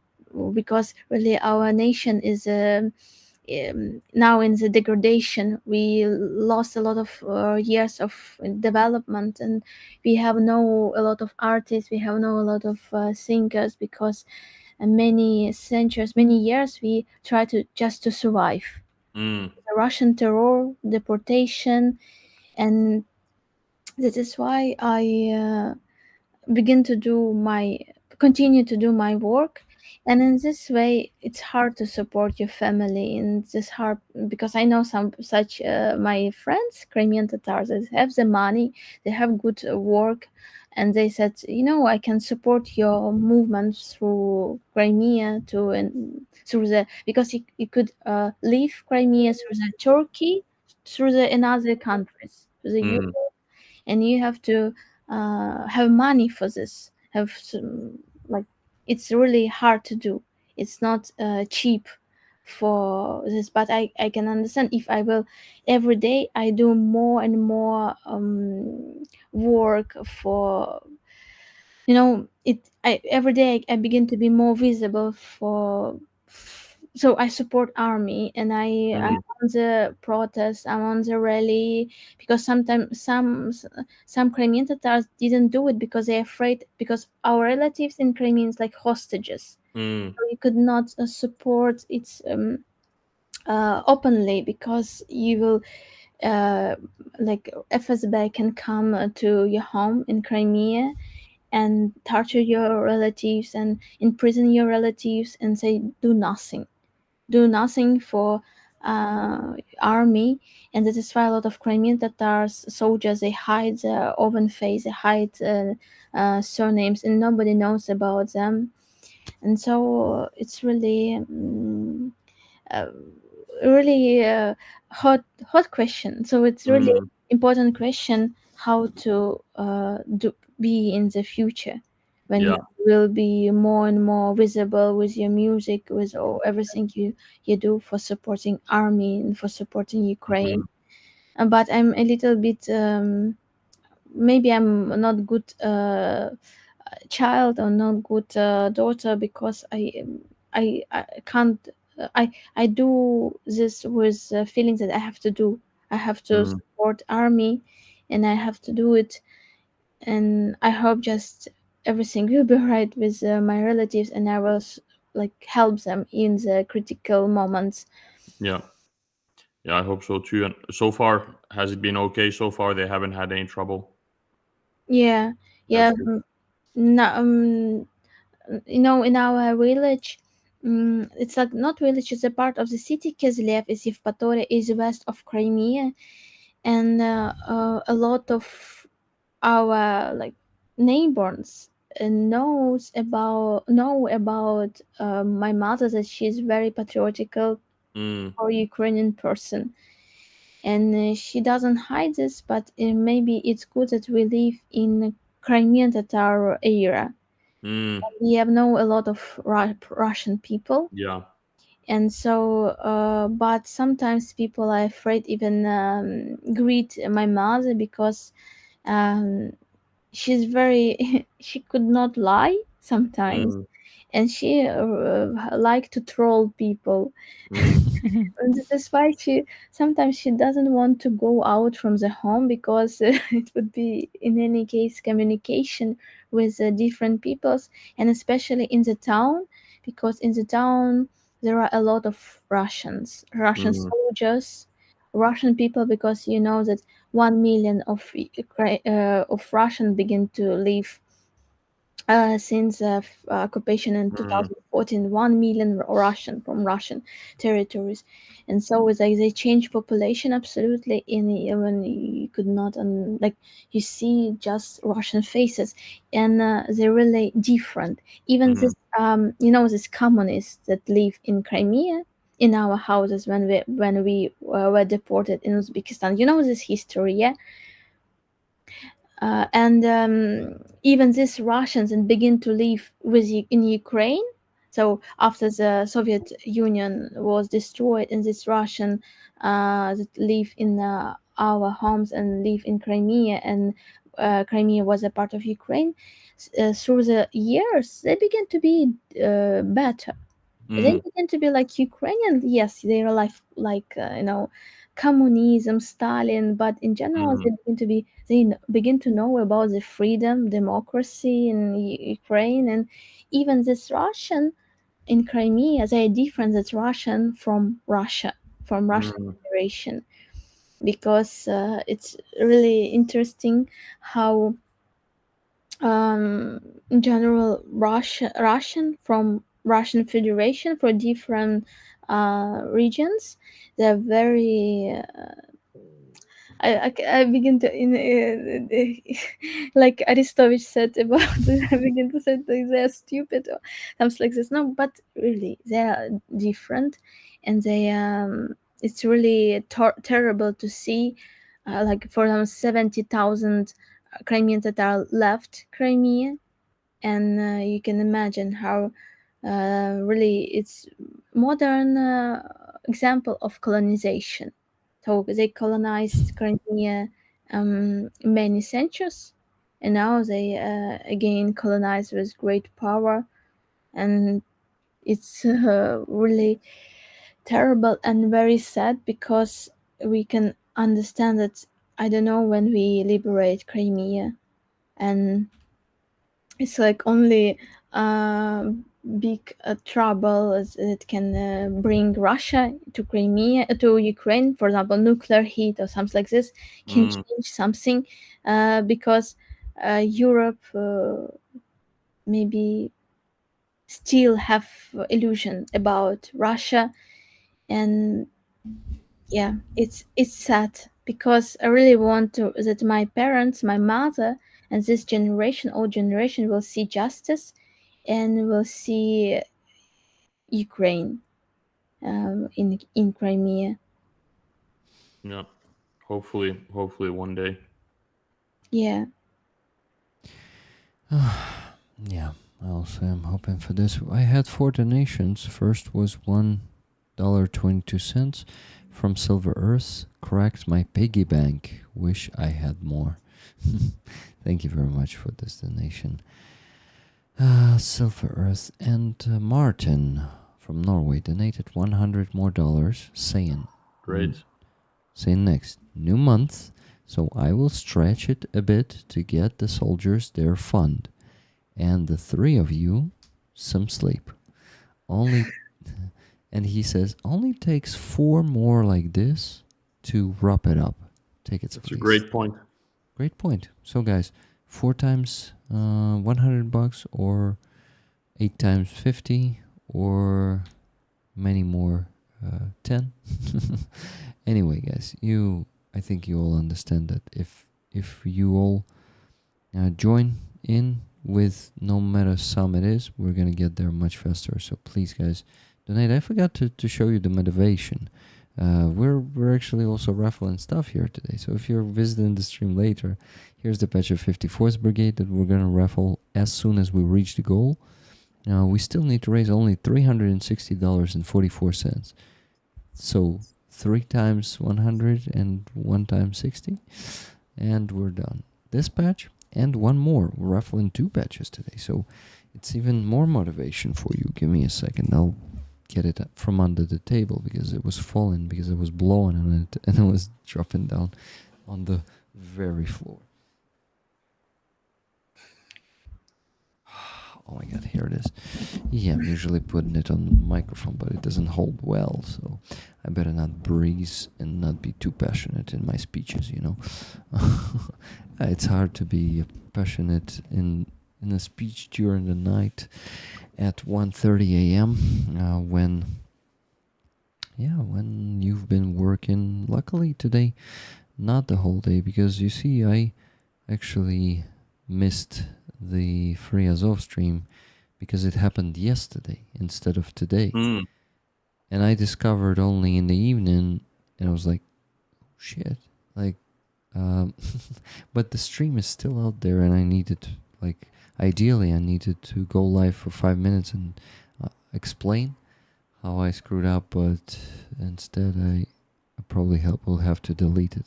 because really our nation is now in the degradation. We lost a lot of years of development, and we have no a lot of artists, we have no a lot of thinkers, because many centuries, many years, we try to just to survive the Russian terror, deportation. And this is why I begin to do my continue to do my work. And in this way it's hard to support your family, and it's just hard because I know some such my friends, Crimean Tatars, that have the money, they have good work, and they said, I can support your movement through Crimea to and through the, because you could leave Crimea through the Turkey, through the another countries, to the Europe, and you have to have money for this, have some, like, it's really hard to do, it's not cheap for this. But I can understand, if I will every day I do more and more work for, every day I begin to be more visible for, so I support army, and I'm on the protest, I'm on the rally, because sometimes some Crimean Tatars didn't do it because they're afraid, because our relatives in Crimea is like hostages, so you could not support it openly, because you will like FSB can come to your home in Crimea and torture your relatives and imprison your relatives and say do nothing for army. And that is why a lot of Crimean Tatars soldiers, they hide their oven face, they hide surnames, and nobody knows about them. And so it's really uh, really hot question. So it's really important question, how to be in the future, when Yeah. you will be more and more visible with your music, with everything you do for supporting army and for supporting Ukraine. But I'm a little bit maybe I'm not good child or not good daughter, because I can't I do this with feelings that I have to do. I have to support army, and I have to do it. And I hope just everything will be right with my relatives, and I will like help them in the critical moments. Yeah. Yeah, I hope so too. And so far, has it been okay? So far, they haven't had any trouble. Yeah, That's yeah. good. No, in our village, it's like not village, it's a part of the city. Kislev is Yevpatoria, is west of Crimea, and a lot of our like neighbors know about my mother, that she's very patriotical or Ukrainian person, and she doesn't hide this. But maybe it's good that we live in Crimean Tatar era. We have know a lot of Russian people, Yeah. and so but sometimes people are afraid even greet my mother, because she's very she could not lie sometimes, and she like to troll people. And that's why sometimes she doesn't want to go out from the home, because it would be in any case communication with different peoples, and especially in the town, because in the town there are a lot of Russian soldiers, Russian people, because you know that 1 million of Russian begin to live since occupation in 2014, 1 million Russian from Russian territories, and so it's like they change population absolutely. In when you could not like you see just Russian faces, and they're really different. Even this, this communists that live in Crimea in our houses when we were deported in Uzbekistan. You know this history, yeah. And even these Russians and begin to live in Ukraine. So after the Soviet Union was destroyed, and this Russian that live in our homes and live in Crimea, and Crimea was a part of Ukraine. Through the years, they began to be better. They begin to be like Ukrainian. Yes, they are like communism, Stalin, but in general, they begin to know about the freedom, democracy in Ukraine, and even this Russian in Crimea. They are different. That's Russian from Russia, from Russian Federation, because it's really interesting how in general Russian from Russian Federation for different regions, they're very I begin to like Aristovich said about I begin to say that they're stupid or something like this. No, but really they are different, and they it's really terrible to see like for them 70,000 Crimeans that are left Crimea, and you can imagine how really it's modern example of colonization. So they colonized Crimea many centuries, and now they again colonize with great power, and it's really terrible and very sad, because we can understand that, I don't know, when we liberate Crimea, and it's like only big trouble that can bring Russia to Crimea, to Ukraine, for example, nuclear heat or something like this can change something, because Europe maybe still have illusion about Russia, and yeah, it's sad, because I really want to that my parents, my mother, and this generation, old generation, will see justice, and will see Ukraine in Crimea. Yeah, hopefully one day. Yeah. Yeah, I also am hoping for this. I had 4 donations. First was $1.22 from Silver Earth. Cracked my piggy bank. Wish I had more. Thank you very much for this donation. Silver Earth and Martin from Norway donated $100 more, saying, Great. saying next, new month, so I will stretch it a bit to get the soldiers their fund, and the 3 of you some sleep. Only, and he says, only takes 4 more like this to wrap it up. Take its That's place. a great point. Great point. So guys, 4 times $100, or 8 times 50, or many more 10. Anyway, guys, I think you all understand that if you all join in with no matter sum it is, we're gonna get there much faster. So please, guys, donate. I forgot to show you the motivation. We're actually also raffling stuff here today. So if you're visiting the stream later, here's the patch of 54th Brigade that we're gonna raffle as soon as we reach the goal. We still need to raise only $360.44. So 3 times 100 and 1 times 60, and we're done. This patch and one more. We're raffling 2 patches today. So it's even more motivation for you. Give me a second. I'll get it from under the table because it was falling, because I was blowing on it and it was dropping down on the very floor. Oh my god, here it is. Yeah, I'm usually putting it on the microphone, but it doesn't hold well, so I better not breeze and not be too passionate in my speeches, you know. It's hard to be passionate in a speech during the night at 1:30 a.m. When you've been working. Luckily today, not the whole day, because you see, I actually missed the Free Azov stream because it happened yesterday instead of today. And I discovered only in the evening, and I was like, shit, like, but the stream is still out there, and I needed, like, ideally I needed to go live for 5 minutes and explain how I screwed up, but instead I probably will have to delete it.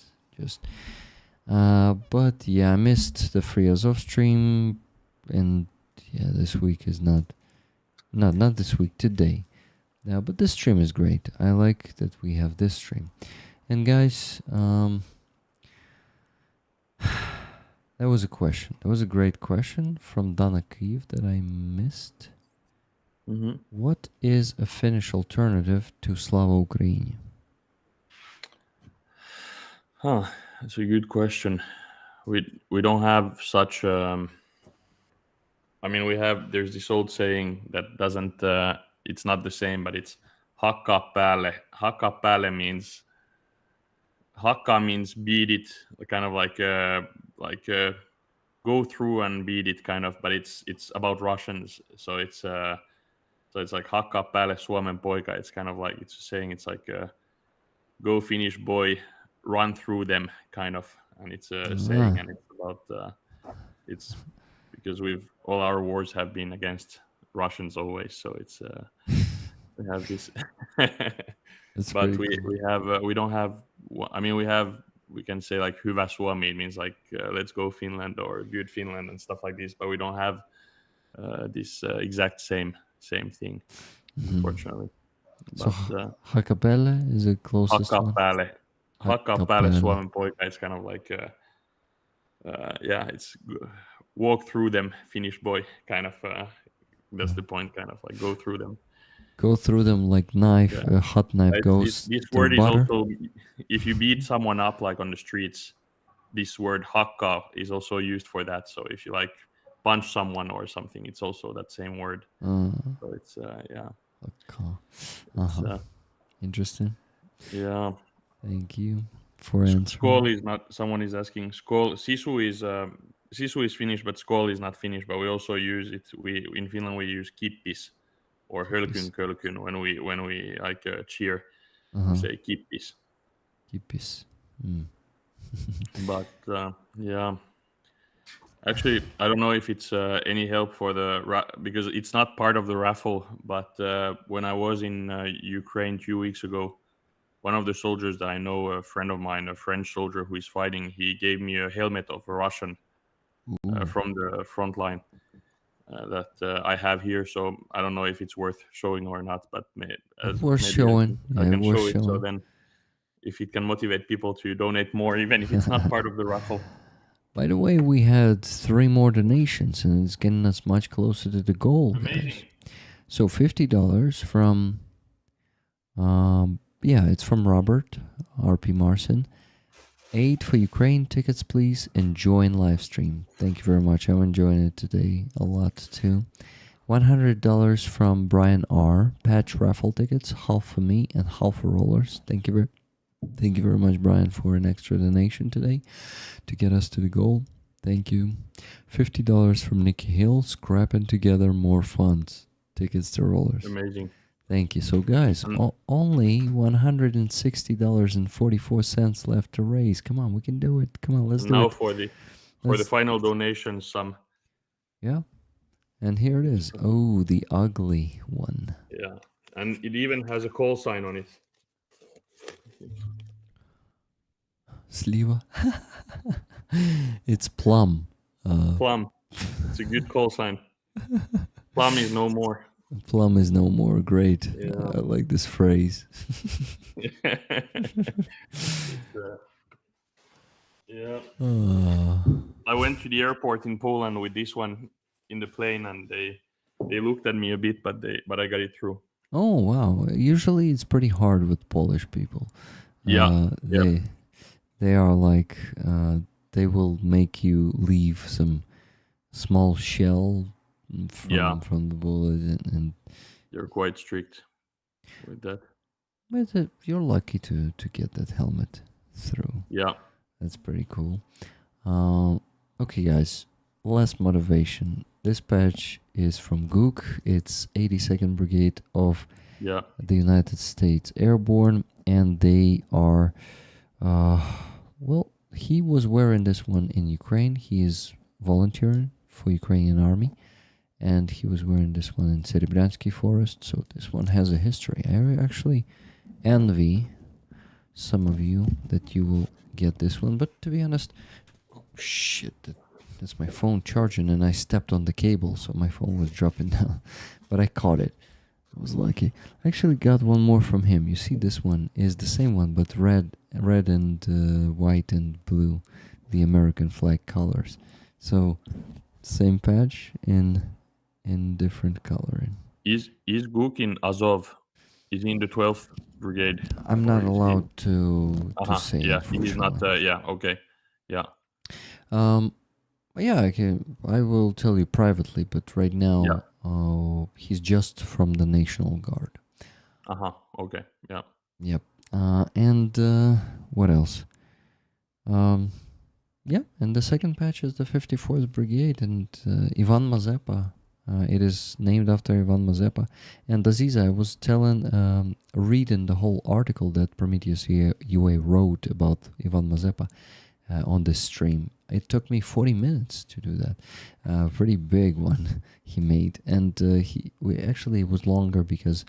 But yeah, I missed the Free Azov stream, and yeah, this week is not this week, today. Yeah, but this stream is great. I like that we have this stream. And guys, that was a question. That was a great question from Dana Kyiv that I missed. What is a Finnish alternative to Slava Ukraini? That's a good question. We don't have such. I mean, there's this old saying that doesn't. It's not the same, but it's hakka päälle. Hakka päälle means hakka means beat it, kind of like go through and beat it, kind of. But it's about Russians, so it's like hakka päälle Suomen poika. It's kind of like it's saying it's like go Finnish boy, run through them, kind of. And it's a saying, and it's about it's because all our wars have been against Russians always, so it's we have this. But we don't have. I mean, we can say like hyvä Suomi. It means like let's go Finland or good Finland and stuff like this. But we don't have this exact same thing, unfortunately. So hakka päälle is the closest one. Hakka päälle Suomen poika. It's kind of like it's walk through them, Finnish boy, kind of. That's the point, kind of like go through them. Go through them like knife, a hot knife goes this through word butter. is also, if you beat someone up like on the streets, this word hakka is also used for that. So if you like punch someone or something, it's also that same word. So it's Hakka. Interesting. Yeah. Thank you for answering. Skol is not. Someone is asking. Skol. Sisu is Finnish, but skol is not Finnish. But we also use it. In Finland we use kippis or hölkyn when we like cheer. We say kippis. Kippis. But yeah, actually, I don't know if it's any help for because it's not part of the raffle. But when I was in Ukraine 2 weeks ago, one of the soldiers that I know, a friend of mine, a French soldier who is fighting, he gave me a helmet of a Russian from the Frontline that I have here. So I don't know if it's worth showing or not, but worth showing. I can show it. So then, if it can motivate people to donate more, even if it's not part of the raffle. By the way, we had 3 more donations, and it's getting us much closer to the goal. Amazing. So $50 from, it's from Robert, RP Marson. 8 for Ukraine tickets, please, and join live stream. Thank you very much. I'm enjoying it today a lot too. $100 from Brian R. Patch raffle tickets, half for me and half for rollers. Thank you very much, Brian, for an extra donation today to get us to the goal. Thank you. $50 from Nikki Hill, scrapping together more funds. Tickets to rollers. Amazing. Thank you. So, guys, only $160.44 left to raise. Come on, we can do it. Come on, let's do now it. For the final donation, some. Yeah. And here it is. Oh, the ugly one. Yeah. And it even has a call sign on it. Sliva. It's Plum. Plum. It's a good call sign. Plum is no more. Plum is no more. Great. Yeah. I like this phrase. Yeah. Ah. I went to the airport in Poland with this one in the plane, and they looked at me a bit, but I got it through. Oh wow! Usually it's pretty hard with Polish people. Yeah. They are like they will make you leave some small shell from the bullet, and You're quite strict with that. but you're lucky to get that helmet through. Yeah. That's pretty cool. Okay, guys, last motivation. This patch is from Gook. It's 82nd Brigade of the United States Airborne, and they are, well, he was wearing this one in Ukraine. He is volunteering for Ukrainian Army, and he was wearing this one in Serebryansky Forest, so this one has a history. I actually envy some of you that you will get this one, but to be honest, oh shit, that's my phone charging, and I stepped on the cable, so my phone was dropping down, but I caught it. I was lucky. I actually got one more from him. You see, this one is the same one, but red and white and blue, the American flag colors. So same patch in different coloring. Is Guk in Azov? Is he in the 12th Brigade? I'm not allowed to say. Yeah, he's not. Okay. Yeah. Yeah, I will tell you privately, but right now, he's just from the National Guard. Okay. Yeah. Yep. And what else? Yeah, and the second patch is the 54th Brigade, and Ivan Mazepa. It is named after Ivan Mazepa. And Aziza, I was reading the whole article that Prometheus UA wrote about Ivan Mazepa on this stream. It took me 40 minutes to do that. Pretty big one he made. And it was longer because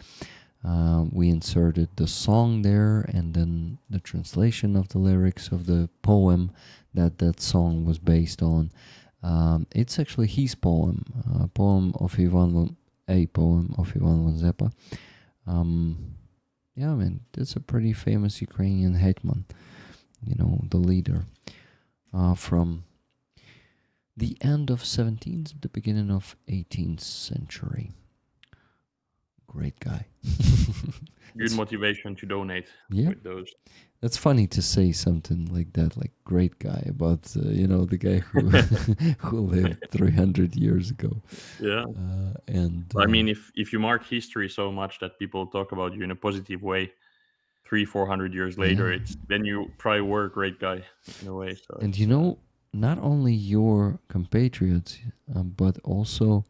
we inserted the song there and then the translation of the lyrics of the poem that song was based on. It's actually his poem, a poem of Ivan Mazepa. Yeah, I mean, it's a pretty famous Ukrainian hetman, the leader from the end of 17th, the beginning of 18th century. Great guy. Good motivation to donate with those. That's funny to say something like that, like great guy, about the guy who who lived 300 years ago. Yeah. And I mean, if you mark history so much that people talk about you in a positive way, 300-400 years later, then you probably were a great guy in a way. So and not only your compatriots, but also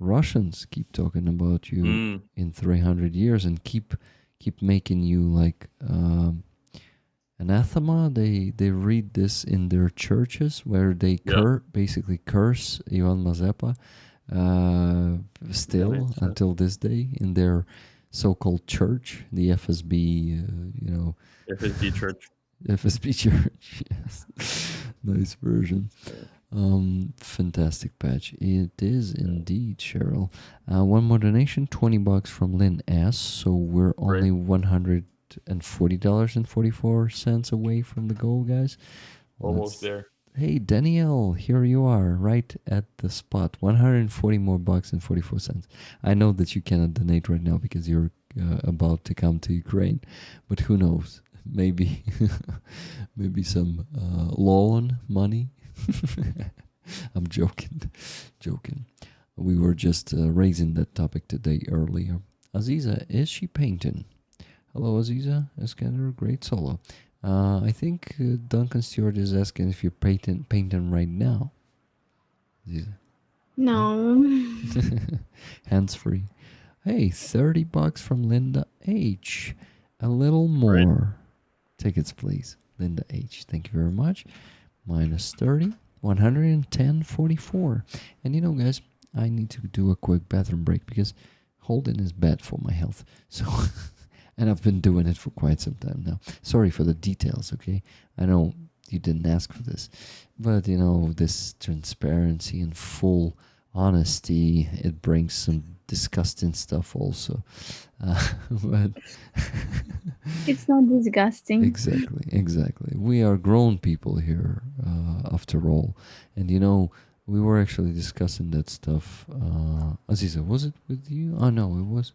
Russians keep talking about you in 300 years and keep making you like anathema. They read this in their churches where they basically curse Ivan Mazepa still until this day in their so-called church, the FSB, FSB church. FSB church, yes. Nice version. Fantastic patch. It is indeed, Cheryl. One more donation, $20 from Lynn S. So we're only $140.44 away from the goal, guys. Almost there. Hey, Danielle, here you are, right at the spot. 140 more bucks and 44 cents. I know that you cannot donate right now because you're about to come to Ukraine, but who knows? Maybe some loan money. I'm joking. We were just raising that topic today earlier. Aziza, is she painting? Hello, Aziza. Iskander, great solo. I think Duncan Stewart is asking if you're painting right now. Aziza. No. Hands free. Hey, $30 from Linda H. A little more. Tickets, please. Linda H. Thank you very much. Minus 30. 110.44. And guys, I need to do a quick bathroom break because holding is bad for my health. So, and I've been doing it for quite some time now. Sorry for the details, okay? I know you didn't ask for this, but this transparency and full honesty, it brings some disgusting stuff also. But It's not disgusting. exactly. We are grown people here, after all. And we were actually discussing that stuff. Aziza, was it with you? Oh no, it was.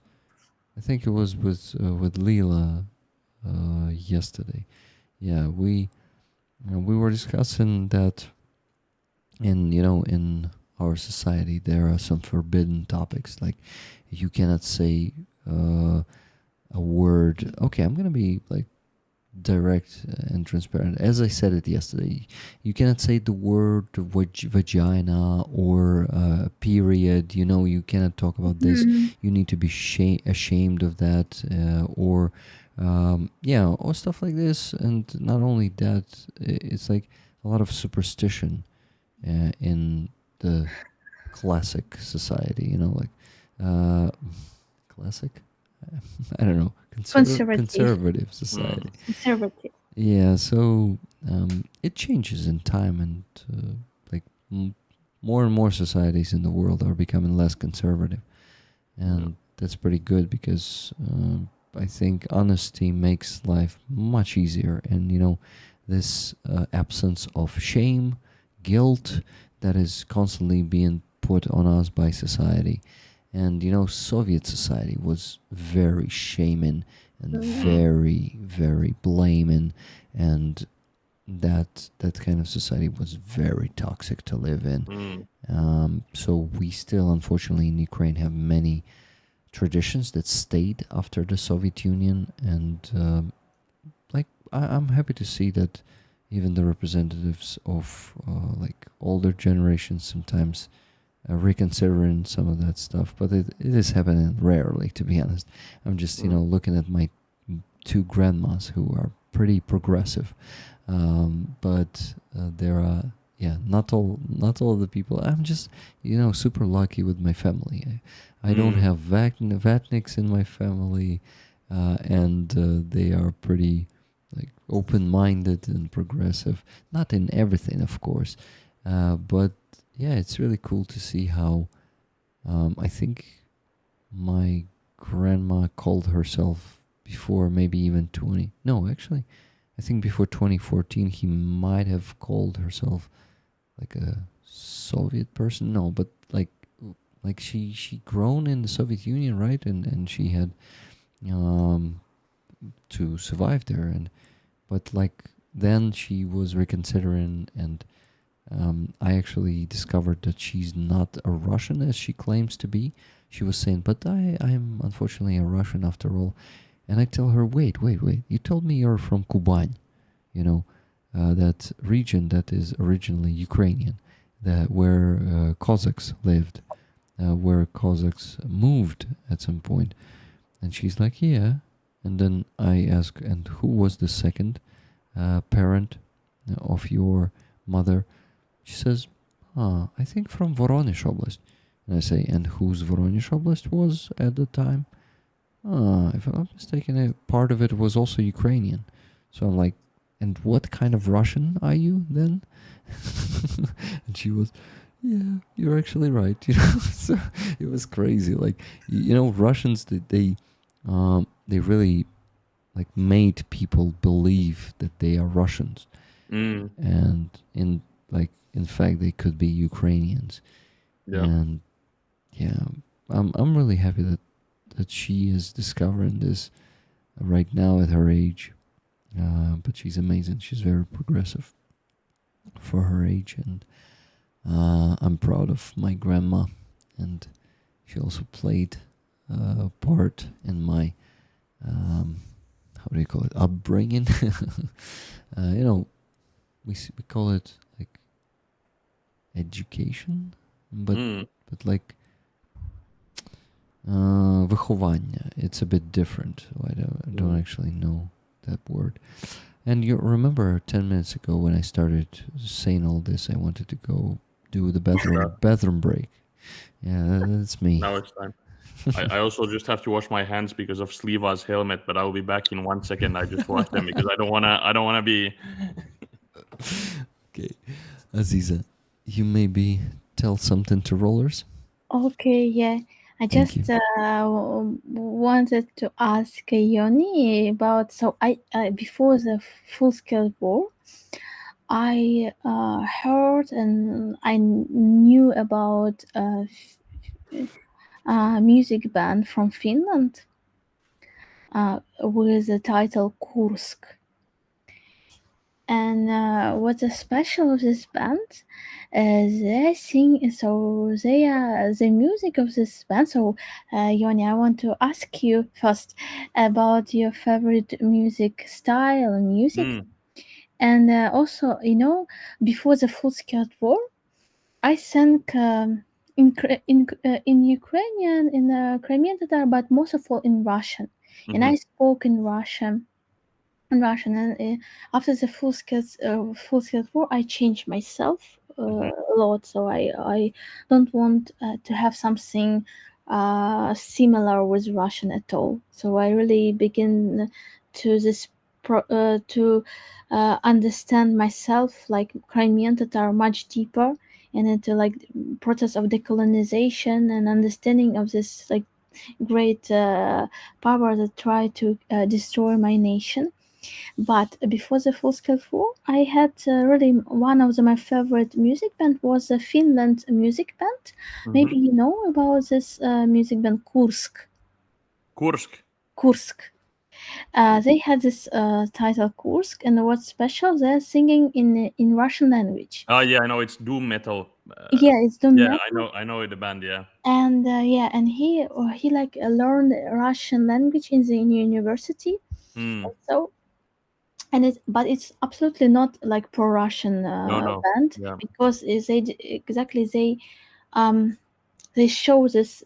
I think it was with Leela yesterday. Yeah, we were discussing that in our society there are some forbidden topics, like you cannot say a word. Okay, I'm gonna be like direct and transparent. As I said it yesterday, you cannot say the word vagina or period. You cannot talk about this. Mhm. You need to be ashamed of that, or or stuff like this. And not only that, it's like a lot of superstition in the classic society. Like classic. I don't know. Conservative society. Conservative. Yeah, so it changes in time, and like more and more societies in the world are becoming less conservative, and that's pretty good because I think honesty makes life much easier, and this absence of shame, guilt that is constantly being put on us by society. And Soviet society was very shaming and very, very blaming, and that kind of society was very toxic to live in. So we still, unfortunately, in Ukraine have many traditions that stayed after the Soviet Union, and I'm happy to see that even the representatives of like older generations sometimes reconsidering some of that stuff, but it is happening rarely, to be honest. I'm just looking at my two grandmas who are pretty progressive, but there are not all the people. I'm just super lucky with my family. I don't have Vatniks in my family, and they are pretty like open-minded and progressive. Not in everything, of course, but yeah, it's really cool to see how I think my grandma called herself before maybe even 20. No, actually, I think before 2014 he might have called herself like a Soviet person. No, but like she grown in the Soviet Union, right? And she had to survive there, but like then she was reconsidering, and I actually discovered that she's not a Russian as she claims to be. She was saying, but I'm unfortunately a Russian after all. And I tell her, wait. You told me you're from Kuban, that region that is originally Ukrainian, where Cossacks lived, where Cossacks moved at some point. And she's like, yeah. And then I ask, and who was the second parent of your mother? She says, I think from Voronezh Oblast. And I say, and whose Voronezh Oblast was at the time? If I'm not mistaken, a part of it was also Ukrainian. So I'm like, and what kind of Russian are you then? And she was, yeah, you're actually right. So it was crazy. Like, Russians, they really like made people believe that they are Russians, and in fact they could be Ukrainians. And yeah, I'm really happy that she is discovering this right now at her age. But she's amazing. She's very progressive for her age, and I'm proud of my grandma, and she also played a part in my how do you call it, upbringing. We call it like education, but like wychowanie. It's a bit different. I don't actually know that word. And you remember 10 minutes ago when I started saying all this, I wanted to go do the bathroom break. Yeah, that's me. Now it's time. I also just have to wash my hands because of Sliva's helmet, but I will be back in 1 second. I just washed them because I don't wanna be. Okay, Aziza, you maybe tell something to rollers. Okay, yeah. I Thank just you. wanted to ask Yoni about, so I before the full-scale war, I heard and I knew about a music band from Finland with the title Kursk. And what's special of this band? They sing, so they are the music of this band. So, Yoni, I want to ask you first about your favorite music style and music, Mm. and also, before the full-scale war, I sang in Ukrainian, in Crimean Tatar, but most of all in Russian, and I Mhm. spoke in Russian. In Russian, and after the full-scale war, I changed myself Mhm. a lot. So I don't want to have something similar with Russian at all. So I really begin to to understand myself like Crimean Tatar much deeper, and into like process of decolonization and understanding of this like great power that try to destroy my nation. But before the full-scale war, I had really one of my favorite music band was a Finland music band. Maybe Mhm. you know about this music band Kursk. Kursk. Kursk. They had this title Kursk, and what's special? They're singing in Russian language. Oh yeah, I know it's doom metal. Yeah, it's the Yeah, metal, I know the band. Yeah. and yeah, and he like learned Russian language in the university. Mm. So and it's absolutely not like pro-Russian No, no. band Yeah. because exactly they show this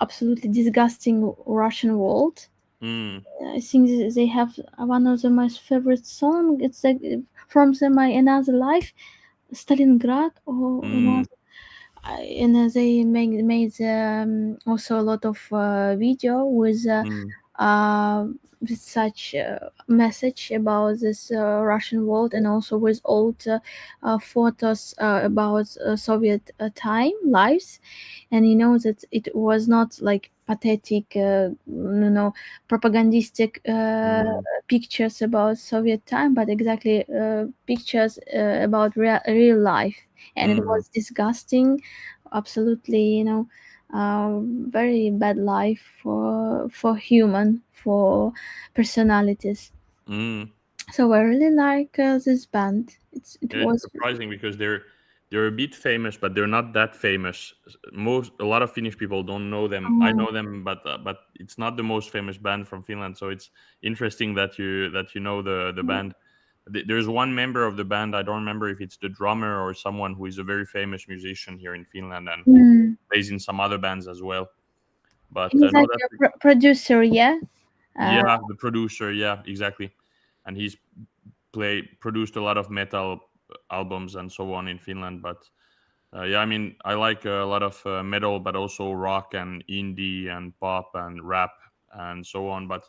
absolutely disgusting Russian world. Mm. I think they have one of the most favorite song. It's like from my another life, Stalingrad, or Mm. and they made also a lot of video Mm. uh, with such message about this Russian world, and also with old photos about Soviet time lives, and you know that it was not like pathetic, propagandistic Mm. pictures about Soviet time, but exactly pictures about real life, and it Mm. was disgusting, absolutely, very bad life for human, for personalities. Mm. So I really like this band. It Yeah, it's was. surprising because they're a bit famous, but they're not that famous. A lot of Finnish people don't know them. I Oh, know them, but it's not the most famous band from Finland. So it's interesting that you know the band. There's one member of the band. I don't remember if it's the drummer or someone who is a very famous musician here in Finland and who mm. plays in some other bands as well. But He's no, like that's a producer, yeah. Uh, yeah, the producer. Yeah, exactly. And he's produced a lot of metal albums and so on in Finland. But yeah, I mean, I like a lot of metal, but also rock and indie and pop and rap and so on. But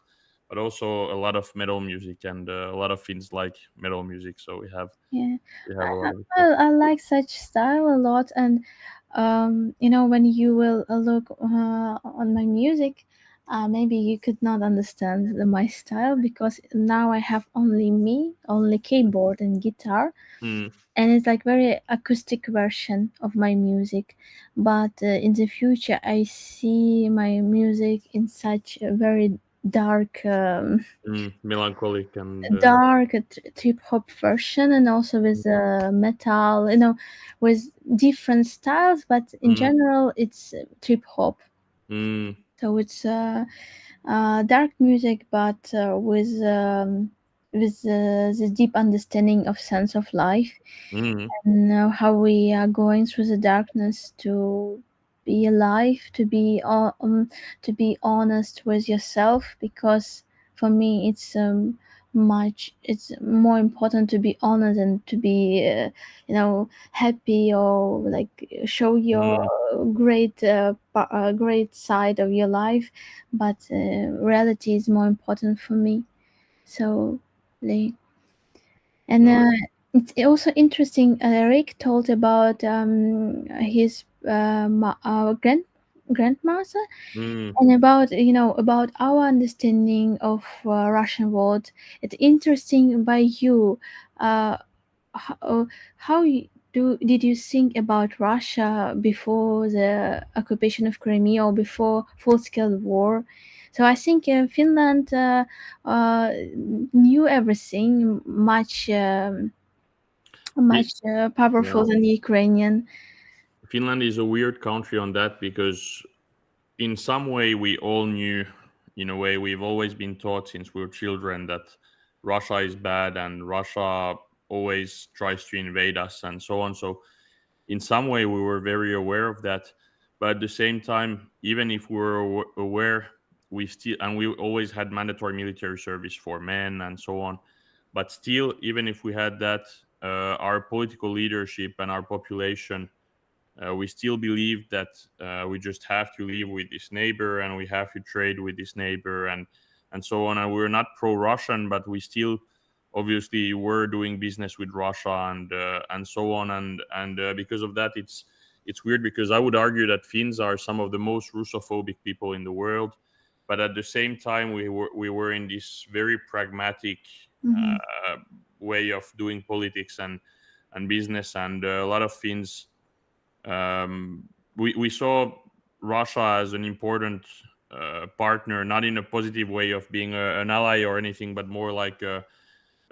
also a lot of metal music, and a lot of Finns like metal music. So yeah, we have a I, lot of stuff. I like such style a lot, and when you will look on my music, maybe you could not understand my style because now I have only keyboard and guitar, Mm, and it's like very acoustic version of my music. But in the future, I see my music in such a very dark. melancholic and Dark trip hop version, and also with metal, with different styles, but in mm, general it's trip hop. mm, So it's dark music, but with this deep understanding of sense of life, mm, and how we are going through the darkness to be alive, to be honest with yourself, because for me it's more important to be honest and to be happy, or like show your mm, great side of your life, but reality is more important for me. So like, and no, It's also interesting. Rick told about his grandmother, Mm, and about about our understanding of Russian world. It's interesting by you. Uh, how did you think about Russia before the occupation of Crimea or before full-scale war? So I think Finland knew everything much Fi- powerful yeah. than the Ukrainian. Finland is a weird country on that because in some way we all knew, in a way we've always been taught since we were children that Russia is bad and Russia always tries to invade us and so on. So in some way we were very aware of that, but at the same time, even if we were aware, we always had mandatory military service for men and so on. But still, even if we had that, our political leadership and our population, we still believe that we just have to live with this neighbor and we have to trade with this neighbor and so on. And we're not pro-Russian, but we still obviously were doing business with Russia and so on. And because of that, it's weird because I would argue that Finns are some of the most Russophobic people in the world. But at the same time, we were in this very pragmatic Mhm. way of doing politics and business, and a lot of Finns, we saw Russia as an important partner, not in a positive way of being an ally or anything, but more like a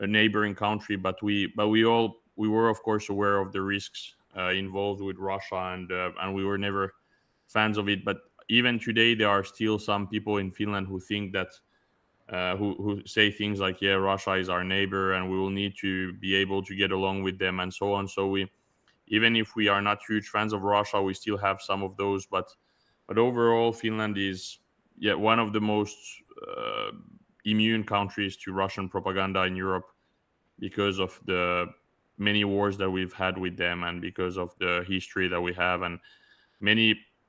neighboring country. But we were of course aware of the risks involved with Russia, and we were never fans of it. But even today, there are still some people in Finland who think that. Who say things like, "Yeah, Russia is our neighbor, and we will need to be able to get along with them," and so on. So even if we are not huge fans of Russia, we still have some of those. But overall, Finland is one of the most immune countries to Russian propaganda in Europe because of the many wars that we've had with them and because of the history that we have. And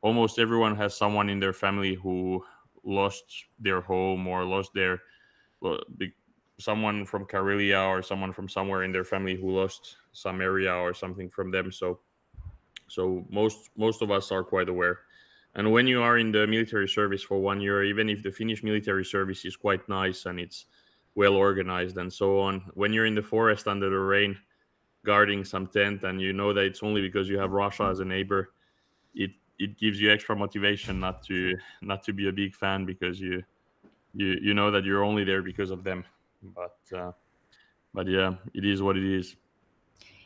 almost everyone has someone in their family who lost their home or lost well, the, someone from Karelia or someone from somewhere in their family who lost some area or something from them. So most of us are quite aware. And when you are in the military service for 1 year, even if the Finnish military service is quite nice and it's well organized and so on, when you're in the forest under the rain guarding some tent and you know that it's only because you have Russia as a neighbor, it gives you extra motivation not to be a big fan because you know that you're only there because of them. But yeah, it is what it is.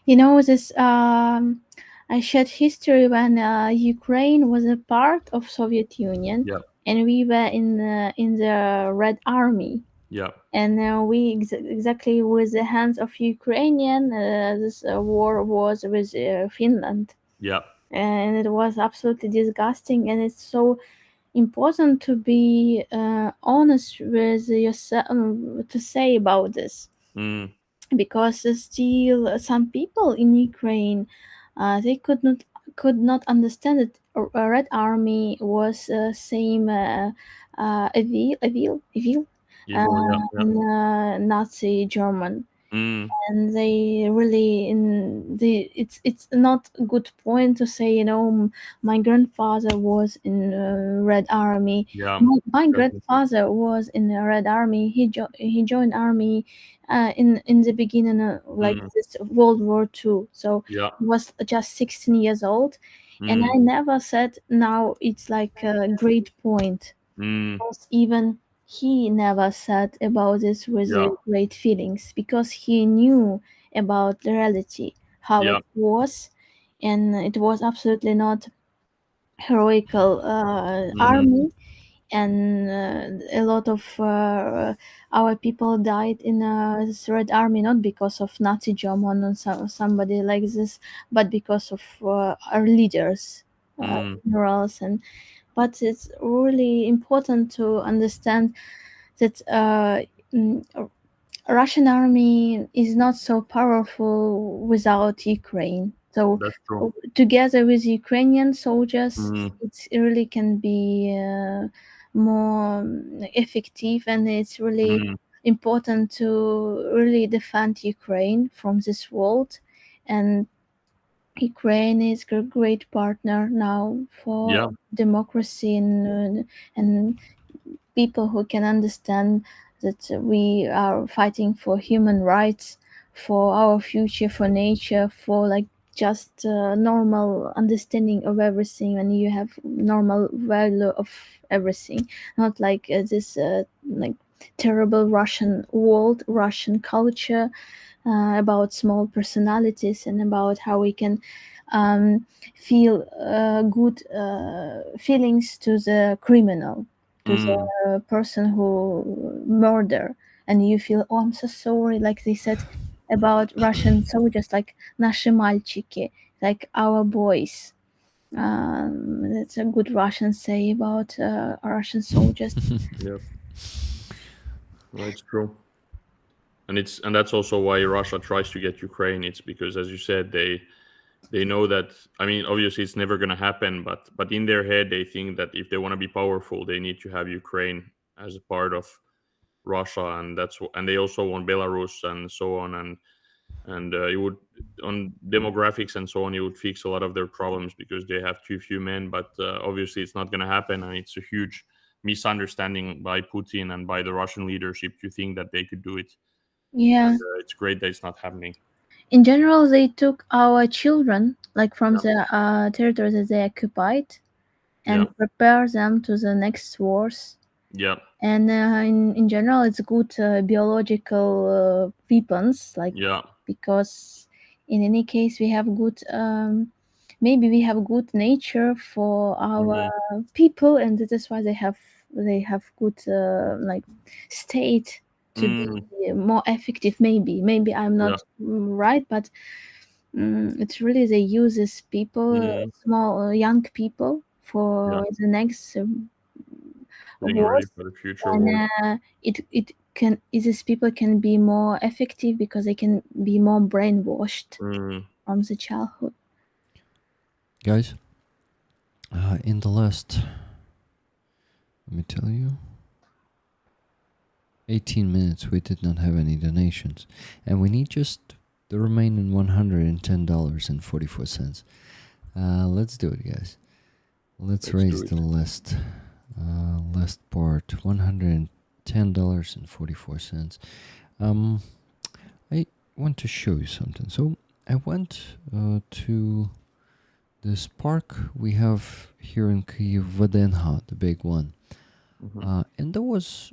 This I shared history when Ukraine was a part of Soviet Union, Yeah, and we were in the Red Army, yeah, and we exactly with the hands of Ukrainian. This war was with Finland, yeah. and it was absolutely disgusting. And it's so important to be honest with yourself to say about this, Mm, because still some people in Ukraine they could not understand that a Red Army was same evil evil. Yeah, yeah. in Nazi German, Mm, and they really in the it's not a good point to say my grandfather was in Red Army. yeah. My Definitely. grandfather was in the Red Army. He joined army in the beginning like Mm, this World War II, so yeah. he was just 16 years old. And Mm, I never said now it's like a great point, mm, because even he never said about this with yeah. great feelings, because he knew about the reality, how Yeah. it was, and it was absolutely not heroical Mm, army. And a lot of our people died in this Red Army, not because of Nazi German or somebody like this, but because of our leaders, mm, generals. And but it's really important to understand that mm, Russian army is not so powerful without Ukraine. So that's true. together with Ukrainian soldiers, Mm, it really can be more effective, and it's really mm, important to really defend Ukraine from this world, and Ukraine is a great partner now for Yeah. democracy and people who can understand that we are fighting for human rights, for our future, for nature, for like just normal understanding of everything, and you have normal value of everything, not like this like terrible Russian world, Russian culture, about small personalities and about how we can feel good feelings to the criminal, to the person who murder, and you feel, oh, I'm so sorry, like they said about Russian soldiers, like наши мальчики, like our boys. That's a good Russian say about Russian soldiers. Yeah. Well, it's true. And that's also why Russia tries to get Ukraine. It's because, as you said, they know that, I mean, obviously it's never going to happen, but in their head they think that if they want to be powerful, they need to have Ukraine as a part of Russia, and they also want Belarus and so on, and it would, on demographics and so on, it would fix a lot of their problems because they have too few men. But obviously it's not going to happen, and it's a huge misunderstanding by Putin and by the Russian leadership to think that they could do it. Yeah. And, it's great that it's not happening. In general, they took our children, like from the territory that they occupied, and prepare them to the next wars. Yeah. And in general, it's good biological weapons, like because in any case we have good, maybe we have good nature for our people, and that is why they have good like state to be more effective. Maybe I'm not right, but it's really they use these people, small young people, for the next wars, for the future and these people can be more effective because they can be more brainwashed from the childhood. Guys, in the last, let me tell you, 18 minutes we did not have any donations, and we need just the remaining $110.44. Let's do it, guys. Let's raise the last part, $110.44. I want to show you something. So I went to this park we have here in Kyiv, Vadenha, the big one. And there was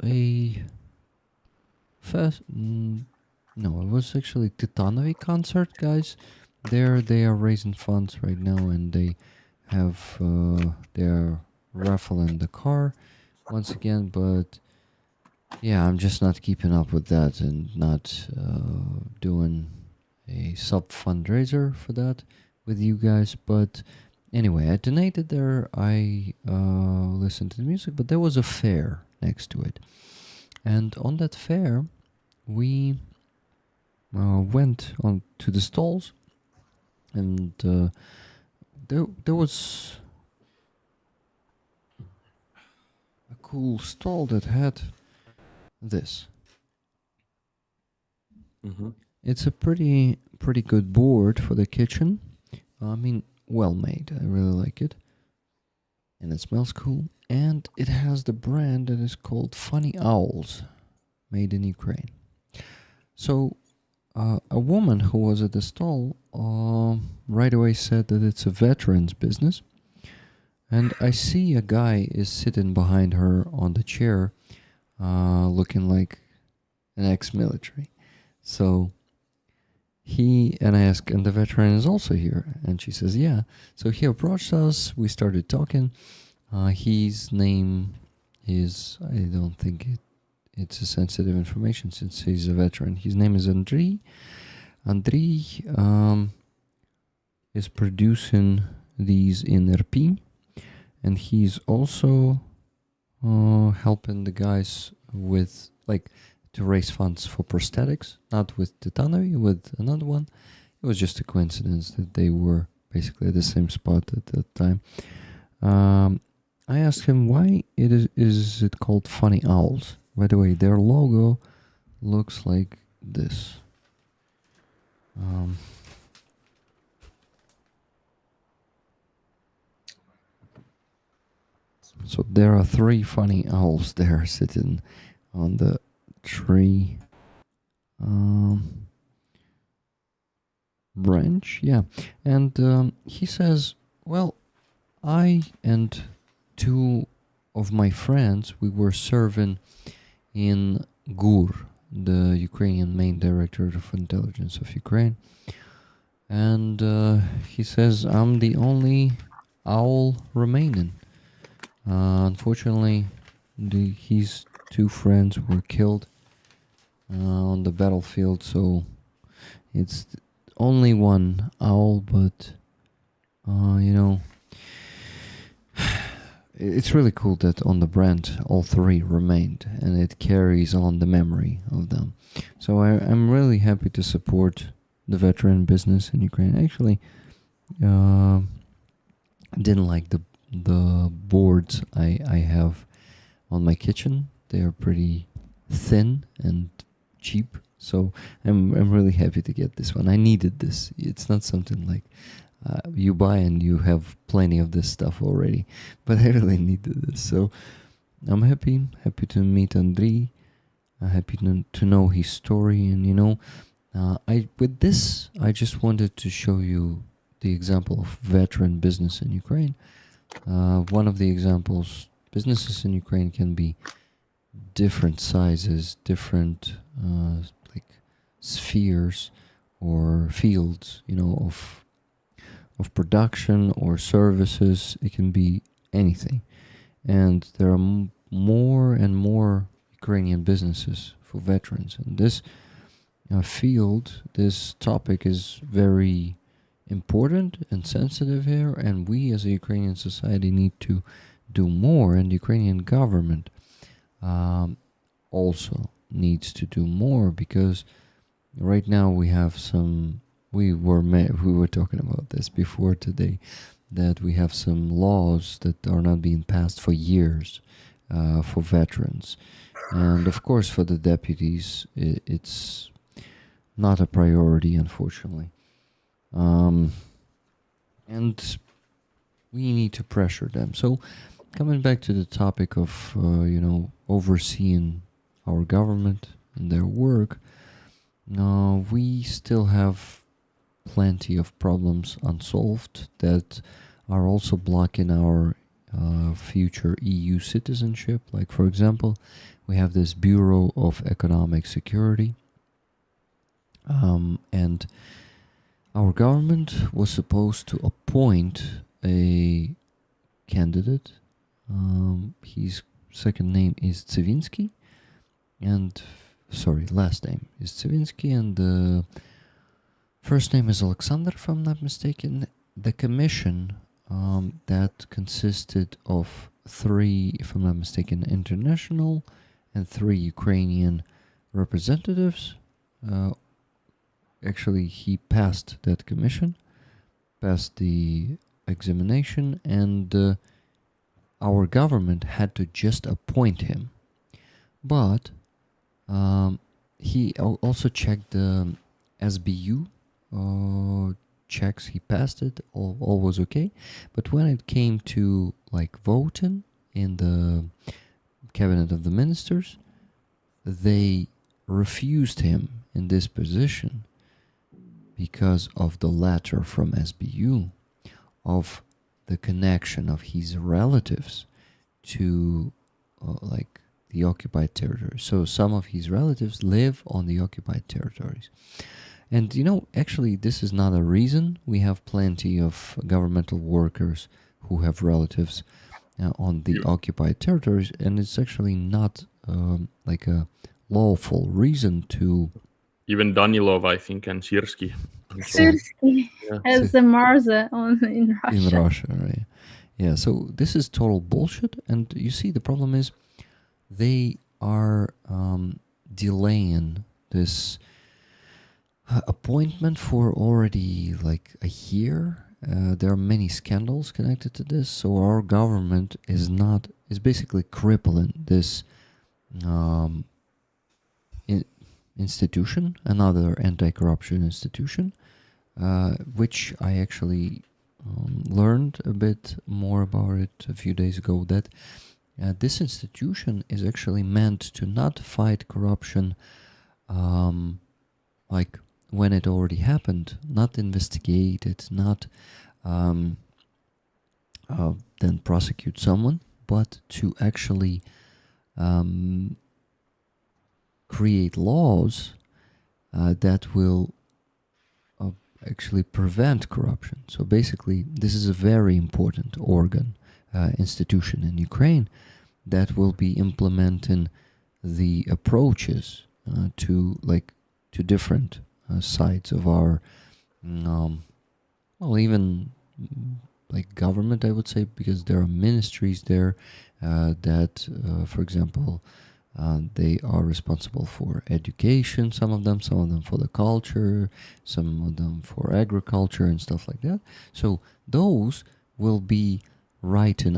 a it was actually Titanovy concert, guys. There they are raising funds right now, and they have their Raffle in the car once again. But yeah, I'm just not keeping up with that and not doing a sub fundraiser for that with you guys. But anyway, I donated there. I listened to the music, but there was a fair next to it, and on that fair we went on to the stalls, and there was a cool stall that had this. It's a pretty good board for the kitchen. I mean, well made. I really like it, and it smells cool. And it has the brand that is called Funny Owls, made in Ukraine. So a woman who was at the stall right away said that it's a veteran's business. And I see a guy is sitting behind her on the chair, looking like an ex-military. So I ask, and the veteran is also here? And she says, yeah. So he approached us. We started talking. His name is, I don't think it's a sensitive information since he's a veteran. His name is Andriy. Andriy is producing these in RP, and he's also helping the guys with, like, to raise funds for prosthetics, not with Titanovy, with another one. It was just a coincidence that they were basically at the same spot at that time. I asked him why is it called Funny Owls, By the way, their logo looks like this. So there are 3 funny owls there sitting on the tree branch. Yeah, and he says, well, I and 2 of my friends, we were serving in GUR, the Ukrainian main directorate of intelligence of Ukraine. And he says, I'm the only owl remaining. Unfortunately, his 2 friends were killed on the battlefield, so it's only one owl, but you know, it's really cool that on the brand all 3 remained, and it carries on the memory of them. So I'm really happy to support the veteran business in Ukraine. Actually, didn't like the boards I have on my kitchen. They are pretty thin and cheap, so I'm really happy to get this one. I needed this. It's not something like you buy and you have plenty of this stuff already, but I really needed this. So I'm happy to meet Andriy. I'm happy to know his story, and you know, with this I just wanted to show you the example of veteran business in Ukraine. One of the examples, businesses in Ukraine can be different sizes, different like spheres or fields, you know, of production or services. It can be anything, and there are more and more Ukrainian businesses for veterans. And this field, this topic is very important and sensitive here, and we as a Ukrainian society need to do more, and the Ukrainian government also needs to do more, because right now we have some, we were talking about this before today, that we have some laws that are not being passed for years for veterans, and of course for the deputies it's not a priority, unfortunately. And we need to pressure them. So coming back to the topic of you know, overseeing our government and their work, we still have plenty of problems unsolved that are also blocking our future EU citizenship. Like, for example, we have this Bureau of Economic Security, and our government was supposed to appoint a candidate. His second name is Tsivinsky, and last name is Tsivinsky, and the first name is Alexander, if I'm not mistaken. The commission that consisted of 3, if I'm not mistaken, international and 3 Ukrainian representatives. Actually, he passed that commission, passed the examination, and our government had to just appoint him. But he also checked the SBU checks. He passed it, all was okay. But when it came to like voting in the cabinet of the ministers, they refused him in this position because of the letter from SBU of the connection of his relatives to like the occupied territories. So some of his relatives live on the occupied territories. And you know, actually this is not a reason. We have plenty of governmental workers who have relatives on the occupied territories, and it's actually not like a lawful reason to... Even Danilov, I think, and Sirsky. Sirsky has the Marza in Russia. In Russia, right? Yeah, so this is total bullshit. And you see, the problem is they are delaying this appointment for already like a year. There are many scandals connected to this, so our government is basically crippling this um, institution, another anti-corruption institution, which I actually learned a bit more about it a few days ago, that this institution is actually meant to not fight corruption like when it already happened, not investigate it, not then prosecute someone, but to actually create laws that will actually prevent corruption. So basically, this is a very important institution in Ukraine that will be implementing the approaches to different sides of our even like government, I would say, because there are ministries there that, for example, they are responsible for education, some of them for the culture, some of them for agriculture and stuff like that. So those will be writing,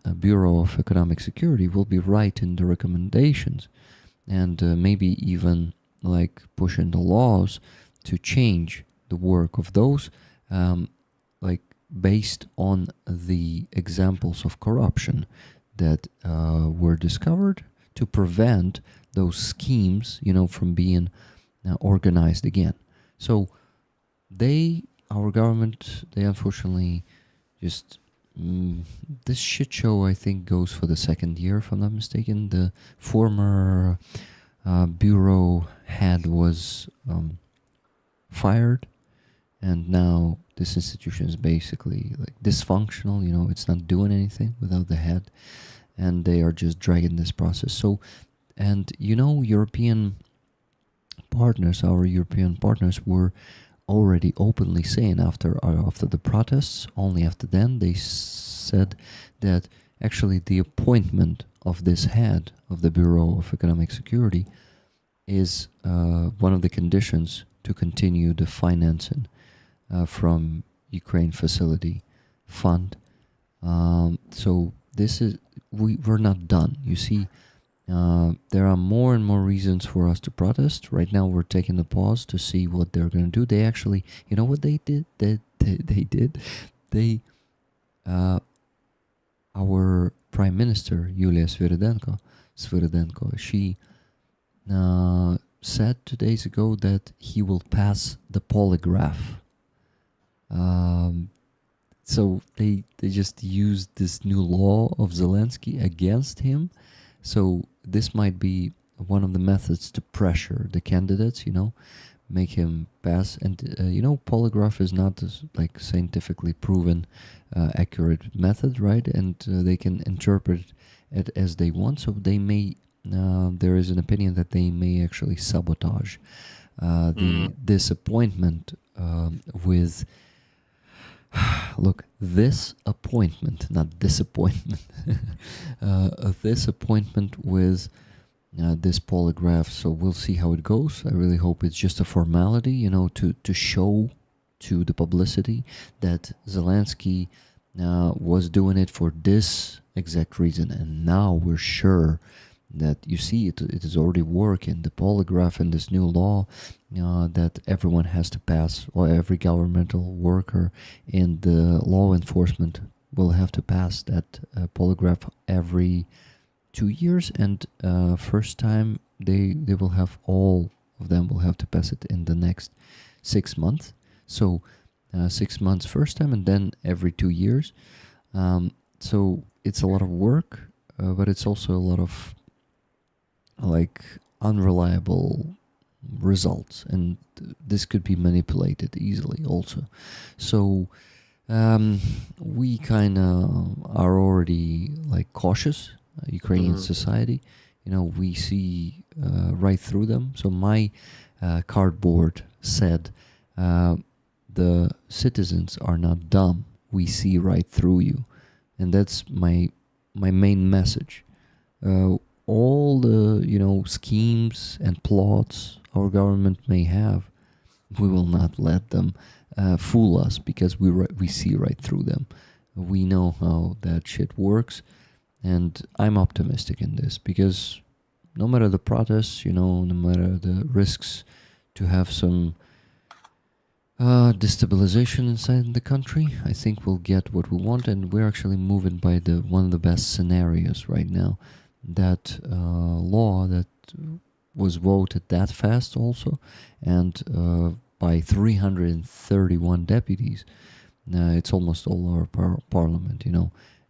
a Bureau of Economic Security will be writing the recommendations and maybe even like pushing the laws to change the work of those based on the examples of corruption that were discovered, to prevent those schemes, from being organized again. So our government, they unfortunately just, this shit show, I think, goes for the second year, if I'm not mistaken. The former bureau head was fired, and now this institution is basically like dysfunctional, it's not doing anything without the head, and they are just dragging this process. So, and European partners, our European partners were already openly saying after the protests, only after then, they said that actually the appointment of this head of the Bureau of Economic Security is one of the conditions to continue the financing from Ukraine Facility Fund. So this is, we're not done. You see, there are more and more reasons for us to protest. Right now we're taking a pause to see what they're going to do. They actually, you know what they did? Our Prime Minister, Yulia Sviridenko, she said 2 days ago that he will pass the polygraph. So they just used this new law of Zelensky against him. So this might be one of the methods to pressure the candidates, make him pass. And, polygraph is not like scientifically proven accurate method, right? And they can interpret it as they want. So they may, there is an opinion that they may actually sabotage the disappointment with... Look, this appointment, not disappointment, this appointment with this polygraph. So we'll see how it goes. I really hope it's just a formality, to show to the publicity that Zelensky was doing it for this exact reason. And now we're sure that, you see, it is already working, the polygraph and this new law that everyone has to pass, or every governmental worker in the law enforcement will have to pass that polygraph every 2 years, and first time they will have, all of them will have to pass it in the next 6 months. So 6 months first time, and then every 2 years. So it's a lot of work, but it's also a lot of unreliable results, and this could be manipulated easily also. So we kind of are already cautious, Ukrainian society. We see right through them. So my cardboard said, the citizens are not dumb, we see right through you. And that's my main message. All the schemes and plots our government may have, we will not let them fool us, because we see right through them. We know how that shit works, and I'm optimistic in this, because no matter the protests, no matter the risks to have some destabilization inside the country, I think we'll get what we want, and we're actually moving by one of the best scenarios right now. That law that was voted that fast also, and by 331 deputies. It's almost all our parliament,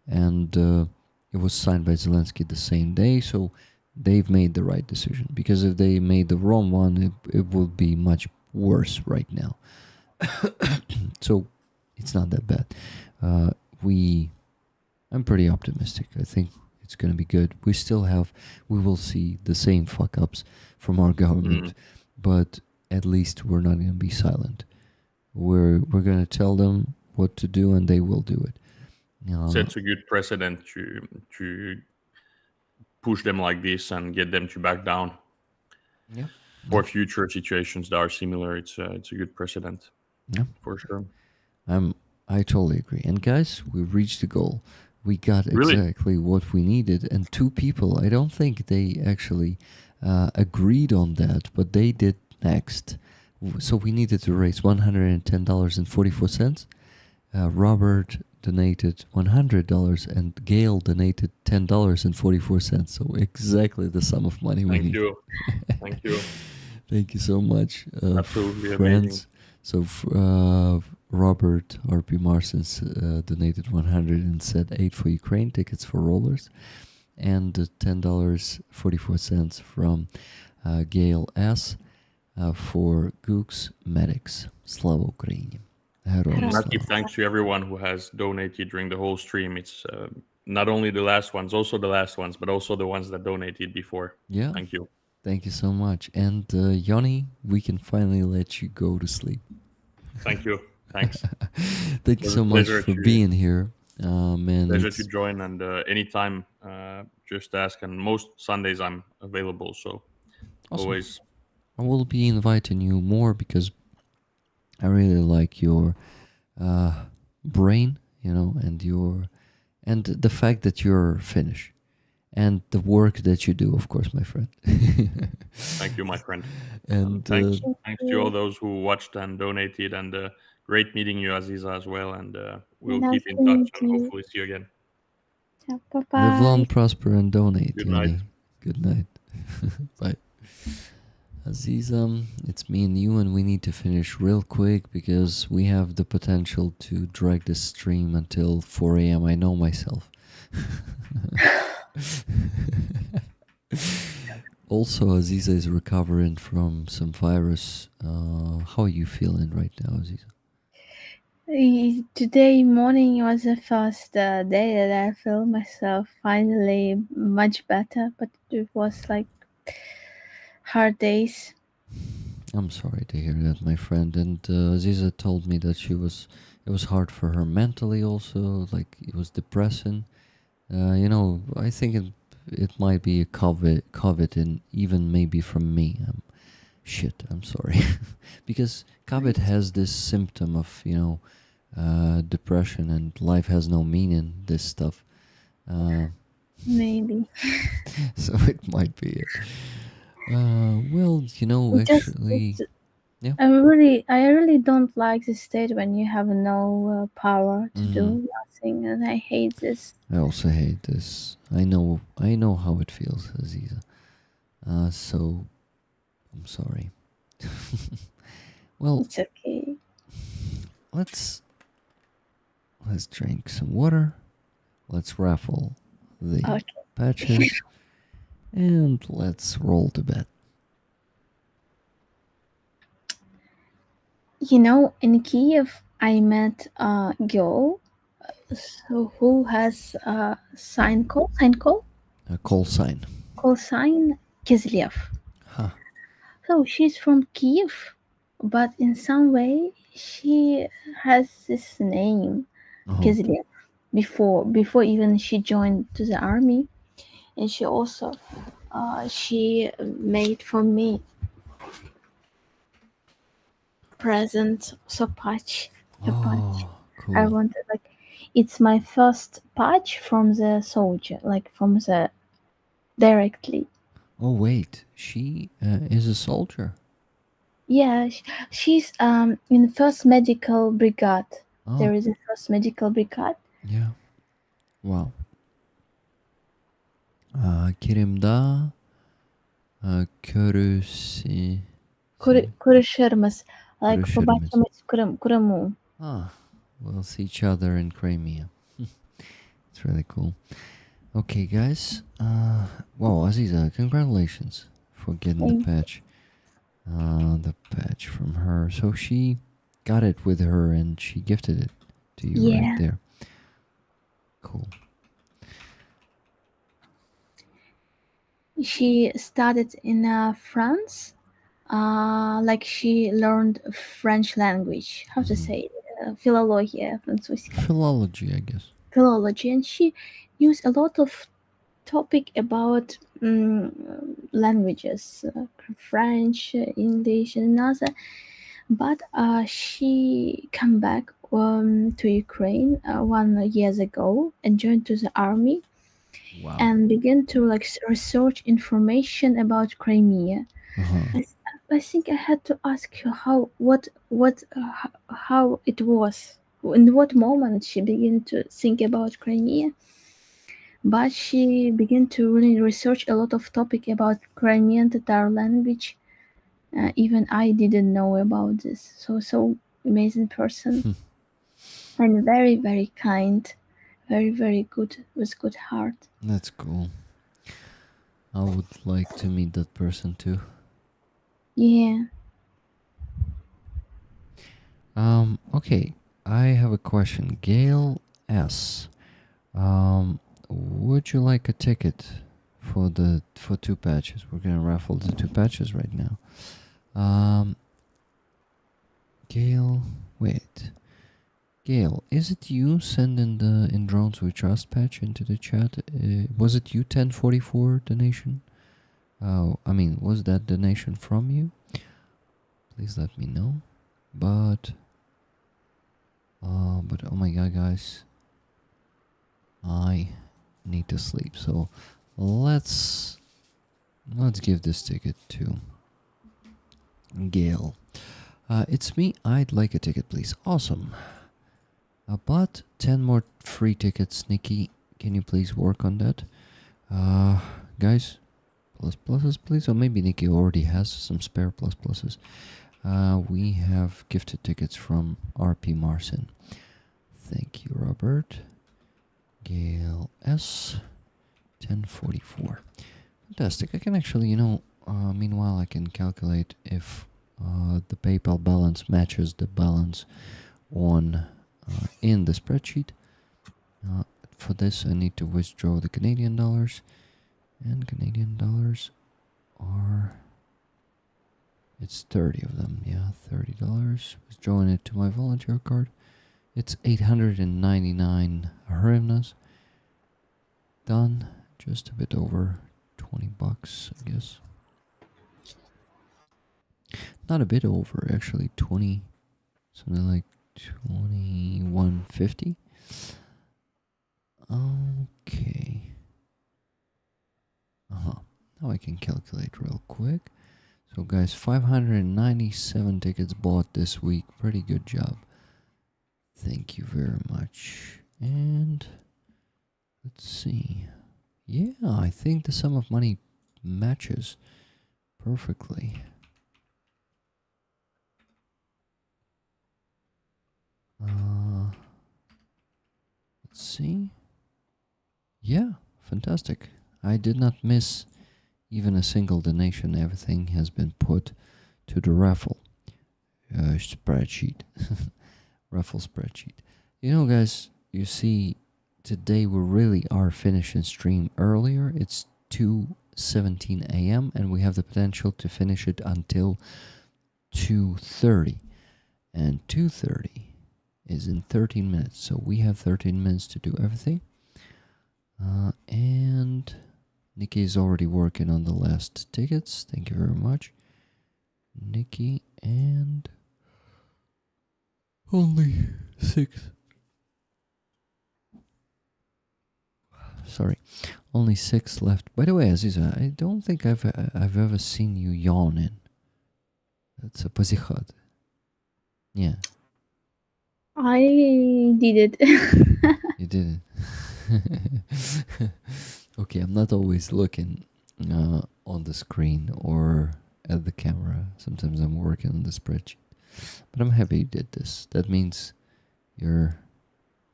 and it was signed by Zelensky the same day, so they've made the right decision. Because if they made the wrong one, it would be much worse right now. So it's not that bad. I'm pretty optimistic. I think it's going to be good. We will see the same fuck ups from our government, but at least we're not going to be silent. We're going to tell them what to do, and they will do it. Sets a good precedent to push them like this and get them to back down. Yeah. For future situations that are similar, it's a good precedent. Yeah, for sure. I totally agree. And guys, we reached the goal. We got Really? exactly what we needed, and 2 people, I don't think they actually agreed on that, but they did next. So we needed to raise $110.44. Robert donated $100, and Gail donated $10.44. So exactly the sum of money we need. Thank you. Thank you so much, Absolutely friends. amazing. So Robert R.P. Marsens donated 100 and said 8 for Ukraine, tickets for rollers, and $10.44 from Gail S. For Gooks Medics. Slava Ukraini. Massive thanks to everyone who has donated during the whole stream. It's not only the last ones, also the last ones, but also the ones that donated before. Yeah. Thank you. Thank you so much. And Yoni, we can finally let you go to sleep. Thank you. Thanks. Thank you so much for being here. Pleasure to join, and anytime, just ask. And most Sundays I'm available, so awesome. Always. I will be inviting you more because I really like your brain, and the fact that you're Finnish. And the work that you do, of course, my friend. Thank you, my friend. And thanks to all those who watched and donated, and great meeting you, Aziza, as well. And we'll keep in touch and hopefully see you again. Yeah, bye-bye. Live long, prosper, and donate. Good night. Good night. Bye. Aziza, it's me and you, and we need to finish real quick because we have the potential to drag this stream until 4 a.m. I know myself. Also, Aziza is recovering from some virus. How are you feeling right now, Aziza? Today morning was the first day that I feel myself finally much better, but it was like hard days. I'm sorry to hear that, my friend. And Aziza told me that it was hard for her mentally also, like it was depressing. I think it might be a COVID, and even maybe from me. I'm sorry. Because COVID has this symptom of, depression and life has no meaning, this stuff. Maybe. So it might be it. Well, actually... Yeah. I really don't like the state when you have no power to do nothing, and I hate this. I also hate this. I know how it feels, Aziza. So I'm sorry. Well, it's okay. Let's drink some water. Let's raffle the patches, and let's roll to bed. In Kyiv, I met a girl who has a call sign Kislev. Huh. So she's from Kyiv, but in some way she has this name, Kislev, before even she joined to the army, and she also she made for me present so patch. Cool. I wanted it's my first patch from the soldier, from the directly. Oh wait, she is a soldier. Yeah, she's in the first medical brigade. Oh, There is a first medical brigade. yeah. Wow. Kirimda körüsi. Kurışırmız. Like Görüşürüz. побачимось в Криму. Ah, we'll see each other in Crimea. It's really cool. Okay, guys. Wow, Aziza, congratulations for getting the patch. The patch from her. So she got it with her and she gifted it to you right there. Cool. She studied in France. Like she learned French language. How to say it? Philologia, французская. Philology, I guess. Philology, and she used a lot of topic about languages, French, English, and other. But she came back to Ukraine 1 year ago and joined to the army. Wow. And began to like research information about Crimea. I think I had to ask her how it was, in what moment she began to think about Crimea. But she began to really research a lot of topic about Crimean Tatar language. Even I didn't know about this. So amazing person, and very very kind, very very good, with good heart. That's cool. I would like to meet that person too. Yeah. Okay, I have a question. Gail S. Would you like a ticket for 2 patches? We're gonna raffle the 2 patches right now. Gail, wait. Gail, is it you sending the In Drones We Trust patch into the chat? Was it you 1044 donation? Was that donation from you? Please let me know. But oh my god, guys, I need to sleep. So let's give this ticket to Gail. It's me. I'd like a ticket, please. Awesome. But 10 more free tickets. Nikki, can you please work on that? Guys, pluses, please. Or maybe Nikki already has some spare pluses. We have gifted tickets from RP Marcin. Thank you, Robert. Gail S. 1044. Fantastic. I can actually, meanwhile I can calculate if the PayPal balance matches the balance on in the spreadsheet. For this I need to withdraw the Canadian dollars, and Canadian dollars are, it's 30 of them, yeah, $30. Withdrawing it to my volunteer card. It's 899 hryvnias. Done. Just a bit over $20, I guess. Not a bit over, actually. 20, something like 2150. Okay. Now I can calculate real quick. So guys, 597 tickets bought this week. Pretty good job. Thank you very much. And let's see. Yeah, I think the sum of money matches perfectly. Let's see. Yeah, fantastic. I did not miss even a single donation. Everything has been put to the Raffle spreadsheet. Raffle spreadsheet. Guys, you see, today we really are finishing stream earlier. It's 2:17 a.m. and we have the potential to finish it until 2:30. And 2:30 is in 13 minutes. So we have 13 minutes to do everything. And Nikki is already working on the last tickets. Thank you very much, Nikki. And only 6. Sorry. Only 6 left. By the way, Aziza, I don't think I've ever seen you yawning. That's a позихат. Yeah, I did it. you did it. Okay, I'm not always looking on the screen or at the camera. Sometimes I'm working on the spreadsheet. But I'm happy you did this. That means you're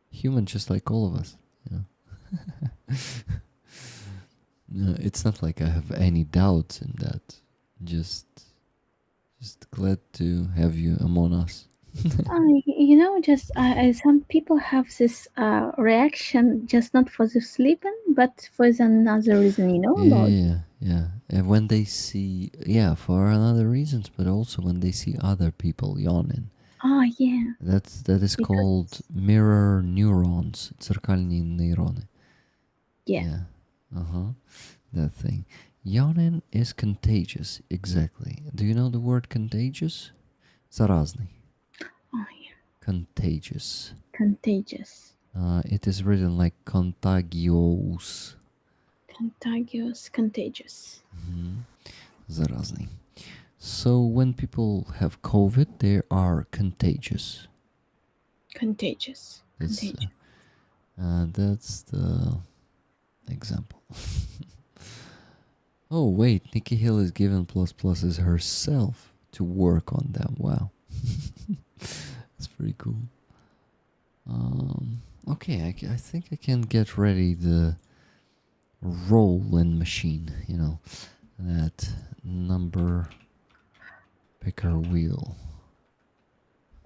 human just like all of us. You know? No, it's not like I have any doubts in that. Just glad to have you among us. Just some people have this reaction, just not for the sleeping, but for another reason. Yeah. And when they see, for another reasons, but also when they see other people yawning. Oh yeah. That is called mirror neurons. Циркальные нейроны. Yeah. That thing. Yawning is contagious. Exactly. Do you know the word contagious? Заразный. Oh yeah. Contagious. Contagious. It is written like contagious. Contagious. Заразный. So when people have COVID, they are contagious. Contagious. That's the example. Oh wait, Nikki Hill is given pluses herself to work on them. Wow. That's pretty cool. Okay, I think I can get ready the rolling machine, that number picker wheel.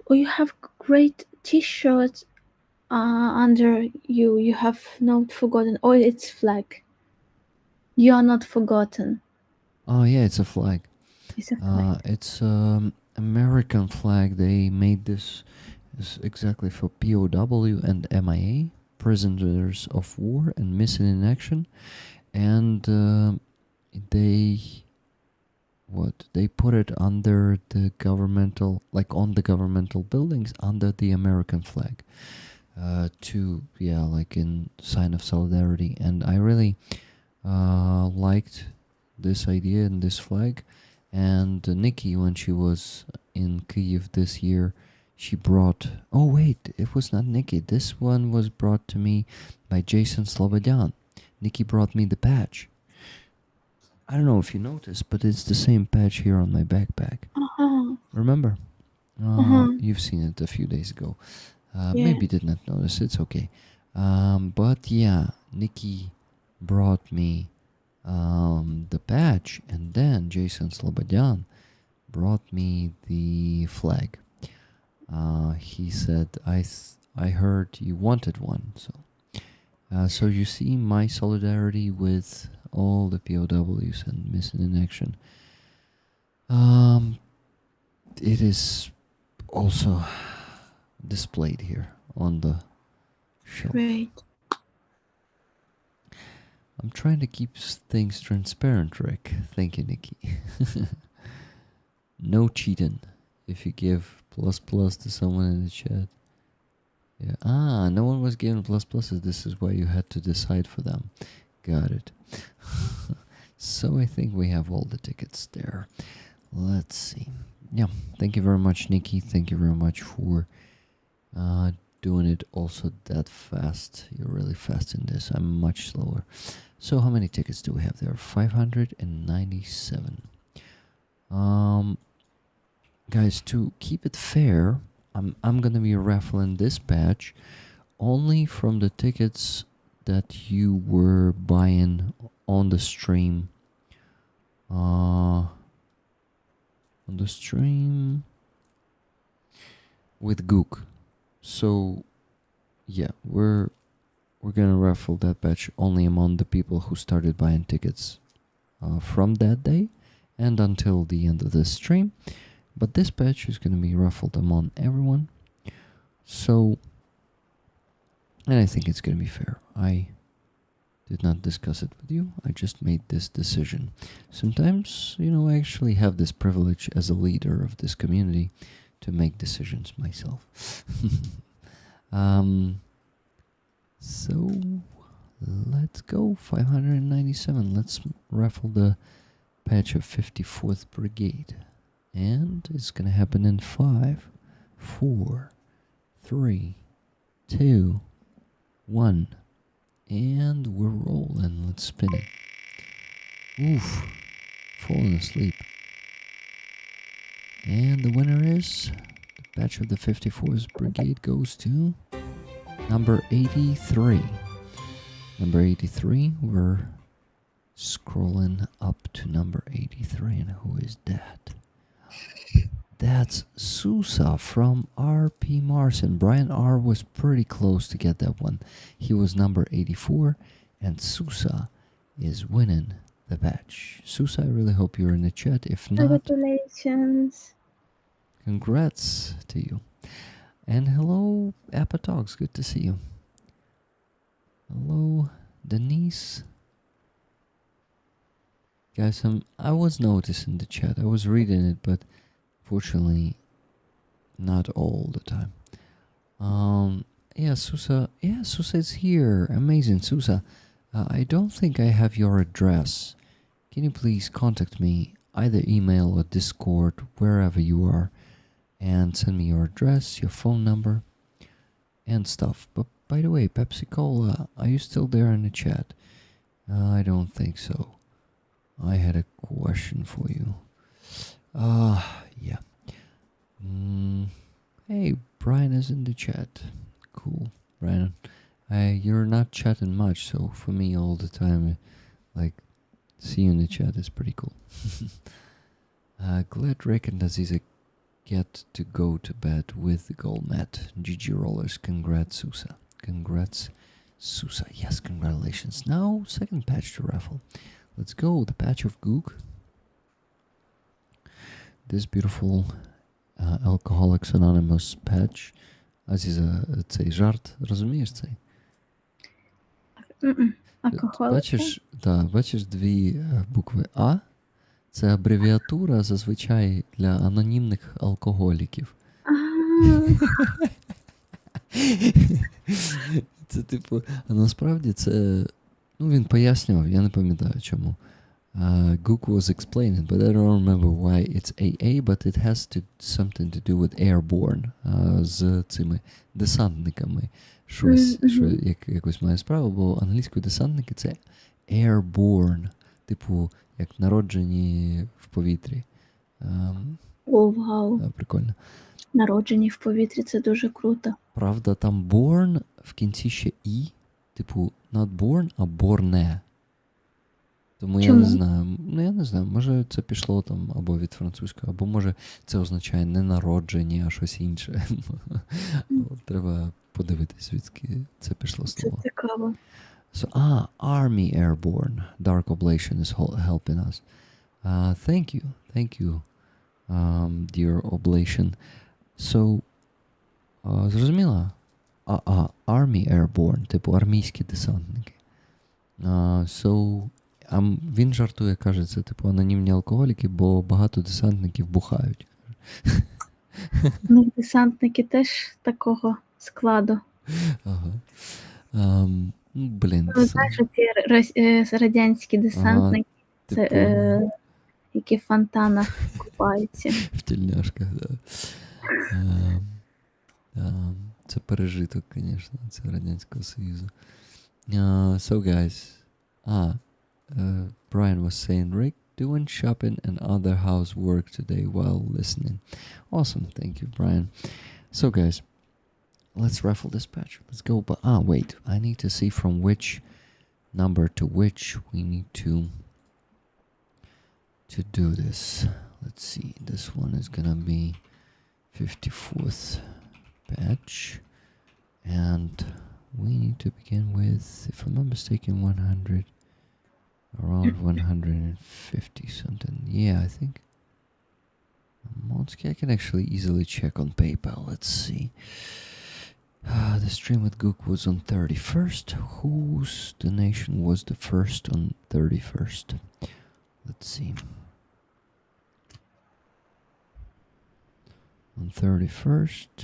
Oh, you have great t-shirts under you. You have not forgotten. Oh, it's flag. You are not forgotten. Oh yeah, it's a flag. It's a flag. It's American flag. They made this exactly for POW and MIA, prisoners of war and missing in action, and they put it under the governmental, like on the governmental buildings under the American flag, like in sign of solidarity. And I really liked this idea and this flag. And Nikki, when she was in Kyiv this year, she brought... Oh wait, it was not Nikki. This one was brought to me by Jason Slobodyan. Nikki brought me the patch. I don't know if you noticed, but it's the same patch here on my backpack. Remember? You've seen it a few days ago. Maybe did not notice. It's okay. But yeah, Nikki brought me the patch, and then Jason Slobodyan brought me the flag. He said, I heard you wanted one, so you see my solidarity with all the POWs and missing in action. It is also displayed here on the shelf. Great. I'm trying to keep things transparent, Rick. Thank you, Nikki. No cheating if you give ++ to someone in the chat. Yeah. No one was given ++s. This is why you had to decide for them. Got it. So I think we have all the tickets there. Let's see. Yeah. Thank you very much, Nikki. Thank you very much for doing it also that fast. You're really fast in this. I'm much slower. So how many tickets do we have there? 597. Guys, to keep it fair, I'm gonna be raffling this badge only from the tickets that you were buying on the stream. With Gook. So yeah, we're gonna raffle that badge only among the people who started buying tickets from that day and until the end of the stream. But this badge is gonna be raffled among everyone. So, and I think it's gonna be fair. I did not discuss it with you. I just made this decision. Sometimes, I actually have this privilege as a leader of this community to make decisions myself. So Let's go. 597. Let's raffle the patch of 54th Brigade. And it's gonna happen in 5, 4, 3, 2, 1. And we're rolling. Let's spin it. Oof. Falling asleep. And the winner is the batch of the 54th Brigade goes to number 83. Number 83, we're scrolling up to number 83. And who is that? That's Sousa from RP Mars. And Brian R was pretty close to get that one. He was number 84. And Sousa is winning the batch. Sousa, I really hope you're in the chat. If not, Congratulations. congrats to you. And hello, Apatogs. Good to see you. Hello, Denise. Guys, I was noticing the chat. I was reading it, but fortunately, not all the time. Yeah, Sousa. Yeah, Sousa is here. Amazing, Sousa. I don't think I have your address. Can you please contact me, either email or Discord, wherever you are, and send me your address, your phone number, and stuff. But by the way, Pepsi Cola, are you still there in the chat? I don't think so. I had a question for you. Yeah. Hey, Brian is in the chat. Cool, Brian. You're not chatting much, so for me all the time, like, see you in the chat is pretty cool. Glad Rick and Aziza get to go to bed with the gold mat. GG Rollers, congrats, Sousa. Congrats, Sousa. Yes, congratulations. Now, second patch to raffle. Let's go, the patch of Gook. This beautiful Alcoholics Anonymous patch. Азіза, цей жарт, розумієш цей? Alcoholics. Бачиш дві букви А? Це абревіатура зазвичай для анонімних алкоголіків. Це типу, а насправді це, ну він пояснював, я не пам'ятаю чому. Gook was explaining, but I don't remember why it's AA, but it has something to do with airborne, з цими десантниками. Щось якось має справу, бо англійською десантники це airborne, типу, як народжені в повітрі. О, вау. Прикольно. Народжені в повітрі, це дуже круто. Правда, там born в кінці ще і, типу, not born, а borne. Тому я не знаю. Ну, я не знаю, може це пішло там або від французького, або може це означає не народжені, а щось інше. Треба подивитись, звідки це пішло слово. Це цікаво. So, Army Airborne. Dark Oblation is helping us. Thank you, dear Oblation. So, зрозуміло? Army Airborne, типу армійські десантники. So, він жартує, каже, це типу анонімні алкоголіки, бо багато десантників бухають. Ну, десантники теж такого складу. Ага. Блін. Ну, знаєш, ці радянські десантники, це, які в фонтанах купаються. В тільняшках, так. Це пережиток, звісно, це Радянського Союзу. So, guys, Brian was saying, Rick, doing shopping and other housework today while listening. Awesome, thank you, Brian. So, guys, let's raffle this patch. Let's go. But wait, I need to see from which number to which we need to do this. Let's see. This one is gonna be 54th patch, and we need to begin with, if I'm not mistaken, 100, around 150 something. Yeah, I think. Monsky, I can actually easily check on PayPal. Let's see. The stream with Gook was on 31st. Whose donation was the first on 31st? Let's see. On 31st.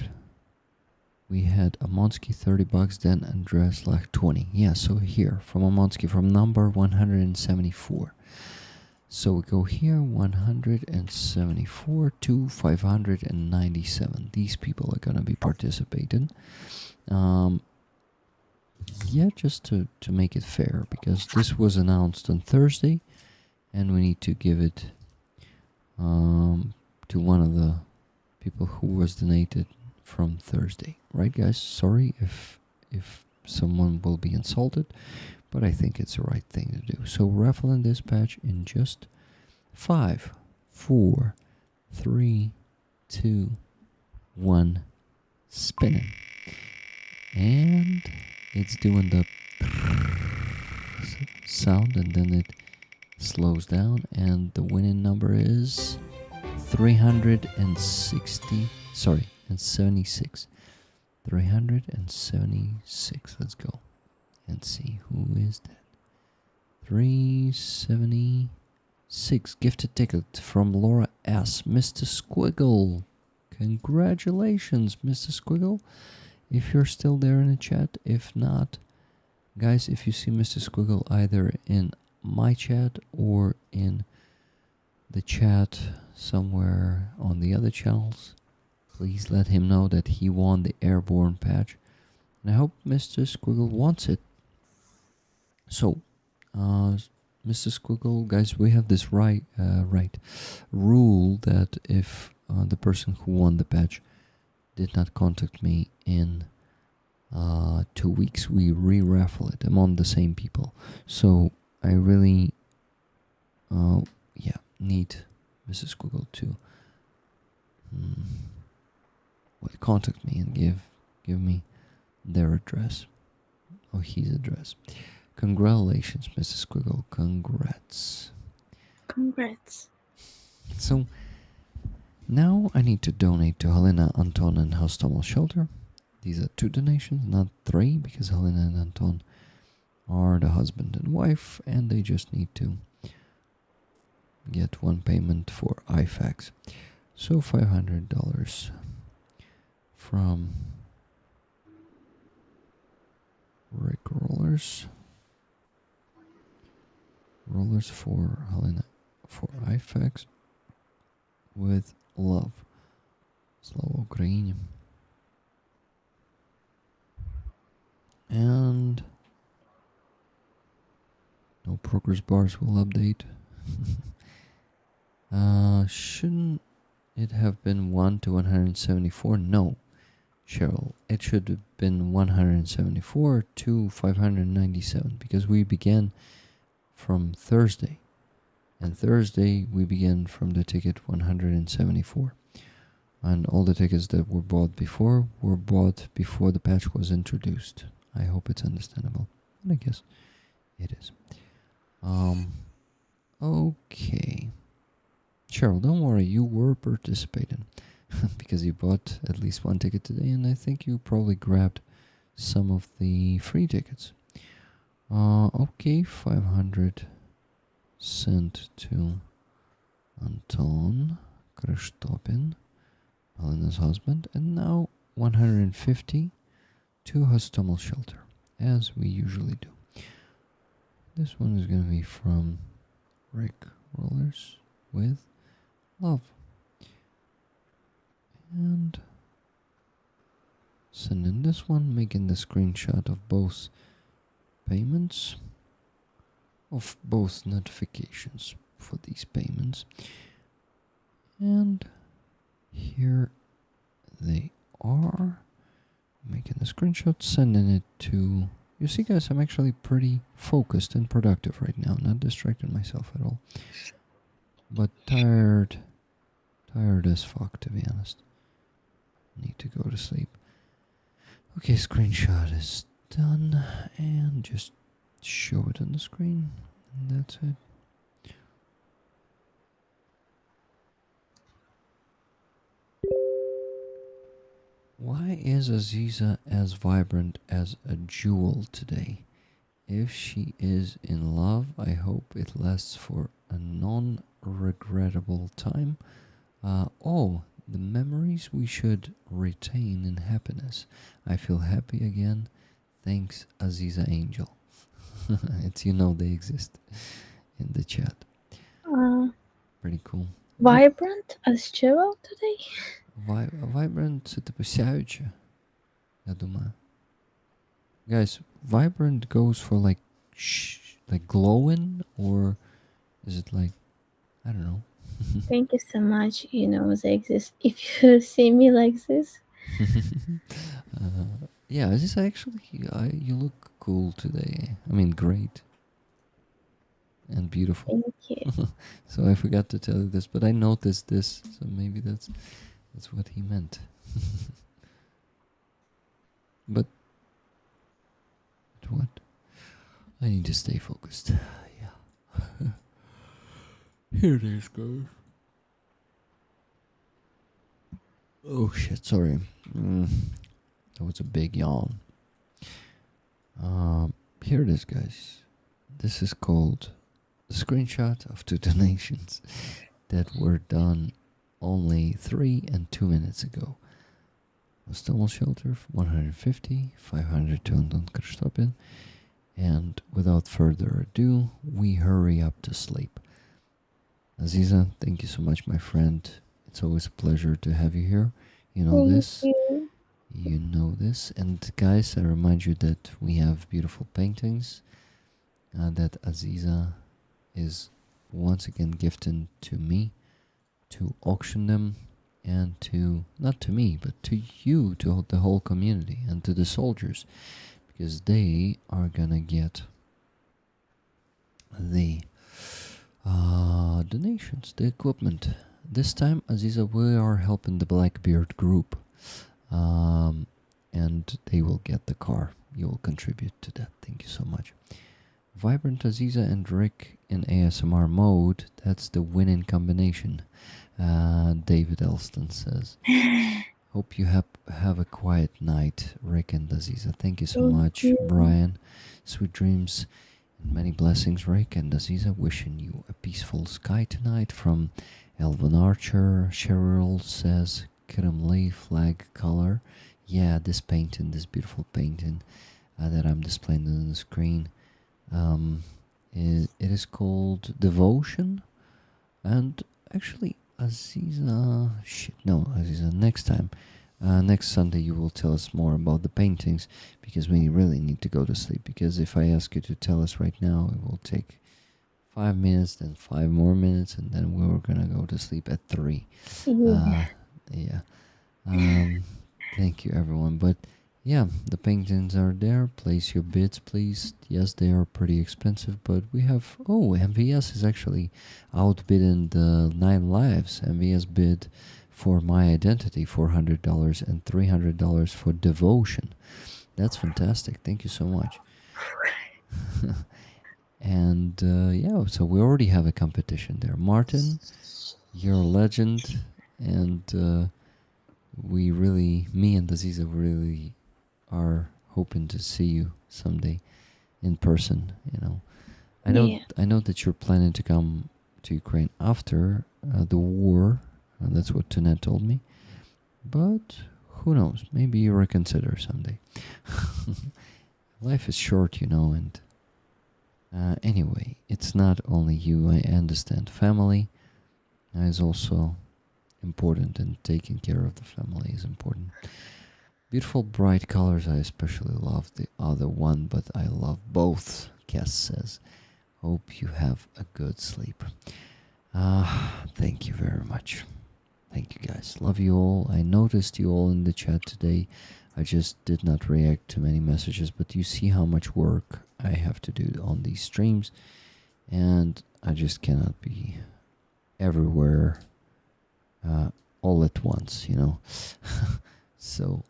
we had Amonsky 30 bucks, then Andres like 20. Yeah, so here from Amonsky from number 174. So we go here 174 to 597. These people are gonna be participating. Yeah, just to make it fair, because this was announced on Thursday, and we need to give it to one of the people who was donated from Thursday, right, guys? Sorry if someone will be insulted, but I think it's the right thing to do. So raffle and dispatch in just 5, 4, 3, 2, 1, spinning, and it's doing the sound, and then it slows down, and the winning number is 360. Sorry, and 76. 376. Let's go and see who is that. 376. Gifted ticket from Laura S. Mr. Squiggle. Congratulations, Mr. Squiggle. If you're still there in the chat, if not, guys, if you see Mr. Squiggle either in my chat or in the chat somewhere on the other channels, please let him know that he won the airborne patch. And I hope Mr. Squiggle wants it. So, Mr. Squiggle, guys, we have this right rule that if the person who won the patch did not contact me in 2 weeks, we re-raffle it among the same people. So I really need Mrs. Squiggle to contact me and give me their address or his address. Congratulations, Mrs. Squiggle. Congrats. So now I need to donate to Helena, Anton, and Hostomel Shelter. These are 2 donations, not 3, because Helena and Anton are the husband and wife, and they just need to get 1 payment for IFAX. So $500 from Rick Rollers. Rollers for Helena for IFAX with love. Slava Ukraine. And no progress bars will update. Shouldn't it have been 1 to 174? No, Cheryl. It should have been 174 to 597, because we began from Thursday. And Thursday we began from the ticket 174. And all the tickets that were bought before the patch was introduced. I hope it's understandable. And I guess it is. Okay. Cheryl, don't worry, you were participating because you bought at least 1 ticket today, and I think you probably grabbed some of the free tickets. Okay, 500 sent to Anton Kristopin, Helena's husband, and now 150 to Hostomel Shelter, as we usually do. This one is going to be from Rick Rollers with love. And sending this one, making the screenshot of both payments, of both notifications for these payments. And here they are. Making a screenshot, sending it to... You see, guys, I'm actually pretty focused and productive right now, not distracting myself at all. But tired as fuck, to be honest. Need to go to sleep. Okay, screenshot is done, and just show it on the screen, and that's it. Why is Aziza as vibrant as a jewel today? If she is in love, I hope it lasts for a non-regrettable time. Oh, The memories we should retain in happiness. I feel happy again. Thanks, Aziza Angel. It's, you know, they exist in the chat. Pretty cool. Vibrant as Cheryl today. Vibrant — это посяюче, я думаю. Guys, vibrant goes for like glowing, or is it like, I don't know. Thank you so much. You know they exist. If you see me like this. Yeah, this actually, you look cool today. I mean, great and beautiful. Thank you. So I forgot to tell you this, but I noticed this, so maybe that's what he meant. But what? I need to stay focused. Yeah. Here it is, guys. Oh shit! Sorry. That was a big yawn. Here it is, guys. This is called a screenshot of 2 donations that were done only 3 and 2 minutes ago. Stonewall Shelter, 150, 500 to Anton Kristopin. And without further ado, we hurry up to sleep. Aziza, thank you so much, my friend. It's always a pleasure to have you here. You know this. You know this. And guys, I remind you that we have beautiful paintings that Aziza is once again gifting to me to auction them, and to, not to me, but to you, to the whole community, and to the soldiers, because they are gonna get the donations, the equipment. This time, Aziza, we are helping the Blackbeard group, and they will get the car. You will contribute to that. Thank you so much. Vibrant Aziza and Rick in ASMR mode, that's the winning combination. David Elston says. Hope you have a quiet night, Rick and Aziza. Thank you so much, Brian. Sweet dreams and many blessings, Rick and Aziza. Wishing you a peaceful sky tonight from Elvin Archer. Cheryl says, Kiramli flag color. Yeah, this painting, this beautiful painting that I'm displaying on the screen. It is called Devotion. And actually, Aziza, Aziza, next time, next Sunday you will tell us more about the paintings, because we really need to go to sleep, because if I ask you to tell us right now, it will take 5 minutes, then 5 more minutes, and then we were gonna go to sleep at 3. Yeah. Thank you, everyone. But yeah, the paintings are there. Place your bids, please. Yes, they are pretty expensive, but we have... Oh, MVS is actually outbidding the 9 Lives. MVS bid for My Identity $400 and $300 for Devotion. That's fantastic. Thank you so much. And yeah, so we already have a competition there. Martin, you're a legend, and we really, me and Aziza really are hoping to see you someday in person. You know, I know that you're planning to come to Ukraine after the war. That's what Tunet told me. But who knows? Maybe you reconsider someday. Life is short, you know, and anyway, it's not only you. I understand family is also important, and taking care of the family is important. Beautiful bright colors. I especially love the other one, but I love both, Cass says. Hope you have a good sleep. Thank you very much. Thank you, guys. Love you all. I noticed you all in the chat today. I just did not react to many messages, but you see how much work I have to do on these streams, and I just cannot be everywhere all at once, you know. So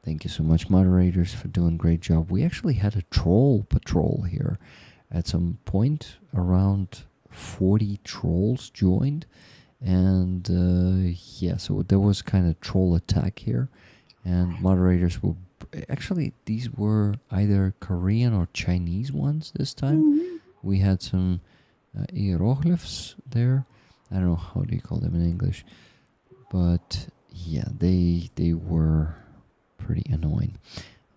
thank you so much, moderators, for doing a great job. We actually had a troll patrol here. At some point, around 40 trolls joined, and yeah, so there was kind of troll attack here, and moderators were actually, these were either Korean or Chinese ones this time. We had some hieroglyphs there. I don't know, how do you call them in English, but yeah, they were pretty annoying.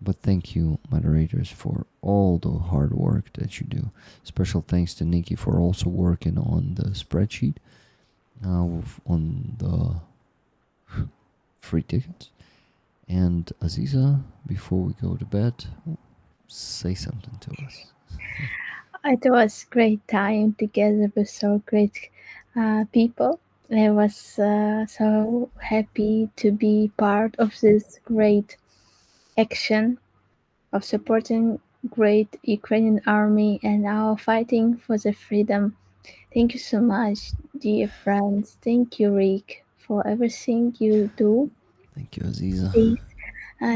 But thank you, moderators, for all the hard work that you do. Special thanks to Nikki for also working on the spreadsheet, on the free tickets. And Aziza, before we go to bed, say something to us. It was great time together with so great people. I was so happy to be part of this great action of supporting great Ukrainian army and our fighting for the freedom. Thank you so much, dear friends. Thank you, Rick, for everything you do. Thank you, Aziza. Please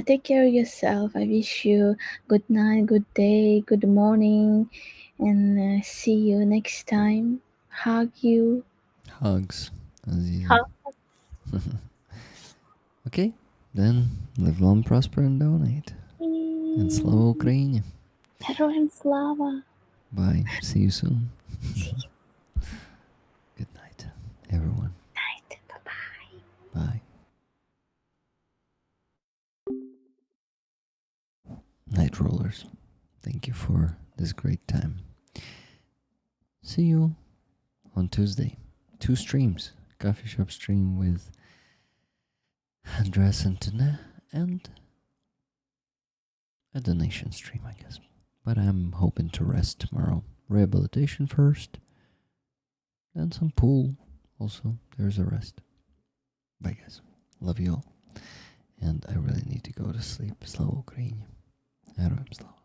take care of yourself. I wish you good night, good day, good morning, and see you next time. Hug you. Hugs, Aziza. Okay, then live long, prosper, and donate. And slava Ukraine. Героям слава. Bye. See you soon. Good night, everyone. Night. Bye-bye. Bye. Night rollers, thank you for this great time. See you on Tuesday. 2 streams. Coffee shop stream with Andres and Tana, and a donation stream, I guess. But I'm hoping to rest tomorrow. Rehabilitation first, and some pool. Also, there's a rest. Bye, guys. Love you all. And I really need to go to sleep. Slava Ukraine. Героям слава.